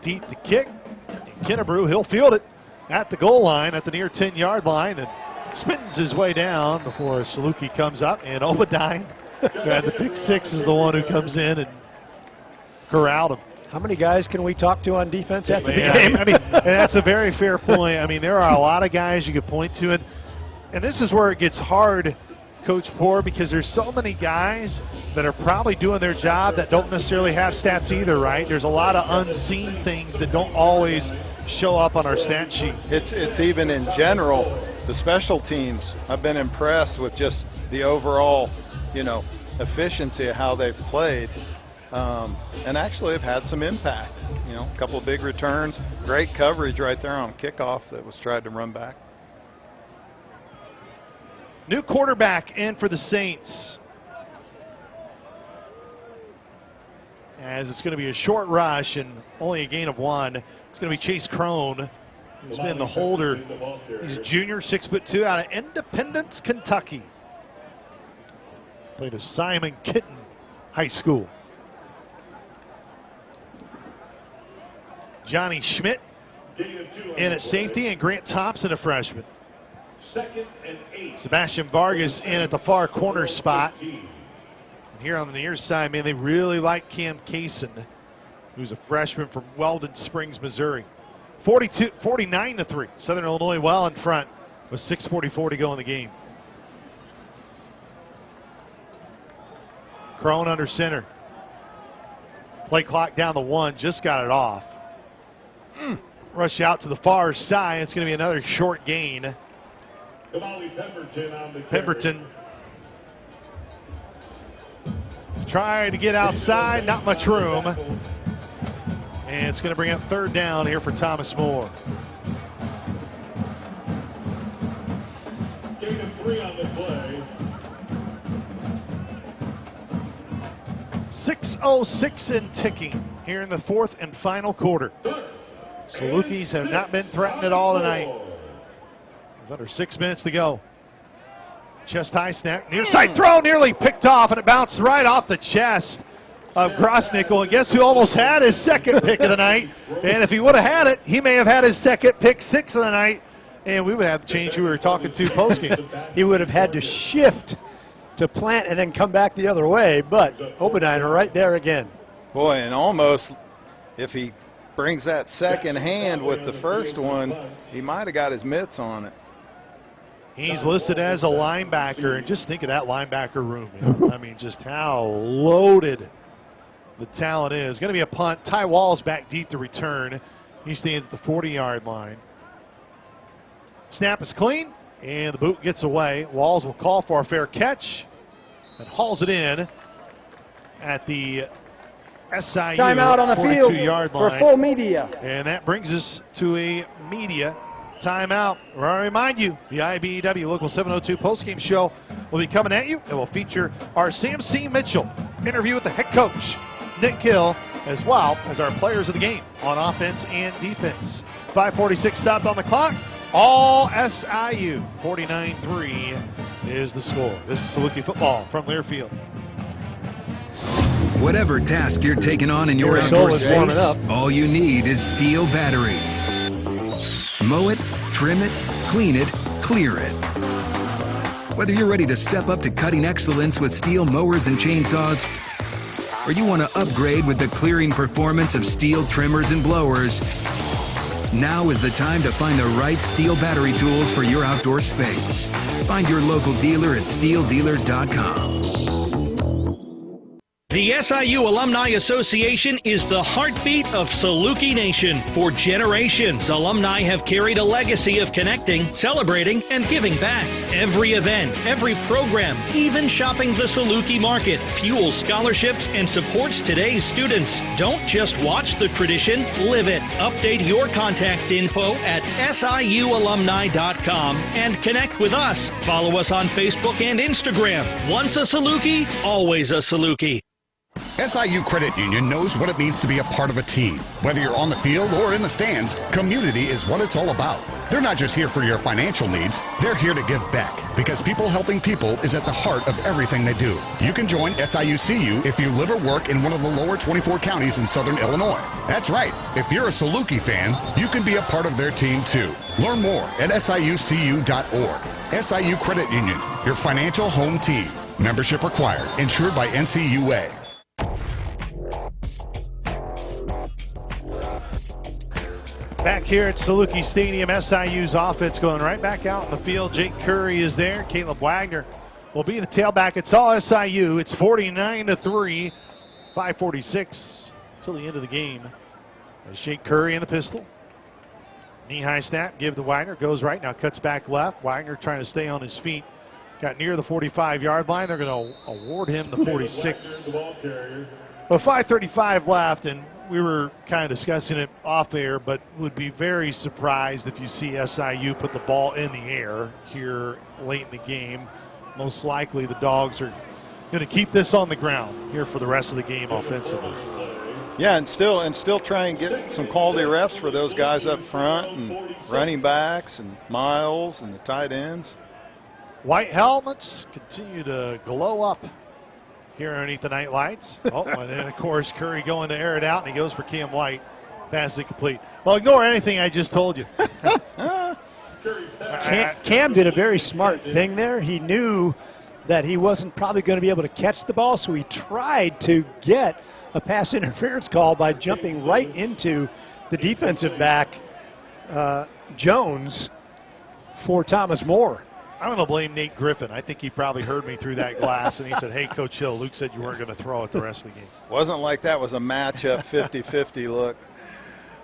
deep to kick. And Kennebrew, he'll field it at the goal line, at the near 10-yard line, and spins his way down before Saluki comes up. And Obadiah, who had the pick 6, is the one who comes in and corralled him. How many guys can we talk to on defense after the Yeah, game? I mean, and that's a very fair point. I mean, there are a lot of guys you could point to, and this is where it gets hard, Coach Poor, because there's so many guys that are probably doing their job that don't necessarily have stats either, right? There's a lot of unseen things that don't always show up on our stat sheet. It's even in general, the special teams. I've been impressed with just the overall, efficiency of how they've played. And actually have had some impact. A couple of big returns, great coverage right there on kickoff that was tried to run back. New quarterback in for the Saints. As it's going to be a short rush and only a gain of 1. It's going to be Chase Crone, who's been the holder. He's a junior, 6'2", out of Independence, Kentucky. Played at Simon Kitten High School. Johnny Schmidt in at safety, and Grant Thompson, a freshman. 2nd and 8. Sebastian Vargas in at the far corner spot. And here on the near side, man, they really like Cam Kaysen, who's a freshman from Weldon Springs, Missouri. 49-3. Southern Illinois well in front with 6:44 to go in the game. Crone under center. Play clock down to 1, just got it off. Rush out to the far side. It's going to be another short gain. Pemberton trying to get outside, not much room. And it's going to bring up 3rd down here for Thomas More. Gain of 3 on the play. 6:06 and ticking here in the 4th and final quarter. Salukis have not been threatened at all tonight. There's under 6 minutes to go. Chest high snap, near side throw, nearly picked off, and it bounced right off the chest of Grossnickel. And guess who almost had his 2nd pick of the night? And if he would have had it, he may have had his 2nd pick 6 of the night, and we would have to change who we were talking to postgame. He would have had to shift to plant and then come back the other way, but Obadiah right there again. Boy, and almost if he brings that second hand with the first one, he might have got his mitts on it. He's listed as a linebacker, and just think of that linebacker room. Man. I mean, just how loaded the talent is. Going to be a punt. Ty Wall's back deep to return. He stands at the 40-yard line. Snap is clean, and the boot gets away. Walls will call for a fair catch and hauls it in at the SIU timeout on the field 42-yard line for full media. And that brings us to a media timeout. Where I remind you, the IBEW Local 702 postgame show will be coming at you. It will feature our Sam C. Mitchell interview with the head coach, Nick Gill, as well as our players of the game on offense and defense. 5:46 stopped on the clock. All SIU. 49-3 is the score. This is Saluki football from Learfield. Whatever task you're taking on in your outdoor space, all you need is Steel Battery. Mow it, trim it, clean it, clear it. Whether you're ready to step up to cutting excellence with Steel mowers and chainsaws, or you want to upgrade with the clearing performance of Steel trimmers and blowers, now is the time to find the right Steel battery tools for your outdoor space. Find your local dealer at steeldealers.com. The SIU Alumni Association is the heartbeat of Saluki Nation. For generations, alumni have carried a legacy of connecting, celebrating, and giving back. Every event, every program, even shopping the Saluki market, fuels scholarships and supports today's students. Don't just watch the tradition, live it. Update your contact info at siualumni.com and connect with us. Follow us on Facebook and Instagram. Once a Saluki, always a Saluki. SIU Credit Union knows what it means to be a part of a team. Whether you're on the field or in the stands, community is what it's all about. They're not just here for your financial needs, they're here to give back, because people helping people is at the heart of everything they do. You can join SIU-CU if you live or work in one of the lower 24 counties in Southern Illinois. That's right, if you're a Saluki fan, you can be a part of their team too. Learn more at siucu.org. SIU Credit Union, your financial home team. Membership required. Insured by NCUA. Back here at Saluki Stadium, SIU's offense going right back out in the field. Jake Curry is there. Caleb Wagner will be the tailback. It's all SIU. It's 49-3, 5:46 till the end of the game. There's Jake Curry in the pistol. Knee-high snap, give to Wagner, goes right, now cuts back left. Wagner trying to stay on his feet. Got near the 45-yard line. They're going to award him the 46. Well, 5:35 left, and we were kind of discussing it off air, but would be very surprised if you see SIU put the ball in the air here late in the game. Most likely the Dogs are going to keep this on the ground here for the rest of the game offensively. Yeah, and still try and get some quality reps for those guys up front and running backs and Miles and the tight ends. White helmets continue to glow up here underneath the night lights. Oh, and then, of course, Curry going to air it out, and he goes for Cam White. Pass it complete. Well, ignore anything I just told you. Cam did a very smart thing there. He knew that he wasn't probably going to be able to catch the ball, so he tried to get a pass interference call by jumping right into the defensive back, Jones, for Thomas Moore. I'm going to blame Nate Griffin. I think he probably heard me through that glass, and he said, hey, Coach Hill, Luke said you weren't going to throw it the rest of the game. Wasn't like that was a matchup 50-50 look.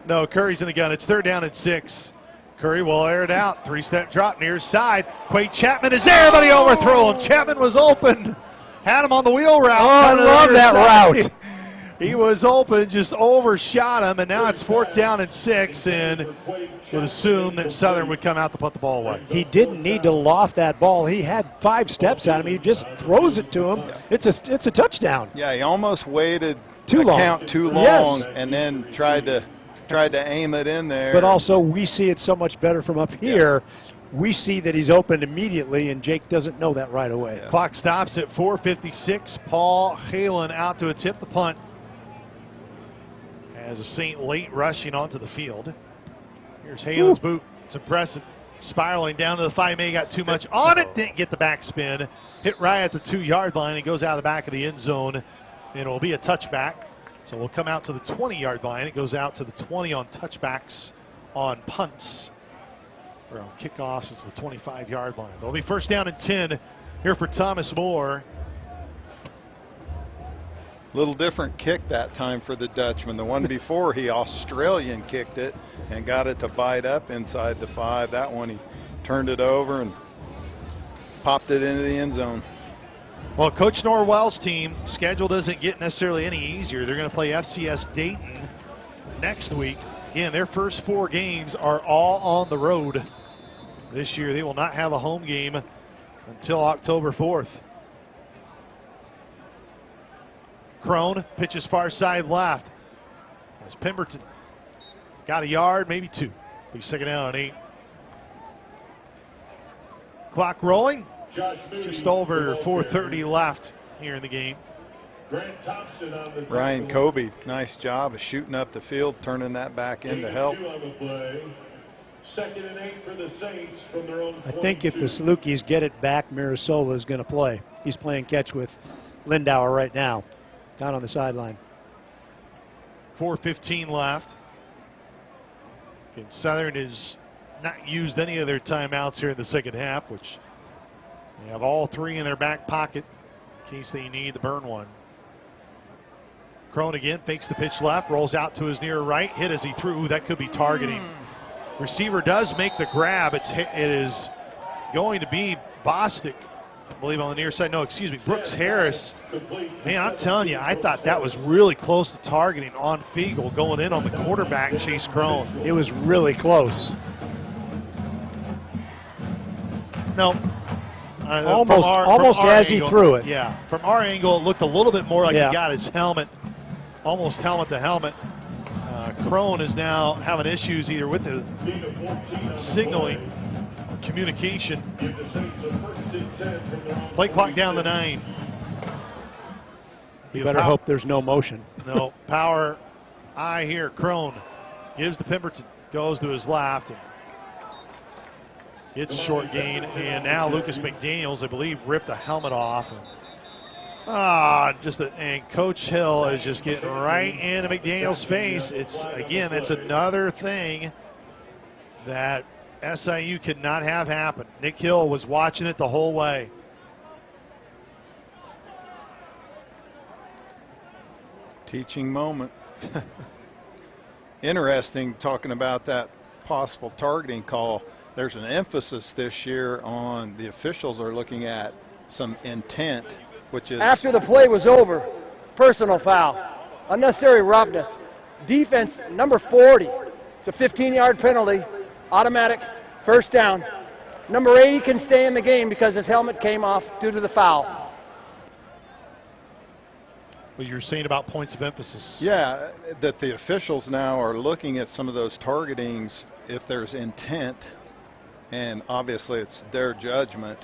No, Curry's in the gun. It's 3rd down and 6. Curry will air it out. 3-step drop near side. Quade Chapman is there, but he overthrown. Chapman was open. Had him on the wheel route. Oh, I love that route. He was open, just overshot him, and now it's 4th down and 6, and would assume that Southern would come out to put the ball away. He didn't need to loft that ball. He had 5 steps at him. He just throws it to him. Yeah. It's a touchdown. Yeah, he almost waited too long, yes, and then tried to aim it in there. But also we see it so much better from up here. Yeah. We see that he's open immediately, and Jake doesn't know that right away. Yeah. Clock stops at 4:56. Paul Halen out to attempt the punt. As a St. late rushing onto the field. Here's Halen's boot. It's impressive. Spiraling down to the 5. Got too much on it. Didn't get the backspin. Hit right at the 2-yard line. It goes out of the back of the end zone. And it will be a touchback. So we'll come out to the 20-yard line. It goes out to the 20 on touchbacks on punts. Or on kickoffs, it's the 25-yard line. It'll be 1st down and 10 here for Thomas Moore. Little different kick that time for the Dutchman. The one before, he Australian kicked it and got it to bite up inside the 5. That one, he turned it over and popped it into the end zone. Well, Coach Norwell's team schedule doesn't get necessarily any easier. They're going to play FCS Dayton next week. Again, their first 4 games are all on the road this year. They will not have a home game until October 4th. Crone pitches far side left. As Pemberton got a yard, maybe 2. Be 2nd down and 8. Clock rolling. Just over 4:30 left here in the game. Ryan Kobe, nice job of shooting up the field, turning that back in to help. 2nd and 8 for the Saints from their own. I think if the Salukis get it back, Mirasola is going to play. He's playing catch with Lindauer right now. Down on the sideline. 4:15 left. Southern has not used any of their timeouts here in the second half, which they have all 3 in their back pocket in case they need to burn one. Crone again fakes the pitch left, rolls out to his near right, hit as he threw. Ooh, that could be targeting. Receiver does make the grab. It is going to be Bostic, I believe, on the near side. No, excuse me, Brooks Harris. Man, I'm telling you, I thought that was really close to targeting on Fiegel going in on the quarterback, Chase Crone. It was really close. No. Almost as he threw it. Yeah, from our angle, it looked a little bit more like he got his helmet, almost helmet to helmet. Crone is now having issues either with the signaling or communication. Play clock down to 9. You better hope there's no motion. No, power eye here. Crone gives to Pemberton, goes to his left, and it's a short gain. And now Lucas McDaniels, I believe, ripped a helmet off. And Coach Hill is just getting right into McDaniels' face. It's, again, it's another thing that SIU could not have happen. Nick Hill was watching it the whole way. Teaching moment. Interesting talking about that possible targeting call. There's an emphasis this year on the officials are looking at some intent, which is after the play was over, personal foul, unnecessary roughness, defense number 40. It's a 15-yard penalty, automatic, first down. Number 80 can stay in the game because his helmet came off due to the foul. What you're saying about points of emphasis. Yeah, that the officials now are looking at some of those targetings if there's intent, and obviously it's their judgment,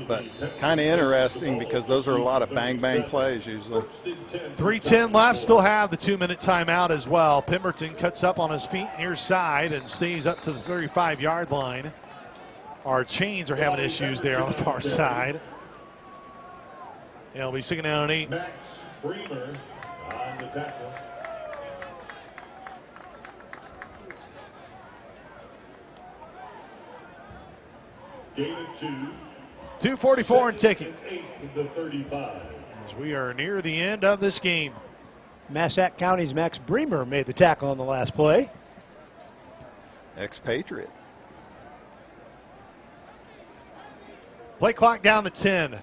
but kind of interesting because those are a lot of bang-bang plays usually. 3:10 left, still have the 2-minute timeout as well. Pemberton cuts up on his feet near side and stays up to the 35-yard line. Our chains are having issues there on the far side. It'll be 2nd down and 8. Bremer on the tackle. Gain of 2. 2:44 and ticking. 8 to 35. As we are near the end of this game. Massac County's Max Bremer made the tackle on the last play. Expatriate. Play clock down to 10.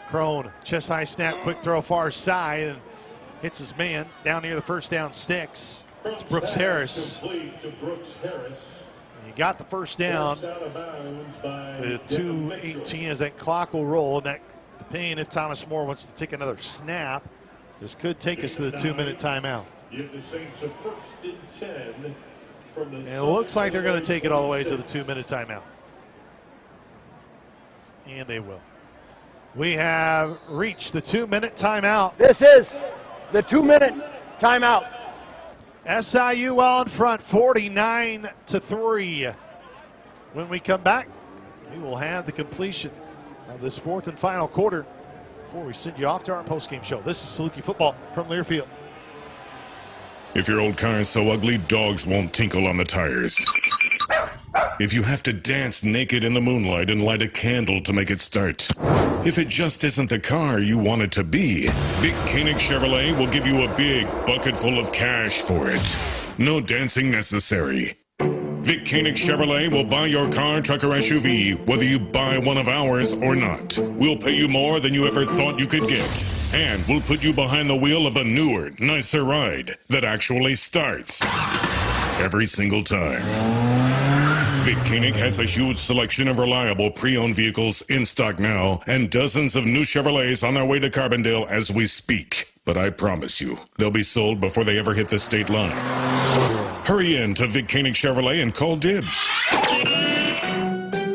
Crone, chest high snap, quick throw far side, and hits his man down near the first down sticks. It's Brooks Harris. He got the first down. The 2:18 as that clock will roll, and that depending if Thomas Moore wants to take another snap, this could take us to the 2-minute timeout. And it looks like they're going to take it all the way to the 2-minute timeout. And they will. We have reached the 2-minute timeout. This is the 2-minute timeout. SIU well in front, 49-3. When we come back, we will have the completion of this 4th and final quarter before we send you off to our postgame show. This is Saluki Football from Learfield. If your old car is so ugly, dogs won't tinkle on the tires. If you have to dance naked in the moonlight and light a candle to make it start. If it just isn't the car you want it to be, Vic Koenig Chevrolet will give you a big bucket full of cash for it. No dancing necessary. Vic Koenig Chevrolet will buy your car, truck, or SUV, whether you buy one of ours or not. We'll pay you more than you ever thought you could get. And we'll put you behind the wheel of a newer, nicer ride that actually starts every single time. Vic Koenig has a huge selection of reliable pre-owned vehicles in stock now and dozens of new Chevrolets on their way to Carbondale as we speak. But I promise you, they'll be sold before they ever hit the state line. Hurry in to Vic Koenig Chevrolet and call dibs.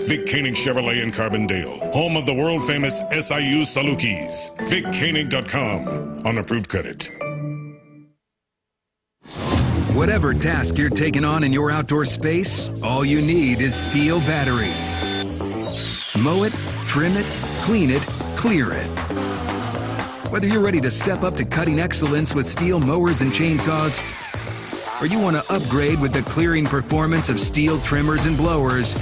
Vic Koenig Chevrolet in Carbondale, home of the world-famous SIU Salukis. VicKoenig.com on approved credit. Whatever task you're taking on in your outdoor space, all you need is Steel battery. Mow it, trim it, clean it, clear it. Whether you're ready to step up to cutting excellence with Steel mowers and chainsaws, or you want to upgrade with the clearing performance of Steel trimmers and blowers,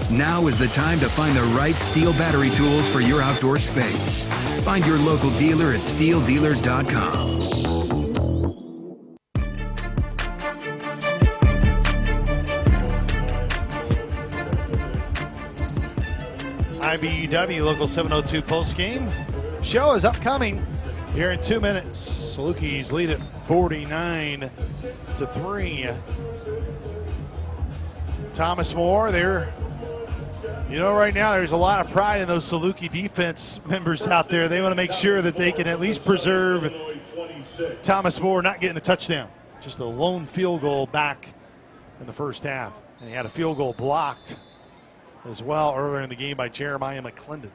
now is the time to find the right Steel battery tools for your outdoor space. Find your local dealer at SteelDealers.com. IBEW Local 702 postgame show is upcoming here in 2 minutes. Salukis lead it 49-3. Thomas Moore there. You know, right now there's a lot of pride in those Saluki defense members out there. They want to make sure that they can at least preserve Thomas Moore not getting a touchdown. Just a lone field goal back in the first half. And he had a field goal blocked as well earlier in the game by Jeremiah McClendon.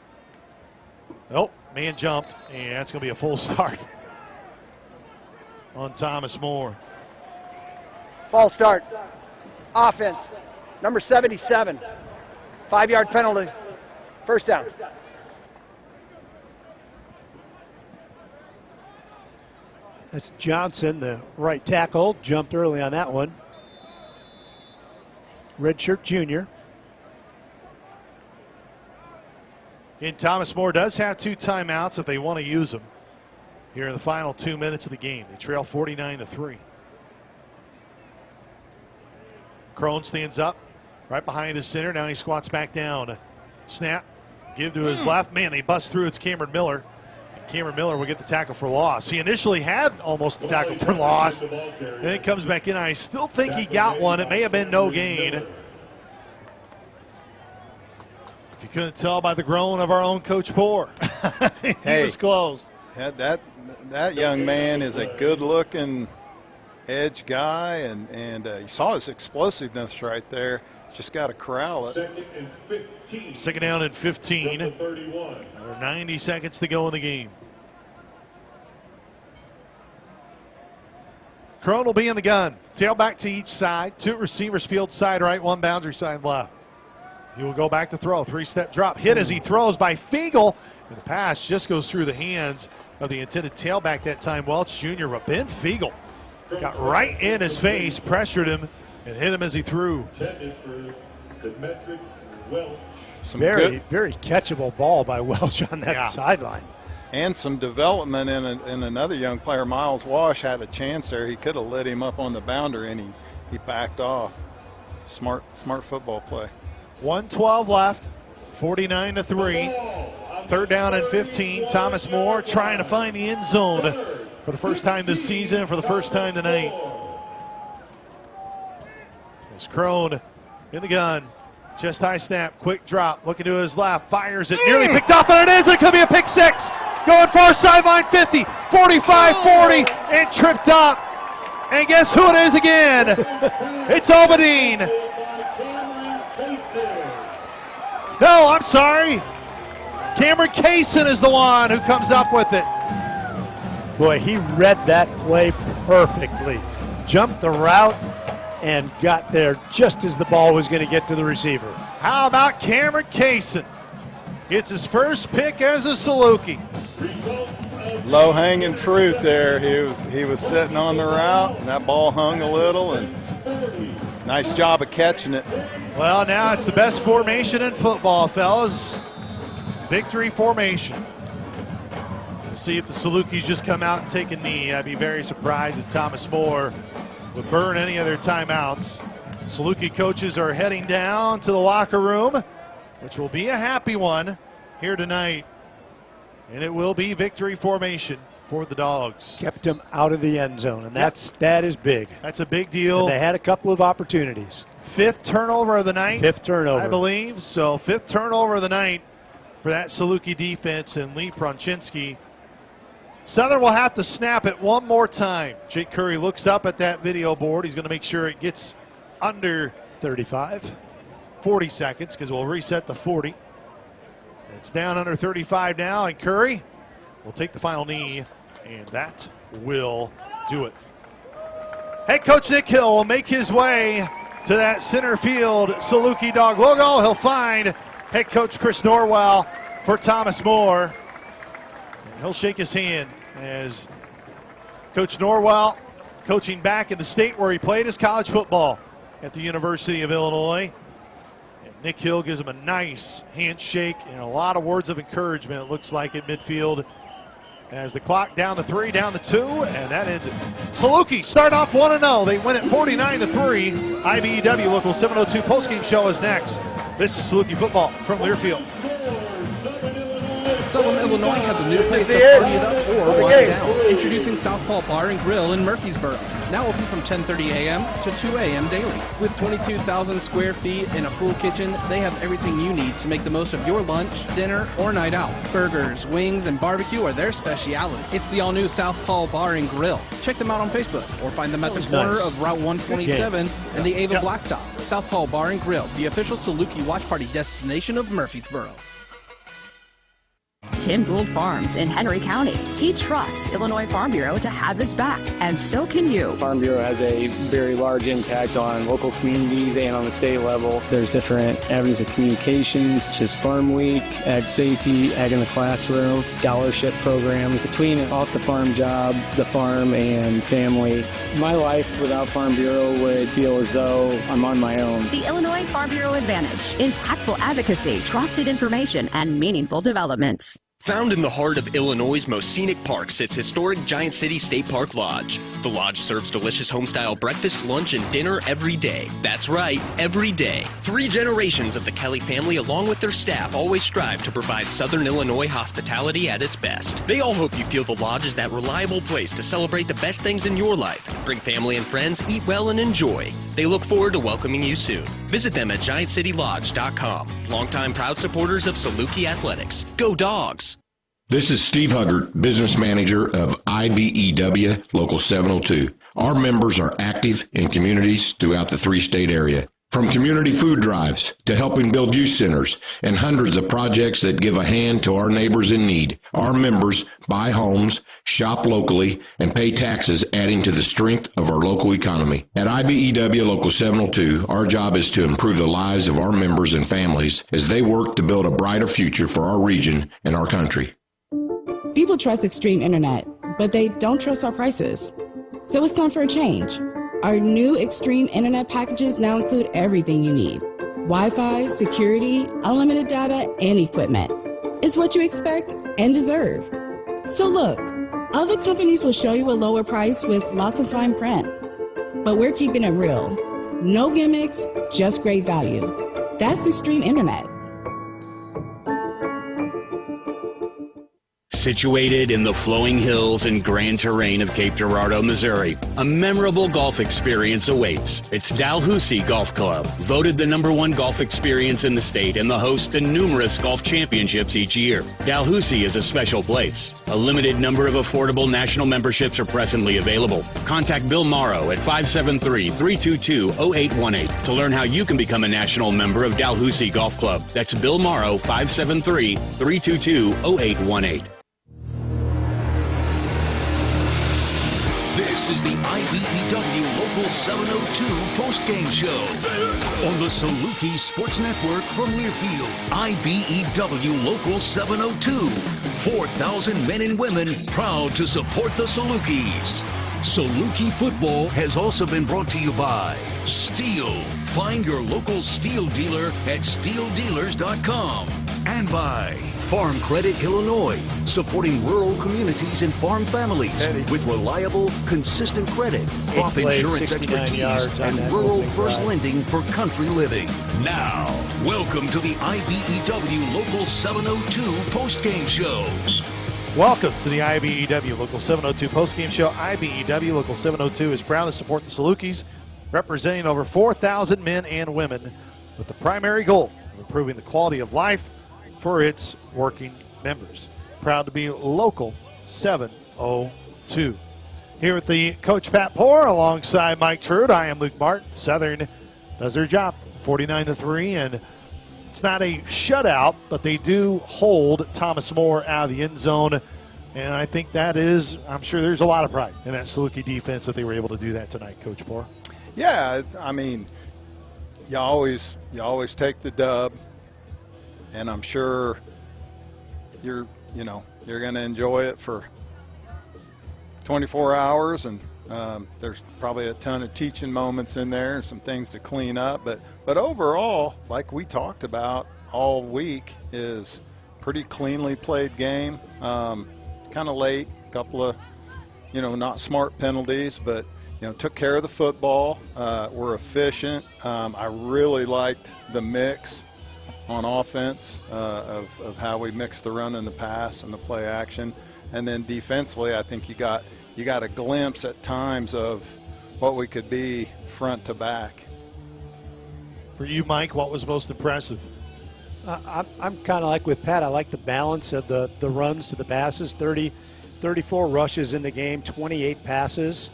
Oh, man jumped, and that's going to be a full start on Thomas Moore. False start. Offense, number 77. 5-yard penalty. First down. That's Johnson, the right tackle, jumped early on that one. redshirt junior. And Thomas More does have 2 timeouts if they want to use them here in the final 2 minutes of the game. They trail 49-3. Crone stands up right behind his center. Now he squats back down. Snap. Give to his left. Man, they bust through. It's Cameron Miller. And Cameron Miller will get the tackle for loss. He initially had almost the tackle for loss. And then comes back in. I still think he got one. It may have been no gain. If you couldn't tell by the groan of our own Coach Poore, he was close. That young man is a good-looking edge guy, and you saw his explosiveness right there. Just got to corral it. Second down and 15. Another 90 seconds to go in the game. Crone will be in the gun. Tailback to each side. 2 receivers field side right, 1 boundary side left. He will go back to throw. 3-step drop. Hit as he throws by Fiegel. And the pass just goes through the hands of the intended tailback that time, Welch Jr. But Ben Fiegel got right in his face, pressured him, and hit him as he threw. Very catchable ball by Welch on that sideline. And some development in another young player. Miles Wash had a chance there. He could have lit him up on the boundary, and he backed off. Smart football play. 1:12 left, 49-3. Third down and 15. Thomas More trying to find the end zone for the first time this season, for the first time tonight. There's Crone in the gun. Chest high snap, quick drop, looking to his left, fires it, nearly picked off. There it is, it could be a pick 6. Going far sideline 50, 45, 40, and tripped up. And guess who it is again? It's Obadine. No, I'm sorry. Cameron Kaysen is the one who comes up with it. Boy, he read that play perfectly. Jumped the route and got there just as the ball was going to get to the receiver. How about Cameron Kaysen? Gets his first pick as a Saluki. Low-hanging fruit there. He was sitting on the route, and that ball hung a little, and nice job of catching it. Well, now it's the best formation in football, fellas. Victory formation. We'll see if the Salukis just come out and take a knee. I'd be very surprised if Thomas More would burn any of their timeouts. Saluki coaches are heading down to the locker room, which will be a happy one here tonight. And it will be victory formation for the Dogs. Kept him out of the end zone, and that is big. That's a big deal. And they had a couple of opportunities. 5th turnover of the night. 5th turnover. I believe. So 5th turnover of the night for that Saluki defense and Lee Pronchinski. Southern will have to snap it one more time. Jake Curry looks up at that video board. He's going to make sure it gets under 35. 40 seconds because we'll reset the 40. It's down under 35 now, and Curry will take the final knee, and that will do it. Head coach Nick Hill will make his way to that center field Saluki Dog logo. He'll find head coach Chris Norwell for Thomas More. And he'll shake his hand as Coach Norwell, coaching back in the state where he played his college football at the University of Illinois. And Nick Hill gives him a nice handshake and a lot of words of encouragement, it looks like, at midfield. As the clock down to 3, down to 2, and that ends it. Saluki start off 1-0. They win it 49-3. IBEW Local 702 postgame show is next. This is Saluki football from Learfield. Southern Illinois has a new place to party it up or wind it down. Introducing Southpaw Bar and Grill in Murfreesboro. Now open from 10:30 a.m. to 2 a.m. daily. With 22,000 square feet and a full kitchen, they have everything you need to make the most of your lunch, dinner, or night out. Burgers, wings, and barbecue are their specialty. It's the all-new Southpaw Bar and Grill. Check them out on Facebook or find them at the corner of Route 127 and the Ava Blacktop. Southpaw Bar and Grill, the official Saluki watch party destination of Murfreesboro. Tim Gould Farms in Henry County. He trusts Illinois Farm Bureau to have his back, and so can you. Farm Bureau has a very large impact on local communities and on the state level. There's different avenues of communications, such as Farm Week, Ag Safety, Ag in the Classroom, scholarship programs. Between an off-the-farm job, the farm, and family, my life without Farm Bureau would feel as though I'm on my own. The Illinois Farm Bureau Advantage. Impactful advocacy, trusted information, and meaningful development. Found in the heart of Illinois' most scenic park sits historic Giant City State Park Lodge. The lodge serves delicious home-style breakfast, lunch, and dinner every day. That's right, every day. 3 generations of the Kelly family, along with their staff, always strive to provide Southern Illinois hospitality at its best. They all hope you feel the lodge is that reliable place to celebrate the best things in your life. Bring family and friends, eat well, and enjoy. They look forward to welcoming you soon. Visit them at GiantCityLodge.com. Longtime proud supporters of Saluki Athletics. Go Dogs! This is Steve Huggard, Business Manager of IBEW Local 702. Our members are active in communities throughout the 3-state area. From community food drives to helping build youth centers and hundreds of projects that give a hand to our neighbors in need. Our members buy homes, shop locally, and pay taxes, adding to the strength of our local economy. At IBEW Local 702, our job is to improve the lives of our members and families as they work to build a brighter future for our region and our country. People trust Extreme Internet, but they don't trust our prices. So it's time for a change. Our new Extreme Internet packages now include everything you need. Wi-Fi, security, unlimited data, and equipment. It's what you expect and deserve. So look, other companies will show you a lower price with lots of fine print. But we're keeping it real. No gimmicks, just great value. That's Extreme Internet. Situated in the flowing hills and grand terrain of Cape Girardeau, Missouri, a memorable golf experience awaits. It's Dalhousie Golf Club, voted the #1 golf experience in the state and the host to numerous golf championships each year. Dalhousie is a special place. A limited number of affordable national memberships are presently available. Contact Bill Morrow at 573-322-0818 to learn how you can become a national member of Dalhousie Golf Club. That's Bill Morrow, 573-322-0818. This is the IBEW Local 702 postgame show on the Saluki Sports Network from Learfield. IBEW Local 702. 4,000 men and women proud to support the Salukis. Saluki football has also been brought to you by Steel. Find your local Steel dealer at steeldealers.com. And by Farm Credit Illinois, supporting rural communities and farm families with reliable, consistent credit, crop insurance expertise, and rural first lending for country living. Now, welcome to the IBEW Local 702 postgame show. Welcome to the IBEW Local 702 postgame show. IBEW Local 702 is proud to support the Salukis, representing over 4,000 men and women with the primary goal of improving the quality of life for its working members. Proud to be Local 702. Here with the Coach Pat Poore alongside Mike Trude. I am Luke Martin. Southern does their job, 49-3, and it's not a shutout, but they do hold Thomas More out of the end zone, and I think that is, I'm sure there's a lot of pride in that Saluki defense that they were able to do that tonight, Coach Poore. Yeah, I mean, you always take the dub. And I'm sure you're going to enjoy it for 24 hours, and there's probably a ton of teaching moments in there and some things to clean up. But overall, like we talked about all week, is pretty cleanly played game. Kind of late, a couple of not smart penalties, but took care of the football. We're efficient. I really liked the mix on offense of how we mix the run and the pass and the play action. And then defensively, I think you got a glimpse at times of what we could be front to back. For you, Mike, what was most impressive? I'm kind of like with Pat. I like the balance of the runs to the passes. 34 rushes in the game, 28 passes.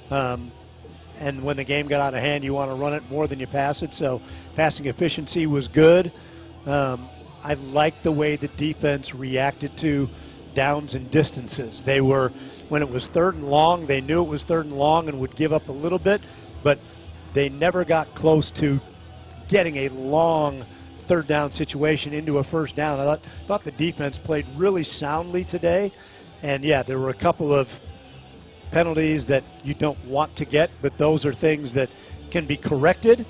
And when the game got out of hand, you want to run it more than you pass it. So passing efficiency was good. I like the way the defense reacted to downs and distances. They were, when it was 3rd and long, they knew it was 3rd and long and would give up a little bit, but they never got close to getting a long 3rd down situation into a 1st down. I thought the defense played really soundly today, and yeah, there were a couple of penalties that you don't want to get, but those are things that can be corrected.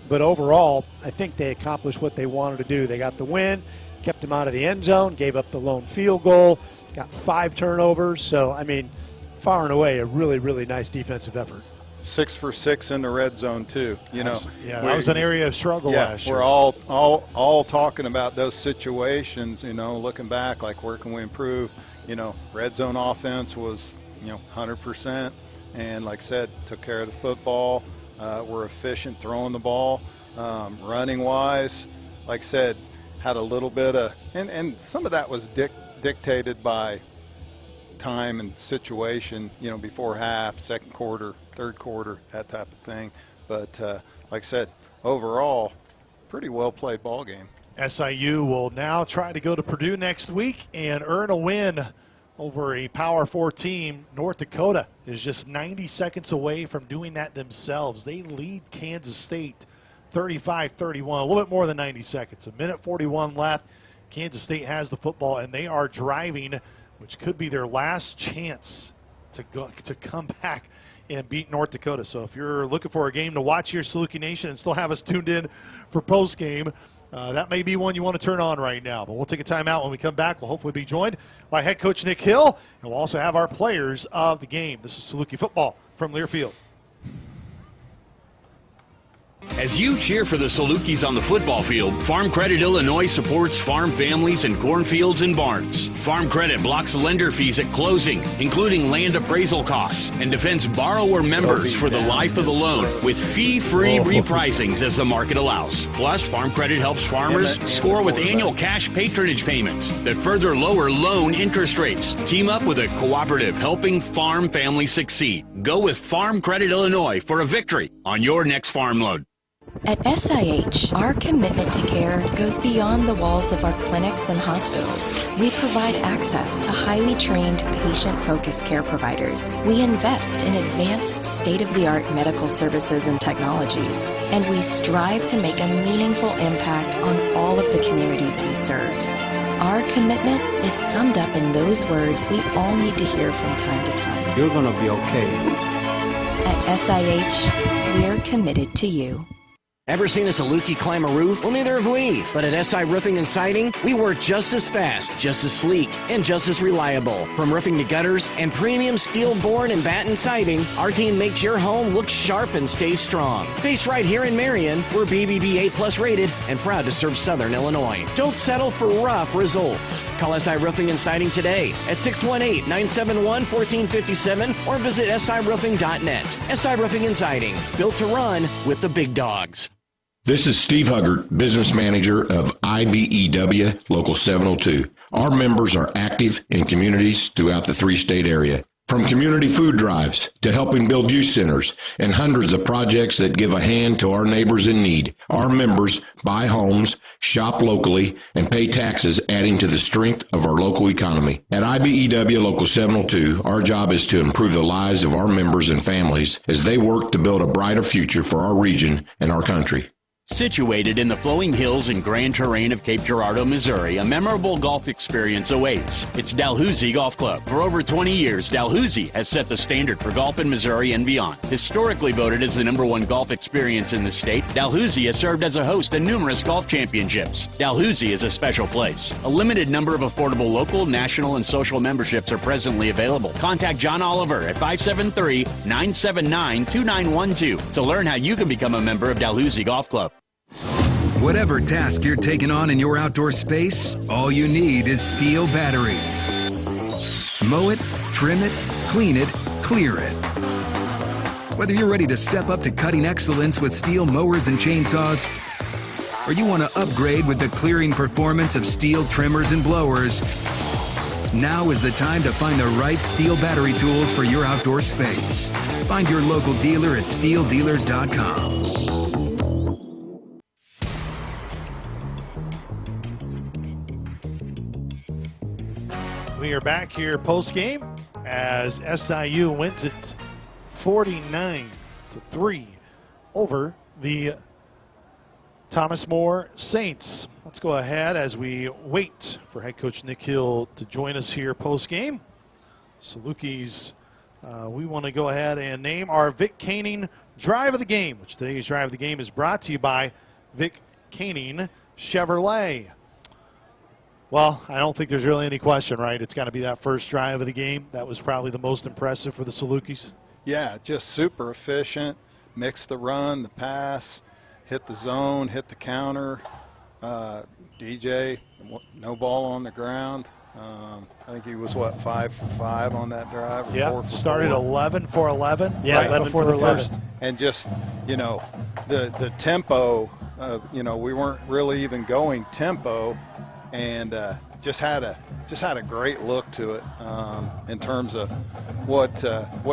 But overall, I think they accomplished what they wanted to do. They got the win, kept them out of the end zone, gave up the lone field goal, got 5 turnovers. So, I mean, far and away, a really, really nice defensive effort. 6 for 6 in the red zone too. That was an area of struggle last year. We're all talking about those situations. Looking back, like where can we improve? Red zone offense was 100%, and like I said, took care of the football. We're efficient throwing the ball, running wise. Like I said, had a little bit of, and some of that was dictated by time and situation, before half, 2nd quarter, 3rd quarter, that type of thing. But like I said, overall, pretty well played ball game. SIU will now try to go to Purdue next week and earn a win over a Power 4 team. North Dakota is just 90 seconds away from doing that themselves. They lead Kansas State 35-31, a little bit more than 90 seconds. 1:41 left. Kansas State has the football, and they are driving, which could be their last chance to come back and beat North Dakota. So if you're looking for a game to watch here, Saluki Nation, and still have us tuned in for postgame, that may be one you want to turn on right now. But we'll take a timeout. When we come back, we'll hopefully be joined by head coach Nick Hill, and we'll also have our players of the game. This is Saluki Football from Learfield. As you cheer for the Salukis on the football field, Farm Credit Illinois supports farm families and cornfields and barns. Farm Credit blocks lender fees at closing, including land appraisal costs, and defends borrower members for the life of the loan with fee-free repricings as the market allows. Plus, Farm Credit helps farmers score with annual cash patronage payments that further lower loan interest rates. Team up with a cooperative helping farm families succeed. Go with Farm Credit Illinois for a victory on your next farm loan. At SIH, our commitment to care goes beyond the walls of our clinics and hospitals. We provide access to highly trained, patient-focused care providers. We invest in advanced, state-of-the-art medical services and technologies, and we strive to make a meaningful impact on all of the communities we serve. Our commitment is summed up in those words we all need to hear from time to time. You're gonna be okay. At SIH, we're committed to you. Ever seen a Saluki climb a roof? Well, neither have we. But at SI Roofing and Siding, we work just as fast, just as sleek, and just as reliable. From roofing to gutters and premium steel board and batten siding, our team makes your home look sharp and stay strong. Based right here in Marion, we're BBB A+ rated and proud to serve Southern Illinois. Don't settle for rough results. Call SI Roofing and Siding today at 618-971-1457 or visit siroofing.net. SI Roofing and Siding, built to run with the big dogs. This is Steve Huggart, business manager of IBEW Local 702. Our members are active in communities throughout the 3-state area. From community food drives to helping build youth centers and hundreds of projects that give a hand to our neighbors in need, our members buy homes, shop locally, and pay taxes, adding to the strength of our local economy. At IBEW Local 702, our job is to improve the lives of our members and families as they work to build a brighter future for our region and our country. Situated in the flowing hills and grand terrain of Cape Girardeau, Missouri, a memorable golf experience awaits. It's Dalhousie Golf Club. For over 20 years, Dalhousie has set the standard for golf in Missouri and beyond. Historically voted as the #1 golf experience in the state, Dalhousie has served as a host in numerous golf championships. Dalhousie is a special place. A limited number of affordable local, national, and social memberships are presently available. Contact John Oliver at 573-979-2912 to learn how you can become a member of Dalhousie Golf Club. Whatever task you're taking on in your outdoor space, all you need is steel battery. Mow it, trim it, clean it, clear it. Whether you're ready to step up to cutting excellence with steel mowers and chainsaws, or you want to upgrade with the clearing performance of steel trimmers and blowers, now is the time to find the right steel battery tools for your outdoor space. Find your local dealer at steeldealers.com. we are back here post-game as SIU wins it 49-3 over the Thomas More Saints. Let's go ahead as we wait for head coach Nick Hill to join us here post-game. Salukis, we want to go ahead and name our Vic Koenig Drive of the Game, which today's Drive of the Game is brought to you by Vic Koenig Chevrolet. Well, I don't think there's really any question, right? It's got to be that first drive of the game. That was probably the most impressive for the Salukis. Yeah, just super efficient. Mix the run, the pass, hit the zone, hit the counter. DJ, no ball on the ground. I think he was, 5 for 5 on that drive? Or 4 for started 4? 11 for 11. Yeah, right 11 before for the 11. first. And just, the tempo, we weren't really even going tempo, and just had a great look to it in terms of what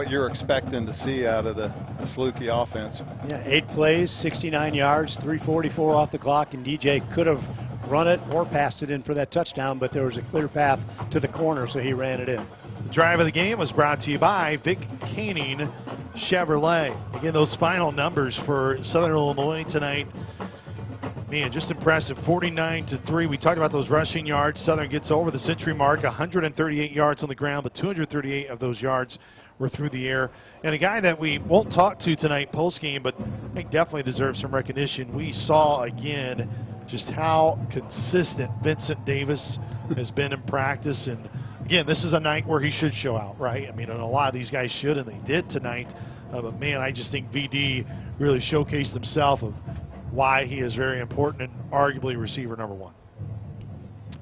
you're expecting to see out of the Saluki offense. Yeah, 8 plays, 69 yards, 3:44 off the clock, and DJ could have run it or passed it in for that touchdown, but there was a clear path to the corner, so he ran it in. The drive of the game was brought to you by Vic Koenig Chevrolet. Again, those final numbers for Southern Illinois tonight, man, just impressive. 49-3. We talked about those rushing yards. Southern gets over the century mark, 138 yards on the ground, but 238 of those yards were through the air. And a guy that we won't talk to tonight post-game, but I think definitely deserves some recognition. We saw again just how consistent Vincent Davis has been in practice. And again, this is a night where he should show out, right? I mean, and a lot of these guys should, and they did tonight. But man, I just think VD really showcased himself of why he is very important and arguably receiver number 1.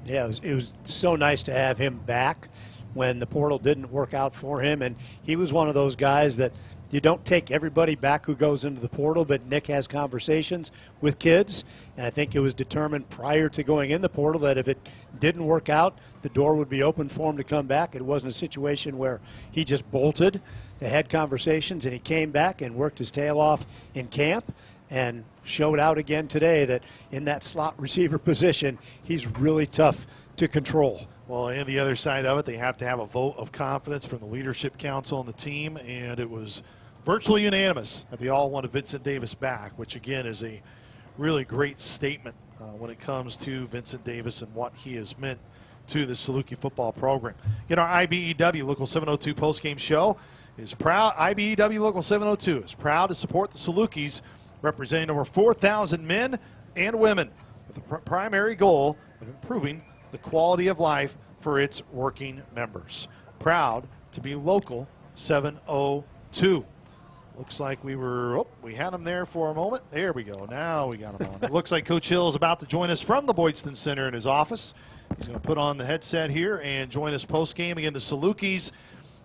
Yeah, it was so nice to have him back when the portal didn't work out for him, and he was one of those guys that you don't take everybody back who goes into the portal, but Nick has conversations with kids, and I think it was determined prior to going in the portal that if it didn't work out, the door would be open for him to come back. It wasn't a situation where he just bolted. They had conversations, and he came back and worked his tail off in camp and showed out again today that in that slot receiver position, he's really tough to control. Well, and the other side of it, they have to have a vote of confidence from the leadership council and the team, and it was virtually unanimous that they all wanted Vincent Davis back, which again is a really great statement when it comes to Vincent Davis and what he has meant to the Saluki football program. Again, our IBEW Local 702 postgame show is proud. IBEW Local 702 is proud to support the Salukis, representing over 4,000 men and women with the primary goal of improving the quality of life for its working members. Proud to be Local 702. Looks like we had him there for a moment. There we go. Now we got him on. It looks like Coach Hill is about to join us from the Boydston Center in his office. He's going to put on the headset here and join us post-game. Again, the Salukis,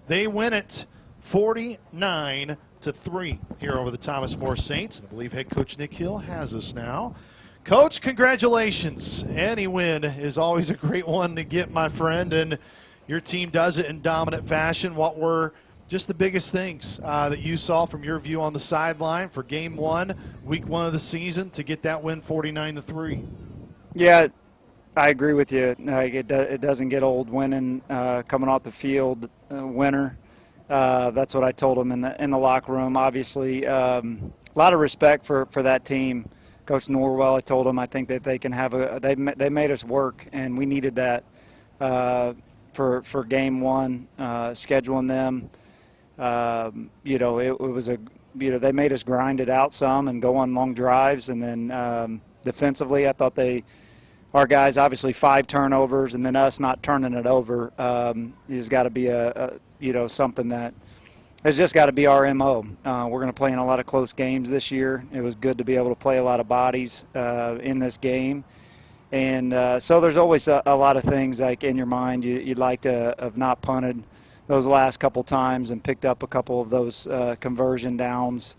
they win it 49-3 here over the Thomas More Saints. I believe head coach Nick Hill has us now. Coach, congratulations. Any win is always a great one to get, my friend, and your team does it in dominant fashion. What were just the biggest things that you saw from your view on the sideline for game 1, week 1 of the season, to get that win 49-3? Yeah, I agree with you. It doesn't get old winning, coming off the field, winner. That's what I told them in the locker room. Obviously, a lot of respect for that team. Coach Norwell, I told him I think that they can have they made us work, and we needed that for game 1, scheduling them. It was they made us grind it out some and go on long drives, and then defensively, I thought our guys, obviously 5 turnovers, and then us not turning it over has got to be something that has just got to be our MO. We're going to play in a lot of close games this year. It was good to be able to play a lot of bodies in this game. And so there's always a lot of things like in your mind you'd like to have not punted those last couple times and picked up a couple of those conversion downs.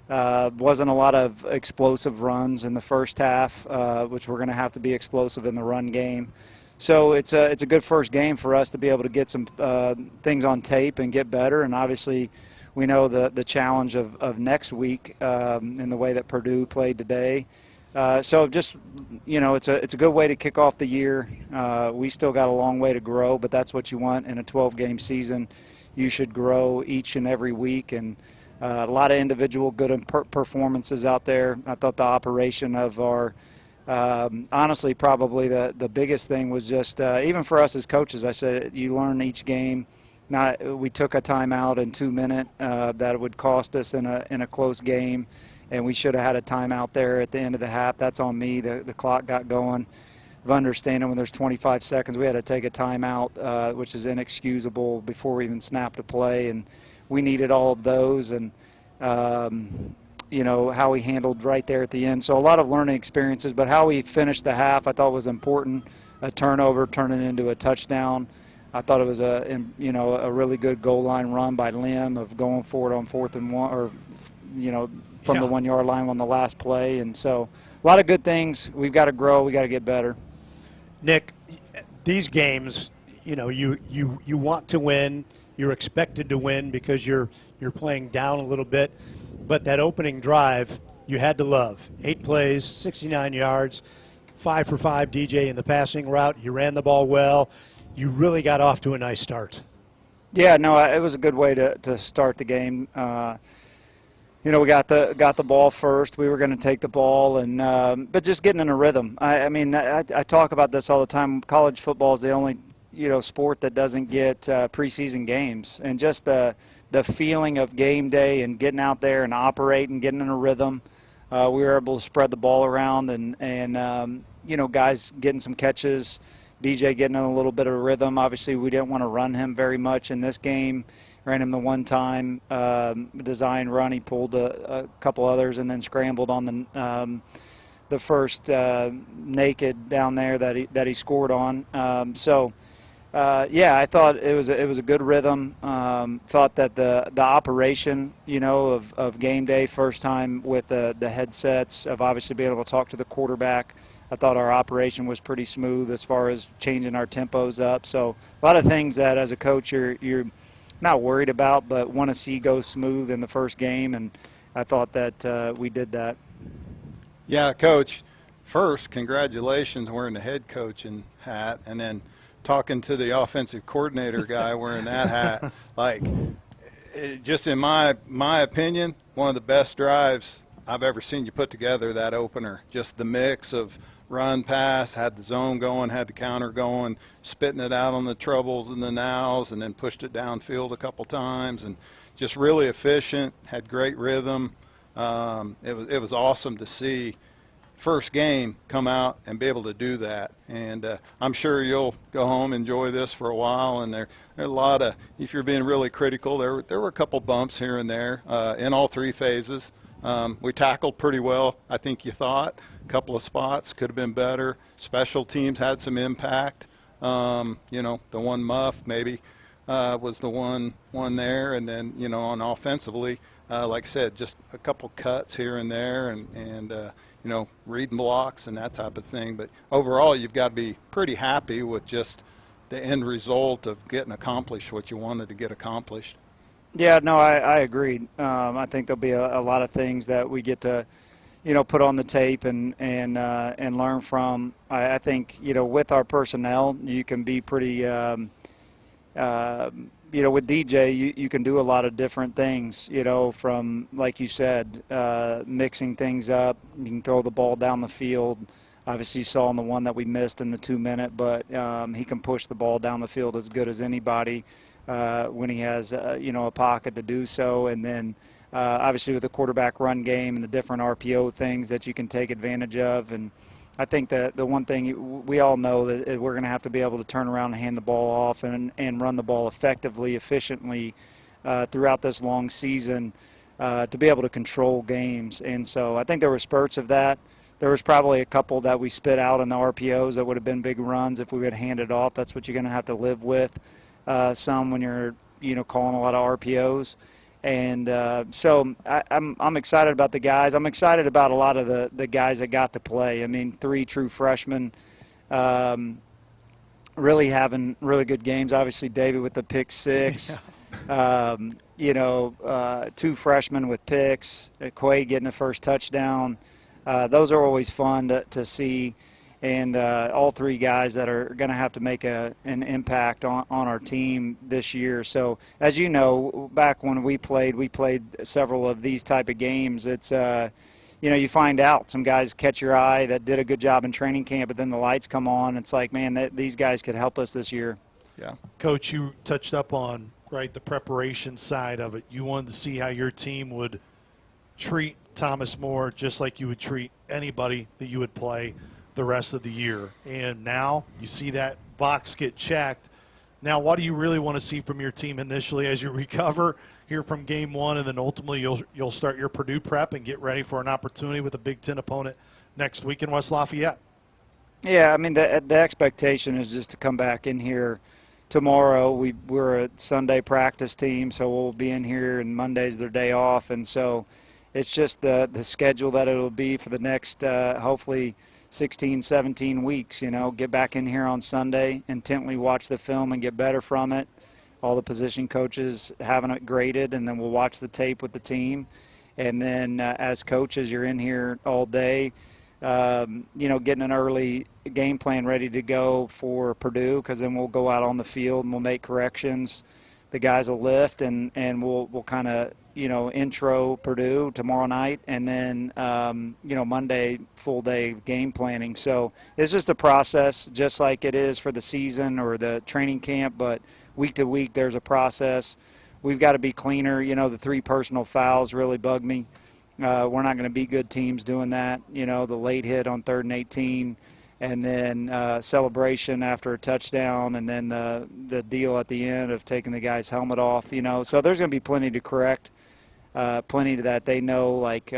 Wasn't a lot of explosive runs in the first half, which we're going to have to be explosive in the run game. So it's a good first game for us to be able to get some things on tape and get better. And obviously, we know the challenge of next week in the way that Purdue played today. So just, it's a good way to kick off the year. We still got a long way to grow, but that's what you want in a 12-game season. You should grow each and every week, and a lot of individual good performances out there. I thought the operation of our honestly, probably the biggest thing was just, even for us as coaches, I said, you learn each game. We took a timeout in 2 minutes that would cost us in a close game, and we should have had a timeout there at the end of the half. That's on me. The clock got going. Of understanding when there's 25 seconds, we had to take a timeout, which is inexcusable before we even snapped a play, and we needed all of those, and how we handled right there at the end. So a lot of learning experiences, but how we finished the half I thought was important. A turnover turning into a touchdown. I thought it was a really good goal line run by Lim of going forward on 4th and 1, or from the 1 yard line on the last play. And so a lot of good things. We've got to grow. We got to get better. Nick, these games, you want to win. You're expected to win because you're playing down a little bit. But that opening drive, you had to love. 8 plays, 69 yards, 5 for 5 DJ in the passing route. You ran the ball well. You really got off to a nice start. Yeah, no, it was a good way to start the game. We got the ball first. We were going to take the ball, and but just getting in a rhythm. I talk about this all the time. College football is the only sport that doesn't get preseason games, and just the feeling of game day and getting out there and operating, getting in a rhythm. We were able to spread the ball around, and guys getting some catches. DJ getting in a little bit of a rhythm. Obviously, we didn't want to run him very much in this game. Ran him the one time design run. He pulled a couple others and then scrambled on the first naked down there that he scored on. I thought it was a good rhythm. Thought that the operation, of game day, first time with the headsets, of obviously being able to talk to the quarterback. I thought our operation was pretty smooth as far as changing our tempos up. So a lot of things that as a coach you're not worried about, but want to see go smooth in the first game, and I thought that we did that. Yeah, Coach, first, congratulations wearing the head coaching hat, and then talking to the offensive coordinator guy wearing that hat. Just in my opinion, one of the best drives I've ever seen you put together, that opener. Just the mix of run, pass, had the zone going, had the counter going, spitting it out on the troubles and the nows, and then pushed it downfield a couple times, and just really efficient, had great rhythm. It was awesome to see first game come out and be able to do that. And I'm sure you'll go home, enjoy this for a while, and there are a lot of, if you're being really critical, there were a couple bumps here and there in all 3 phases. We tackled pretty well, I think you thought. A couple of spots could have been better. Special teams had some impact. The one muff maybe was the one there. And then, on offensively, like I said, just a couple cuts here and there and reading blocks and that type of thing. But overall, you've got to be pretty happy with just the end result of getting accomplished what you wanted to get accomplished. Yeah, no, I agree. I think there'll be a lot of things that we get to, put on the tape and learn from. I think, with our personnel, you can be pretty, with DJ, you can do a lot of different things, from, like you said, mixing things up. You can throw the ball down the field. Obviously, you saw on the one that we missed in the 2 minute, but he can push the ball down the field as good as anybody. When he has, a pocket to do so. And then, obviously, with the quarterback run game and the different RPO things that you can take advantage of. And I think that the one thing we all know that we're going to have to be able to turn around and hand the ball off and run the ball effectively, efficiently throughout this long season to be able to control games. And so I think there were spurts of that. There was probably a couple that we spit out in the RPOs that would have been big runs if we would have handed off. That's what you're going to have to live with. Some when you're calling a lot of RPOs, and so I'm excited about the guys. I'm excited about a lot of the guys that got to play. I mean, 3 true freshmen really having really good games. Obviously, David with the pick 6. 2 freshmen with picks. Quay getting the first touchdown. those are always fun to see. And all three guys that are going to have to make an impact on our team this year. So, as you know, back when we played several of these type of games. It's, you find out some guys catch your eye that did a good job in training camp, but then the lights come on. It's like, man, these guys could help us this year. Yeah. Coach, you touched up on, right, the preparation side of it. You wanted to see how your team would treat Thomas More just like you would treat anybody that you would play the rest of the year. And now you see that box get checked. Now, what do you really want to see from your team initially as you recover here from game one, and then ultimately you'll start your Purdue prep and get ready for an opportunity with a Big Ten opponent next week in West Lafayette? Yeah, I mean, the expectation is just to come back in here tomorrow. We're a Sunday practice team, so we'll be in here, and Monday's their day off. And so it's just the schedule that it'll be for the next, hopefully, 16, 17 weeks, get back in here on Sunday, intently watch the film and get better from it. All the position coaches having it graded, and then we'll watch the tape with the team. And then as coaches, you're in here all day, getting an early game plan ready to go for Purdue, because then we'll go out on the field and we'll make corrections. The guys will lift, and we'll kind of, intro Purdue tomorrow night, and then, Monday, full day game planning. So it's just a process, just like it is for the season or the training camp, but week to week there's a process. We've got to be cleaner. The 3 personal fouls really bug me. We're not going to be good teams doing that. The late hit on 3rd and 18, and then celebration after a touchdown, and then the deal at the end of taking the guy's helmet off. So there's going to be plenty to correct. Plenty that they know, like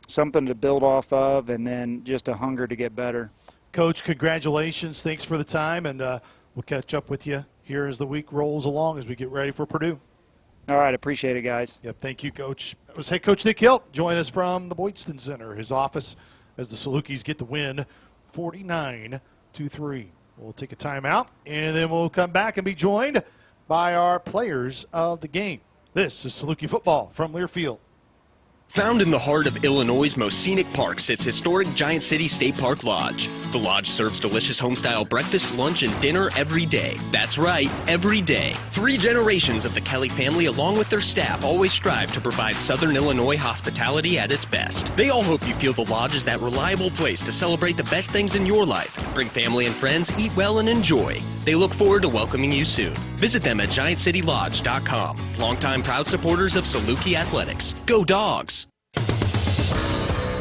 something to build off of, and then just a hunger to get better. Coach, congratulations. Thanks for the time, and we'll catch up with you here as the week rolls along as we get ready for Purdue. All right, appreciate it, guys. Yep, thank you, Coach. That was head coach Nick Hill. Join us from the Boydston Center, his office, as the Salukis get the win 49-3. We'll take a timeout, and then we'll come back and be joined by our players of the game. This is Saluki football from Learfield. Found in the heart of Illinois' most scenic park sits historic Giant City State Park Lodge. The lodge serves delicious home-style breakfast, lunch, and dinner every day. That's right, every day. 3 generations of the Kelly family, along with their staff, always strive to provide Southern Illinois hospitality at its best. They all hope you feel the lodge is that reliable place to celebrate the best things in your life. Bring family and friends, eat well, and enjoy. They look forward to welcoming you soon. Visit them at GiantCityLodge.com. Longtime proud supporters of Saluki Athletics. Go Dogs!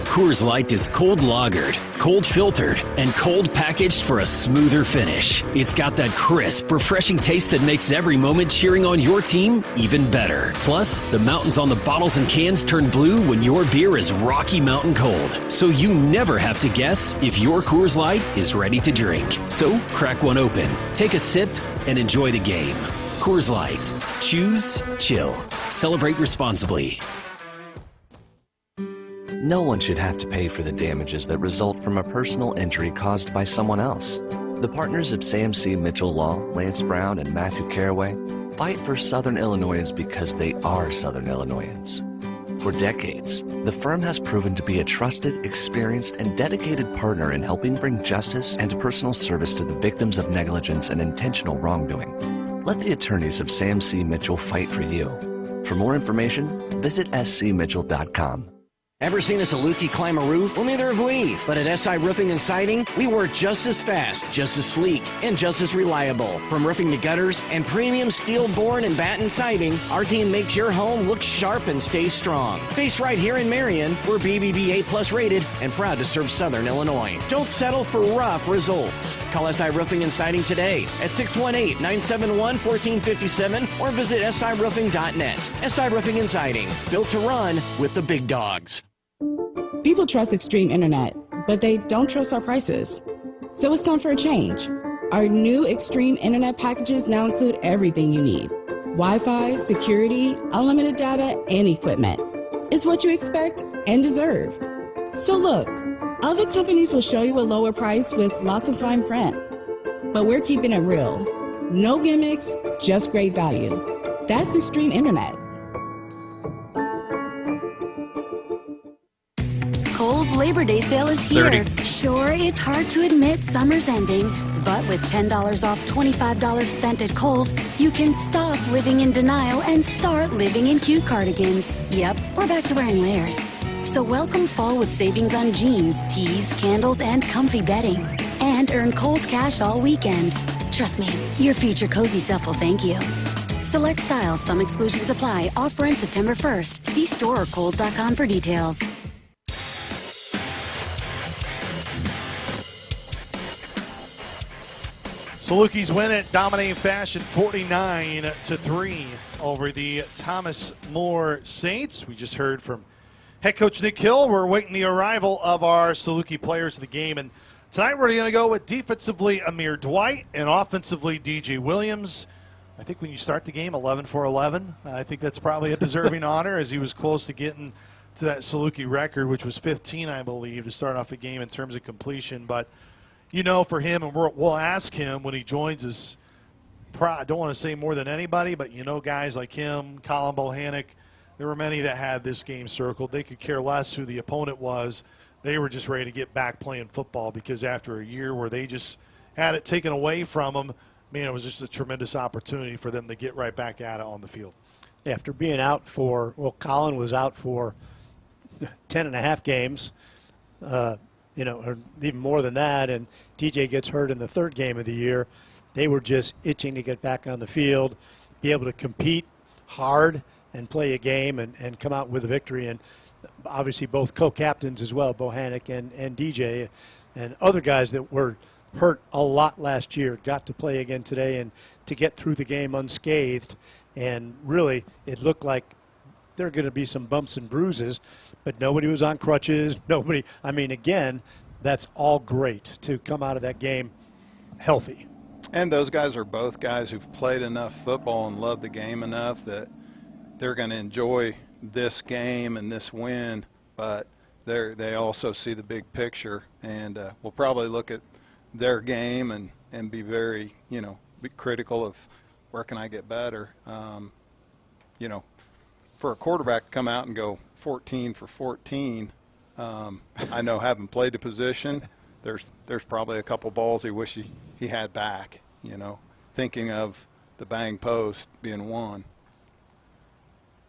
Coors Light is cold lagered, cold filtered, and cold packaged for a smoother finish. It's got that crisp, refreshing taste that makes every moment cheering on your team even better. Plus, the mountains on the bottles and cans turn blue when your beer is Rocky Mountain cold, so you never have to guess if your Coors Light is ready to drink. So, crack one open, take a sip, and enjoy the game. Coors Light. Choose chill. Celebrate responsibly. No one should have to pay for the damages that result from a personal injury caused by someone else. The partners of Sam C. Mitchell Law, Lance Brown, and Matthew Caraway fight for Southern Illinoisans because they are Southern Illinoisans. For decades, the firm has proven to be a trusted, experienced, and dedicated partner in helping bring justice and personal service to the victims of negligence and intentional wrongdoing. Let the attorneys of Sam C. Mitchell fight for you. For more information, visit scmitchell.com. Ever seen a Saluki climb a roof? Well, neither have we. But at SI Roofing and Siding, we work just as fast, just as sleek, and just as reliable. From roofing to gutters and premium steel board and batten siding, our team makes your home look sharp and stay strong. Based right here in Marion, we're BBB A+ rated and proud to serve Southern Illinois. Don't settle for rough results. Call SI Roofing and Siding today at 618-971-1457 or visit siroofing.net. SI Roofing and Siding, built to run with the big dogs. People trust Extreme Internet, but they don't trust our prices. So it's time for a change. Our new Extreme Internet packages now include everything you need. Wi-Fi, security, unlimited data, and equipment. It's what you expect and deserve. So look, other companies will show you a lower price with lots of fine print. But we're keeping it real. No gimmicks, just great value. That's Extreme Internet. Kohl's Labor Day sale is here. 30. Sure, it's hard to admit summer's ending, but with $10 off $25 spent at Kohl's, you can stop living in denial and start living in cute cardigans. Yep, we're back to wearing layers. So welcome fall with savings on jeans, tees, candles, and comfy bedding. And earn Kohl's cash all weekend. Trust me, your future cozy self will thank you. Select styles, some exclusions apply. Offer ends September 1st. See store or Kohls.com for details. Salukis win it, dominating fashion, 49-3 over the Thomas More Saints. We just heard from head coach Nick Hill. We're waiting the arrival of our Saluki players of the game. And tonight we're going to go with defensively Amir Dwight and offensively DJ Williams. I think when you start the game 11 for 11, I think that's probably a deserving honor, as he was close to getting to that Saluki record, which was 15, I believe, to start off a game in terms of completion. But you know, for him, and we'll ask him when he joins us, I don't want to say more than anybody, but you know, guys like him, Colin Bohannon, there were many that had this game circled. They could care less who the opponent was. They were just ready to get back playing football, because after a year where they just had it taken away from them, man, it was just a tremendous opportunity for them to get right back at it on the field. After being out for, well, Colin was out for 10 and a half games, or even more than that, and DJ gets hurt in the third game of the year. They were just itching to get back on the field, be able to compete hard and play a game and come out with a victory. And obviously both co-captains as well, Bohannon and DJ, and other guys that were hurt a lot last year got to play again today and to get through the game unscathed. And really, it looked like there are going to be some bumps and bruises, but nobody was on crutches. Again, that's all great to come out of that game healthy. And those guys are both guys who've played enough football and love the game enough that they're going to enjoy this game and this win, but they also see the big picture, and we'll probably look at their game and be very, be critical of where can I get better. For a quarterback to come out and go 14 for 14, I know, having played the position, there's probably a couple balls he wish he had back, thinking of the bang post being one.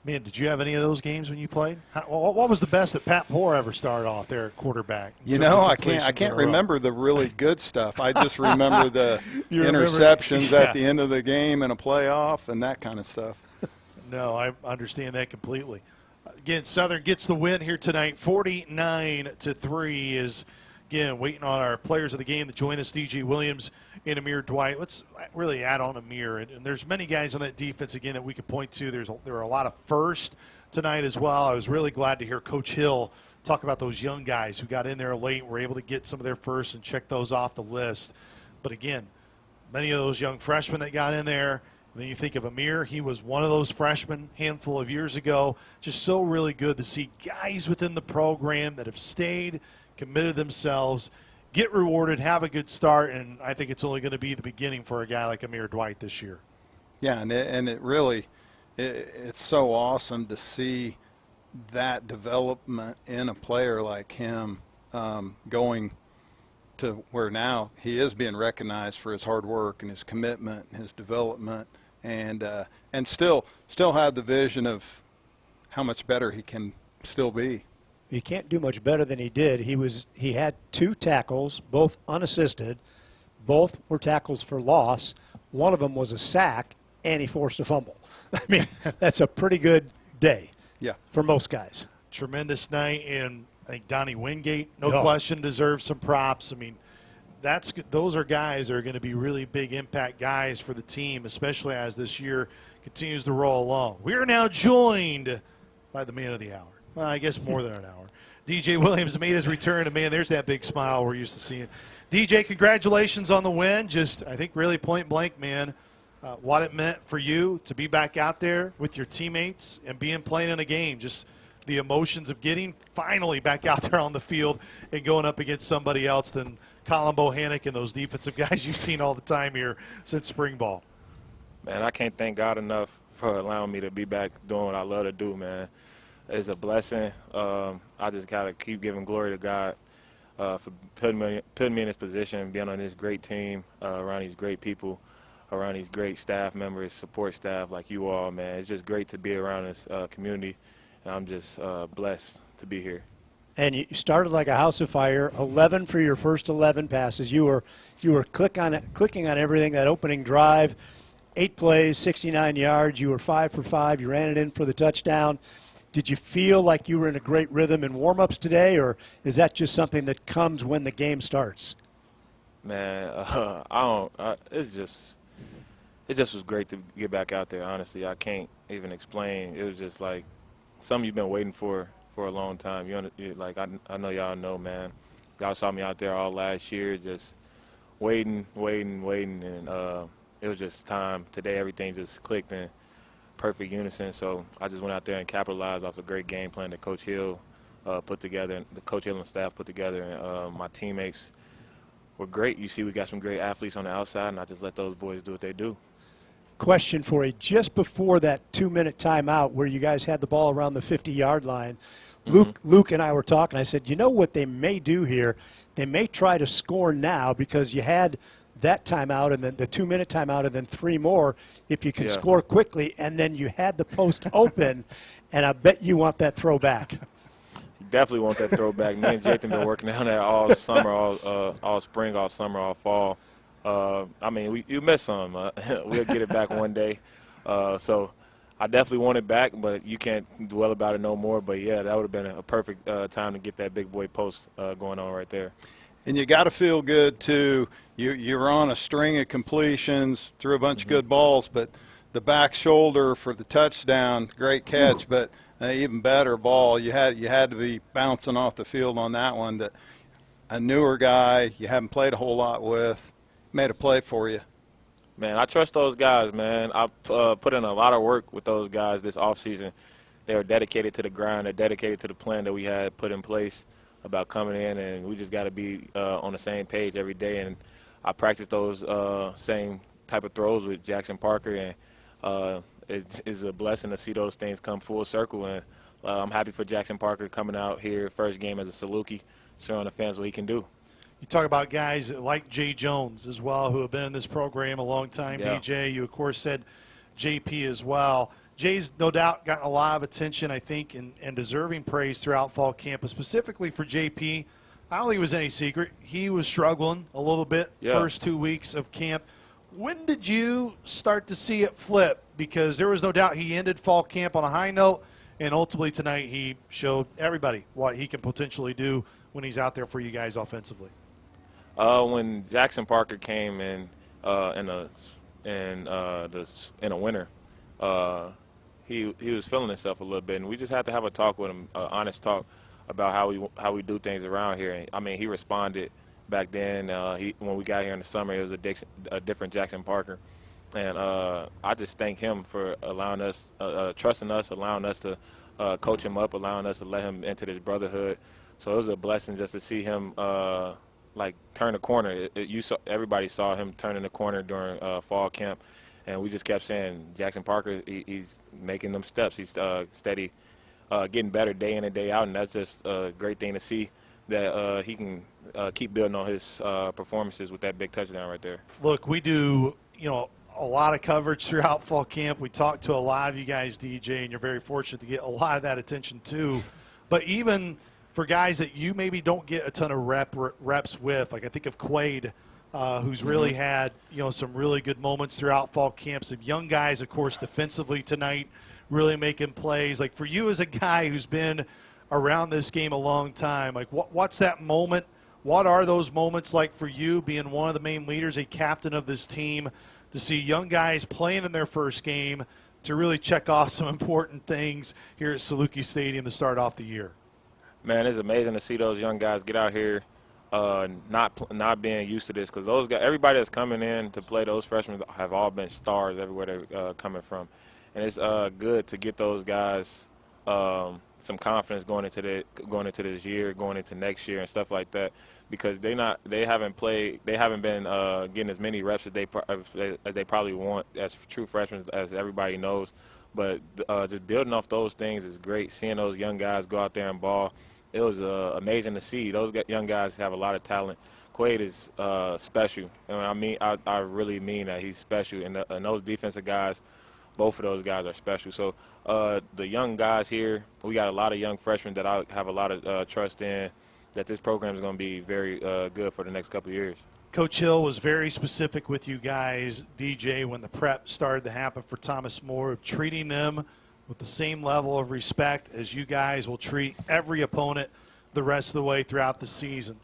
Man, did you have any of those games when you played? What was the best that Pat Poore ever started off there at quarterback? I can't remember the really good stuff. I just remember the interceptions at the end of the game in a playoff and that kind of stuff. No, I understand that completely. Again, Southern gets the win here tonight. 49-3 is, again, waiting on our players of the game to join us, DJ Williams and Amir Dwight. Let's really add on Amir. And there's many guys on that defense, again, that we could point to. There are a lot of first tonight as well. I was really glad to hear Coach Hill talk about those young guys who got in there late and were able to get some of their first and check those off the list. But, again, many of those young freshmen that got in there, and then you think of Amir, he was one of those freshmen a handful of years ago. Just so really good to see guys within the program that have stayed, committed themselves, get rewarded, have a good start, and I think it's only going to be the beginning for a guy like Amir Dwight this year. Yeah, and it really, it's so awesome to see that development in a player like him going to where now he is being recognized for his hard work and his commitment and his development, and still have the vision of how much better he can still be. He can't do much better than he did. He had 2 tackles, both unassisted. Both were tackles for loss. One of them was a sack, and he forced a fumble. I mean, that's a pretty good day. Yeah, for most guys. Tremendous night, and I think Donnie Wingate, no question, deserves some props. I mean, those are guys that are going to be really big impact guys for the team, especially as this year continues to roll along. We are now joined by the man of the hour. Well, I guess more than an hour. DJ Williams made his return, and, man, there's that big smile we're used to seeing. DJ, congratulations on the win. Just, I think, really point blank, man, what it meant for you to be back out there with your teammates and playing in a game. Just the emotions of getting finally back out there on the field and going up against somebody else than Colin Bohannon and those defensive guys you've seen all the time here since spring ball. Man, I can't thank God enough for allowing me to be back doing what I love to do, man. is a blessing. I just gotta keep giving glory to God for putting me in this position, being on this great team, around these great people, around these great staff members, support staff like you all, man. It's just great to be around this community, and I'm just blessed to be here. And you started like a house of fire, 11 for your first 11 passes. You were clicking on everything, that opening drive, 8 plays, 69 yards. You were 5 for 5. You ran it in for the touchdown. Did you feel like you were in a great rhythm in warm-ups today, or is that just something that comes when the game starts? Man, it just was great to get back out there, honestly. I can't even explain. It was just like something you've been waiting for a long time. I know y'all know, man. Y'all saw me out there all last year just waiting, and it was just time. Today everything just clicked in perfect unison, so I just went out there and capitalized off the great game plan that Coach Hill put together, and the Coach Hill and staff put together, and my teammates were great. You see, we got some great athletes on the outside, and I just let those boys do what they do. Question for you. Just before that 2-minute timeout where you guys had the ball around the 50-yard line, Luke and I were talking. I said, you know what they may do here? They may try to score now because you had that timeout and then the 2-minute timeout and then 3 more if you could score quickly, and then you had the post open, and I bet you want that throwback. You definitely want that throwback. Me and Jathan been working on that all summer, all spring, all summer, all fall. I mean, you miss some. We'll get it back one day. So I definitely want it back, but you can't dwell about it no more. But, yeah, that would have been a perfect time to get that big boy post going on right there. And you got to feel good, too. You're on a string of completions, threw a bunch of good balls, but the back shoulder for the touchdown, great catch, but an even better ball. You had to be bouncing off the field on that one. That a newer guy you haven't played a whole lot with made a play for you. Man, I trust those guys, man. I put in a lot of work with those guys this offseason. They were dedicated to the grind. They're dedicated to the plan that we had put in place about coming in, and we just got to be on the same page every day. And I practice those same type of throws with Jackson Parker, and it's a blessing to see those things come full circle. And I'm happy for Jackson Parker coming out here, first game as a Saluki, showing the fans what he can do. You talk about guys like Jay Jones as well, who have been in this program a long time. Yeah. DJ, you, of course, said JP as well. Jay's no doubt gotten a lot of attention, I think, and deserving praise throughout fall camp, but specifically for JP. I don't think it was any secret. He was struggling a little bit first 2 weeks of camp. When did you start to see it flip? Because there was no doubt he ended fall camp on a high note, and ultimately tonight he showed everybody what he can potentially do when he's out there for you guys offensively. When Jackson Parker came in the winter, he was feeling himself a little bit, and we just had to have a talk with him, honest talk about how we do things around here. And, I mean, he responded back then. When we got here in the summer, it was a different Jackson Parker, and I just thank him for allowing us, trusting us, allowing us to coach him up, allowing us to let him into this brotherhood. So it was a blessing just to see him turn the corner. Everybody saw him turning the corner during fall camp, and we just kept saying, Jackson Parker, he's making them steps. He's steady, getting better day in and day out, and that's just a great thing to see that he can keep building on his performances with that big touchdown right there. Look, we do, a lot of coverage throughout fall camp. We talk to a lot of you guys, DJ, and you're very fortunate to get a lot of that attention too. But even for guys that you maybe don't get a ton of reps with, like I think of Quaid, who's really had some really good moments throughout fall camp. Some young guys, of course, defensively tonight, really making plays. Like for you as a guy who's been around this game a long time, like what's that moment? What are those moments like for you, being one of the main leaders, a captain of this team, to see young guys playing in their first game, to really check off some important things here at Saluki Stadium to start off the year? Man, it's amazing to see those young guys get out here, not being used to this, because those guys, everybody that's coming in to play, those freshmen have all been stars everywhere they're coming from, and it's good to get those guys some confidence going into this year, going into next year, and stuff like that, because they haven't been getting as many reps as they probably want as true freshmen, as everybody knows. But just building off those things is great. Seeing those young guys go out there and ball, it was amazing to see. Those young guys have a lot of talent. Quaid is special, and I really mean that he's special. And those defensive guys, both of those guys are special. So the young guys here, we got a lot of young freshmen that I have a lot of trust in, that this program is going to be very good for the next couple of years. Coach Hill was very specific with you guys, DJ, when the prep started to happen for Thomas More, of treating them with the same level of respect as you guys will treat every opponent the rest of the way throughout the season.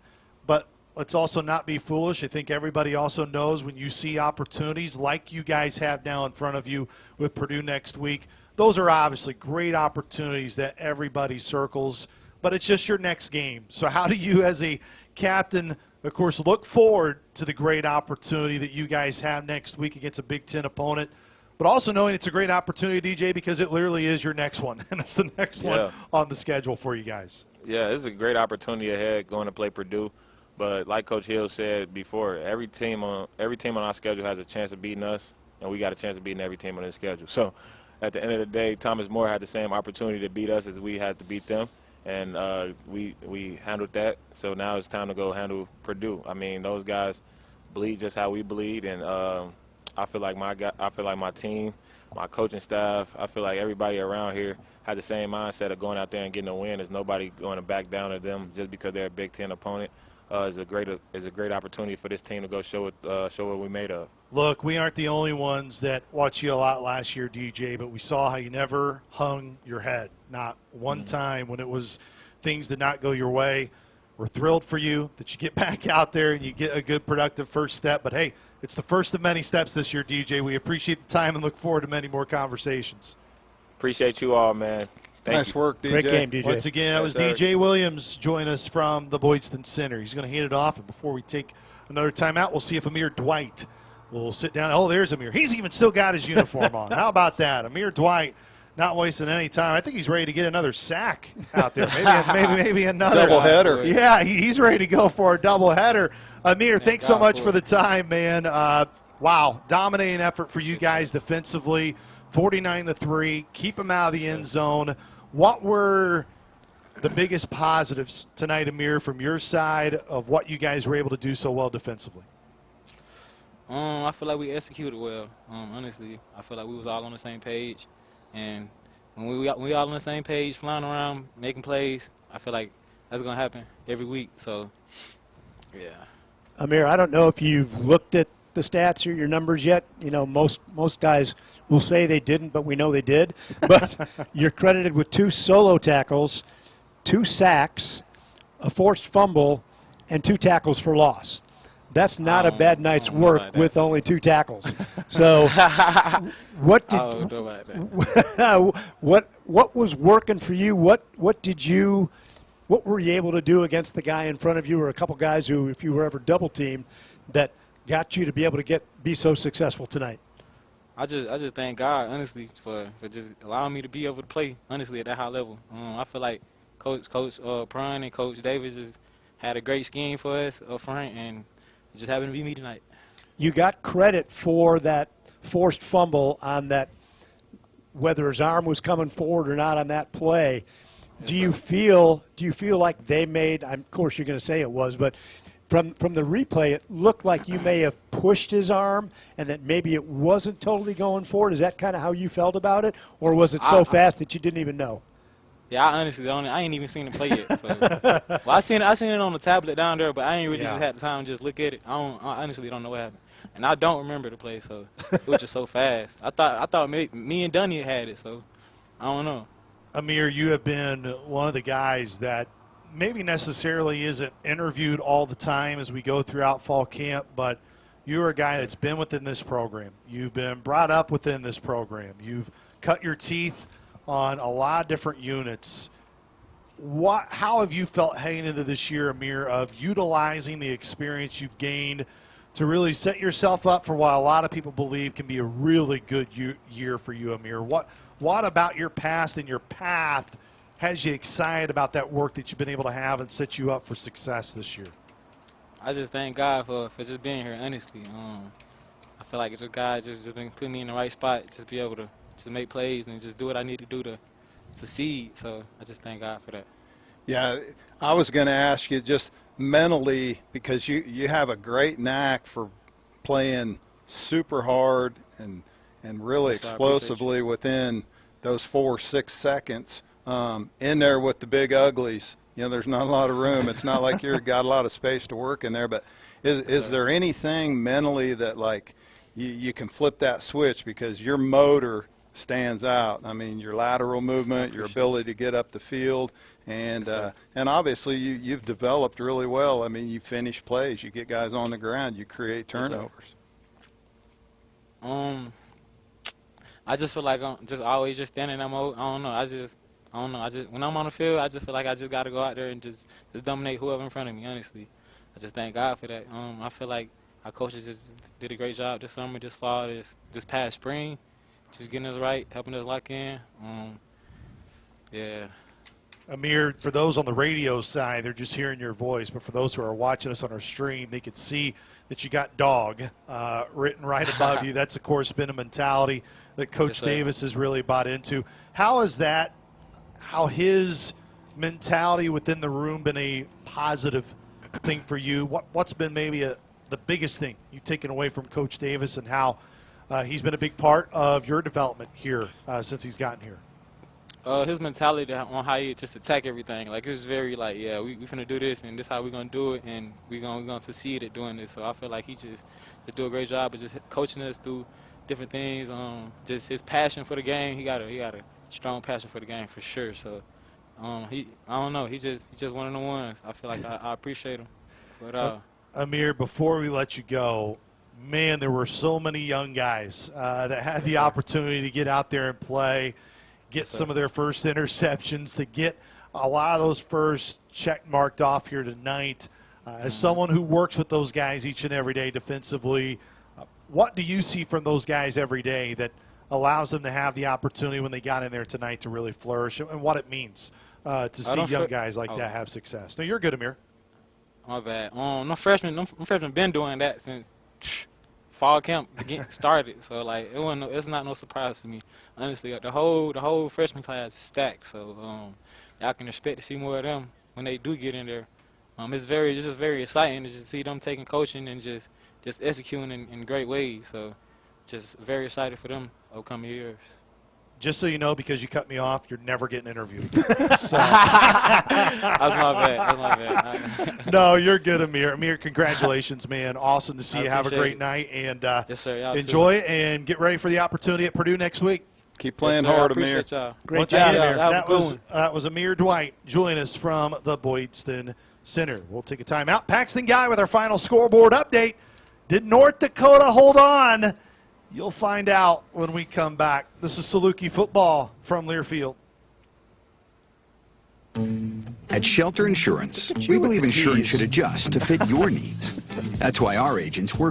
But let's also not be foolish. I think everybody also knows when you see opportunities like you guys have now in front of you with Purdue next week, those are obviously great opportunities that everybody circles, but it's just your next game. So how do you as a captain, of course, look forward to the great opportunity that you guys have next week against a Big Ten opponent, but also knowing it's a great opportunity, DJ, because it literally is your next one, and it's the next one on the schedule for you guys. Yeah, this is a great opportunity ahead going to play Purdue. But like Coach Hill said before, every team on our schedule has a chance of beating us, and we got a chance of beating every team on their schedule. So at the end of the day, Thomas More had the same opportunity to beat us as we had to beat them, and we handled that. So now it's time to go handle Purdue. I mean, those guys bleed just how we bleed, and I feel like my team, my coaching staff, I feel like everybody around here had the same mindset of going out there and getting a win. There's nobody going to back down to them just because they're a Big Ten opponent. Is a great opportunity for this team to go show what we made of. Look, we aren't the only ones that watched you a lot last year, DJ, but we saw how you never hung your head, not one time when it was things did not go your way. We're thrilled for you that you get back out there and you get a good, productive first step. But, hey, it's the first of many steps this year, DJ. We appreciate the time and look forward to many more conversations. Appreciate you all, man. Nice work, DJ. Great game, DJ. Once again, that was DJ Williams join us from the Boydston Center. He's going to hand it off, and before we take another timeout, we'll see if Amir Dwight will sit down. Oh, there's Amir. He's even still got his uniform on. How about that? Amir Dwight not wasting any time. I think he's ready to get another sack out there. Maybe another. Doubleheader. Yeah, he's ready to go for a doubleheader. Amir, thanks so much for the time, man. Wow, dominating effort for you guys defensively. 49-3. Keep them out of the end zone. What were the biggest positives tonight, Amir, from your side of what you guys were able to do so well defensively? I feel like we executed well. Honestly, I feel like we was all on the same page, and when we all on the same page, flying around, making plays, I feel like that's gonna happen every week. So, yeah. Amir, I don't know if you've looked at the stats or your numbers yet. You know, most guys will say they didn't, but we know they did. But you're credited with 2 solo tackles, 2 sacks, a forced fumble, and 2 tackles for loss. That's not a bad night's work with only 2 tackles. So, what was working for you? What were you able to do against the guy in front of you, or a couple guys who, if you were ever double teamed, that got you to be able to be so successful tonight? I just thank God, honestly, for just allowing me to be able to play, honestly, at that high level. I feel like Coach Prine and Coach Davis just had a great scheme for us up front, and it just happened to be me tonight. You got credit for that forced fumble on that, whether his arm was coming forward or not on that play. Do you feel like they made, of course you're going to say it was, but from the replay, it looked like you may have pushed his arm and that maybe it wasn't totally going forward. Is that kind of how you felt about it? Or was it so fast that you didn't even know? Yeah, I honestly don't. I ain't even seen the play yet. So. Well, I seen it on the tablet down there, but I ain't really just had the time to just look at it. I honestly don't know what happened. And I don't remember the play, so it was just so fast. I thought me and Dunny had it, so I don't know. Amir, you have been one of the guys that maybe necessarily isn't interviewed all the time as we go throughout fall camp, but you're a guy that's been within this program. You've been brought up within this program. You've cut your teeth on a lot of different units. How have you felt heading into this year, Amir, of utilizing the experience you've gained to really set yourself up for what a lot of people believe can be a really good year for you, Amir? What about your past and your path has you excited about that work that you've been able to have and set you up for success this year? I just thank God for just being here, honestly. I feel like it's a God just been putting me in the right spot, just be able to just make plays and just do what I need to do to succeed. So I just thank God for that. Yeah, I was going to ask you just mentally, because you have a great knack for playing super hard and really explosively within those 4-6 seconds in there with the big uglies. You know, there's not a lot of room. It's not like you've got a lot of space to work in there. But is there anything mentally that, like, you can flip that switch because your motor stands out? I mean, your lateral movement, your ability to get up the field, and obviously you've developed really well. I mean, you finish plays, you get guys on the ground, you create turnovers. I just feel like I'm just always just standing in that mode. I don't know. I just when I'm on the field, I just feel like I just got to go out there and just dominate whoever in front of me. Honestly, I just thank God for that. I feel like our coaches just did a great job this summer, this fall, this past spring, just getting us right, helping us lock in. Yeah. Amir, for those on the radio side, they're just hearing your voice, but for those who are watching us on our stream, they can see that you got dog written right above you. That's, of course, been a mentality that Coach Davis has really bought into. How his mentality within the room been a positive thing for you? What's been maybe the biggest thing you've taken away from Coach Davis, and how he's been a big part of your development here since he's gotten here? His mentality on how he just attack everything. Like, it's very like, yeah, we finna do this, and this how we gonna do it, and we gonna succeed at doing this. So I feel like he just do a great job of just coaching us through different things. Just his passion for the game. He got a strong passion for the game for sure. So I don't know. He's just one of the ones. I feel like I appreciate him for it all. Amir, before we let you go, man, there were so many young guys that had the opportunity to get out there and play, get some of their first interceptions, to get a lot of those first check marked off here tonight. As someone who works with those guys each and every day defensively, what do you see from those guys every day that allows them to have the opportunity when they got in there tonight to really flourish, and what it means to see young guys like that have success? No, you're good, Amir. My bad. No freshmen been doing that since fall camp started. So like it's not no surprise for me. Honestly, the whole freshman class is stacked. So y'all can expect to see more of them when they do get in there. It's just very exciting to just see them taking coaching and just executing in great ways. So just very excited for them upcoming years. Just so you know, because you cut me off, you're never getting interviewed. That's my bad. No, you're good, Amir. Amir, congratulations, man. Awesome to see you. Have a great night. And yes, sir, enjoy it and get ready for the opportunity at Purdue next week. Keep playing hard, Amir. Great job. That was Amir Dwight joining us from the Boydston Center. We'll take a timeout. Paxton Guy with our final scoreboard update. Did North Dakota hold on? You'll find out when we come back. This is Saluki football from Learfield. At Shelter Insurance, we believe insurance should adjust to fit your needs. That's why our agents work